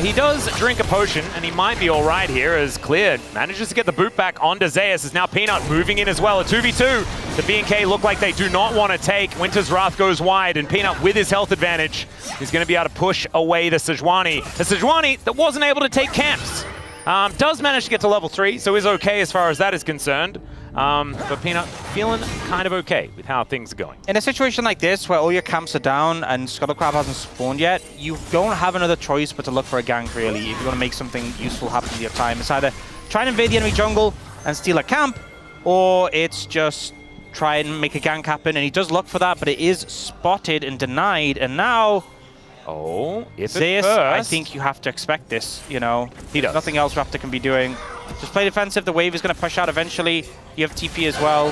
He does drink a potion, and he might be all right here as Clear manages to get the boot back onto Zeus, as now Peanut moving in as well. A 2v2. The B&K look like they do not want to take. Winter's Wrath goes wide, and Peanut, with his health advantage, is going to be able to push away the Sejuani. The Sejuani that wasn't able to take camps. Does manage to get to level 3, so is okay as far as that is concerned. But Peanut feeling kind of okay with how things are going. In a situation like this, where all your camps are down and Scuttlecrab hasn't spawned yet, you don't have another choice but to look for a gank, really, if you want to make something useful happen with your time. It's either try and invade the enemy jungle and steal a camp, or it's just try and make a gank happen. And he does look for that, but it is spotted and denied. And now... Oh, it's Zeus, I think you have to expect this, you know. He does. Nothing else Raptor can be doing. Just play defensive. The wave is going to push out eventually. You have TP as well.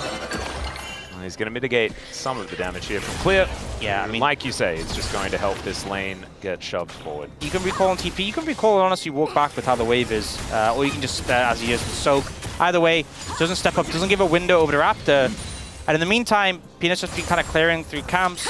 He's going to mitigate some of the damage here from Clear. Yeah, I mean, like you say, it's just going to help this lane get shoved forward. You can recall on TP. You can recall and honestly walk back with how the wave is. Or you can just, as he is, soak. Either way, doesn't step up, doesn't give a window over to Raptor. And in the meantime, Peanut's just been kind of clearing through camps.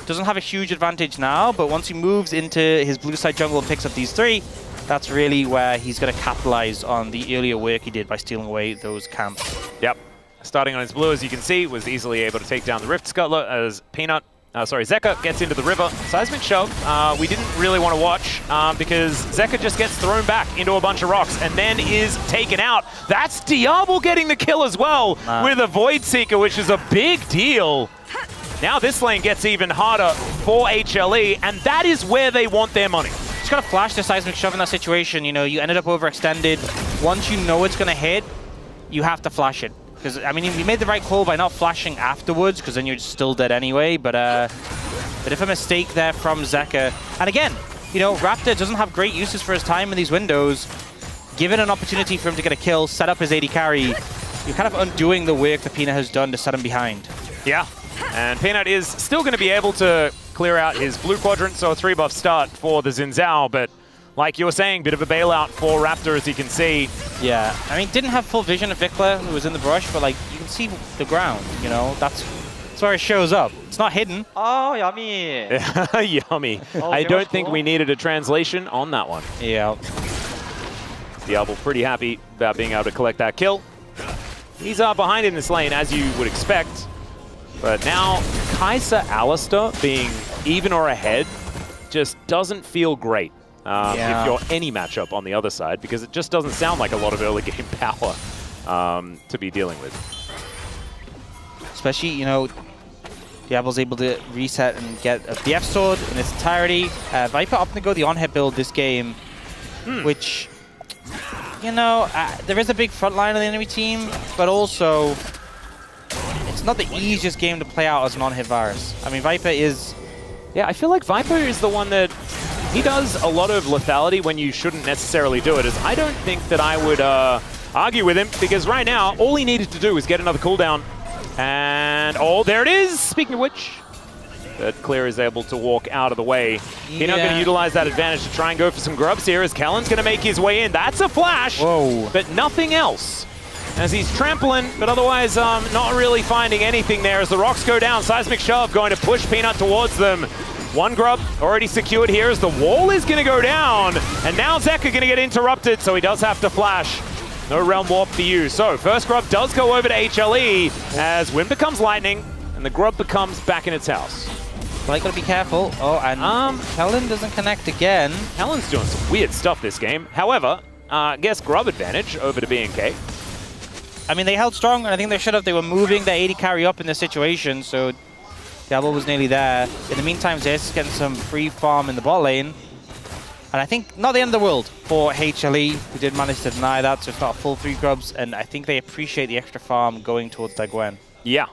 Doesn't have a huge advantage now, but once he moves into his blue side jungle and picks up these 3, that's really where he's going to capitalize on the earlier work he did by stealing away those camps. Yep. Starting on his blue, as you can see, was easily able to take down the Rift Scuttler as Zeka gets into the river. Seismic Shove, we didn't really want to watch because Zeka just gets thrown back into a bunch of rocks and then is taken out. That's Diablo getting the kill as well with a Void Seeker, which is a big deal. Now this lane gets even harder for HLE, and that is where they want their money. Just gotta flash the Seismic Shove in that situation. You know, you ended up overextended. Once you know it's gonna hit, you have to flash it. Because, I mean, you made the right call by not flashing afterwards, because then you're still dead anyway. But if a mistake there from Zeka. And again, you know, Raptor doesn't have great uses for his time in these windows. Given an opportunity for him to get a kill, set up his AD carry, you're kind of undoing the work that Peanut has done to set him behind. Yeah. And Peanut is still going to be able to clear out his blue quadrant, so a 3-buff start for the Xin Zhao, but like you were saying, bit of a bailout for Raptor, as you can see. Yeah, I mean, didn't have full vision of Vikler, who was in the brush, but like, you can see the ground, you know, that's where it shows up. It's not hidden. Oh, yummy. Yummy. I don't think we needed a translation on that one. Yeah. Diablo pretty happy about being able to collect that kill. He's behind in this lane, as you would expect. But now, Kai'Sa Alistar being even or ahead just doesn't feel great if you're any matchup on the other side, because it just doesn't sound like a lot of early game power to be dealing with. Especially, you know, Diablo's able to reset and get a BF sword in its entirety. Viper opting to go the on-hit build this game, which, you know, there is a big front line on the enemy team, but also it's not the easiest game to play out as an on-hit Varus. I mean, Viper is... Yeah, I feel like Viper is the one that... He does a lot of lethality when you shouldn't necessarily do it. As I don't think that I would argue with him, because right now, all he needed to do was get another cooldown. And, oh, there it is! Speaking of which, that Clear is able to walk out of the way. He's not going to utilize that advantage to try and go for some grubs here, as Kellen's going to make his way in. That's a flash, but nothing else. As he's trampling, but otherwise not really finding anything there as the rocks go down. Seismic Shove going to push Peanut towards them. One grub already secured here as the wall is going to go down. And now Zeka going to get interrupted, so he does have to flash. No Realm Warp for you. So first grub does go over to HLE as Wind becomes Lightning and the grub becomes back in its house. Like, gotta be careful. Oh, and Kellen doesn't connect again. Kellen's doing some weird stuff this game. However, guess grub advantage over to BNK. I mean, they held strong, and I think they should have. They were moving their 80 carry up in this situation, so Diablo was nearly there. In the meantime, Zeyas is getting some free farm in the bot lane. And I think not the end of the world for HLE, who did manage to deny that, so it's not full 3 grubs, and I think they appreciate the extra farm going towards their Gwen. Yeah.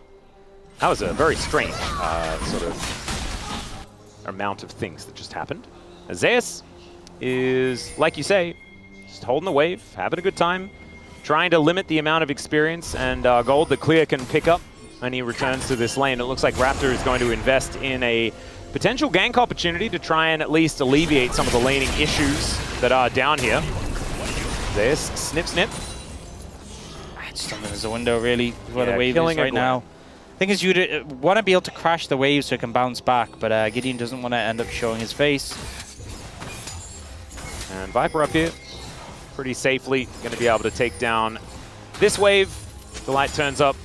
That was a very strange sort of amount of things that just happened. Zeyas is, like you say, just holding the wave, having a good time, trying to limit the amount of experience and gold that Clear can pick up when he returns to this lane. It looks like Raptor is going to invest in a potential gank opportunity to try and at least alleviate some of the laning issues that are down here. Zeyas, snip, snip. I just don't think there's a window, really, where the wave killing is right now. Thing is, you want to be able to crash the wave so it can bounce back, but Gideon doesn't want to end up showing his face. And Viper up here, pretty safely going to be able to take down this wave. The light turns up,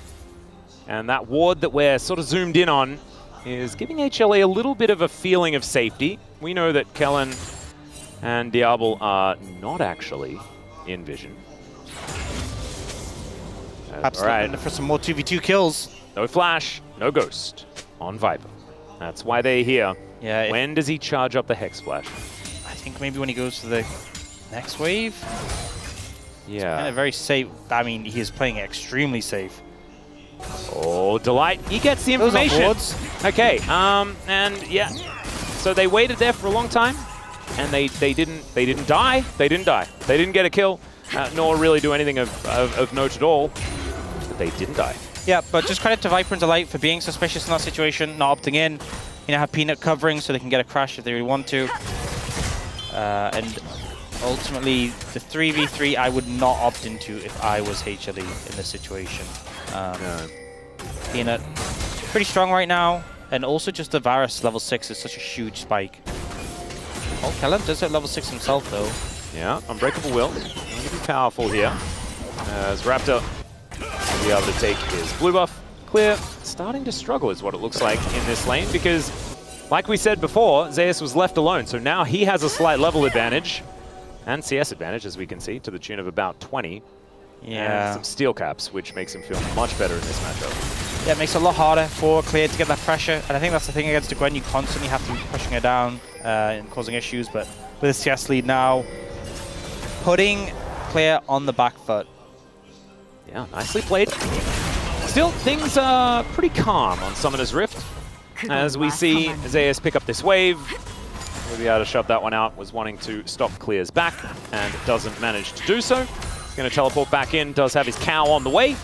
and that ward that we're sort of zoomed in on is giving HLE a little bit of a feeling of safety. We know that Kellen and Diablo are not actually in vision. Absolutely, for some more 2v2 kills. No flash, no ghost on Viper. That's why they're here. Yeah. When does he charge up the Hex Flash? I think maybe when he goes to the next wave. Yeah. Kind of very safe. I mean, he is playing extremely safe. Oh, Delight. He gets the information. Okay, and yeah. So they waited there for a long time, and they didn't die. They didn't die. They didn't get a kill, nor really do anything of note at all. But they didn't die. Yeah, but just credit to Viper and Delight for being suspicious in that situation, not opting in. You know, have Peanut covering so they can get a crash if they really want to. And ultimately, the 3v3 I would not opt into if I was HLE in this situation. No. Peanut, pretty strong right now. And also just the Varus level 6 is such a huge spike. Oh, Kellen does hit level 6 himself though. Yeah, Unbreakable Will. Going to be powerful here. As Raptor will be able to take his blue buff. Clear starting to struggle is what it looks like in this lane because, like we said before, Zeyas was left alone. So now he has a slight level advantage and CS advantage, as we can see, to the tune of about 20. Yeah. And some steel caps, which makes him feel much better in this matchup. Yeah, it makes it a lot harder for Clear to get that pressure. And I think that's the thing against the Gwen. You constantly have to be pushing her down and causing issues. But with a CS lead now, putting Clear on the back foot. Yeah, nicely played. Still, things are pretty calm on Summoner's Rift. As we see Zeyas pick up this wave. We'll be able to shove that one out. Was wanting to stop Clear's back and doesn't manage to do so. He's going to teleport back in, does have his cow on the way.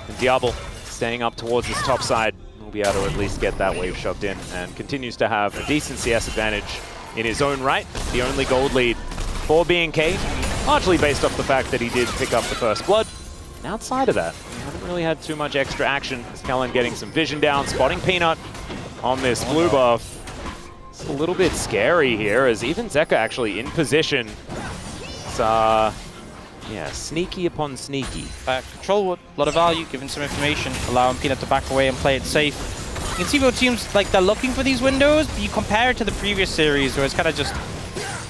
And Diablo staying up towards his top side. Will be able to at least get that wave shoved in and continues to have a decent CS advantage in his own right. The only gold lead for BNK, largely based off the fact that he did pick up the first blood. And outside of that, we haven't really had too much extra action. As Kellen getting some vision down, spotting Peanut on this blue buff. It's a little bit scary here, as even Zeka actually in position. It's, yeah, sneaky upon sneaky. Control wood, a lot of value, giving some information, allowing Peanut to back away and play it safe. You can see both teams, like, they're looking for these windows, but you compare it to the previous series where it's kind of just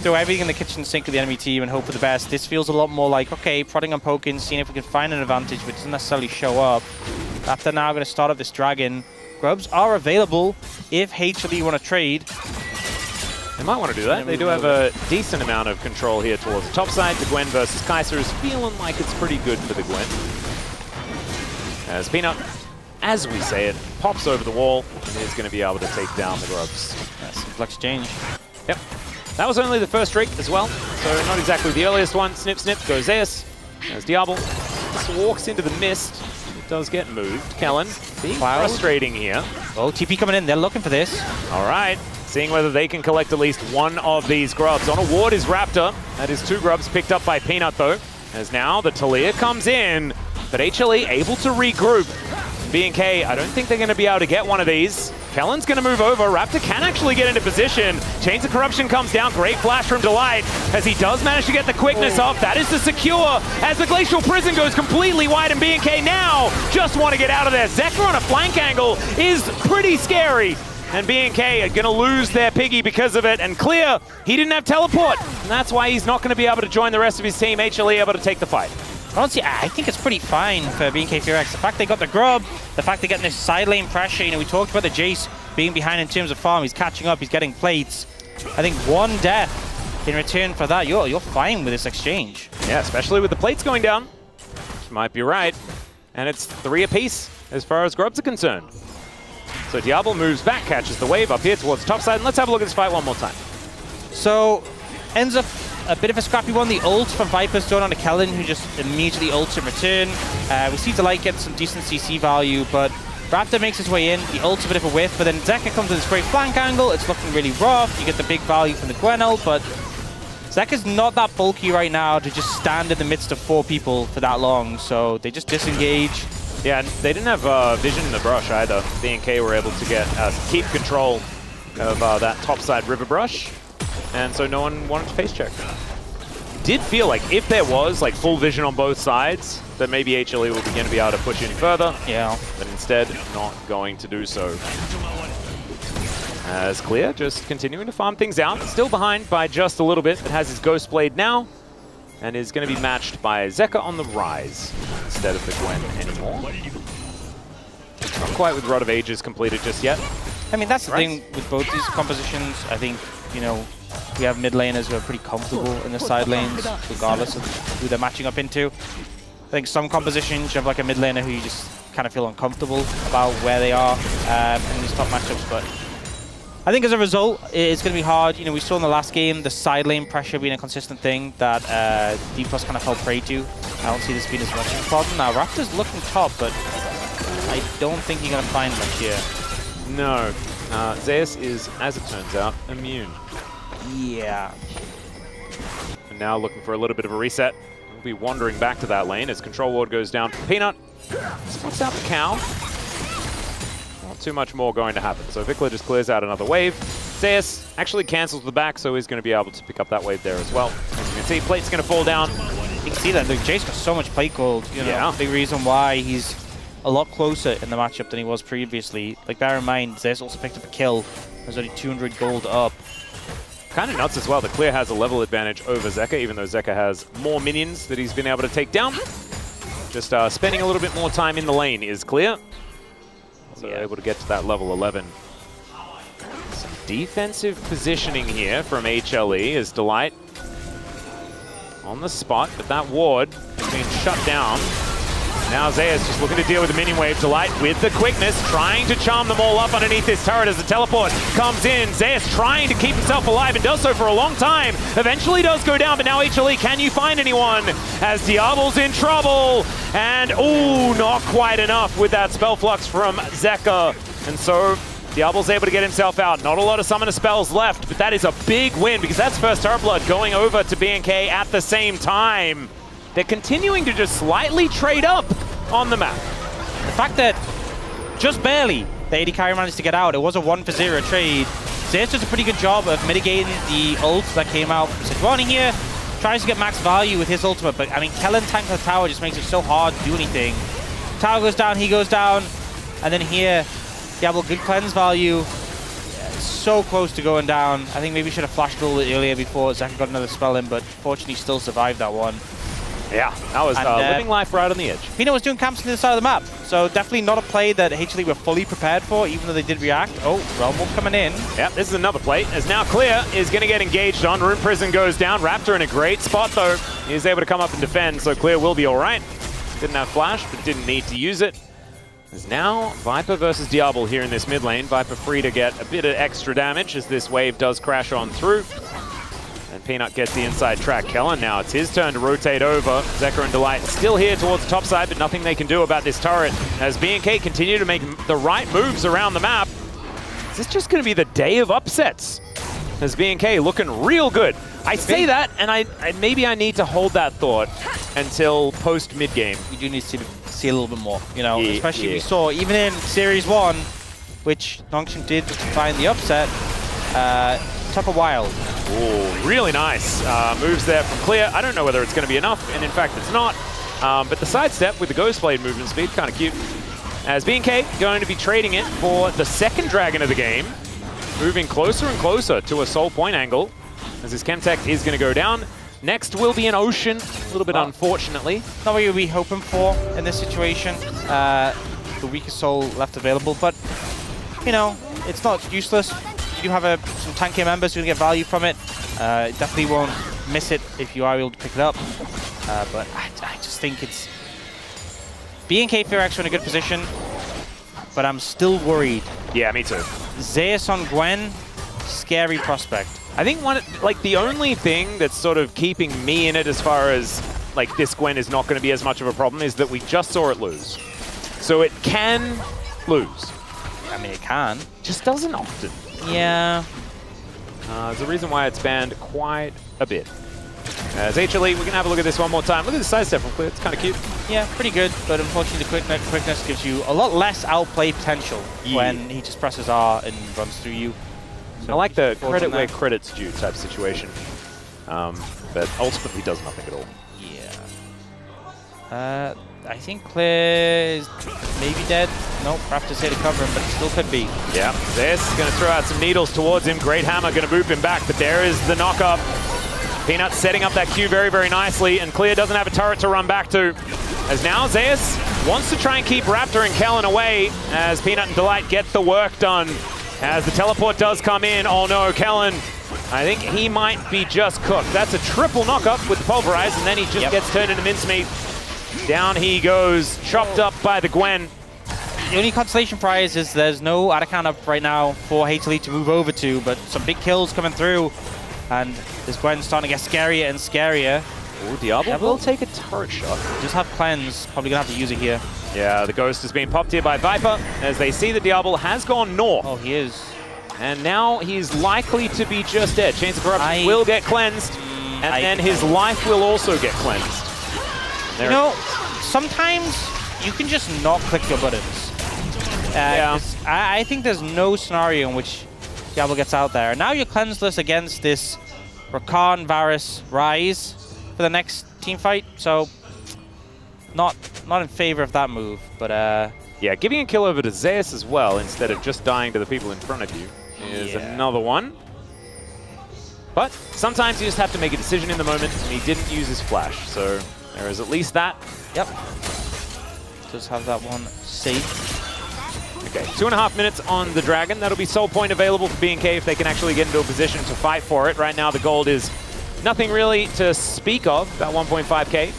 throw everything in the kitchen sink of the enemy team and hope for the best. This feels a lot more like, okay, prodding and poking, seeing if we can find an advantage, but it doesn't necessarily show up. After now going to start up this dragon. Grubs are available if HLE want to trade. They might want to do that. They do have a decent amount of control here towards the top side. The Gwen versus Kaiser is feeling like it's pretty good for the Gwen. As Peanut, as we say it, pops over the wall and is going to be able to take down the Grubs. Simple exchange. Yep. That was only the first streak as well, so not exactly the earliest one. Snip, snip, goes Zeyas. As Diablo just walks into the mist. It does get moved. Kellen being frustrating here. Oh, TP coming in. They're looking for this. All right. Seeing whether they can collect at least one of these Grubs. On a ward is Raptor. That is 2 Grubs picked up by Peanut, though. As now the Talia comes in, but HLE able to regroup. BNK, I don't think they're going to be able to get one of these. Kellen's going to move over. Raptor can actually get into position. Chains of Corruption comes down. Great flash from Delight as he does manage to get the quickness up. That is the secure as the Glacial Prison goes completely wide, and BNK now just want to get out of there. Zeka on a flank angle is pretty scary. And BNK are going to lose their piggy because of it. And Clear, he didn't have teleport. And that's why he's not going to be able to join the rest of his team. HLE able to take the fight. Honestly, I think it's pretty fine for BNK FuryX. The fact they got the grub, the fact they're getting this side lane pressure. You know, we talked about the Jace being behind in terms of farm. He's catching up, he's getting plates. I think one death in return for that, you're fine with this exchange. Yeah, especially with the plates going down. You might be right. And it's 3 apiece as far as grubs are concerned. So Diablo moves back, catches the wave up here towards the top side. And let's have a look at this fight one more time. So, ends up a bit of a scrappy one. The ult from Viper's thrown onto Kellen, who just immediately ults in return. We see Delight get some decent CC value, but Raptor makes his way in. The ult's a bit of a whiff, but then Zeka comes with this great flank angle. It's looking really rough. You get the big value from the Gwen ult, but Zeka's not that bulky right now to just stand in the midst of 4 people for that long, so they just disengage. Yeah, and they didn't have vision in the brush either. BNK were able to get keep control of that topside river brush, and so no one wanted to face check. Did feel like if there was like full vision on both sides, that maybe HLE would begin to be able to push in further. Yeah. But instead, not going to do so. As Clear just continuing to farm things out, still behind by just a little bit, but has his Ghost Blade now, and is going to be matched by Zeka on the rise instead of the Gwen anymore. Not quite with Rod of Ages completed just yet. I mean, that's the thing with both these compositions. I think, you know, we have mid laners who are pretty comfortable in the side lanes, regardless of who they're matching up into. I think some compositions, you have like a mid laner who you just kind of feel uncomfortable about where they are in these top matchups, but I think as a result, it's going to be hard. You know, we saw in the last game the side lane pressure being a consistent thing that Dplus kind of fell prey to. I don't see this being as much of a problem. Now, Raptor's looking top, but I don't think you're going to find much here. No. Zeus is, as it turns out, immune. Yeah. And now looking for a little bit of a reset. We'll be wandering back to that lane as Control Ward goes down for Peanut. Spots out the cow. Not too much more going to happen. So Vikla just clears out another wave. Zeus actually cancels the back, so he's going to be able to pick up that wave there as well. As you can see, plate's going to fall down. You can see that. Jace got so much plate gold. You know, yeah. Big reason why he's a lot closer in the matchup than he was previously. Like, bear in mind, Zeus also picked up a kill. There's only 200 gold up. Kind of nuts as well. The Clear has a level advantage over Zeka, even though Zeka has more minions that he's been able to take down. Just spending a little bit more time in the lane is Clear. So able to get to that level 11. Some defensive positioning here from HLE as Delight on the spot, but that ward is being shut down. Now Zeus just looking to deal with the minion wave. Delight with the quickness, trying to charm them all up underneath this turret as the teleport comes in. Zeus trying to keep himself alive and does so for a long time. Eventually does go down, but now HLE, can you find anyone? As Diablo's in trouble. And, ooh, not quite enough with that spell flux from Zeka. And so Diablo's able to get himself out. Not a lot of summoner spells left, but that is a big win because that's first turret blood going over to BNK at the same time. They're continuing to just slightly trade up on the map. The fact that just barely the AD carry managed to get out, it was a 1-for-0 trade. Zeus does a pretty good job of mitigating the ult that came out from Sejuani here. Tries to get max value with his ultimate, but I mean, Kellen tank the tower just makes it so hard to do anything. Tower goes down, he goes down, and then here, Diablo, good cleanse value. Yeah, so close to going down. I think maybe should have flashed a little bit earlier before Zeka got another spell in, but fortunately still survived that one. Yeah, that was living life right on the edge. Peanut was doing camps to the side of the map, so definitely not a play that HLE were fully prepared for, even though they did react. Oh, Realm Wolf coming in. Yeah, this is another plate, as now Clear is going to get engaged on. Rune Prison goes down. Raptor in a great spot, though. He's able to come up and defend, so Clear will be all right. Didn't have flash, but didn't need to use it. There's now Viper versus Diablo here in this mid lane. Viper free to get a bit of extra damage as this wave does crash on through. And Peanut gets the inside track. Kellen now, it's his turn to rotate over. Zeka and Delight still here towards the top side, but nothing they can do about this turret as BNK continue to make the right moves around the map. Is this just going to be the day of upsets? As BNK looking real good. I say that, and maybe I need to hold that thought until post mid game. We do need to see a little bit more, you know, especially we saw even in Series 1, which Nongshim did find the upset, took a while. Ooh, really nice moves there from Clear. I don't know whether it's going to be enough, and in fact it's not. But the sidestep with the Ghost Blade movement speed, kind of cute. As B&K going to be trading it for the second dragon of the game, moving closer and closer to a soul point angle, as his Chemtech is going to go down. Next will be an Ocean, a little bit unfortunately. Not what you'd be hoping for in this situation. The weakest soul left available, but you know, it's not useless. You do have some tanky members who can get value from it. Definitely won't miss it if you are able to pick it up. But I just think it's... B&K Fearax are in a good position, but I'm still worried. Yeah, me too. Zeus on Gwen, scary prospect. I think the only thing that's sort of keeping me in it as far as like this Gwen is not going to be as much of a problem is that we just saw it lose. So it can lose. I mean, it can. Just doesn't often. Yeah. There's a reason why it's banned quite a bit. As HLE, we can have a look at this one more time. Look at the sidestep from Clear, it's kind of cute. Yeah, pretty good, but unfortunately the quickness gives you a lot less outplay potential when he just presses R and runs through you. So I like the credit where credit's due type situation, but ultimately does nothing at all. Yeah. I think Clear is maybe dead. Nope, Raptor's here to cover him, but it still could be. Yeah, this is going to throw out some needles towards him. Great Hammer going to boop him back, but there is the knock-up. Peanut setting up that Q very, very nicely, and Clear doesn't have a turret to run back to. As now Zeus wants to try and keep Raptor and Kellen away as Peanut and Delight get the work done. As the teleport does come in, oh no, Kellen, I think he might be just cooked. That's a triple knock-up with the Pulverize, and then he just gets turned into mincemeat. Down he goes, chopped up by the Gwen. The only consolation prize is there's no Arakan up right now for HLE to move over to, but some big kills coming through. And this Gwen's starting to get scarier and scarier. Oh, Diablo will take a turret shot. Just have cleanse, probably gonna have to use it here. Yeah, the Ghost has been popped here by Viper as they see that Diablo has gone north. Oh, he is. And now he's likely to be just dead. Chains of Corruption will get cleansed, and then his life will also get cleansed. You know, sometimes you can just not click your buttons. Yeah. I think there's no scenario in which Diablo gets out there. Now you're cleanseless against this Rakan, Varus, Ryze for the next team fight, so not in favor of that move, but yeah, giving a kill over to Zeus as well instead of just dying to the people in front of you is another one. But sometimes you just have to make a decision in the moment, and he didn't use his flash, so there is at least that. Yep. Just have that one safe. Okay, 2.5 minutes on the Dragon. That'll be soul point available for B&K if they can actually get into a position to fight for it. Right now the gold is nothing really to speak of, about 1.5k.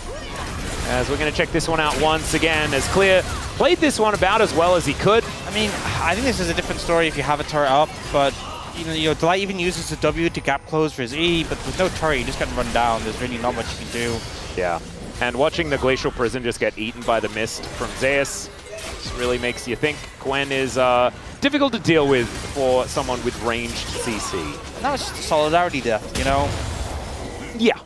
As we're going to check this one out once again, as Clear played this one about as well as he could. I mean, I think this is a different story if you have a turret up, but you know, Delight even uses the W to gap close for his E, but with no turret, you just got to run down. There's really not much you can do. Yeah, and watching the Glacial Prison just get eaten by the mist from Zeus just really makes you think. Gwen is difficult to deal with for someone with ranged CC. And that was just a solidarity death, you know? Yeah.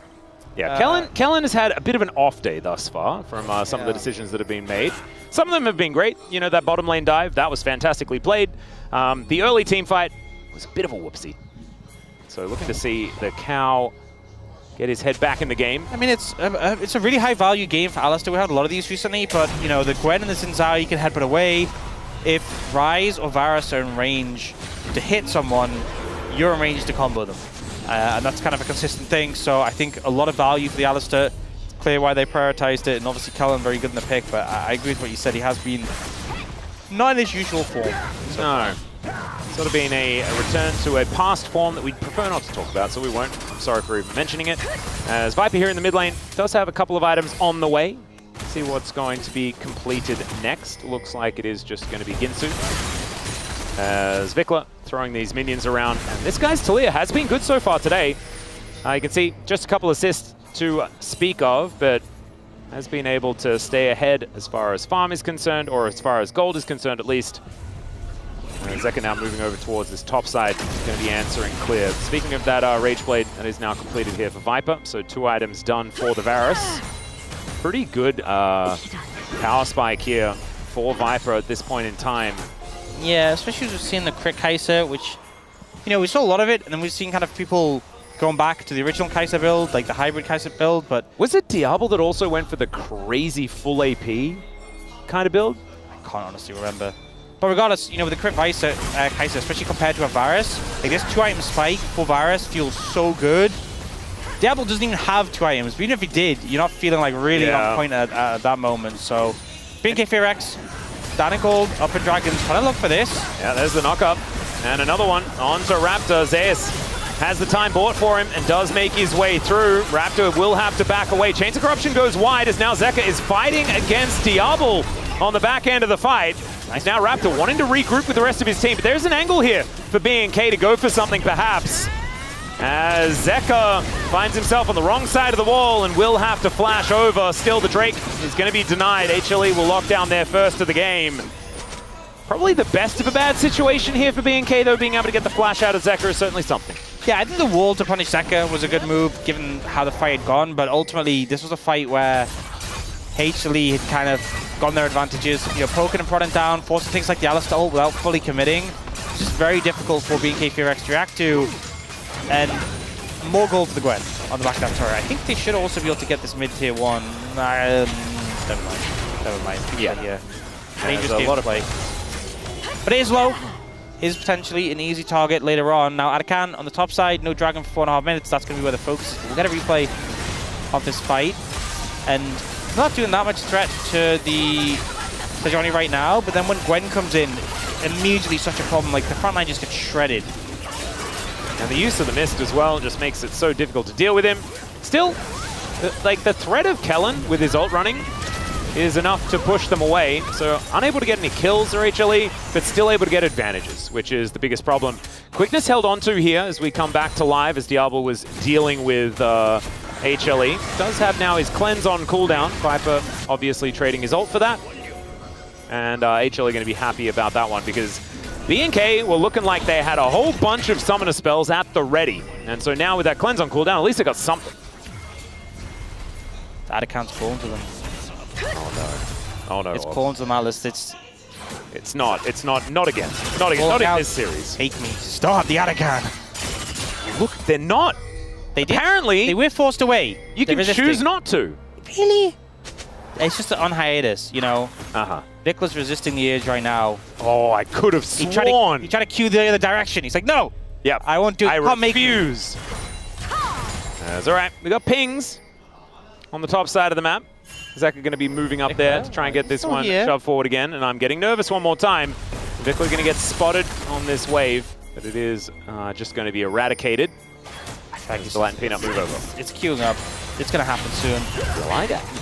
Yeah, Kellen has had a bit of an off day thus far from some of the decisions that have been made. Some of them have been great. You know, that bottom lane dive, that was fantastically played. The early team fight was a bit of a whoopsie. So looking to see the Cow get his head back in the game. I mean, it's a really high-value game for Alistar. We had a lot of these recently, but, you know, the Gwen and the Xin Zhao, you can headbutt away. If Ryze or Varus are in range to hit someone, you're in range to combo them. And that's kind of a consistent thing, so I think a lot of value for the Alistar. It's clear why they prioritized it, and obviously Kellen very good in the pick, but I agree with what you said. He has been not in his usual form. No. Sort of been a return to a past form that we'd prefer not to talk about, so we won't. I'm sorry for even mentioning it. As Viper here in the mid lane does have a couple of items on the way. See what's going to be completed next. Looks like it is just going to be Ginsu. As Vikla throwing these minions around. And this guy's Talia has been good so far today. You can see just a couple assists to speak of, but has been able to stay ahead as far as farm is concerned, or as far as gold is concerned at least. And Zeka now moving over towards this top side, going to be answering Clear. Speaking of that Rage Blade, that is now completed here for Viper. So 2 items done for the Varus. Pretty good power spike here for Viper at this point in time. Yeah, especially we've seen the crit Kai'Sa, which, you know, we saw a lot of it, and then we've seen kind of people going back to the original Kai'Sa build, like the hybrid Kai'Sa build, but... Was it Diablo that also went for the crazy full AP kind of build? I can't honestly remember. But regardless, you know, with the crit Kai'Sa, especially compared to a Varus, like this 2-item spike for Varus feels so good. Diablo doesn't even have 2 items, but even if he did, you're not feeling like really on point at that moment. So, BNK Fear-X, down and cold, up in Dragons, trying to look for this. Yeah, there's the knock-up. And another one onto Raptor. Zeus has the time bought for him and does make his way through. Raptor will have to back away. Chains of Corruption goes wide as now Zeka is fighting against Diablo on the back end of the fight. Nice. Now Raptor wanting to regroup with the rest of his team, but there's an angle here for BNK to go for something perhaps. As Zeka finds himself on the wrong side of the wall and will have to flash over. Still, the Drake is going to be denied. HLE will lock down their first of the game. Probably the best of a bad situation here for BNK, though. Being able to get the flash out of Zeka is certainly something. Yeah, I think the wall to punish Zeka was a good move, given how the fight had gone, but ultimately, this was a fight where HLE had kind of gotten their advantages, you know, poking and prodding down, forcing things like the Alistar ult without fully committing. It's just very difficult for BNK Fear-X to react to. And more gold for the Gwen on the back of that turret. I think they should also be able to get this mid-tier 1. Never mind. Yeah. Dangerous game to play. But it is low. Is potentially an easy target later on. Now, Arakan on the top side, no Dragon for 4.5 minutes. That's going to be where the focus is. We'll get a replay of this fight. And not doing that much threat to the Sejuani right now, but then when Gwen comes in, immediately such a problem. Like, the front line just gets shredded. And the use of the mist as well just makes it so difficult to deal with him. Still, like the threat of Kellen with his ult running is enough to push them away. So unable to get any kills or HLE, but still able to get advantages, which is the biggest problem. Quickness held onto here as we come back to live as Diablo was dealing with HLE. Does have now his cleanse on cooldown. Viper obviously trading his ult for that. And HLE going to be happy about that one because BNK were looking like they had a whole bunch of summoner spells at the ready. And so now with that cleanse on cooldown, at least they got something. That account's calling to them. Oh no. Oh no. It's calling to them, Alice. It's not again. Not again. Not in this series. Take me. Stop the Arakan. Look, they're not. They did. Apparently. They were forced away. You can choose not to. Really? It's just on hiatus, you know? Uh-huh. Dplus resisting the urge right now. Oh, I could have sworn. He tried to cue the other direction. He's like, no. Yep. I won't do it. I refuse. That's all right. We got pings on the top side of the map. Zeka going to be moving up there to try and get this one shoved forward again. And I'm getting nervous one more time. Vikla going to get spotted on this wave, but it is just going to be eradicated. Thanks to Light and Peanut move over. It's queuing up. It's going to happen soon.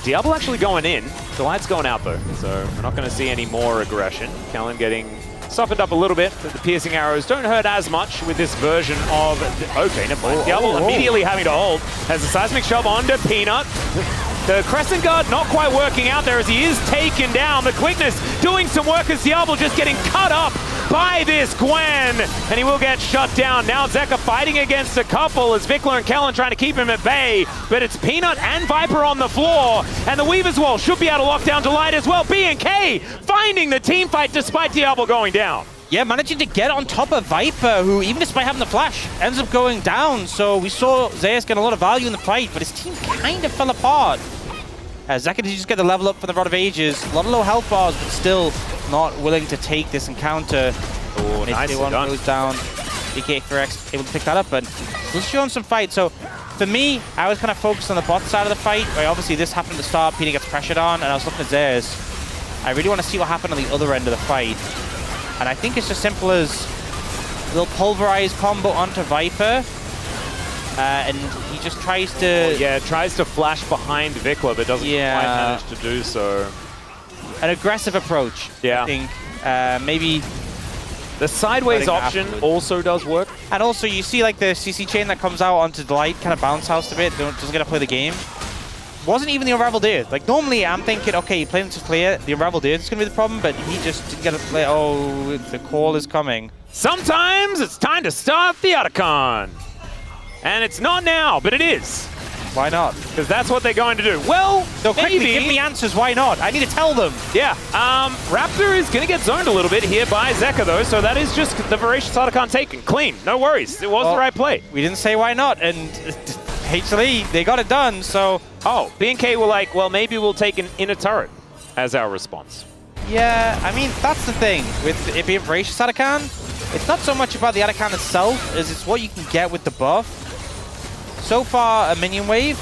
Diablo actually going in. Delight's going out though, so we're not going to see any more aggression. Kellen getting softened up a little bit, but the piercing arrows don't hurt as much with this version of... Okay, never mind. Diablo immediately having to hold as the seismic shove onto Peanut. The Crescent Guard not quite working out there as he is taken down. The quickness doing some work as Diablo just getting cut up by this Gwen, and he will get shut down. Now Zeka fighting against a couple as Vikla and Kellen trying to keep him at bay, but it's Peanut and Viper on the floor, and the Weaver's Wall should be able to lock down Delight as well. BNK finding the team fight despite Diablo going down. Yeah, managing to get on top of Viper, who, even despite having the flash, ends up going down. So we saw Zeus get a lot of value in the fight, but his team kind of fell apart. Zeka did just get the level up for the Rod of Ages. A lot of low health bars, but still not willing to take this encounter. Oh, nicely done. Goes down. BNK Fear-X able to pick that up, and still showing some fight. So for me, I was kind of focused on the bot side of the fight, where obviously this happened to start, Peter gets pressured on, and I was looking at Zeus. I really want to see what happened on the other end of the fight. And I think it's as simple as a little pulverized combo onto Viper. And he just tries to... tries to flash behind Vikla, but doesn't quite manage to do so. An aggressive approach, I think. Maybe... The sideways option also does work. And also, you see like the CC chain that comes out onto Delight, kind of bounce house a bit, doesn't get to play the game. Wasn't even the Unraveled Ear. Like, normally I'm thinking, okay, you play him to clear, the Unraveled Ear is going to be the problem, but he just didn't get to play. Oh, the call is coming. Sometimes it's time to start the Otacon. And it's not now, but it is. Why not? Because that's what they're going to do. Well, no, quickly, maybe. give me answers. Why not? I need to tell them. Yeah. Raptor is going to get zoned a little bit here by Zeka, though, so that is just the Voracious Otacon taken. Clean. No worries. It was the right play. We didn't say why not, and HLE, they got it done, so... Oh, BNK were like, well, maybe we'll take an inner turret as our response. Yeah, I mean, that's the thing. With it being Voracious Otacon, it's not so much about the Otacon itself, as it's what you can get with the buff. So far, a minion wave.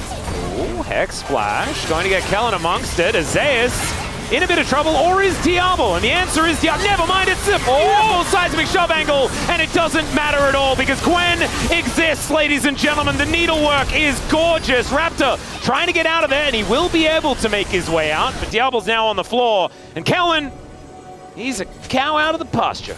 Ooh, Hex Splash. Going to get Kellen amongst it. Zeus in a bit of trouble, or is Diablo? And the answer is Diablo. Never mind, it's a beautiful seismic shove angle, and it doesn't matter at all because Gwen exists, ladies and gentlemen. The needlework is gorgeous. Raptor trying to get out of there, and he will be able to make his way out, but Diablo's now on the floor. And Kellen, he's a cow out of the pasture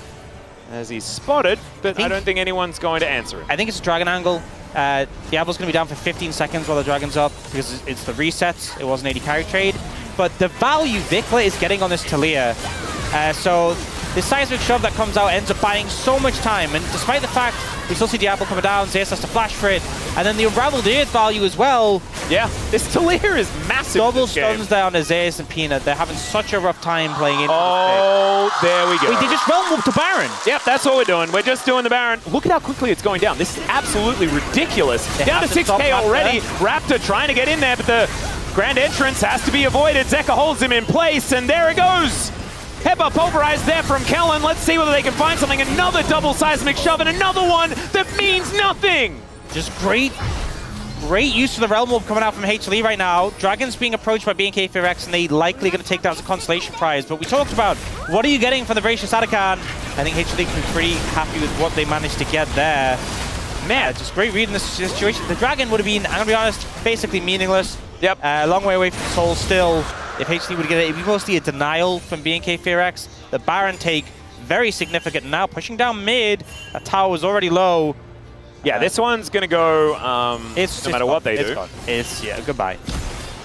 as he's spotted, but I don't think anyone's going to answer him. I think it's a dragon angle. Diablo's going to be down for 15 seconds while the dragon's up because it's the resets. It was an AD carry trade. But the value Vikla is getting on this Talia, so the seismic shove that comes out ends up buying so much time. And despite the fact we still see Diablo coming down, Zeus has to flash for it. And then the Unraveled Earth value as well. Yeah, this Talia is massive. Double stuns down to Zeus and Peanut. They're having such a rough time playing into Oh, there we go. Wait, they just realm up to Baron. Yep, that's what we're doing. We're just doing the Baron. Look at how quickly it's going down. This is absolutely ridiculous. Down to 6k already. Raptor trying to get in there, but the grand entrance has to be avoided. Zeka holds him in place, and there it goes. Headbutt pulverized there from Kellen. Let's see whether they can find something. Another double seismic shove, and another one that means nothing. Just great use of the Realm Orb coming out from HLE right now. Dragon's being approached by BNK FearX, and they likely going to take that as a consolation prize. But we talked about, what are you getting from the Voracious Otacon? I think HLE can be pretty happy with what they managed to get there. Man, just great reading this situation. The Dragon would have been, I'm going to be honest, basically meaningless. Yep. A long way away from Soul still. If HLE would get it, it'd be mostly a denial from BNK FearX. The Baron take, very significant now, pushing down mid. That tower was already low. Yeah, this one's going to go no matter what they do. Yeah, goodbye.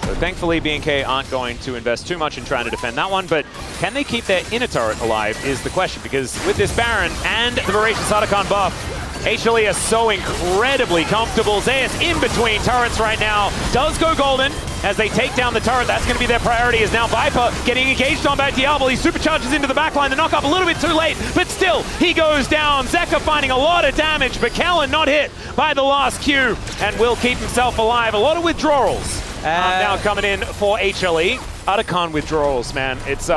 So thankfully, BNK aren't going to invest too much in trying to defend that one, but can they keep their inner turret alive is the question, because with this Baron and the Voracious Otacon buff, HLE is so incredibly comfortable. Zeus in between turrets right now. Does go golden as they take down the turret. That's going to be their priority, is now Viper getting engaged on by Diablo. He supercharges into the backline. The knock up a little bit too late, but still, he goes down. Zeka finding a lot of damage, but Kellen not hit by the last Q and will keep himself alive. A lot of withdrawals now coming in for HLE. Otacon withdrawals, man. It's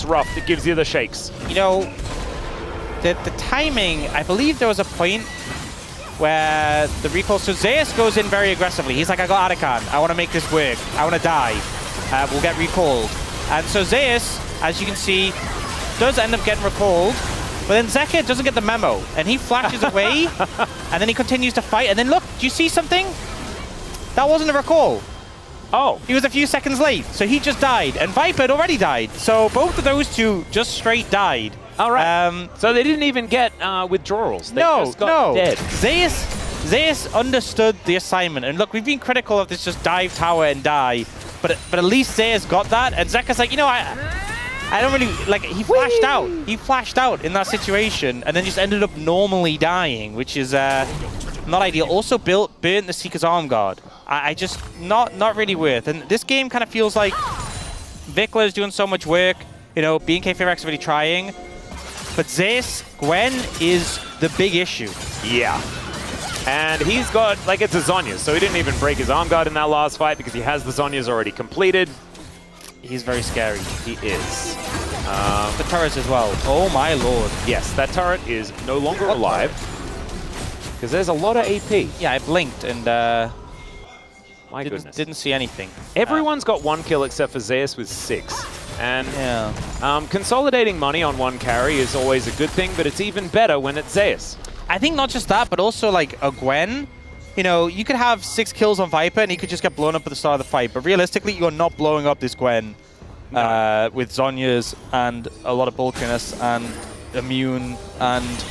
rough. It gives you the shakes. You know, the timing, I believe there was a point where the recall, so Zeus goes in very aggressively. He's like, I got Otacon. I want to make this work. I want to die. We'll get recalled. And so Zeus, as you can see, does end up getting recalled. But then Zeka doesn't get the memo. And he flashes away. And then he continues to fight. And then look, do you see something? That wasn't a recall. Oh. He was a few seconds late. So he just died. And Viper had already died. So both of those two just straight died. All right. So they didn't even get withdrawals. They no, just got dead. Zeus understood the assignment. And look, we've been critical of this just dive tower and die. But at least Zeus got that. And Zeka's like, you know, I don't really, like, he flashed out. He flashed out in that situation and then just ended up normally dying, which is not ideal. Also burnt the Seeker's Arm Guard. I just, not really worth. And this game kind of feels like Vikla is doing so much work. You know, BNK FearX really trying. But Zeus, Gwen is the big issue. Yeah. And he's got, like, it's a Zhonya's, so he didn't even break his arm guard in that last fight because he has the Zhonya's already completed. He's very scary. He is. The turrets as well. Oh my lord. Yes, that turret is no longer alive because there's a lot of AP. Yeah, I blinked and my goodness. Didn't see anything. Everyone's got 1 kill except for Zeus with 6. And yeah. Consolidating money on 1 carry is always a good thing, but it's even better when it's Zeus. I think not just that, but also like a Gwen. You know, you could have 6 kills on Viper and he could just get blown up at the start of the fight. But realistically, you're not blowing up this Gwen with Zhonya's and a lot of bulkiness and immune and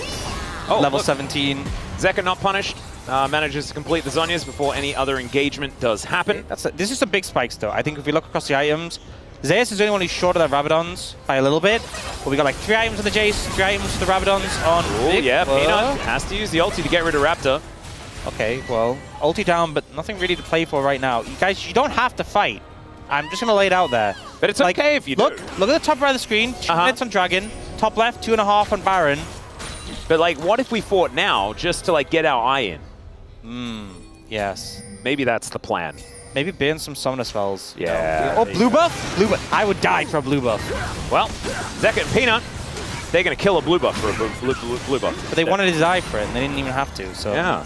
level 17. Zeka not punished. Manages to complete the Zhonya's before any other engagement does happen. This is some big spikes though. I think if we look across the items, Zeus is the only one who's short of their Rabadons by a little bit. But we got like 3 items on the Jace, 3 items for the Rabadons on Oh yeah, Peanut has to use the ulti to get rid of Raptor. Okay, well, ulti down, but nothing really to play for right now. You guys, you don't have to fight. I'm just going to lay it out there. But it's okay if you look, do. Look at the top right of the screen. 2 minutes on Dragon. Top left, 2.5 on Baron. But like, what if we fought now just to like get our eye in? Yes. Maybe that's the plan. Maybe burn some summoner spells. Yeah. Oh, blue buff? Blue buff. I would die for a blue buff. Well, Zeka and Peanut, they're going to kill a blue buff for a blue buff. But they wanted to die for it, and they didn't even have to, so... Yeah.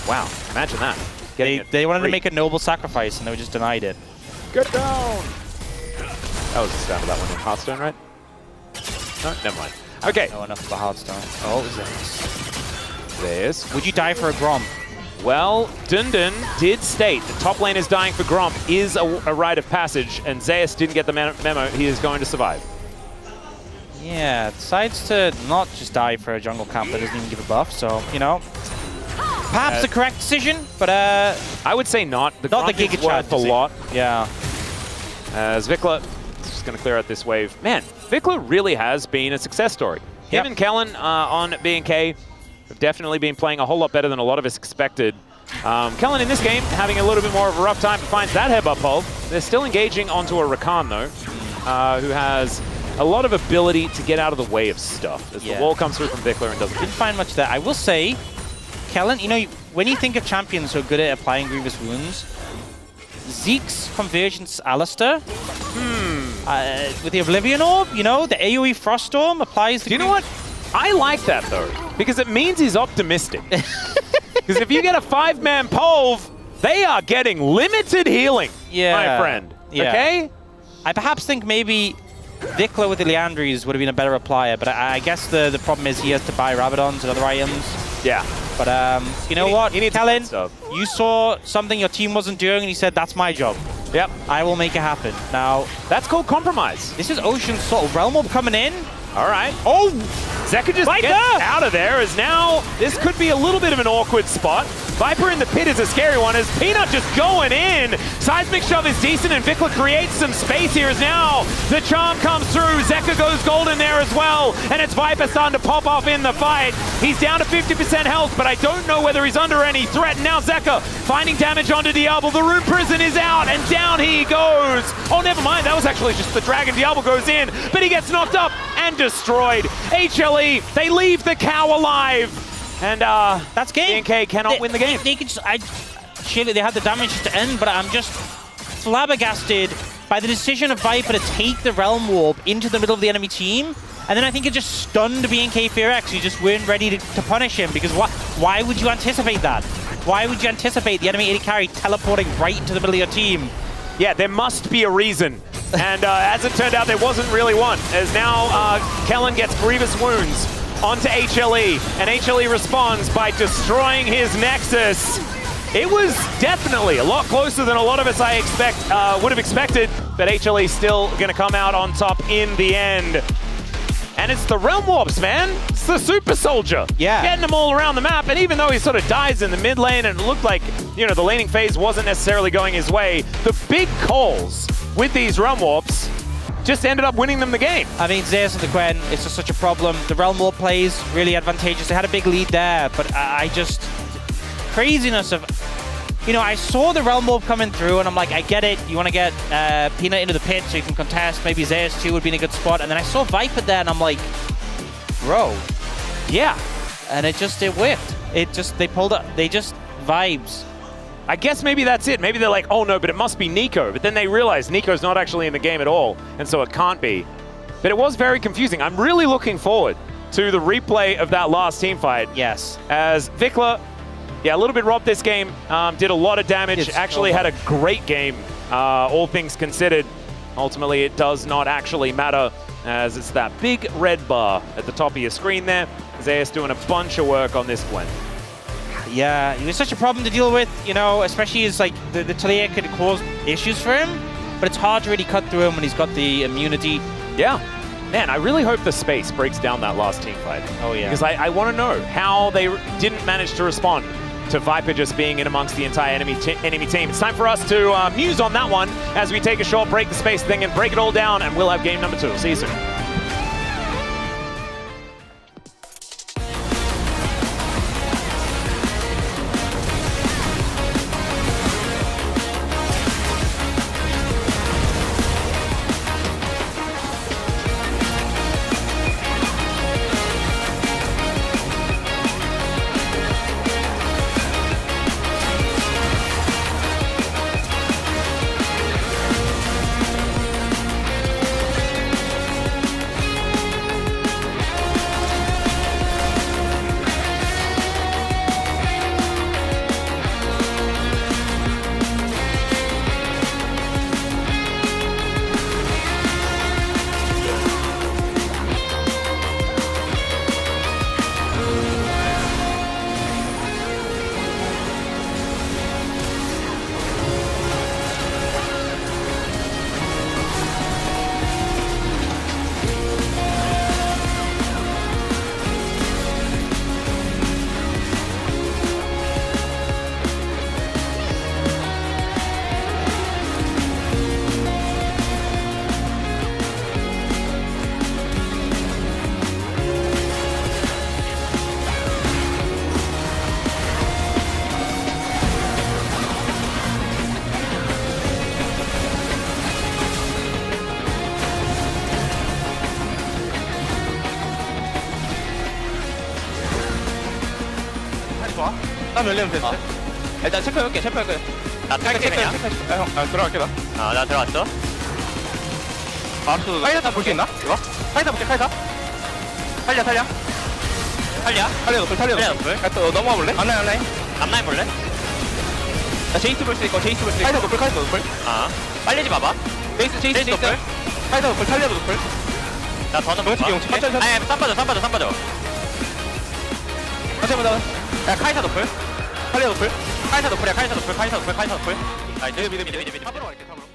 Wow, imagine that. They wanted to make a noble sacrifice, and they were just denied it. Get down! That was the sound of that one in Hearthstone, right? No, never mind. Okay. No, enough of the Hearthstone. Oh, There's. Would you die for a Grom? Well, Dundun did state the top lane is dying for Gromp is a rite of passage, and Zeus didn't get the memo. He is going to survive. Yeah, decides to not just die for a jungle camp that doesn't even give a buff, so, you know. Perhaps the correct decision, but I would say not. Not the Gromp is Giga worth a lot. Yeah. As Vikla is just going to clear out this wave. Man, Vikla really has been a success story. Him and Kellen on B&K have definitely been playing a whole lot better than a lot of us expected. Kellen in this game having a little bit more of a rough time, but finds that headbutt pole. They're still engaging onto a Rakan though, who has a lot of ability to get out of the way of stuff as the wall comes through from Vikla and doesn't. Didn't find much there. I will say, Kellen, you know, when you think of champions who are good at applying grievous wounds, Zeke's convergence Alistair, with the Oblivion Orb, you know, the AoE Froststorm applies to... Do you know what? I like that though, because it means he's optimistic. Because if you get a 5-man Polv, they are getting limited healing, my friend. Yeah. Okay? I perhaps think maybe Vikla with the Leandries would have been a better applier, but I guess the problem is he has to buy Rabadons and other items. Yeah. But you know what, Kellen, you saw something your team wasn't doing and you said, that's my job. Yep. I will make it happen. Now, that's called compromise. This is Ocean Soul. Realm Orb coming in. All right. Oh! Zeka just gets out of there as now this could be a little bit of an awkward spot. Viper in the pit is a scary one as Peanut just going in. Seismic Shove is decent and Vikla creates some space here as now the charm comes through. Zeka goes golden there as well. And it's Viper starting to pop off in the fight. He's down to 50% health, but I don't know whether he's under any threat. And now Zeka finding damage onto Diablo. The Rune Prison is out and down he goes. Oh, never mind. That was actually just the Dragon. Diablo goes in, but he gets knocked up and destroyed. HLE, they leave the cow alive. And that's game. B&K cannot win the game. They could just, surely they had the damage to end, but I'm just flabbergasted by the decision of Viper to take the Realm Warp into the middle of the enemy team. And then I think it just stunned B&K Fearex. You just weren't ready to punish him, because why would you anticipate that? Why would you anticipate the enemy AD carry teleporting right into the middle of your team? Yeah, there must be a reason. And as it turned out, there wasn't really one. As now Kellen gets grievous wounds onto HLE, and HLE responds by destroying his Nexus. It was definitely a lot closer than a lot of us would have expected, but HLE still going to come out on top in the end. And it's the Realm Warps, man. It's the Super Soldier. Yeah. Getting them all around the map, and even though he sort of dies in the mid lane and it looked like, you know, the laning phase wasn't necessarily going his way, the big calls with these Realm Warps just ended up winning them the game. I mean, Zeus and the Gwen, it's just such a problem. The Realm Warp plays really advantageous. They had a big lead there, but I just... Craziness of... You know, I saw the Realm Warp coming through, and I'm like, I get it. You want to get Peanut into the pit so you can contest. Maybe Zeus too would be in a good spot. And then I saw Viper there, and I'm like, bro. Yeah. And it worked. They pulled up. They just vibes. I guess maybe that's it. Maybe they're like, oh no, but it must be Nico. But then they realize Nico's not actually in the game at all, and so it can't be. But it was very confusing. I'm really looking forward to the replay of that last team fight. Yes. As Vikla, yeah, a little bit robbed this game, did a lot of damage, actually had a great game, all things considered. Ultimately, it does not actually matter, as it's that big red bar at the top of your screen there. Zeus doing a bunch of work on this Gwen. Yeah, it was such a problem to deal with, you know, especially as like the Talia could cause issues for him, but it's hard to really cut through him when he's got the immunity. Yeah. Man, I really hope the space breaks down that last team fight. Oh, yeah. Because I want to know how they didn't manage to respond to Viper just being in amongst the entire enemy team. It's time for us to muse on that one as we take a short break, the space thing, and break it all down, and we'll have game number 2. See you soon. 땀 열리면 됐어. 일단 체크해올게. 나 탈게냐? 들어갈게 나. 나 들어왔어. 바로 카이사 볼 수 있나? 이거? 카이사 볼게 카이사. 탈려. 탈려 탈려. 또 넘어와 볼래? 온라인. 앞라인 볼래? 나 제이스 볼 수 있고. 카이사 노플. 빨리지 마봐. 제이스 노플. 카이사 노플 탈려 노플. 나 더는 못 봐. 용치. 천천히. 아니, 쌈 빠져. 천천히 보자. 야, 카이사 노플. 탈려 노플. 카이사 노플이야, 카이사 노플. 미드. 탑으로 갈게 탑으로.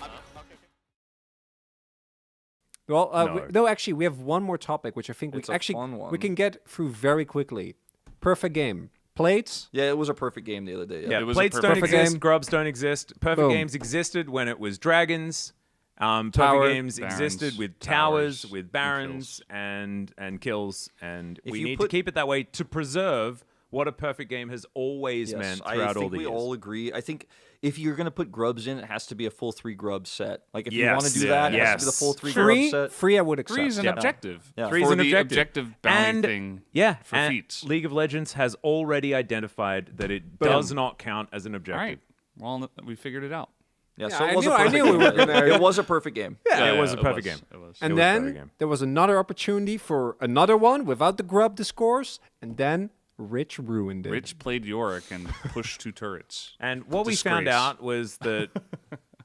Well, No. no, actually, we have one more topic, which I think It's we a actually fun one. we can get through very quickly. Perfect game. Plates. Yeah, it was a perfect game the other day. Yeah, It was a plates don't perfect exist, game. grubs don't exist. Perfect Boom. games existed when it was dragons. Perfect Tower, games barons, existed with towers, towers, with and barons, kills. and kills, and If we you need put- to keep it that way to preserve what a perfect game has always Yes, meant I throughout think all the we years. all agree. I think if you're gonna put grubs in, it has to be a full 3 grub set. Like if you Yes. want to do Yeah. that, it has to be the Yes. full 3 Free. grub set. Free. I would accept. Three is an Yeah. objective. Yeah. Three's For an the objective. bounty And- thing. Yeah, For and feats. League of Legends has already identified that it does not count as an All objective. right. Well, we figured it out. Yeah, Yeah, so I it was knew- a I perfect knew we game. were gonna- It was a perfect game. Yeah, it was a perfect game. It was. And It was a perfect then game. there was another opportunity for another one without the grub discourse, and then Rich ruined it. Rich played Yorick and pushed 2 turrets. And what we found Disgrace. out was that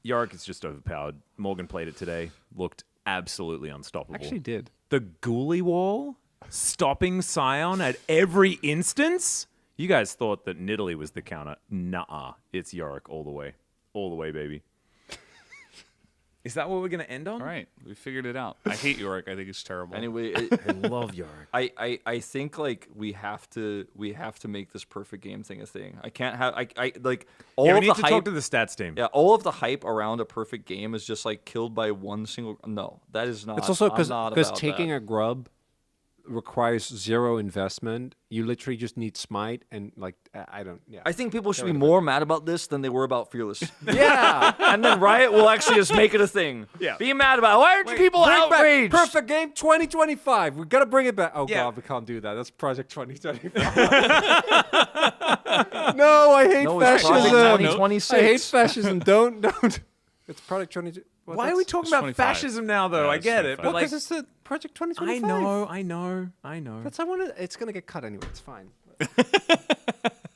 Yorick is just overpowered. Morgan played it today. Looked absolutely unstoppable. Actually did. The Ghoulie Wall stopping Scion at every instance? You guys thought that Nidalee was the counter. Nuh-uh. It's Yorick all the way. All the way, baby. Is that what we're going to end on? All right. We figured it out. I hate Yorick. I think it's terrible. Anyway, I love Yorick. I think like we have to make this perfect game thing a thing. I can't have I like all Yeah, we of need the to hype. talk to the stats team. Yeah, all of the hype around a perfect game is just like killed by one single. No, that is not. It's also I'm because not taking about a grub requires 0 investment. You literally just need smite and like I don't. Yeah. I think people should be more mad about this than they were about Fearless. Yeah. And then Riot will actually just make it a thing. Yeah. Be mad about it. Why aren't you people Bring back outraged? Perfect game 2025. We gotta bring it back. Oh Yeah. god, we can't do that. That's Project 2025. No, I hate No, it's Project fascism. 2026. I hate fascism. Don't. It's Project 20. Why are we talking about 25. fascism now, though? Yeah, I it's get it, 25. but Because like, it's the Project I 2025. know. That's I want to. It's gonna get cut anyway. It's fine.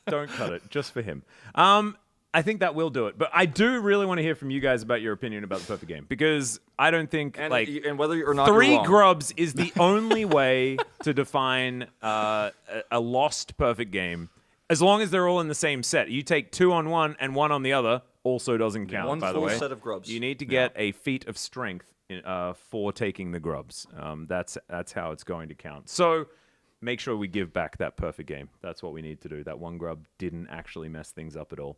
Don't cut it, just for him. I think that will do it. But I do really want to hear from you guys about your opinion about the perfect game, because I don't think And, like and whether or not you're 3 wrong. grubs is the only way to define a lost perfect game. As long as they're all in the same set, you take 2 on one and 1 on the other, also doesn't count. One by the full way, set of grubs. You need to get a feat of strength for taking the grubs. That's how it's going to count. So make sure we give back that perfect game. That's what we need to do. That one grub didn't actually mess things up at all.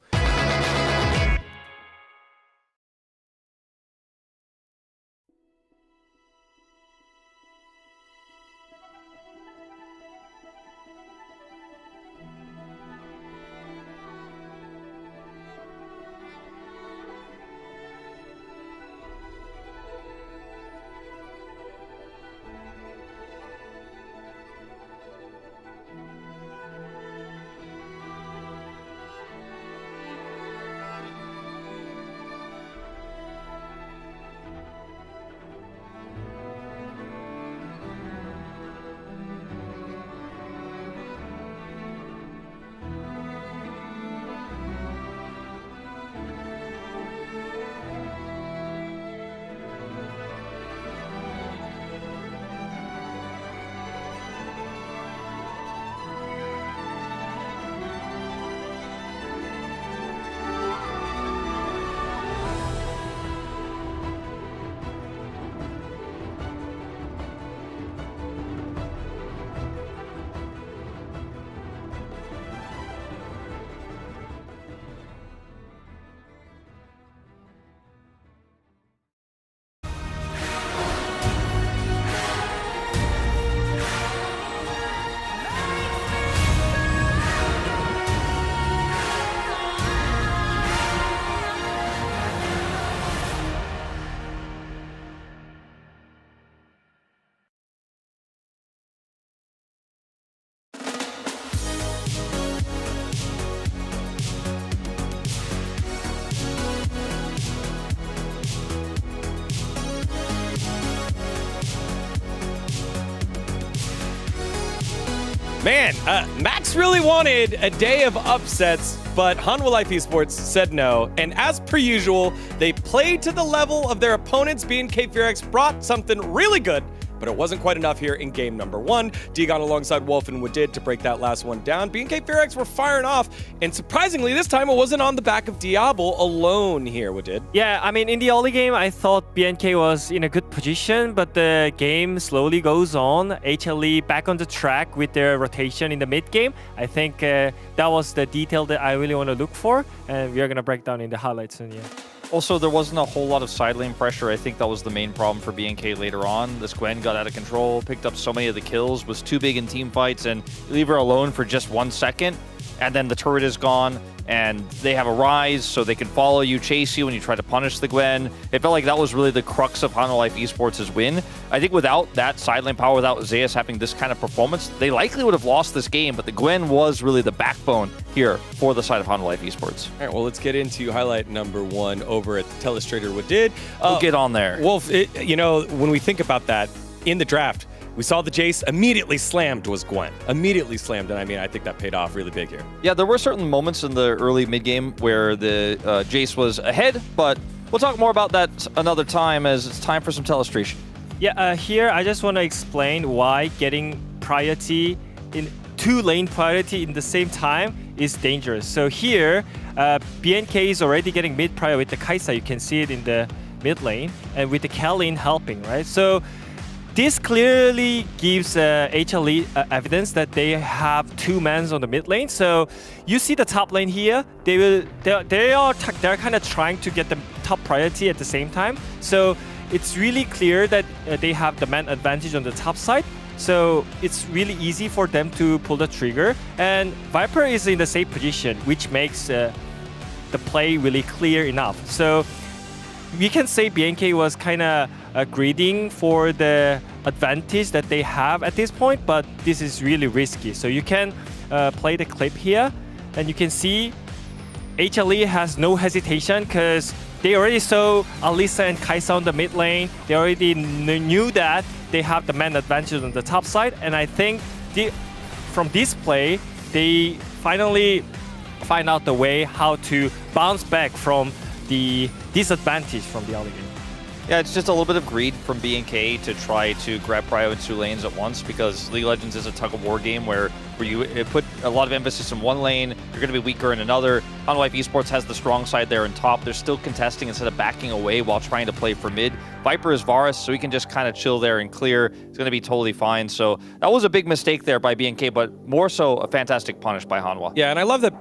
Man, Max really wanted a day of upsets, but Hanwha Life Esports said no. And as per usual, they played to the level of their opponents. BNK FearX brought something really good, but it wasn't quite enough here in game number 1. Digon alongside Wolf and Wadid to break that last one down. BNK FearX were firing off, and surprisingly, this time it wasn't on the back of Diablo alone here, Wadid. Yeah, I mean, in the early game, I thought BNK was in a good position, but the game slowly goes on. HLE back on the track with their rotation in the mid game. I think that was the detail that I really want to look for, and we are going to break down in the highlights soon, yeah. Also, there wasn't a whole lot of side lane pressure. I think that was the main problem for BNK later on. This Gwen got out of control, picked up so many of the kills, was too big in team fights, and leave her alone for just 1 second, and then the turret is gone, and they have a rise, so they can follow you, chase you when you try to punish the Gwen. It felt like that was really the crux of Hanwha Life Esports' win. I think without that side lane power, without Zeus having this kind of performance, they likely would have lost this game, but the Gwen was really the backbone here for the side of Hanwha Life Esports. All right, well, let's get into highlight number 1 over at the Telestrator Wadid. We'll get on there. Wolf, you know, when we think about that, in the draft, we saw the Jace immediately slammed was Gwen. Immediately slammed, and I mean, I think that paid off really big here. Yeah, there were certain moments in the early mid-game where the Jace was ahead, but we'll talk more about that another time as it's time for some telestration. Yeah, here I just want to explain why getting priority in 2 lane priority in the same time is dangerous. So here, BNK is already getting mid prior with the Kaisa. You can see it in the mid lane, and with the Kalin helping, right? So this clearly gives HLE evidence that they have 2 mans on the mid lane. So you see the top lane here. They're kind of trying to get the top priority at the same time. So it's really clear that they have the man advantage on the top side. So it's really easy for them to pull the trigger. And Viper is in the same position, which makes the play really clear enough. So we can say BNK was kind of greeding for the advantage that they have at this point, but this is really risky. So you can play the clip here, and you can see HLE has no hesitation because they already saw Alisa and Kaisa on the mid lane. They already knew that they have the man advantage on the top side, and I think from this play, they finally find out the way how to bounce back from the disadvantage from the early game. Yeah, it's just a little bit of greed from BNK to try to grab prio in 2 lanes at once, because League of Legends is a tug-of-war game where you put a lot of emphasis in one lane, you're going to be weaker in another. Hanwha Life Esports has the strong side there in top. They're still contesting instead of backing away while trying to play for mid. Viper is Varus, so he can just kind of chill there and clear. It's going to be totally fine. So that was a big mistake there by BNK, but more so a fantastic punish by Hanwha. Yeah, and I love that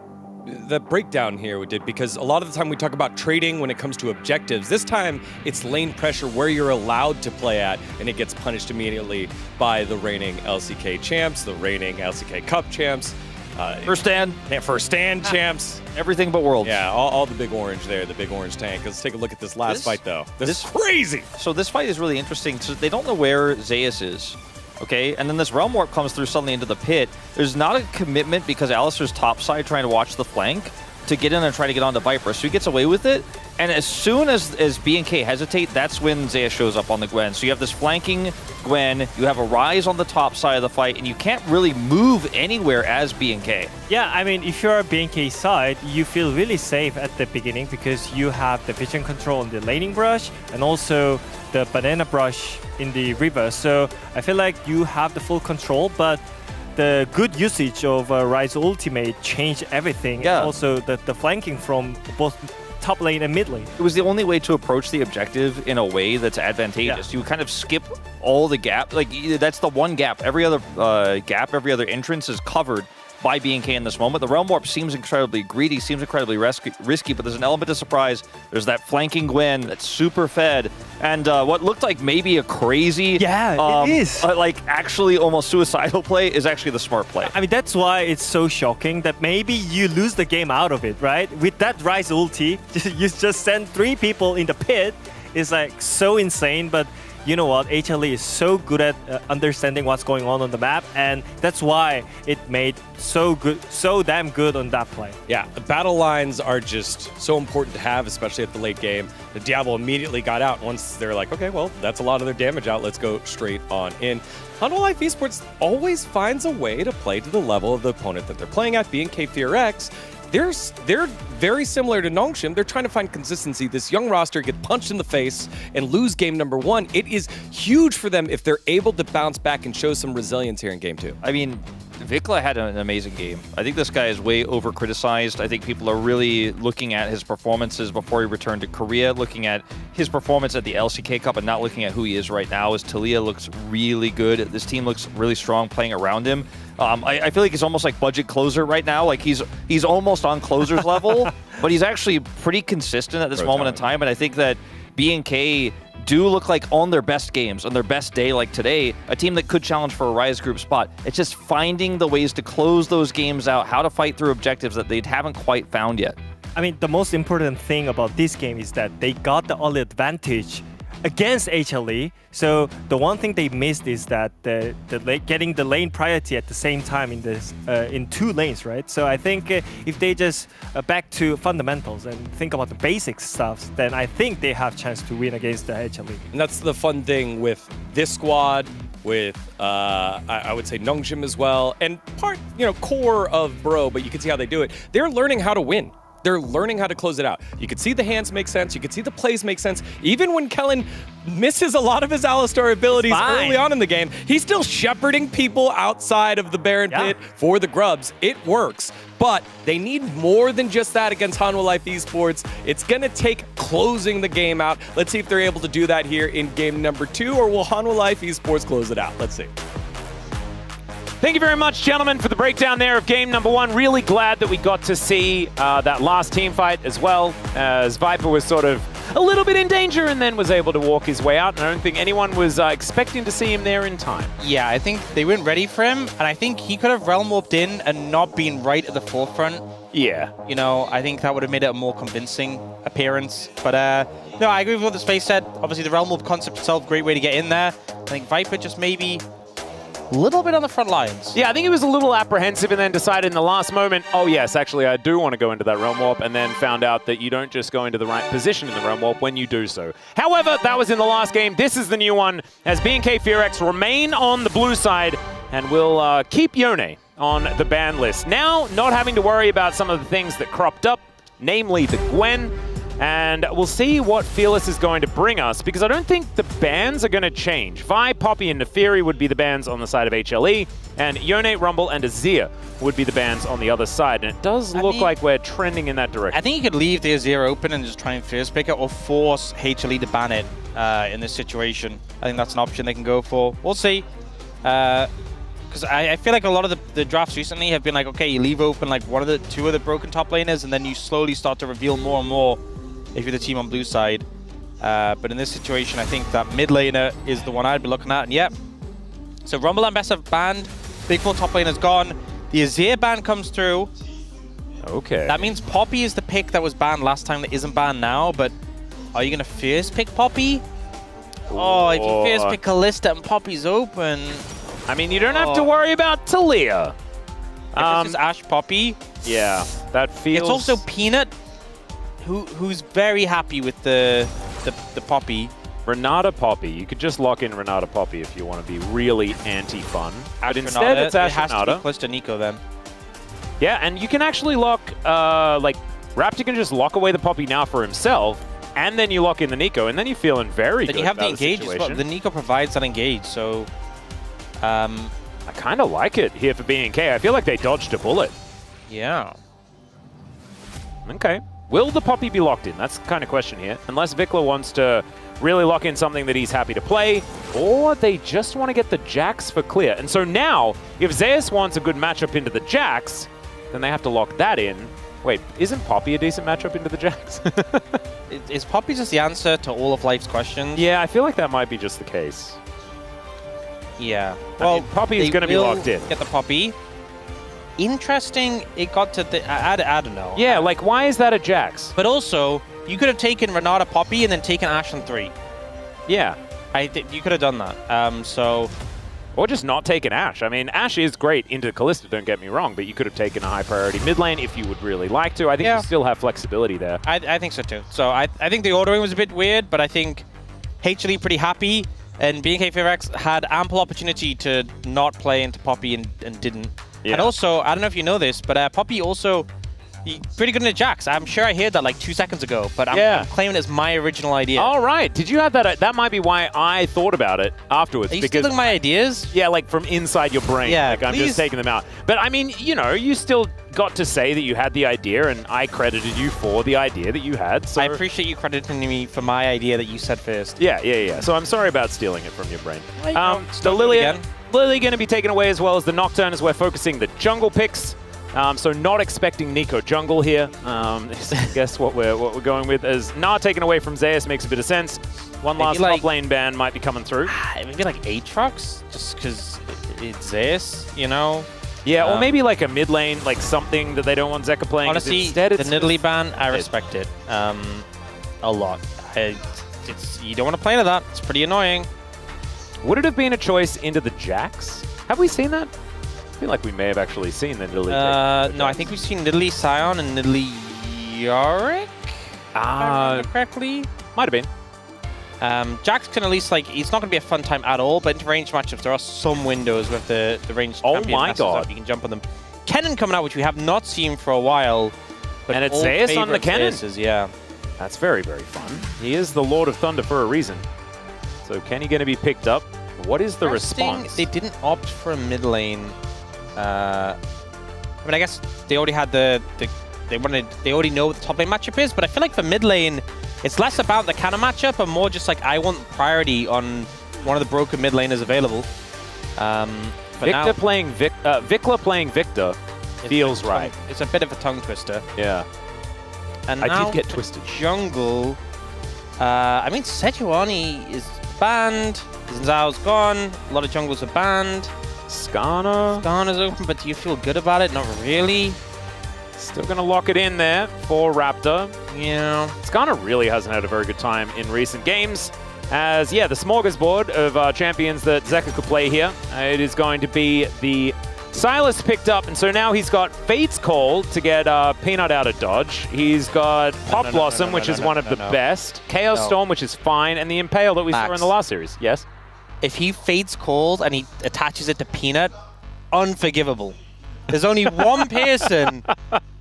the breakdown here we did, because a lot of the time we talk about trading when it comes to objectives. This time it's lane pressure where you're allowed to play at, and it gets punished immediately by the reigning LCK champs, the reigning LCK Cup champs. First stand. Yeah, first stand champs. Everything but Worlds. Yeah, all the big orange there, the big orange tank. Let's take a look at this last fight, though. This is crazy. So this fight is really interesting. So they don't know where Zeus is. Okay, and then this Realm Warp comes through suddenly into the pit. There's not a commitment because Alistair's topside trying to watch the flank to get in and try to get onto Viper, so he gets away with it. And as soon as BNK hesitate, that's when Zeus shows up on the Gwen. So you have this flanking Gwen, you have a Rise on the top side of the fight, and you can't really move anywhere as BNK. Yeah, I mean, if you're a BNK side, you feel really safe at the beginning because you have the vision control on the laning brush and also the banana brush in the river. So I feel like you have the full control, but the good usage of Rise ultimate changed everything. Yeah. Also, the flanking from both top lane and mid lane. It was the only way to approach the objective in a way that's advantageous. Yeah. You kind of skip all the gap. Like, that's the one gap. Every other gap, every other entrance is covered by BNK in this moment. The Realm Warp seems incredibly greedy, seems incredibly risky, but there's an element of surprise. There's that flanking Gwen that's super fed, and what looked like maybe a crazy, it is. Like actually almost suicidal play is actually the smart play. I mean, that's why it's so shocking that maybe you lose the game out of it, right? With that Rise ulti, you just send 3 people in the pit. It's like so insane, but you know what, HLE is so good at understanding what's going on the map, and that's why it made so damn good on that play. Yeah, the battle lines are just so important to have, especially at the late game. The Diablo immediately got out once they're like, okay, well, that's a lot of their damage out. Let's go straight on in. Hanwha Life Esports always finds a way to play to the level of the opponent that they're playing at. BNK FearX, they're very similar to Nongshim. They're trying to find consistency. This young roster get punched in the face and lose game number 1. It is huge for them if they're able to bounce back and show some resilience here in game 2. I mean, Vikla had an amazing game. I think this guy is way over-criticized. I think people are really looking at his performances before he returned to Korea, looking at his performance at the LCK Cup and not looking at who he is right now, as Talia looks really good. This team looks really strong playing around him. I feel like he's almost like budget closer right now. Like he's almost on closer's level, but he's actually pretty consistent at this moment in time. And I think that BNK do look like on their best games, on their best day like today, a team that could challenge for a Rise Group spot. It's just finding the ways to close those games out, how to fight through objectives that they haven't quite found yet. I mean, the most important thing about this game is that they got the early advantage against HLE. So the one thing they missed is that getting the lane priority at the same time in 2 lanes, right? So I think if they just back to fundamentals and think about the basic stuff, then I think they have chance to win against the HLE. And that's the fun thing with this squad, with I would say Nongshim as well, and core of Bro, but you can see how they do it. They're learning how to win. They're learning how to close it out. You can see the hands make sense. You can see the plays make sense. Even when Kellen misses a lot of his Alistar abilities early on in the game, he's still shepherding people outside of the Baron Pit for the grubs. It works. But they need more than just that against Hanwha Life Esports. It's going to take closing the game out. Let's see if they're able to do that here in game number 2, or will Hanwha Life Esports close it out? Let's see. Thank you very much, gentlemen, for the breakdown there of game number 1. Really glad that we got to see that last team fight as well, as Viper was sort of a little bit in danger and then was able to walk his way out. And I don't think anyone was expecting to see him there in time. Yeah, I think they weren't ready for him, and I think he could have realm warped in and not been right at the forefront. Yeah. You know, I think that would have made it a more convincing appearance. But no, I agree with what the Space said. Obviously, the realm warp concept itself, great way to get in there. I think Viper just maybe a little bit on the front lines. Yeah, I think he was a little apprehensive and then decided in the last moment, oh yes, actually I do want to go into that realm warp, and then found out that you don't just go into the right position in the realm warp when you do so. However, that was in the last game. This is the new one, as BNK FearX remain on the blue side and will keep Yone on the ban list. Now, not having to worry about some of the things that cropped up, namely the Gwen, and we'll see what Fearless is going to bring us, because I don't think the bans are going to change. Vi, Poppy, and Neferi would be the bans on the side of HLE, and Yone, Rumble, and Azir would be the bans on the other side, and it does look like we're trending in that direction. I think you could leave the Azir open and just try and first pick it, or force HLE to ban it in this situation. I think that's an option they can go for. We'll see. Because I feel like a lot of the drafts recently have been like, okay, you leave open like two of the broken top laners, and then you slowly start to reveal more and more if you're the team on blue side. But in this situation, I think that mid laner is the one I'd be looking at. And yep. So Rumble and Bess have banned. Big 4 top laner's gone. The Azir ban comes through. Okay. That means Poppy is the pick that was banned last time that isn't banned now. But are you going to first pick Poppy? Oh, if you first pick Kalista and Poppy's open. I mean, you don't have to worry about Talia. If this is Ash Poppy. Yeah, that feels... It's also Peanut, who's very happy with the Poppy. Renata Poppy. You could just lock in Renata Poppy if you want to be really anti-fun. But instead, Renata, it's Ash it has Renata. to be close to Nico then. Yeah, and you can actually lock, like, Raptor can just lock away the Poppy now for himself, and then you lock in the Nico, and then you're feeling very good. Then you have the about engage as well. The Nico provides that engage, so... I kind of like it here for BNK. I feel like they dodged a bullet. Yeah. Okay. Will the Poppy be locked in? That's the kind of question here. Unless Vikla wants to really lock in something that he's happy to play, or they just want to get the Jax for clear. And so now, if Zeus wants a good matchup into the Jax, then they have to lock that in. Wait, isn't Poppy a decent matchup into the Jax? Is Poppy just the answer to all of life's questions? Yeah, I feel like that might be just the case. Yeah. Well, Poppy is going to be locked in. Get the Poppy. Interesting, it got to the... I don't know. Yeah, like, why is that a Jax? But also, you could have taken Renata Poppy and then taken Ashen 3. Yeah. I think you could have done that. Or just not taken Ashe. I mean, Ashe is great into Kalista, don't get me wrong, but you could have taken a high priority mid lane if you would really like to. I think you still have flexibility there. I think so too. So I think the ordering was a bit weird, but I think HLE pretty happy, and BNK4X had ample opportunity to not play into Poppy and didn't. Yeah. And also, I don't know if you know this, but Poppy also pretty good in the Jax. I'm sure I heard that like 2 seconds ago, but I'm claiming it's my original idea. All right. Did you have that? That might be why I thought about it afterwards. Are you stealing my ideas? Yeah, like from inside your brain. Yeah, like I'm just taking them out. But I mean, you know, you still got to say that you had the idea, and I credited you for the idea that you had. So I appreciate you crediting me for my idea that you said first. Yeah. So I'm sorry about stealing it from your brain. The Lily going to be taken away as well as the Nocturne as we're focusing the jungle picks. So not expecting Nico jungle here. Is I guess what we're going with as Na taken away from Zeus makes a bit of sense. One last top lane ban might be coming through. Maybe like Aatrox, just because it's Zeus, you know? Yeah, or maybe like a mid lane, like something that they don't want Zeka playing. Honestly, instead, the Nidalee ban, I respect it a lot. You don't want to play into that. It's pretty annoying. Would it have been a choice into the Jax? Have we seen that? I feel like we may have actually seen the Nidalee. No, I think we've seen Nidalee Scion and Nidalee Yorick. If I remember correctly. Might have been. Jax can at least, like, it's not going to be a fun time at all, but into range matchups, there are some windows with the ranged champion matchups you can jump on them. Kennen coming out, which we have not seen for a while. But and it's Zeus on the Kennen. Zeus, yeah. That's very, very fun. He is the Lord of Thunder for a reason. So Kenny going to be picked up. What is the response? They didn't opt for a mid lane. I mean, I guess they already had they already know what the top lane matchup is, but I feel like for mid lane, it's less about the counter matchup and more just like I want priority on one of the broken mid laners available. Victor playing Vikla playing Victor feels right. It's a bit of a tongue twister. Yeah. And I now did get twisted. Jungle. I mean, Sejuani is banned. Zhao's gone. A lot of jungles are banned. Skana's open, but do you feel good about it? Not really. Still going to lock it in there for Raptor. Yeah. Skana really hasn't had a very good time in recent games. As, the smorgasbord of champions that Zeka could play here. It is going to be the Silas picked up, and so now he's got Fate's Call to get Peanut out of dodge. He's got Pop Blossom, which is one of the best. Chaos Storm, which is fine, and the Impale that we saw in the last series. Yes? If he Fate's Calls and he attaches it to Peanut, unforgivable. There's only one person.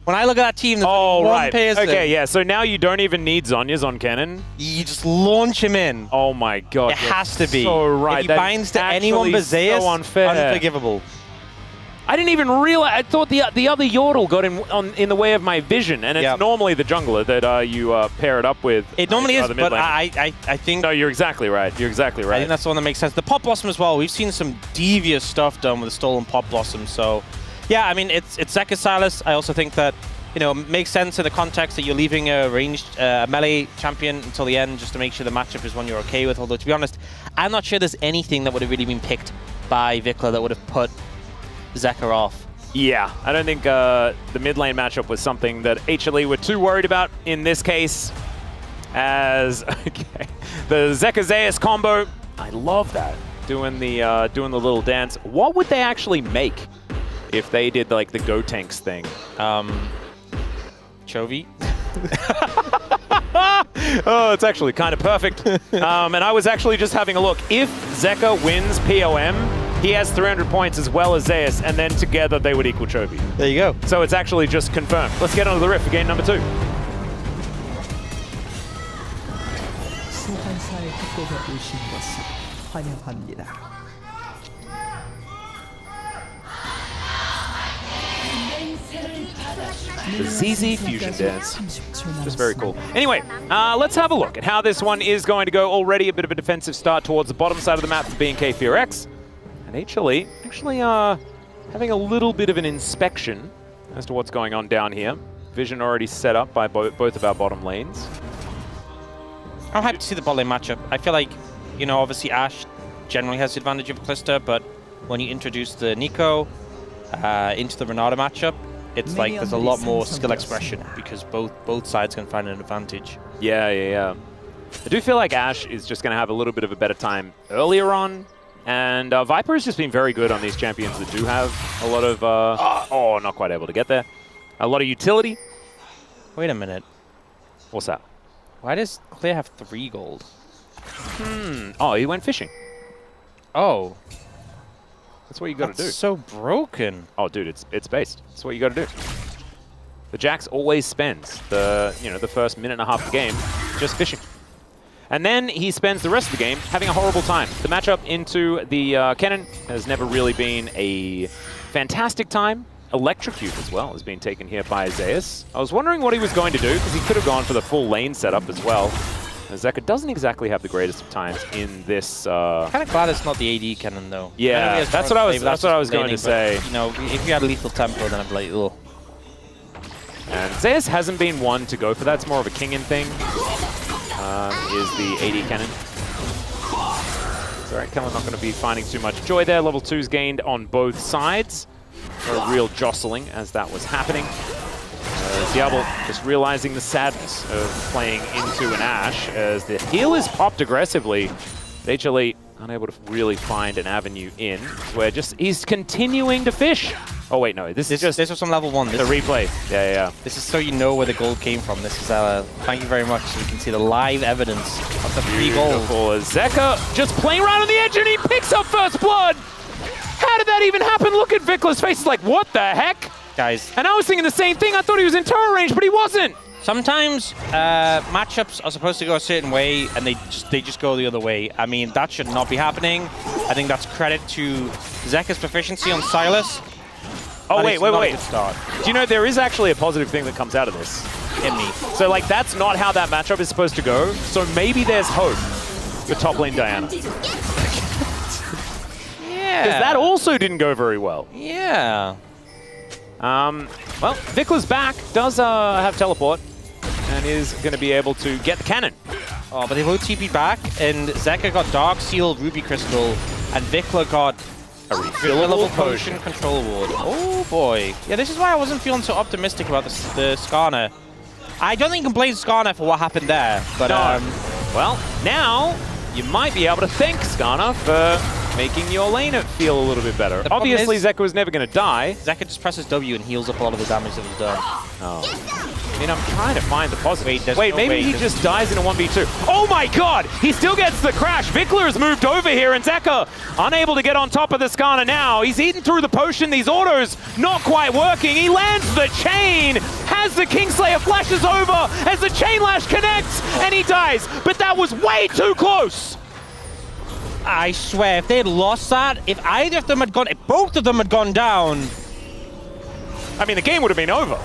When I look at that team, there's only one person. Okay, yeah, so now you don't even need Zhonya's on Kennen. You just launch him in. Oh my god. It has to be. So right. If he binds to anyone but Zeus, so unfair. unforgivable. I didn't even realize. I thought the other Yordle got in the way of my vision, and it's normally the jungler that you pair it up with. It normally is, but I think... No, you're exactly right. You're exactly right. I think that's the one that makes sense. The Pop Blossom as well. We've seen some devious stuff done with the stolen Pop Blossom. So, yeah, I mean, it's Zeka Silas. I also think that, you know, it makes sense in the context that you're leaving a ranged melee champion until the end just to make sure the matchup is one you're okay with. Although, to be honest, I'm not sure there's anything that would have really been picked by Vikla that would have put Zeka off. Yeah, I don't think the mid lane matchup was something that HLE were too worried about in this case. As the Zeka Zeus combo, I love that. Doing the little dance. What would they actually make if they did like the Go Tanks thing? Chovy. Oh, it's actually kind of perfect. And I was actually just having a look. If Zeka wins POM, he has 300 points as well as Zeus, and then together they would equal Chovy. There you go. So it's actually just confirmed. Let's get onto the riff for game number 2. 소환사의 협곡에 오신 것을 환영합니다. The ZZ Fusion Dance. Just very cool. Anyway, let's have a look at how this one is going to go. Already a bit of a defensive start towards the bottom side of the map for BNK4X. And HLE actually having a little bit of an inspection as to what's going on down here. Vision already set up by both of our bottom lanes. I'm happy to see the bot lane matchup. I feel like, you know, obviously Ashe generally has the advantage of Kalista, but when you introduce the Nico into the Renata matchup, it's like there's a lot more skill expression because both sides can find an advantage. Yeah. I do feel like Ashe is just going to have a little bit of a better time earlier on. And Viper has just been very good on these champions that do have a lot of... oh, not quite able to get there. A lot of utility. Wait a minute. What's that? Why does Clear have 3 gold? Oh, he went fishing. Oh. That's what you got to do. That's so broken. Oh, dude, it's based. That's what you got to do. The Jax always spends the first minute and a half of the game just fishing. And then he spends the rest of the game having a horrible time. The matchup into the Kennen has never really been a fantastic time. Electrocute as well has been taken here by Zeus. I was wondering what he was going to do because he could have gone for the full lane setup as well. Zeka doesn't exactly have the greatest of times in this. Kind of glad it's not the AD Kennen though. Yeah, that's what I was going to say. You know, if you had lethal tempo, then I'd be like, ugh. And Zeus hasn't been one to go for that. It's more of a Kingin thing. Is the AD Kennen. It's alright, Kellen not going to be finding too much joy there. Level 2's gained on both sides. A real jostling as that was happening. Diablo just realizing the sadness of playing into an Ashe as the heal is popped aggressively. The HLE unable to really find an avenue in, where just he's continuing to fish. Oh wait, no, this was from level 1. The replay. Yeah. This is so you know where the gold came from. This is thank you very much. So you can see the live evidence of the 3 gold. Zeka just playing around on the edge and he picks up first blood. How did that even happen? Look at Vicla's face. He's like, what the heck? Guys. And I was thinking the same thing. I thought he was in turret range, but he wasn't. Sometimes matchups are supposed to go a certain way, and they just go the other way. I mean, that should not be happening. I think that's credit to Zeka's proficiency on Sylas. Oh, wait. Do you know there is actually a positive thing that comes out of this? In me. So, like, that's not how that matchup is supposed to go. So maybe there's hope for top lane Diana. Yeah. Because that also didn't go very well. Yeah. Well, Vicla's back, does have teleport, and is going to be able to get the cannon. Oh, but they both TP'd back, and Zeka got Dark Seal, Ruby Crystal, and Vikla got a refillable potion control ward. Oh boy. Yeah, this is why I wasn't feeling so optimistic about the Skarner. I don't think you can blame Skarner for what happened there, but well, now you might be able to thank Skarner for making your lane feel a little bit better. Obviously, Zeka was never going to die. Zeka just presses W and heals up a lot of the damage that was done. Oh. I mean, I'm trying to find the positive. Wait, maybe he just dies in a 1v2. Oh my god! He still gets the crash. Vikla has moved over here, and Zeka unable to get on top of the Skarner now. He's eaten through the potion. These autos not quite working. He lands the chain, has the Kingslayer, flashes over as the chain lash connects, and he dies. But that was way too close. I swear, if they had lost that, if either of them had gone, if both of them had gone down, I mean, the game would have been over.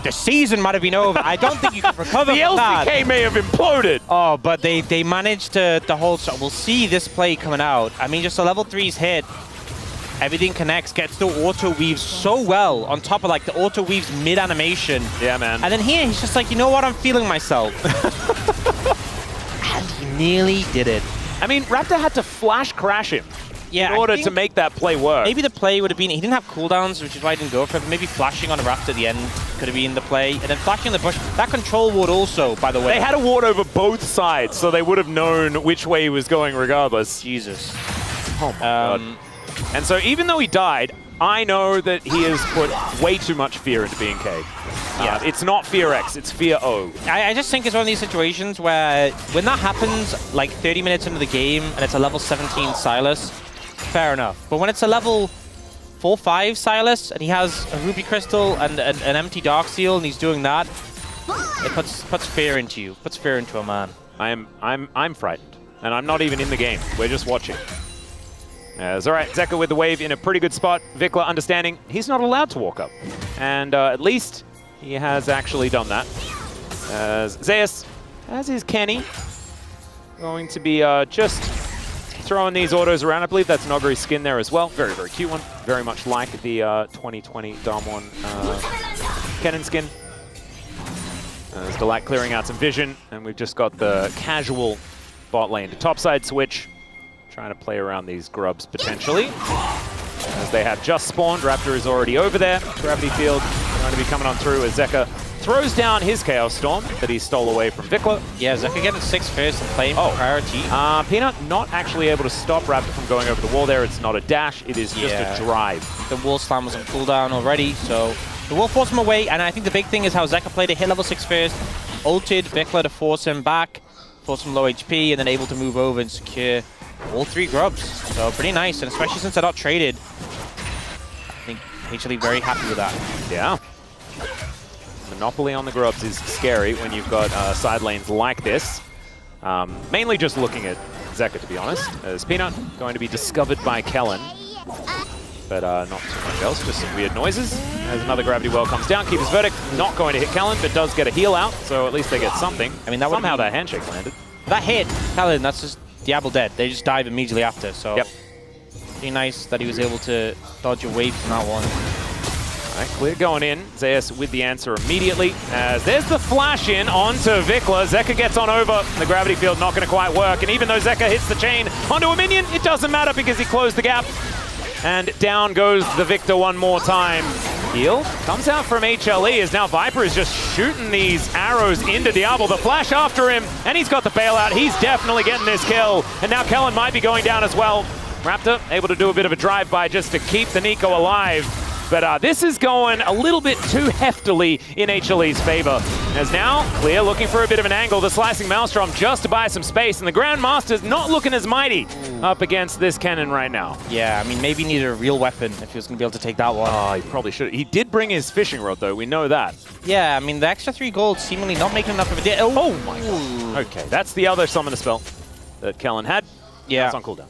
The season might have been over. I don't think you can recover the from that. The LCK may have imploded. Oh, but they managed to hold. So we'll see this play coming out. I mean, just a level 3's hit. Everything connects, gets the auto weaves so well on top of like the auto weaves mid animation. Yeah, man. And then here he's just like, you know what? I'm feeling myself. And he nearly did it. I mean, Raptor had to flash crash him in order to make that play work. Maybe the play would have been, he didn't have cooldowns, which is why he didn't go for it, but maybe flashing on a Raptor at the end could have been the play. And then flashing in the bush, that control ward also, by the way. They had a ward over both sides, so they would have known which way he was going regardless. Jesus. Oh my god. And so even though he died, I know that he has put way too much fear into BNK. Yeah, it's not Fear X, it's Fear O. I just think it's one of these situations where when that happens, like 30 minutes into the game, and it's a level 17 Sylas, fair enough. But when it's a level 4-5 Sylas, and he has a Ruby Crystal and an empty Dark Seal, and he's doing that, it puts fear into you, puts fear into a man. I'm frightened, and I'm not even in the game. We're just watching. It's all right, Zeka with the wave in a pretty good spot. Vikla understanding he's not allowed to walk up. And at least he has actually done that. Zeus, as is Kenny, going to be just throwing these autos around. I believe that's an Augury skin there as well. Very, very cute one. Very much like the 2020 Damwon Kennen skin. There's Delight clearing out some vision, and we've just got the casual bot lane to topside switch. Trying to play around these grubs potentially. As they have just spawned, Raptor is already over there. Gravity Field going to be coming on through as Zeka throws down his Chaos Storm that he stole away from Vikla. Yeah, Zeka getting 6 first and playing for priority. Peanut not actually able to stop Raptor from going over the wall there. It's not a dash, it is just a drive. The wall slam was on cooldown already, so the wall forced him away, and I think the big thing is how Zeka played a hit level 6 first, ulted Vikla to force him back, force him low HP, and then able to move over and secure all 3 grubs. So pretty nice, and especially since they're not traded, I think HLE very happy with that. Yeah. Monopoly on the grubs is scary when you've got side lanes like this. Mainly just looking at Zeka, to be honest, as Peanut going to be discovered by Kellen. But not too much else, just some weird noises. As another gravity well comes down, Keeper's Verdict not going to hit Kellen, but does get a heal out, so at least they get something. I mean, that somehow that handshake landed. That hit Kellen, that's just Diablo dead. They just dive immediately after, so pretty nice that he was able to dodge away from that one. All right, clear going in. Zeus with the answer immediately, as there's the flash in onto Vikla. Zeka gets on over. The gravity field not going to quite work, and even though Zeka hits the chain onto a minion, it doesn't matter because he closed the gap. And down goes the Victor one more time. Heal comes out from HLE as now Viper is just shooting these arrows into Diablo. The flash after him, and he's got the bailout. He's definitely getting this kill. And now Kellen might be going down as well. Raptor able to do a bit of a drive-by just to keep the Nico alive. But this is going a little bit too heftily in HLE's favor. As now, Clear looking for a bit of an angle. The Slicing Maelstrom just to buy some space. And the Grandmaster's not looking as mighty up against this cannon right now. Yeah, I mean, maybe needed a real weapon if he was going to be able to take that one. Oh, he probably should. He did bring his fishing rod, though. We know that. Yeah, I mean, the extra 3 gold seemingly not making enough of a deal. Oh my god. Okay, that's the other summon spell that Kellen had. Yeah. That's on cooldown.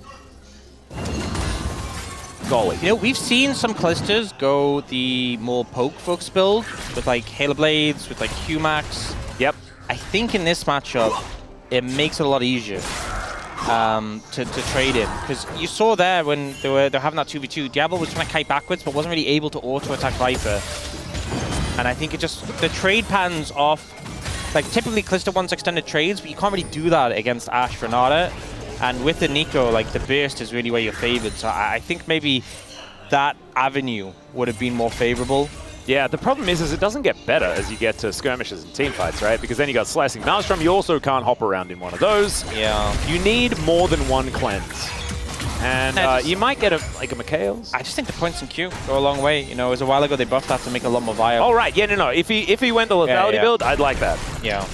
Golly. You know, we've seen some clusters go the more poke-focused build with like Halo Blades, with like Q-Max. Yep. I think in this matchup, it makes it a lot easier to trade in. Because you saw there when they're having that 2v2, Diablo was trying to kite backwards but wasn't really able to auto-attack Viper. And I think it just, the trade patterns off, like typically Cluster wants extended trades, but you can't really do that against Ashe Renata. And with the Nico, like the burst is really where you're favored. So I think maybe that avenue would have been more favorable. Yeah, the problem is it doesn't get better as you get to skirmishes and team fights, right? Because then you got Slicing Maelstrom, you also can't hop around in one of those. Yeah. You need more than one cleanse. And you might get like a Mikhail's. I just think the points in Q go a long way. You know, it was a while ago they buffed that to make it a lot more viable. Oh, right. Yeah, no. If he went the lethality build, I'd like that. Yeah.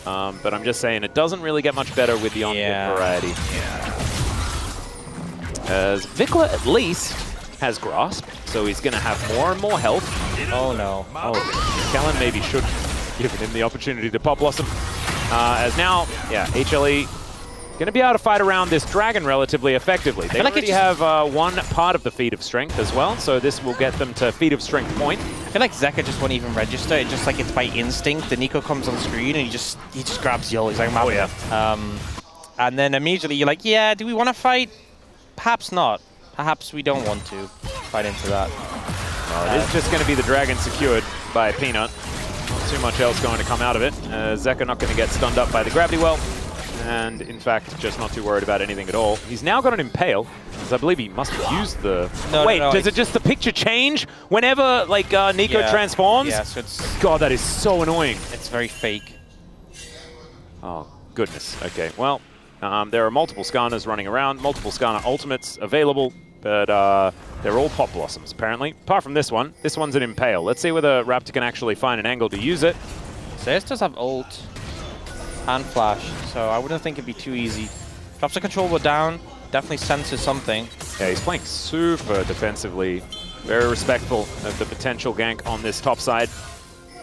But I'm just saying, it doesn't really get much better with the on-hit variety. Yeah. As Vikla at least has Grasp, so he's going to have more and more health. Oh no. Oh, Kellen maybe should give him the opportunity to pop Blossom. As now, HLE going to be able to fight around this dragon relatively effectively. They already have one part of the Feat of Strength as well, so this will get them to Feat of Strength point. I feel like Zeka just won't even register. It's just like it's by instinct. The Nico comes on screen and he just grabs Yul. He's like, oh yeah. And then immediately you're like, yeah, do we want to fight? Perhaps not. Perhaps we don't want to fight into that. Well, it is just going to be the dragon secured by Peanut. Not too much else going to come out of it. Zeka not going to get stunned up by the gravity well. And in fact, just not too worried about anything at all. He's now got an Impale, because I believe he must have used the... Wait, does it just the picture change whenever like Nico transforms? Yeah, so it's... God, that is so annoying. It's very fake. Oh, goodness. Okay, well, there are multiple Skarnas running around, multiple Skarna ultimates available, but they're all Pop Blossoms, apparently. Apart from this one. This one's an Impale. Let's see whether Raptor can actually find an angle to use it. Zeus does have ult and flash, so I wouldn't think it'd be too easy. Drops the control ward down, definitely senses something. Yeah, he's playing super defensively, very respectful of the potential gank on this top side.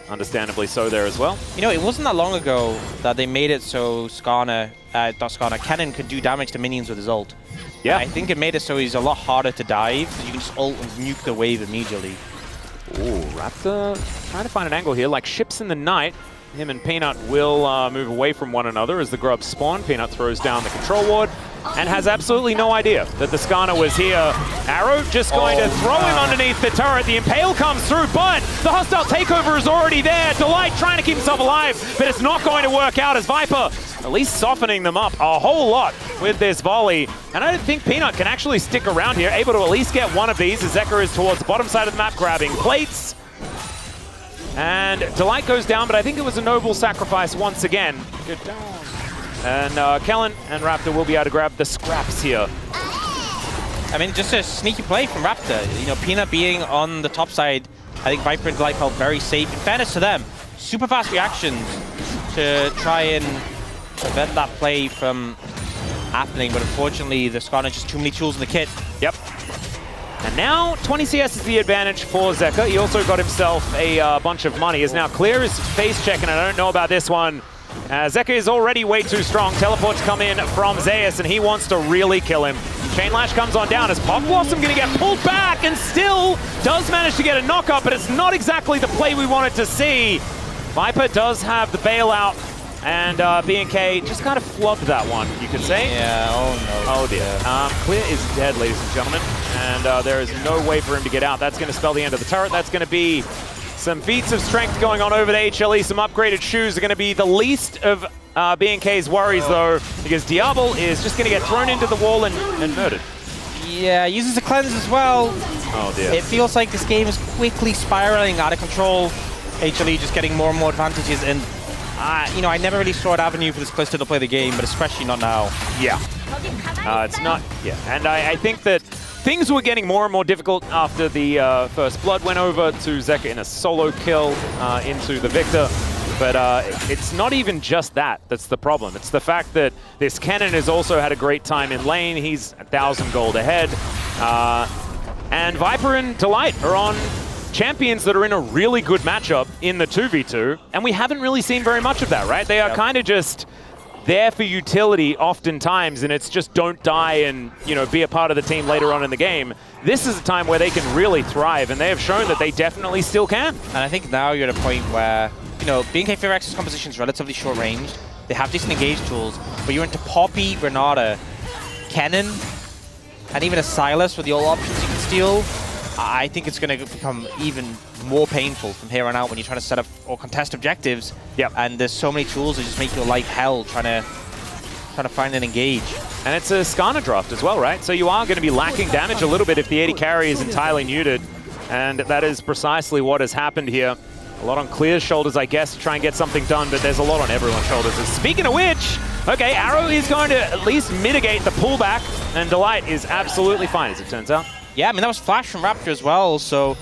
Understandably so there as well. You know, it wasn't that long ago that they made it so Kennen could do damage to minions with his ult. Yeah. I think it made it so he's a lot harder to dive, because you can just ult and nuke the wave immediately. Ooh, Raptor trying to find an angle here, like ships in the night. Him and Peanut will move away from one another as the grubs spawn. Peanut throws down the control ward and has absolutely no idea that the Skarna was here. Arrow just going to throw him underneath the turret. The Impale comes through, but the hostile takeover is already there. Delight trying to keep himself alive, but it's not going to work out as Viper at least softening them up a whole lot with this volley. And I don't think Peanut can actually stick around here, able to at least get one of these as Zeka is towards the bottom side of the map grabbing plates. And Delight goes down, but I think it was a noble sacrifice once again. Good down. And Kellen and Raptor will be able to grab the scraps here. I mean, just a sneaky play from Raptor. You know, Peanut being on the top side, I think Viper and Delight felt very safe. In fairness to them, super fast reactions to try and prevent that play from happening, but unfortunately, the Skarner just too many tools in the kit. Yep. And now 20 CS is the advantage for Zeka. He also got himself a bunch of money. Is now clear his face check, and I don't know about this one. Zeka is already way too strong. Teleports come in from Zeus, and he wants to really kill him. Chain Lash comes on down. Is Pop Blossom going to get pulled back, and still does manage to get a knock-up, but it's not exactly the play we wanted to see. Viper does have the bailout, and B&K just kind of flubbed that one, you could say. Yeah, oh no. Oh dear. Clear is dead, ladies and gentlemen, and there is no way for him to get out. That's going to spell the end of the turret. That's going to be some feats of strength going on over the HLE. Some upgraded shoes are going to be the least of B&K's worries, though, because Diablo is just going to get thrown into the wall and murdered. Yeah, uses a cleanse as well. Oh dear. It feels like this game is quickly spiraling out of control. HLE just getting more and more advantages, and you know, I never really saw an avenue for this Callisto to play the game, but especially not now. Yeah. It's not, yeah. And I think that things were getting more and more difficult after the first blood went over to Zeka in a solo kill into the Victor. But it's not even just that that's the problem. It's the fact that this Kennen has also had a great time in lane. He's 1,000 gold ahead. And Viper and Delight are on champions that are in a really good matchup in the 2v2, and we haven't really seen very much of that, right? They are kind of just there for utility oftentimes, and it's just don't die and, you know, be a part of the team later on in the game. This is a time where they can really thrive, and they have shown that they definitely still can. And I think now you're at a point where, you know, B&K FearX's composition is relatively short range. They have decent engage tools, but you're into Poppy, Renata, Kennen, and even a Silas with the all options you can steal. I think it's going to become even more painful from here on out when you're trying to set up or contest objectives. Yep. And there's so many tools that just make your life hell trying to find and engage. And it's a Skarner draft as well, right? So you are going to be lacking damage a little bit if the AD carry is entirely neutered. And that is precisely what has happened here. A lot on Clear's shoulders, I guess, to try and get something done, but there's a lot on everyone's shoulders. And speaking of which, okay, Arrow is going to at least mitigate the pullback, and Delight is absolutely fine, as it turns out. Yeah, I mean, that was Flash from Raptor as well, so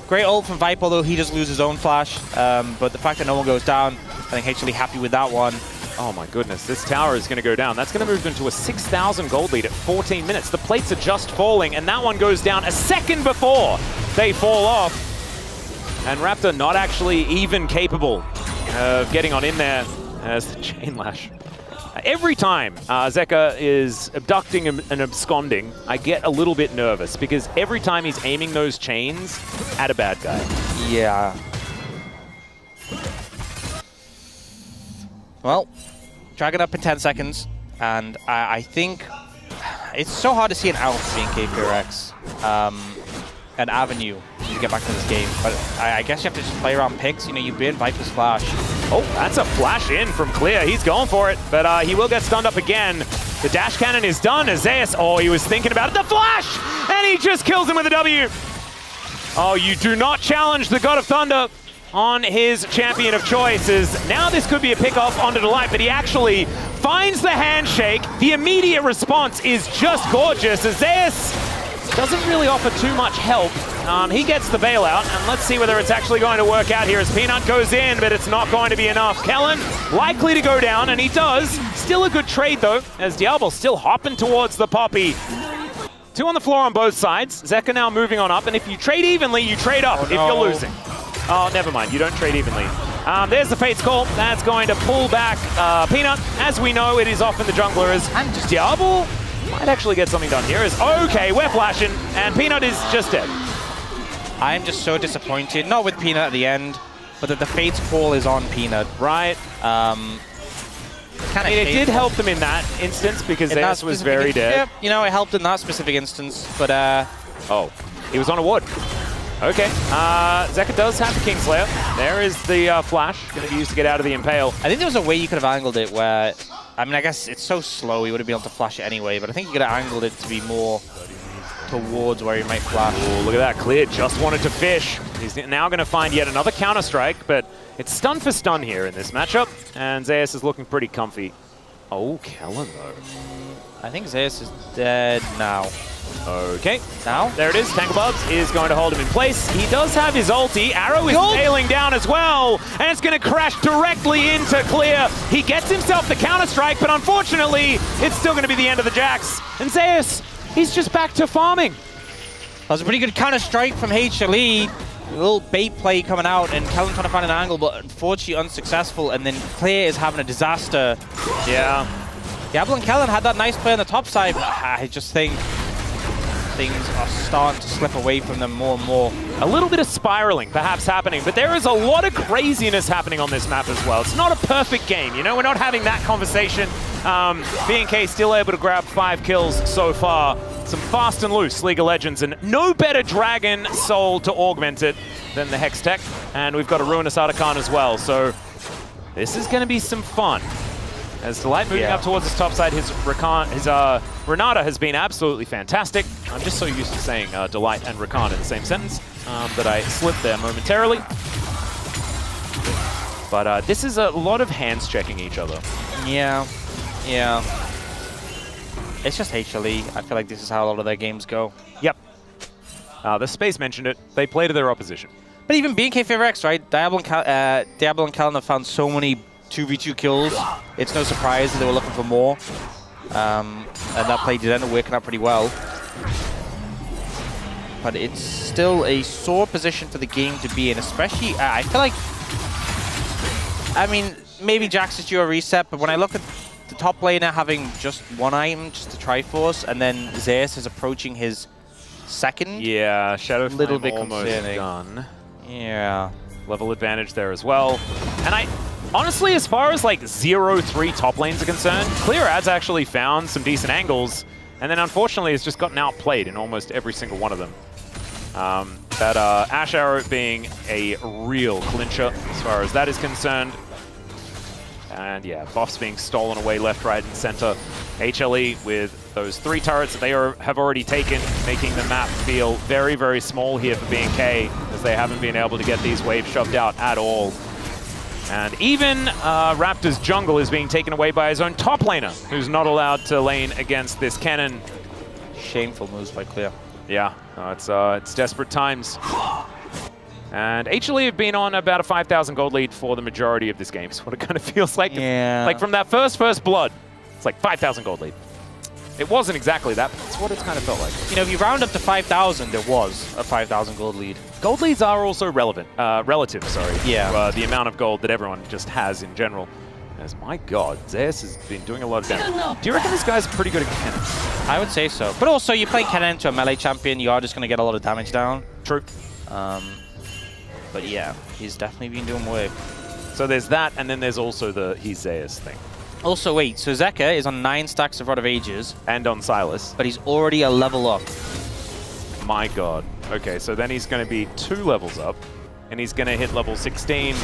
great ult from Viper, although he does lose his own Flash. But the fact that no one goes down, I think HLE happy with that one. Oh my goodness, this tower is going to go down. That's going to move into a 6,000 gold lead at 14 minutes. The plates are just falling, and that one goes down a second before they fall off. And Raptor not actually even capable of getting on in there as the Chain Lash. Every time Zeka is abducting and absconding, I get a little bit nervous because every time he's aiming those chains at a bad guy. Yeah. Well, Dragon up in 10 seconds, and I think it's so hard to see an out for B&K FearX, an avenue to get back to this game. But I guess you have to just play around picks. You know, you burn Viper's Flash. Oh, that's a flash in from Clear. He's going for it, but he will get stunned up again. The dash cannon is done. Zeus, oh, he was thinking about it. The flash! And he just kills him with a W. Oh, you do not challenge the God of Thunder on his champion of choice. Now this could be a pick-off onto Delight, but he actually finds the handshake. The immediate response is just gorgeous, as Zeus doesn't really offer too much help. He gets the bailout, and let's see whether it's actually going to work out here as Peanut goes in, but it's not going to be enough. Kellen likely to go down, and he does. Still a good trade, though, as Diablo still hopping towards the Poppy. Two on the floor on both sides. Zeka now moving on up, and if you trade evenly, you trade up if you're losing. Oh, never mind. You don't trade evenly. There's the Fate's Call. That's going to pull back Peanut. As we know, it is often the junglers. And just Diablo might actually get something done here. Okay, we're flashing, and Peanut is just dead. I'm just so disappointed, not with Peanut at the end, but that the Fate's Call is on Peanut. Right. It did help them in that instance because Zeus was very dead. Yeah, you know, it helped in that specific instance, but oh, he was on a wood. Okay, Zeka does have the Kingslayer. There is the flash, going to be used to get out of the Impale. I think there was a way you could have angled it where, I mean, I guess it's so slow, he would have been able to flash it anyway, but I think you could have angled it to be more towards where he might flash. Oh, look at that. Clear just wanted to fish. He's now going to find yet another counter-strike, but it's stun for stun here in this matchup, and Zeus is looking pretty comfy. Oh, Kellen, though. I think Zeus is dead now. Okay. Now? There it is. Tanglebubs is going to hold him in place. He does have his ulti. Arrow is sailing down as well, and it's going to crash directly into Clear. He gets himself the counter-strike, but unfortunately, it's still going to be the end of the Jax. And Zeus, he's just back to farming. That was a pretty good counter-strike from HLE. A little bait play coming out, and Kellen trying to find an angle, but unfortunately unsuccessful, and then Clear is having a disaster. Yeah. Diablo and Kellen had that nice play on the top side, but I just think things are starting to slip away from them more and more. A little bit of spiraling perhaps happening, but there is a lot of craziness happening on this map as well. It's not a perfect game, you know, we're not having that conversation. BNK still able to grab 5 kills so far. Some fast and loose League of Legends, and no better Dragon Soul to augment it than the Hex Tech. And we've got a Ruinous Artican as well, so this is going to be some fun. As Delight moving up towards his top side, his Renata has been absolutely fantastic. I'm just so used to saying Delight and Rakan in the same sentence that I slipped there momentarily. But this is a lot of hands checking each other. Yeah. It's just HLE. I feel like this is how a lot of their games go. Yep. The Space mentioned it. They play to their opposition. But even BNK FavorX, right? Diablo and Kellen have found so many 2v2 kills. It's no surprise that they were looking for more. And that play did end up working out pretty well. But it's still a sore position for the game to be in, especially, I feel like, I mean, maybe Jax is due a reset, but when I look at the top laner having just one item, just a Triforce, and then Zeus is approaching his second. Yeah, Shadow Flame little bit almost concerning. done. Yeah. Level advantage there as well. And honestly, as far as like 0-3 top lanes are concerned, Clear Ad's actually found some decent angles, and then unfortunately has just gotten outplayed in almost every single one of them. That Ash Arrow being a real clincher as far as that is concerned. And yeah, buffs being stolen away left, right, and center. HLE with those 3 turrets that they have already taken, making the map feel very, very small here for BNK, as they haven't been able to get these waves shoved out at all. And even Raptor's jungle is being taken away by his own top laner, who's not allowed to lane against this cannon. Shameful moves by Clear. Yeah, it's desperate times. And HLE have been on about a 5,000 gold lead for the majority of this game. Is what it kind of feels like. Yeah. Like from that first blood, it's like 5,000 gold lead. It wasn't exactly that, but that's what it's kind of felt like. You know, if you round up to 5,000, there was a 5,000 gold lead. Gold leads are also relative, sorry. Yeah. To, the amount of gold that everyone just has in general. As my god, Zeus has been doing a lot of damage. Do you reckon this guy's pretty good at Kennen? I would say so. But also, you play Kennen to a melee champion, you are just going to get a lot of damage down. True. But yeah, he's definitely been doing work. So there's that, and then there's also the he's Zeus thing. Also, wait, so Zeka is on 9 stacks of Rod of Ages. And on Silas. But he's already a level up. My god. Okay, so then he's going to be 2 levels up, and he's going to hit level 16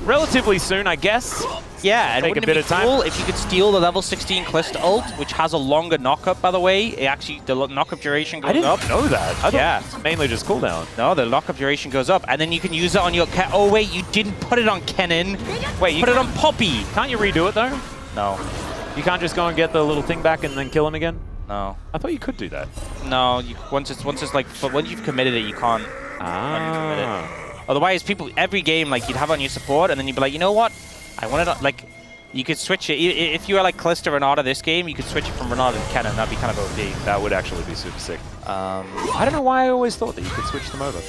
relatively soon, I guess. Yeah, and take a bit of time. Cool if you could steal the level 16 Calista ult, which has a longer knockup, by the way. The knockup duration goes up. I didn't know that. I thought it was mainly just cooldown. No, the knockup duration goes up, and then you can use it on your Oh wait, you didn't put it on Kennen. Wait, you put it on Poppy. Can't you redo it though? No. You can't just go and get the little thing back and then kill him again? No. I thought you could do that. No, once it's like, but once you've committed it, you can't. Uncommit it. Otherwise, every game, like, you'd have on your support, and then you'd be like, you know what? I want it, like, you could switch it. If you were like Calista Renata this game, you could switch it from Renata to Kennen. That'd be kind of OP. That would actually be super sick. I don't know why I always thought that you could switch them over.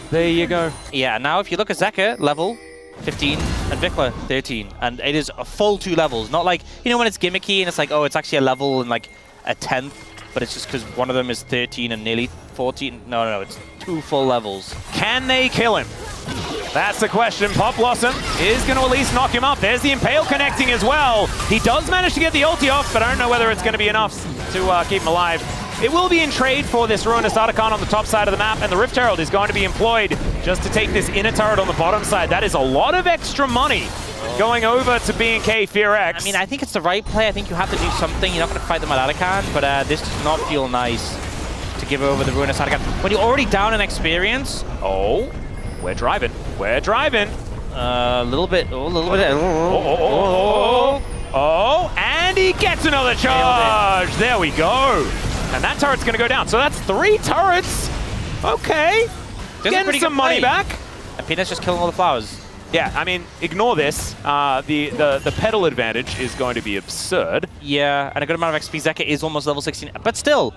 There you go. Yeah, now if you look at Zeka, level 15, and Vikla, 13. And it is a full 2 levels. Not like, you know, when it's gimmicky and it's like, oh, it's actually a level and like a 10th, but it's just because one of them is 13 and nearly 14. No, it's 2 full levels. Can they kill him? That's the question. Pop Blossom is going to at least knock him up. There's the Impale connecting as well. He does manage to get the ulti off, but I don't know whether it's going to be enough to keep him alive. It will be in trade for this Ruinous Artican on the top side of the map, and the Rift Herald is going to be employed just to take this inner turret on the bottom side. That is a lot of extra money going over to BNK FavorX. I mean, I think it's the right play. I think you have to do something. You're not going to fight them at Artican, but this does not feel nice. to give over the Ruinous Atacant. When you're already down in experience... Oh, we're driving. We're driving. A little bit. Oh, and he gets another charge. There we go. And that turret's going to go down. So that's 3 turrets. Okay. Getting some money back. And Peanut's just killing all the flowers. Yeah, I mean, ignore this. The pedal advantage is going to be absurd. Yeah, and a good amount of XP. Zeka is almost level 16. But still,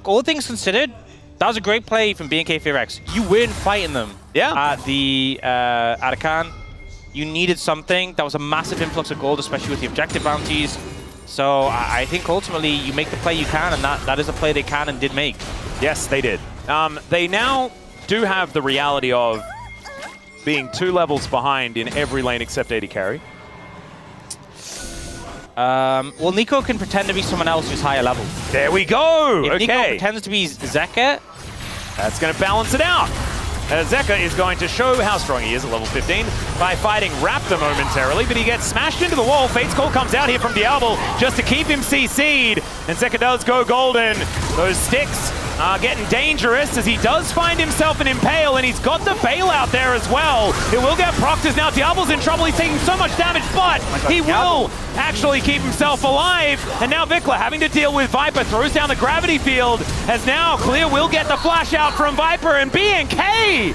all things considered, that was a great play from BNK FearX. You win fighting them. Yeah. At the Arakan. You needed something. That was a massive influx of gold, especially with the objective bounties. So I think ultimately you make the play you can, and that is a play they can and did make. Yes, they did. They now do have the reality of being 2 levels behind in every lane except AD carry. Well, Nico can pretend to be someone else who's higher level. There we go. If okay. Nico pretends to be Zeka, that's going to balance it out. Zeka is going to show how strong he is at level 15 by fighting Raptor momentarily, but he gets smashed into the wall. Fate's Call comes out here from Diablo just to keep him CC'd, and Zeka does go golden. Those sticks are getting dangerous as he does find himself an Impale, and he's got the bailout there as well. It will get procced as now Diablo's in trouble. He's taking so much damage, but he will actually keep himself alive. And now Vikla having to deal with Viper, throws down the gravity field, as now Clear will get the flash out from Viper, and BNK,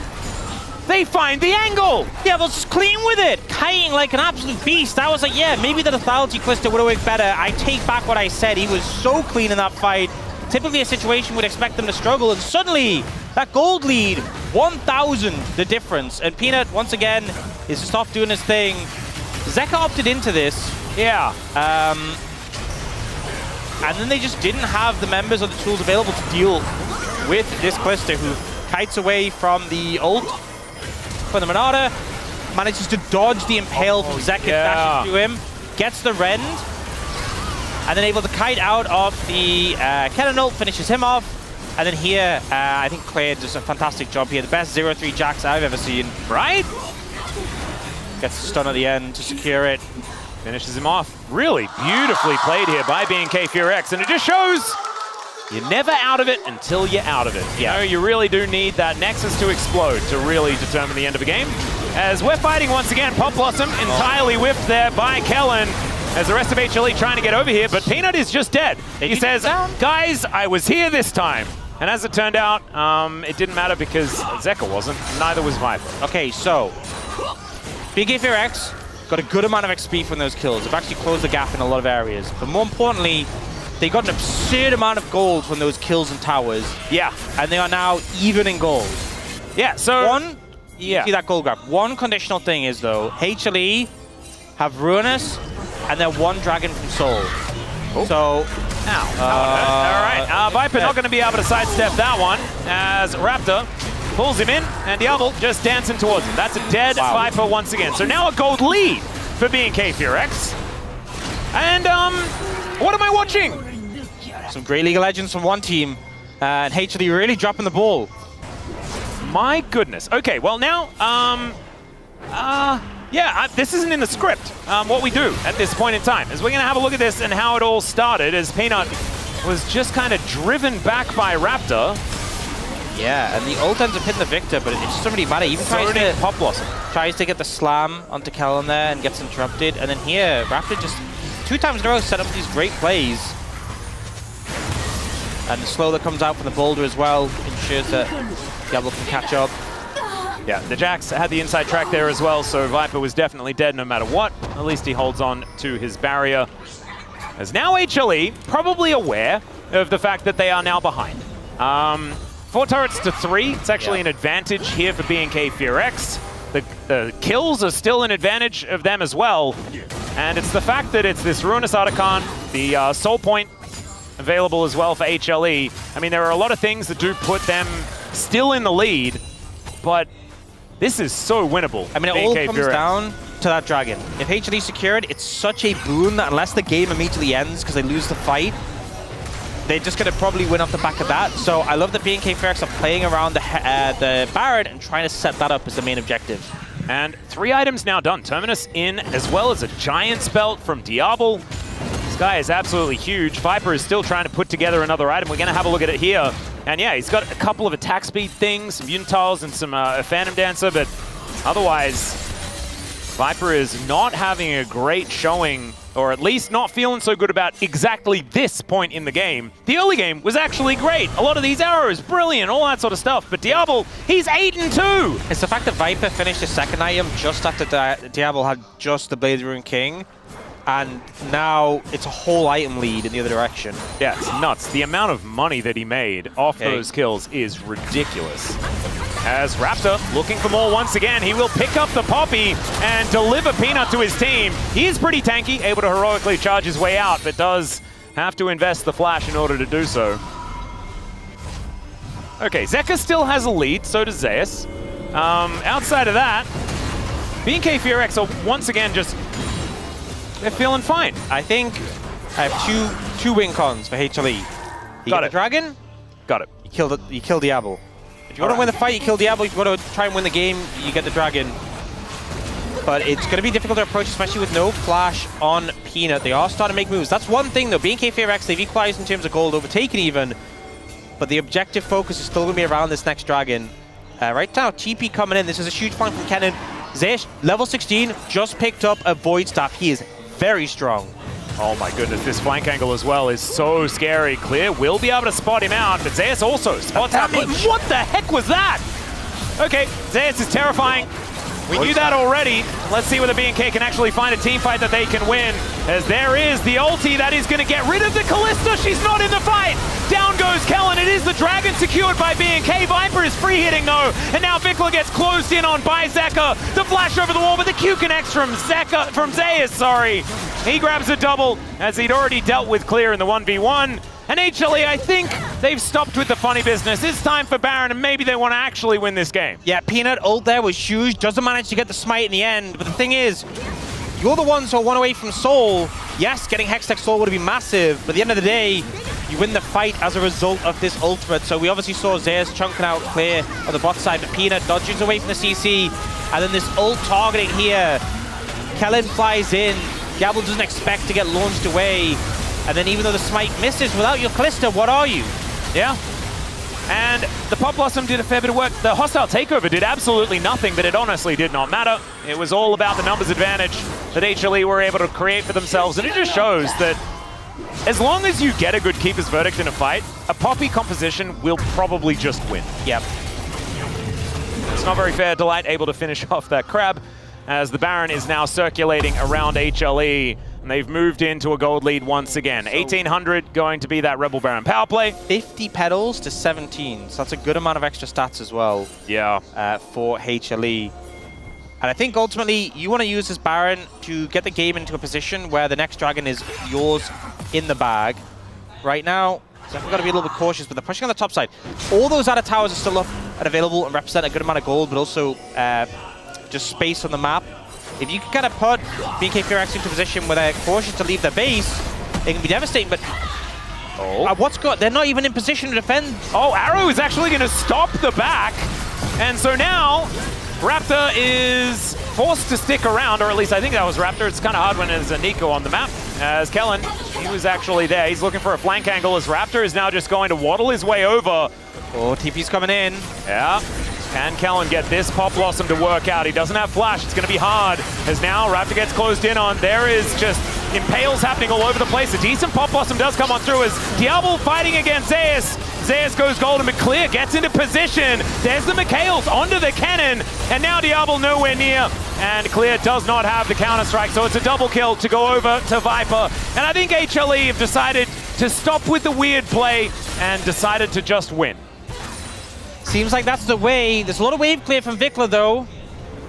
they find the angle. Yeah, but just clean with it. Kiting like an absolute beast. I was like, yeah, maybe the lethality cluster would have worked better. I take back what I said. He was so clean in that fight. Typically a situation would expect them to struggle, and suddenly that gold lead, 1,000 the difference. And Peanut, once again, is just off doing his thing. Zeka opted into this. Yeah. And then they just didn't have the members or the tools available to deal with this cluster, who kites away from the ult. For the Monada, manages to dodge the Impale from Zeka, dashes to him, gets the Rend, and then able to kite out of the Cannon ult, finishes him off. And then here, I think Claire does a fantastic job here. The best 0-3 Jax I've ever seen. Right? Gets the stun at the end to secure it. Finishes him off. Really beautifully played here by BNK FearX, and it just shows you're never out of it until you're out of it. You know, you really do need that Nexus to explode to really determine the end of a game. As we're fighting once again, Pop Blossom entirely whipped there by Kellen, as the rest of HLE trying to get over here, but Peanut is just dead. He says, guys, I was here this time. And as it turned out, it didn't matter because Zeka wasn't, neither was Viper. Okay, so BNK FearX got a good amount of XP from those kills. They've actually closed the gap in a lot of areas. But more importantly, they got an absurd amount of gold from those kills and towers. Yeah. And they are now even in gold. Yeah, so... See that gold grab. One conditional thing is, though, HLE have Ruinous and then 1 dragon from Soul. Oh. So... All right, Viper not going to be able to sidestep that one, as Raptor pulls him in, and Diablo just dancing towards him. That's a dead Viper once again. So now a gold lead for BNK FearX. And, what am I watching? Some great League of Legends from one team, and HLE really dropping the ball. My goodness. Okay, well now, this isn't in the script. What we do at this point in time is we're going to have a look at this and how it all started, as Peanut was just kind of driven back by Raptor. Yeah, and the ult ends up hitting the Victor, but it just doesn't really matter. Even tries to get the slam onto Kellen there and gets interrupted. And then here, Raptor just 2 times in a row set up these great plays. And the slow that comes out from the boulder as well ensures that Diablo can catch up. Yeah, the Jax had the inside track there as well, so Viper was definitely dead no matter what. At least he holds on to his barrier. As now HLE, probably aware of the fact that they are now behind. 4 turrets to 3. It's actually an advantage here for BNK FearX. The kills are still an advantage of them as well. And it's the fact that it's this Ruinous Archon, the Soul Point available as well for HLE. I mean, there are a lot of things that do put them still in the lead, but this is so winnable. I mean, it all comes down to that dragon. If HLE secured, it's such a boon that unless the game immediately ends because they lose the fight, they're just going to probably win off the back of that. So I love that BNK FearX are playing around the Baron and trying to set that up as the main objective. And 3 items now done. Terminus in, as well as a Giant's Belt from Diablo. This guy is absolutely huge. Viper is still trying to put together another item. We're going to have a look at it here. And yeah, he's got a couple of attack speed things, some Unitiles and some Phantom Dancer, but otherwise, Viper is not having a great showing, or at least not feeling so good about exactly this point in the game. The early game was actually great. A lot of these arrows, brilliant, all that sort of stuff. But Diablo, he's 8-2. It's the fact that Viper finished his second item just after Diablo had just the Blade Rune King. And now it's a whole item lead in the other direction. Yeah, it's nuts. The amount of money that he made off those kills is ridiculous. As Raptor looking for more once again, he will pick up the Poppy and deliver Peanut to his team. He is pretty tanky, able to heroically charge his way out, but does have to invest the flash in order to do so. Okay, Zeka still has a lead, so does Zeus. Outside of that, BNK FearX are once again just... they're feeling fine. I think I have two win cons for HLE. You got a dragon. Got it. You kill Diablo. If you want to win the fight, you kill Diablo. If you want to try and win the game, you get the dragon. But it's going to be difficult to approach, especially with no flash on Peanut. They are starting to make moves. That's one thing, though. BNK FearX, they've equalized in terms of gold, overtaken even. But the objective focus is still going to be around this next dragon. Right now, TP coming in. This is a huge point from Kennen. Zesh, level 16, just picked up a Void Staff. He is very strong. Oh my goodness, this flank angle as well is so scary. Clear will be able to spot him out, but Zeus also spots out. What the heck was that? Okay, Zeus is terrifying. We knew that already. Let's see whether BNK can actually find a team fight that they can win. As there is the ulti that is going to get rid of the Kalista. She's not in the fight. Down goes Kellen. It is the dragon secured by BNK. Viper is free hitting though. And now Vikla gets closed in on by Zeka. The flash over the wall, but the Q connects from Zeus, sorry. He grabs a double as he'd already dealt with Clear in the 1v1. And HLE, I think they've stopped with the funny business. It's time for Baron, and maybe they want to actually win this game. Yeah, Peanut ult there was huge. Doesn't manage to get the smite in the end. But the thing is, you're the ones who are one away from Soul. Yes, getting Hextech Soul would have been massive, but at the end of the day, you win the fight as a result of this ultimate. So we obviously saw Zeus chunking out Clear on the bot side, but Peanut dodges away from the CC. And then this ult targeting here. Kellen flies in. Diablo doesn't expect to get launched away. And then even though the smite misses, without your Kalista, what are you? Yeah. And the Pop Blossom did a fair bit of work. The hostile takeover did absolutely nothing, but it honestly did not matter. It was all about the numbers advantage that HLE were able to create for themselves. And it just shows that as long as you get a good Keeper's Verdict in a fight, a Poppy composition will probably just win. Yep. It's not very fair. Delight able to finish off that crab as the Baron is now circulating around HLE. And they've moved into a gold lead once again. 1800 going to be that Rebel Baron power play. 50 petals to 17, so that's a good amount of extra stats as well. Yeah. For HLE. And I think ultimately you want to use this Baron to get the game into a position where the next dragon is yours in the bag. Right now, definitely got to be a little bit cautious, but they're pushing on the top side. All those outer towers are still up and available and represent a good amount of gold, but also just space on the map. If you can kind of put BNK FearX into a position where they're cautious to leave their base, it can be devastating, but they're not even in position to defend. Oh, Arrow is actually going to stop the back. And so now, Raptor is forced to stick around, or at least I think that was Raptor. It's kind of hard when there's a Nico on the map. As Kellen, he was actually there. He's looking for a flank angle as Raptor is now just going to waddle his way over. Oh, TP's coming in. Yeah. Can Kellen get this Pop Blossom to work out? He doesn't have flash. It's going to be hard. As now Raptor gets closed in on. There is just impales happening all over the place. A decent Pop Blossom does come on through as Diablo fighting against Zeus. Zeus goes golden, but Clear gets into position. There's the Mikhails onto the cannon. And now Diablo nowhere near. And Clear does not have the counter-strike. So it's a double kill to go over to Viper. And I think HLE have decided to stop with the weird play and decided to just win. Seems like that's the way. There's a lot of wave clear from Vikla, though.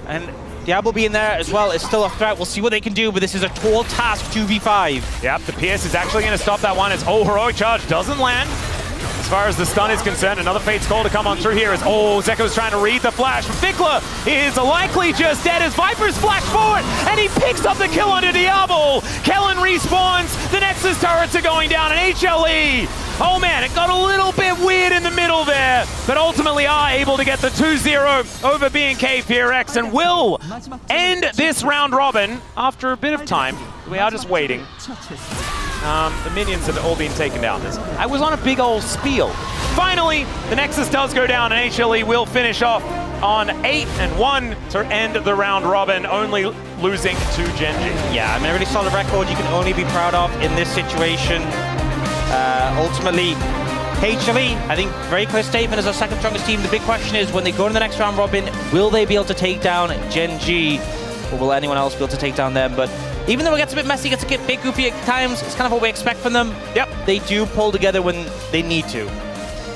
And Diablo being there as well is still a threat. We'll see what they can do, but this is a tall task, 2v5. Yep, the Pierce is actually going to stop that one as Heroic Charge doesn't land. As far as the stun is concerned, another Fate's Call to come on through here as, Zeko's trying to read the flash. Vikla is likely just dead as Viper's flash forward, and he picks up the kill onto Diablo. Kellen respawns, the Nexus turrets are going down, and HLE, oh man, it got a little bit weird in the middle there, but ultimately are able to get the 2-0 over BNK FearX and will end this round robin after a bit of time. We are just waiting. The minions have all been taken down. I was on a big old spiel. Finally, the Nexus does go down, and HLE will finish off on 8-1 to end the round robin, only losing to Genji. Yeah, I mean, a really solid record you can only be proud of in this situation. Ultimately, HLE, I think, very clear statement as our second strongest team. The big question is, when they go to the next round robin, will they be able to take down Genji, or will anyone else be able to take down them? But even though it gets a bit messy, gets a bit goofy at times, it's kind of what we expect from them. Yep. They do pull together when they need to.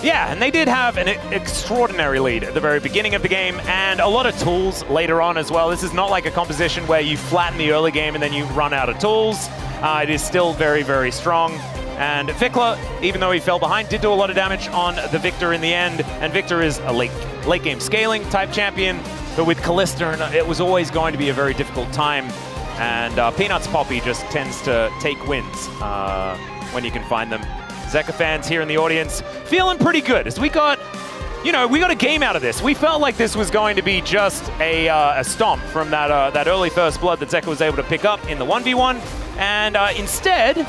Yeah, and they did have an extraordinary lead at the very beginning of the game, and a lot of tools later on as well. This is not like a composition where you flatten the early game and then you run out of tools. It is still very, very strong. And Vikla, even though he fell behind, did do a lot of damage on the Victor in the end. And Victor is a late game scaling type champion, but with Kalista, it was always going to be a very difficult time. And Peanuts Poppy just tends to take wins when you can find them. Zeka fans here in the audience feeling pretty good as we got a game out of this. We felt like this was going to be just a stomp from that early first blood that Zeka was able to pick up in the 1v1. And instead,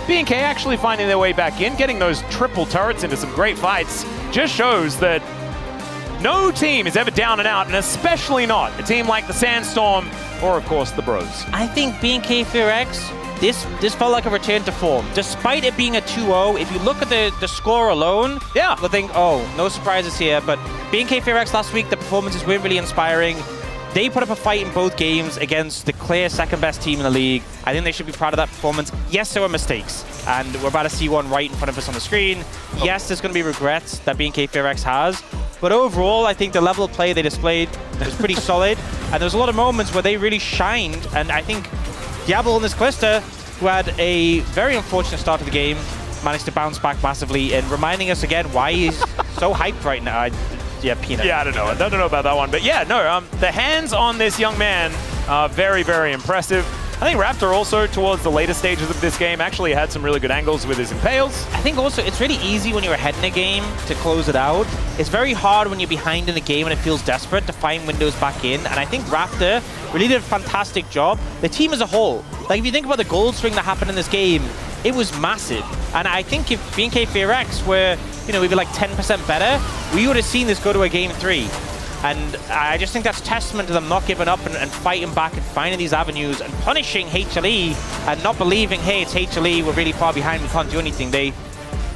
B&K actually finding their way back in, getting those triple turrets into some great fights, just shows that no team is ever down and out, and especially not a team like the Sandstorm or, of course, the Bros. I think B&K FearX, this felt like a return to form. Despite it being a 2-0, if you look at the score alone, yeah, you'll think, oh, no surprises here. But B&K FearX last week, the performances weren't really inspiring. They put up a fight in both games against the clear second-best team in the league. I think they should be proud of that performance. Yes, there were mistakes, and we're about to see one right in front of us on the screen. Yes, there's going to be regrets that B&K FearX has, but overall, I think the level of play they displayed was pretty solid, and there was a lot of moments where they really shined, and I think Diablo and this Kalista, who had a very unfortunate start to the game, managed to bounce back massively, and reminding us again why he's so hyped right now. Yeah, Peanut. Yeah, I don't know about that one, but yeah, no, the hands on this young man are very, very impressive. I think Raptor also, towards the later stages of this game, actually had some really good angles with his impales. I think also it's really easy when you're ahead in a game to close it out. It's very hard when you're behind in a game and it feels desperate to find windows back in. And I think Raptor really did a fantastic job. The team as a whole, like if you think about the gold swing that happened in this game, it was massive. And I think if B&K FearX were, maybe like 10% better, we would have seen this go to a game 3. And I just think that's testament to them not giving up and fighting back and finding these avenues and punishing HLE and not believing, hey, it's HLE, we're really far behind, we can't do anything. They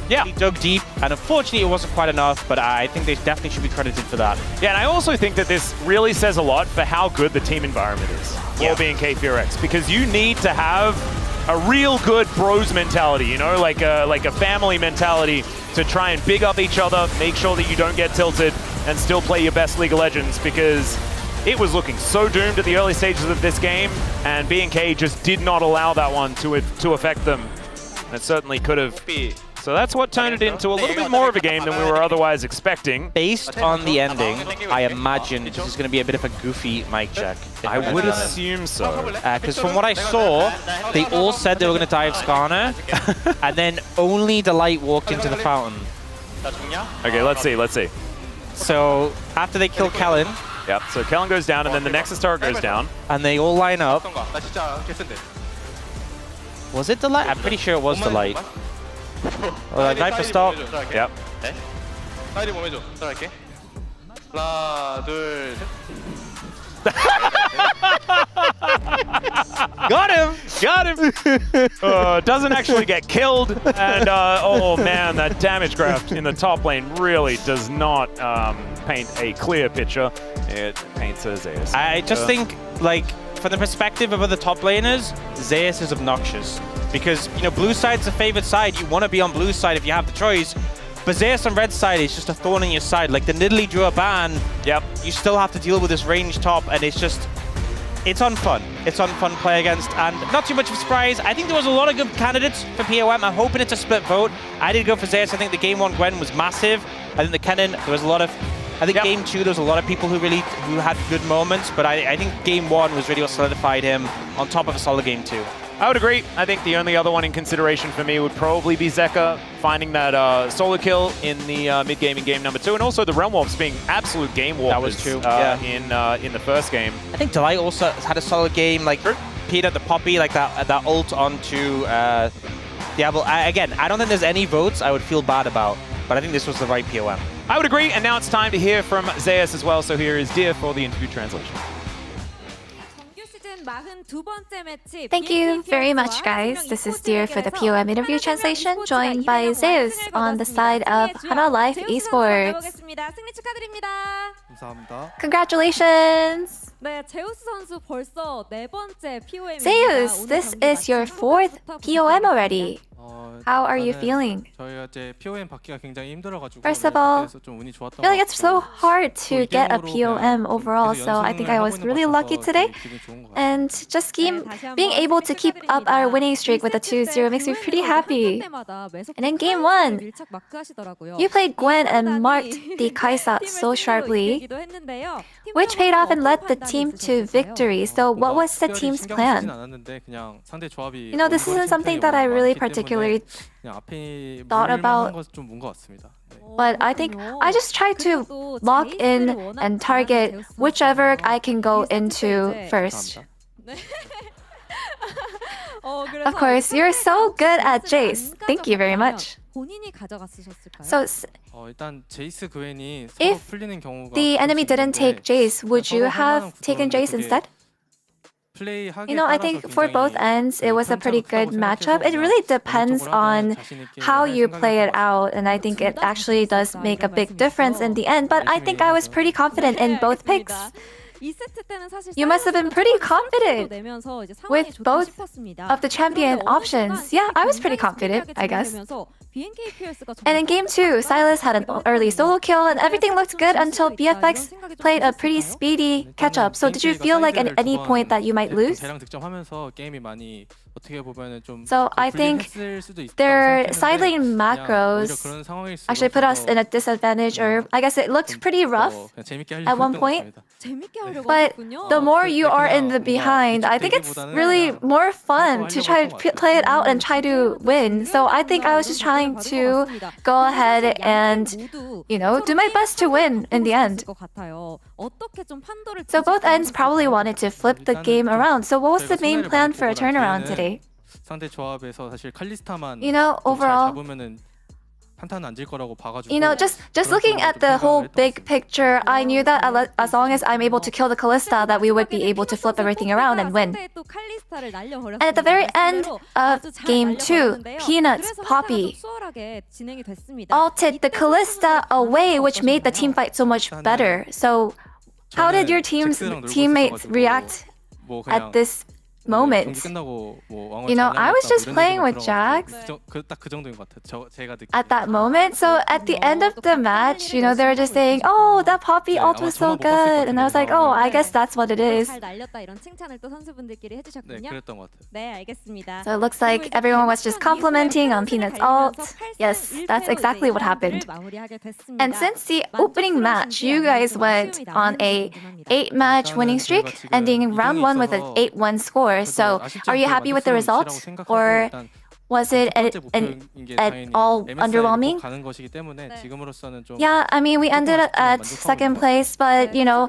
dug deep, and unfortunately it wasn't quite enough, but I think they definitely should be credited for that. Yeah, and I also think that this really says a lot for how good the team environment is for B&K FearX, because you need to have a real good bros mentality, like a family mentality to try and big up each other, make sure that you don't get tilted, and still play your best League of Legends, because it was looking so doomed at the early stages of this game, and B&K just did not allow that one to affect them. And it certainly could have. So that's what turned it into a little bit more of a game than we were otherwise expecting. Based on the ending, I imagine this is going to be a bit of a goofy mic check. I would assume so. Because from what I saw, they all said they were going to dive Skarner, and then only Delight walked into the fountain. Okay, let's see. So after they kill Kellen, yep, so Kellen goes down, and then the Nexus turret goes down. And they all line up. Was it Delight? I'm pretty sure it was Delight. Viper stop. Yep. Got him! Doesn't actually get killed, and oh man, that damage graph in the top lane really does not paint a clear picture. It paints a Zeus. I just think, like, from the perspective of other top laners, Zeus is obnoxious. Because, blue side's the favorite side. You want to be on blue side if you have the choice. But Zeus on red side is just a thorn in your side. Like, the Nidalee drew a ban. Yep. You still have to deal with this range top, and it's just... It's unfun. It's unfun to play against, and not too much of a surprise. I think there was a lot of good candidates for POM. I'm hoping it's a split vote. I did go for Zeus. I think the Game 1 Gwen was massive. I think the Kennen, there was a lot of... I think Game 2, there was a lot of people who had good moments, but I think Game 1 was really what solidified him on top of a solid Game 2. I would agree. I think the only other one in consideration for me would probably be Zeka, finding that solo kill in the mid-game in game number 2, and also the Realm Warps being absolute game warpers. That was true. In the first game. I think Delight also had a solid game. Like, repeated the Poppy, like that ult onto Diablo. Again, I don't think there's any votes I would feel bad about, but I think this was the right POM. I would agree, and now it's time to hear from Zeus as well. So here is Dear for the interview translation. Thank you very much, guys. This is Dear for the POM interview translation, joined by Zeus on the side of Hana Life Esports. Congratulations! Zeus, this is your 4th POM already. How are you feeling? First of all, I feel like it's so hard to get a POM overall, so I think I was really lucky today. And just being able to keep up our winning streak with a 2-0 makes me pretty happy. And in game 1, you played Gwen and marked the Kaisa so sharply, which paid off and led the team to victory. So what was the team's plan? You know, this isn't something that I really particularly thought about, but I think I just try to lock in and target whichever I can go into first. Of course, you're so good at Jace. Thank you very much. So, if the enemy didn't take Jace, would you have taken Jace instead? You know, I think for both ends, it was a pretty good matchup. It really depends on how you play it out, and I think it actually does make a big difference in the end. But I think I was pretty confident in both picks. You must have been pretty confident with both of the champion options. Yeah, I was pretty confident, I guess. And in game 2, Silas had an early solo kill and everything looked good until BFX played a pretty speedy catch-up. So did you feel like at any point that you might lose? So I think their side lane macros actually put us in a disadvantage, or I guess it looked pretty rough at one point. But the more you are in the behind, I think it's really more fun to try to play it out and try to win. So I think I was just trying to go ahead and, you know, do my best to win in the end. So both ends probably wanted to flip the game around. So what was the main plan for a turnaround today? You know, overall, you know, just looking at the whole big picture, I knew that as long as I'm able to kill the Kalista, that we would be able to flip everything around and win. And at the very end of game 2, Peanuts, Poppy ulted the Kalista away, which made the team fight so much better. So how did your teammates react at this moment? You know, I was just playing with Jax at that moment. So at the end of the match, you know, they were just saying, oh, that Poppy ult was so good. And I was like, oh, I guess that's what it is. So it looks like everyone was just complimenting on Peanut's ult. Yes, that's exactly what happened. And since the opening match, you guys went on a 8-match winning streak, ending round 1 with an 8-1 score. So are you happy with the result, or was it at all underwhelming? Yeah, I mean, we ended at 2nd place, but you know,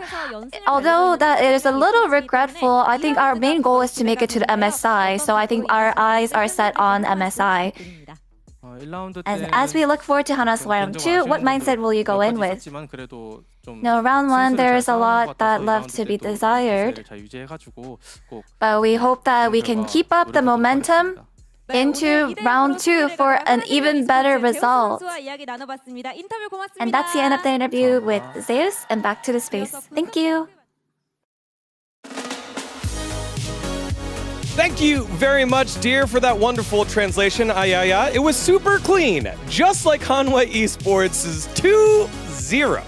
although that it is a little regretful, I think our main goal is to make it to the MSI. So I think our eyes are set on MSI. And as we look forward to Hana's round 2, what mindset will you go in with? No, round 1, there is a lot that left to be desired. But we hope that we can keep up the momentum into round 2 for an even better result. And that's the end of the interview with Zeus, and back to the space. Thank you. Thank you very much, dear, for that wonderful translation. It was super clean, just like Hanwha Esports' 2-0.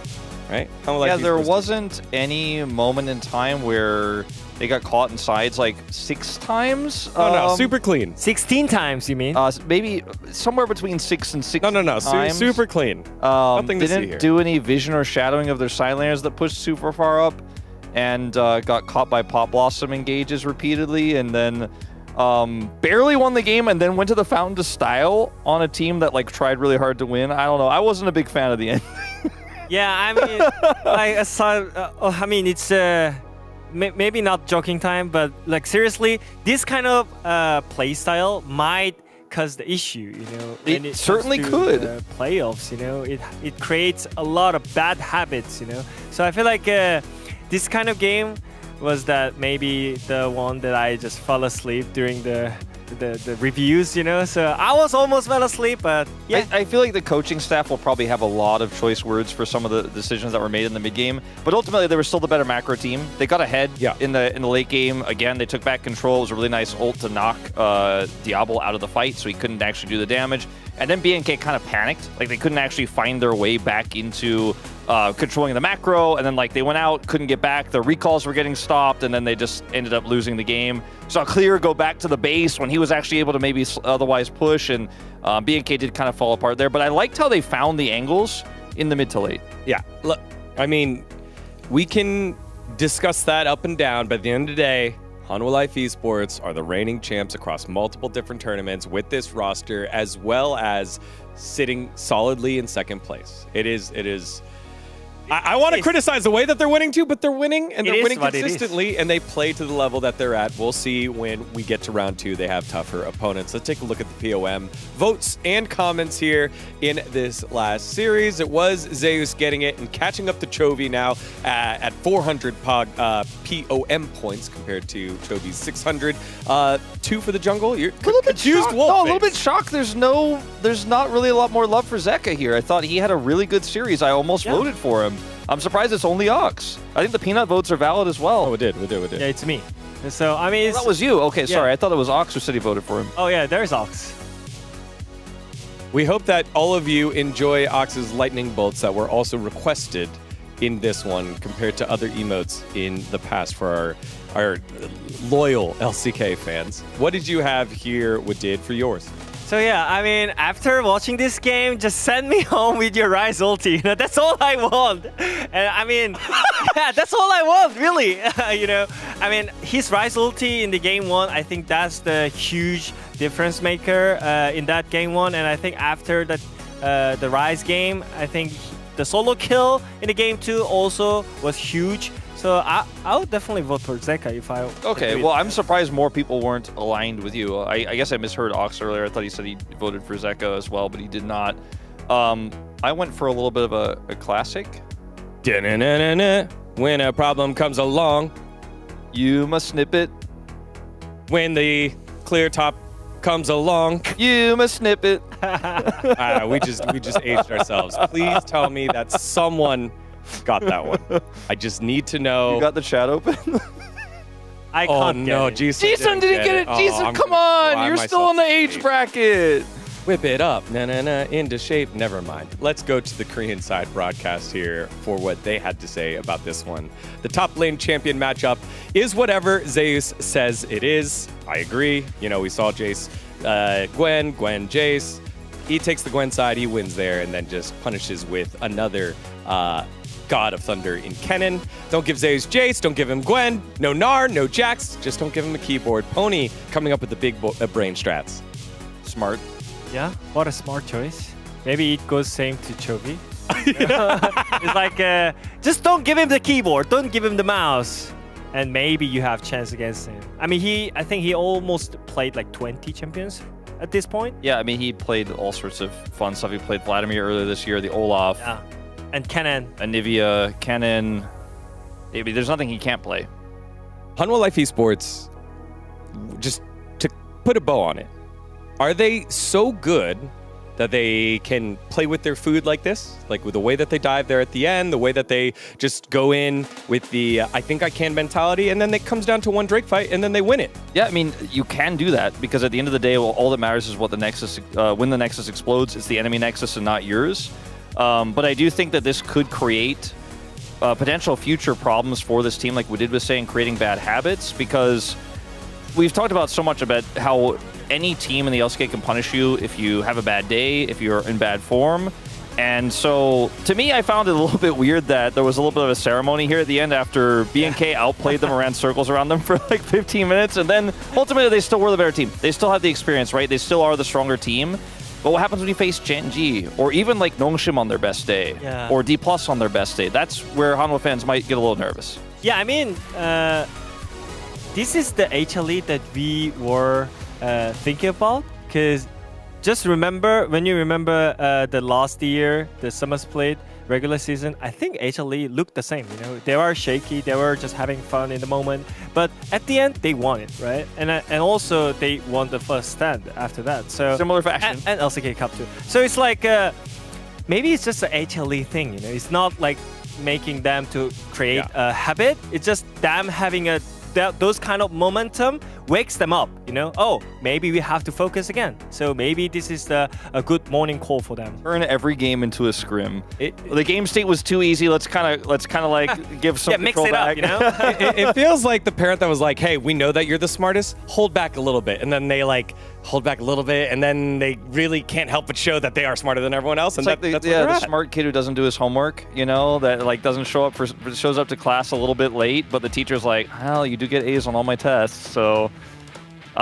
Right? Yeah, there wasn't any moment in time where they got caught in sides like 6 times. No, super clean. 16 times, you mean? Maybe somewhere between 6 and 6 times. Super clean. Nothing to see here. Didn't do any vision or shadowing of their side laners that pushed super far up, and got caught by Pop Blossom engages repeatedly, and then barely won the game, and then went to the Fountain to Style on a team that like tried really hard to win. I don't know. I wasn't a big fan of the end. Yeah, I mean, I mean, it's maybe not joking time, but like seriously, this kind of play style might cause the issue, you know. when It comes certainly to could. the playoffs, you know. It creates a lot of bad habits, you know. So I feel like this kind of game was that maybe the one that I just fell asleep during the reviews, you know. So I was almost fell asleep, but yeah. I feel like the coaching staff will probably have a lot of choice words for some of the decisions that were made in the mid game, but ultimately they were still the better macro team. They got ahead in the late game. Again, they took back control. It was a really nice ult to knock Diablo out of the fight, so he couldn't actually do the damage. And then BNK kind of panicked, like they couldn't actually find their way back into controlling the macro, and then like they went out, couldn't get back. The recalls were getting stopped, and then they just ended up losing the game. Saw Clear go back to the base when he was actually able to maybe otherwise push, and BNK did kind of fall apart there. But I liked how they found the angles in the mid to late. Yeah, look, I mean, we can discuss that up and down, but at the end of the day, Hanwha Life Esports are the reigning champs across multiple different tournaments with this roster, as well as sitting solidly in second place. It is. I want to criticize the way that they're winning too, but they're winning, and they're winning consistently, and they play to the level that they're at. We'll see when we get to round 2. They have tougher opponents. Let's take a look at the POM votes and comments here in this last series. It was Zeus getting it and catching up to Chovy now at 400 POM points compared to Chovy's 600. 2 for the jungle. You're a little bit shocked. No, a little bit shocked. There's not really a lot more love for Zeka here. I thought he had a really good series. I almost voted for him. I'm surprised it's only Ox. I think the peanut votes are valid as well. Oh, we did. Yeah, it's me. So, I mean... that was you. Okay, sorry. I thought it was Ox who said he voted for him. Oh, yeah, there's Ox. We hope that all of you enjoy Ox's lightning bolts that were also requested in this one compared to other emotes in the past for our loyal LCK fans. What did you have here with Did for yours? So yeah, I mean, after watching this game, just send me home with your Rise ulti. You know, that's all I want. And I mean, yeah, that's all I want, really. You know, I mean, his Rise ulti in the game 1, I think that's the huge difference maker in that game 1. And I think after that, the Rise game, I think the solo kill in the game 2 also was huge. So I would definitely vote for Zeka if I... Okay, well, I'm surprised more people weren't aligned with you. I guess I misheard Ox earlier. I thought he said he voted for Zeka as well, but he did not. I went for a little bit of a classic. When a problem comes along, you must snip it. When the clear top comes along, you must snip it. We just aged ourselves. Please tell me that someone got that one. I just need to know. You got the chat open? I can't get it. Jason didn't get it. Jason, come on. You're still in the age bracket. Whip it up. Into shape. Never mind. Let's go to the Korean side broadcast here for what they had to say about this one. The top lane champion matchup is whatever Zeus says it is. I agree. You know, we saw Jace, Gwen, Jace. He takes the Gwen side. He wins there and then just punishes with another God of Thunder in Kennen. Don't give Zeus Jace, don't give him Gwen, no Gnar, no Jax, just don't give him a keyboard. Pony coming up with the big brain strats. Smart. Yeah, what a smart choice. Maybe it goes same to Chovy. It's like, just don't give him the keyboard, don't give him the mouse, and maybe you have chance against him. I mean, I think he almost played like 20 champions at this point. Yeah, I mean, he played all sorts of fun stuff. He played Vladimir earlier this year, the Olaf. Yeah. And Kennen. Anivia, Kennen. Maybe there's nothing he can't play. Hanwha Life Esports, just to put a bow on it, are they so good that they can play with their food like this? Like with the way that they dive there at the end, the way that they just go in with the I think I can mentality, and then it comes down to one Drake fight, and then they win it. Yeah, I mean, you can do that, because at the end of the day, all that matters is what the Nexus, when the Nexus explodes, it's the enemy Nexus and not yours. But I do think that this could create potential future problems for this team, like we did was saying, creating bad habits, because we've talked about so much about how any team in the LCK can punish you if you have a bad day, if you're in bad form. And so, to me, I found it a little bit weird that there was a little bit of a ceremony here at the end after BNK outplayed them, ran circles around them for like 15 minutes, and then ultimately they still were the better team. They still have the experience, right? They still are the stronger team. But what happens when you face Gen.G, or even like Nongshim on their best day, or Dplus on their best day? That's where Hanwha fans might get a little nervous. Yeah, I mean, this is the HLE that we were thinking about, because just remember, when you remember the last year, the Summer Split regular season, I think HLE looked the same. You know, they were shaky, they were just having fun in the moment, but at the end they won it, right? And also they won the first stand after that. So similar fashion. And LCK Cup too. So it's like maybe it's just an HLE thing. You know, it's not like making them to create a habit. It's just them having those kind of momentum wakes them up, you know. Oh, maybe we have to focus again. So maybe this is a good morning call for them. Turn every game into a scrim. The game state was too easy. Let's kind of like give some mix control it back. up, you know. It feels like the parent that was like, "Hey, we know that you're the smartest. Hold back a little bit," and then they like hold back a little bit, and then they really can't help but show that they are smarter than everyone else. And It's like that's the smart kid who doesn't do his homework, you know, that like doesn't show up shows up to class a little bit late, but the teacher's like, "Well, you do get A's on all my tests." So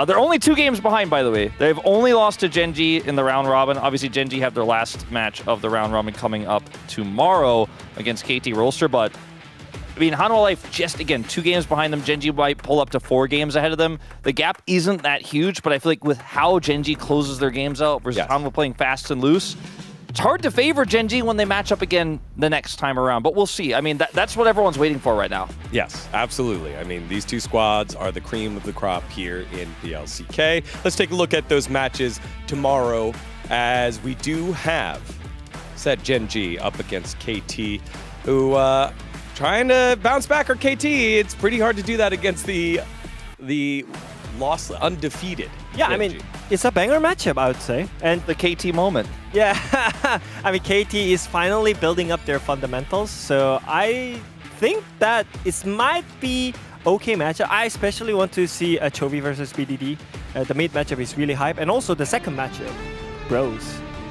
they're only 2 games behind, by the way. They've only lost to Genji in the round robin. Obviously, Genji have their last match of the round robin coming up tomorrow against KT Rolster, but I mean, Hanwha Life just, again, 2 games behind them. Genji might pull up to 4 games ahead of them. The gap isn't that huge, but I feel like with how Genji closes their games out versus Hanwha playing fast and loose, it's hard to favor Genji when they match up again the next time around, but we'll see. I mean, that's what everyone's waiting for right now. Yes, absolutely. I mean, these 2 squads are the cream of the crop here in the LCK. Let's take a look at those matches tomorrow, as we do have set Genji up against KT, who trying to bounce back, or KT. It's pretty hard to do that against the lost, undefeated Yeah, Genji. I mean, it's a banger matchup, I would say. And the KT moment. Yeah, I mean, KT is finally building up their fundamentals, so I think that it might be okay matchup. I especially want to see a Chovy versus BDD. The mid matchup is really hype, and also the second matchup, Bros.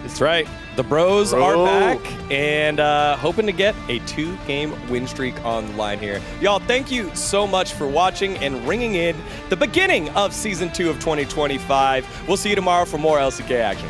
That's right. The Bros are back and hoping to get a 2-game win streak on the line here. Y'all, thank you so much for watching and ringing in the beginning of Season 2 of 2025. We'll see you tomorrow for more LCK action.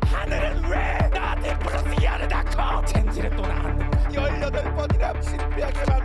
하늘은 왜 나한테 플러스 야르다 커 텐지를 또 나왔는가 18번이나 실패하게 만든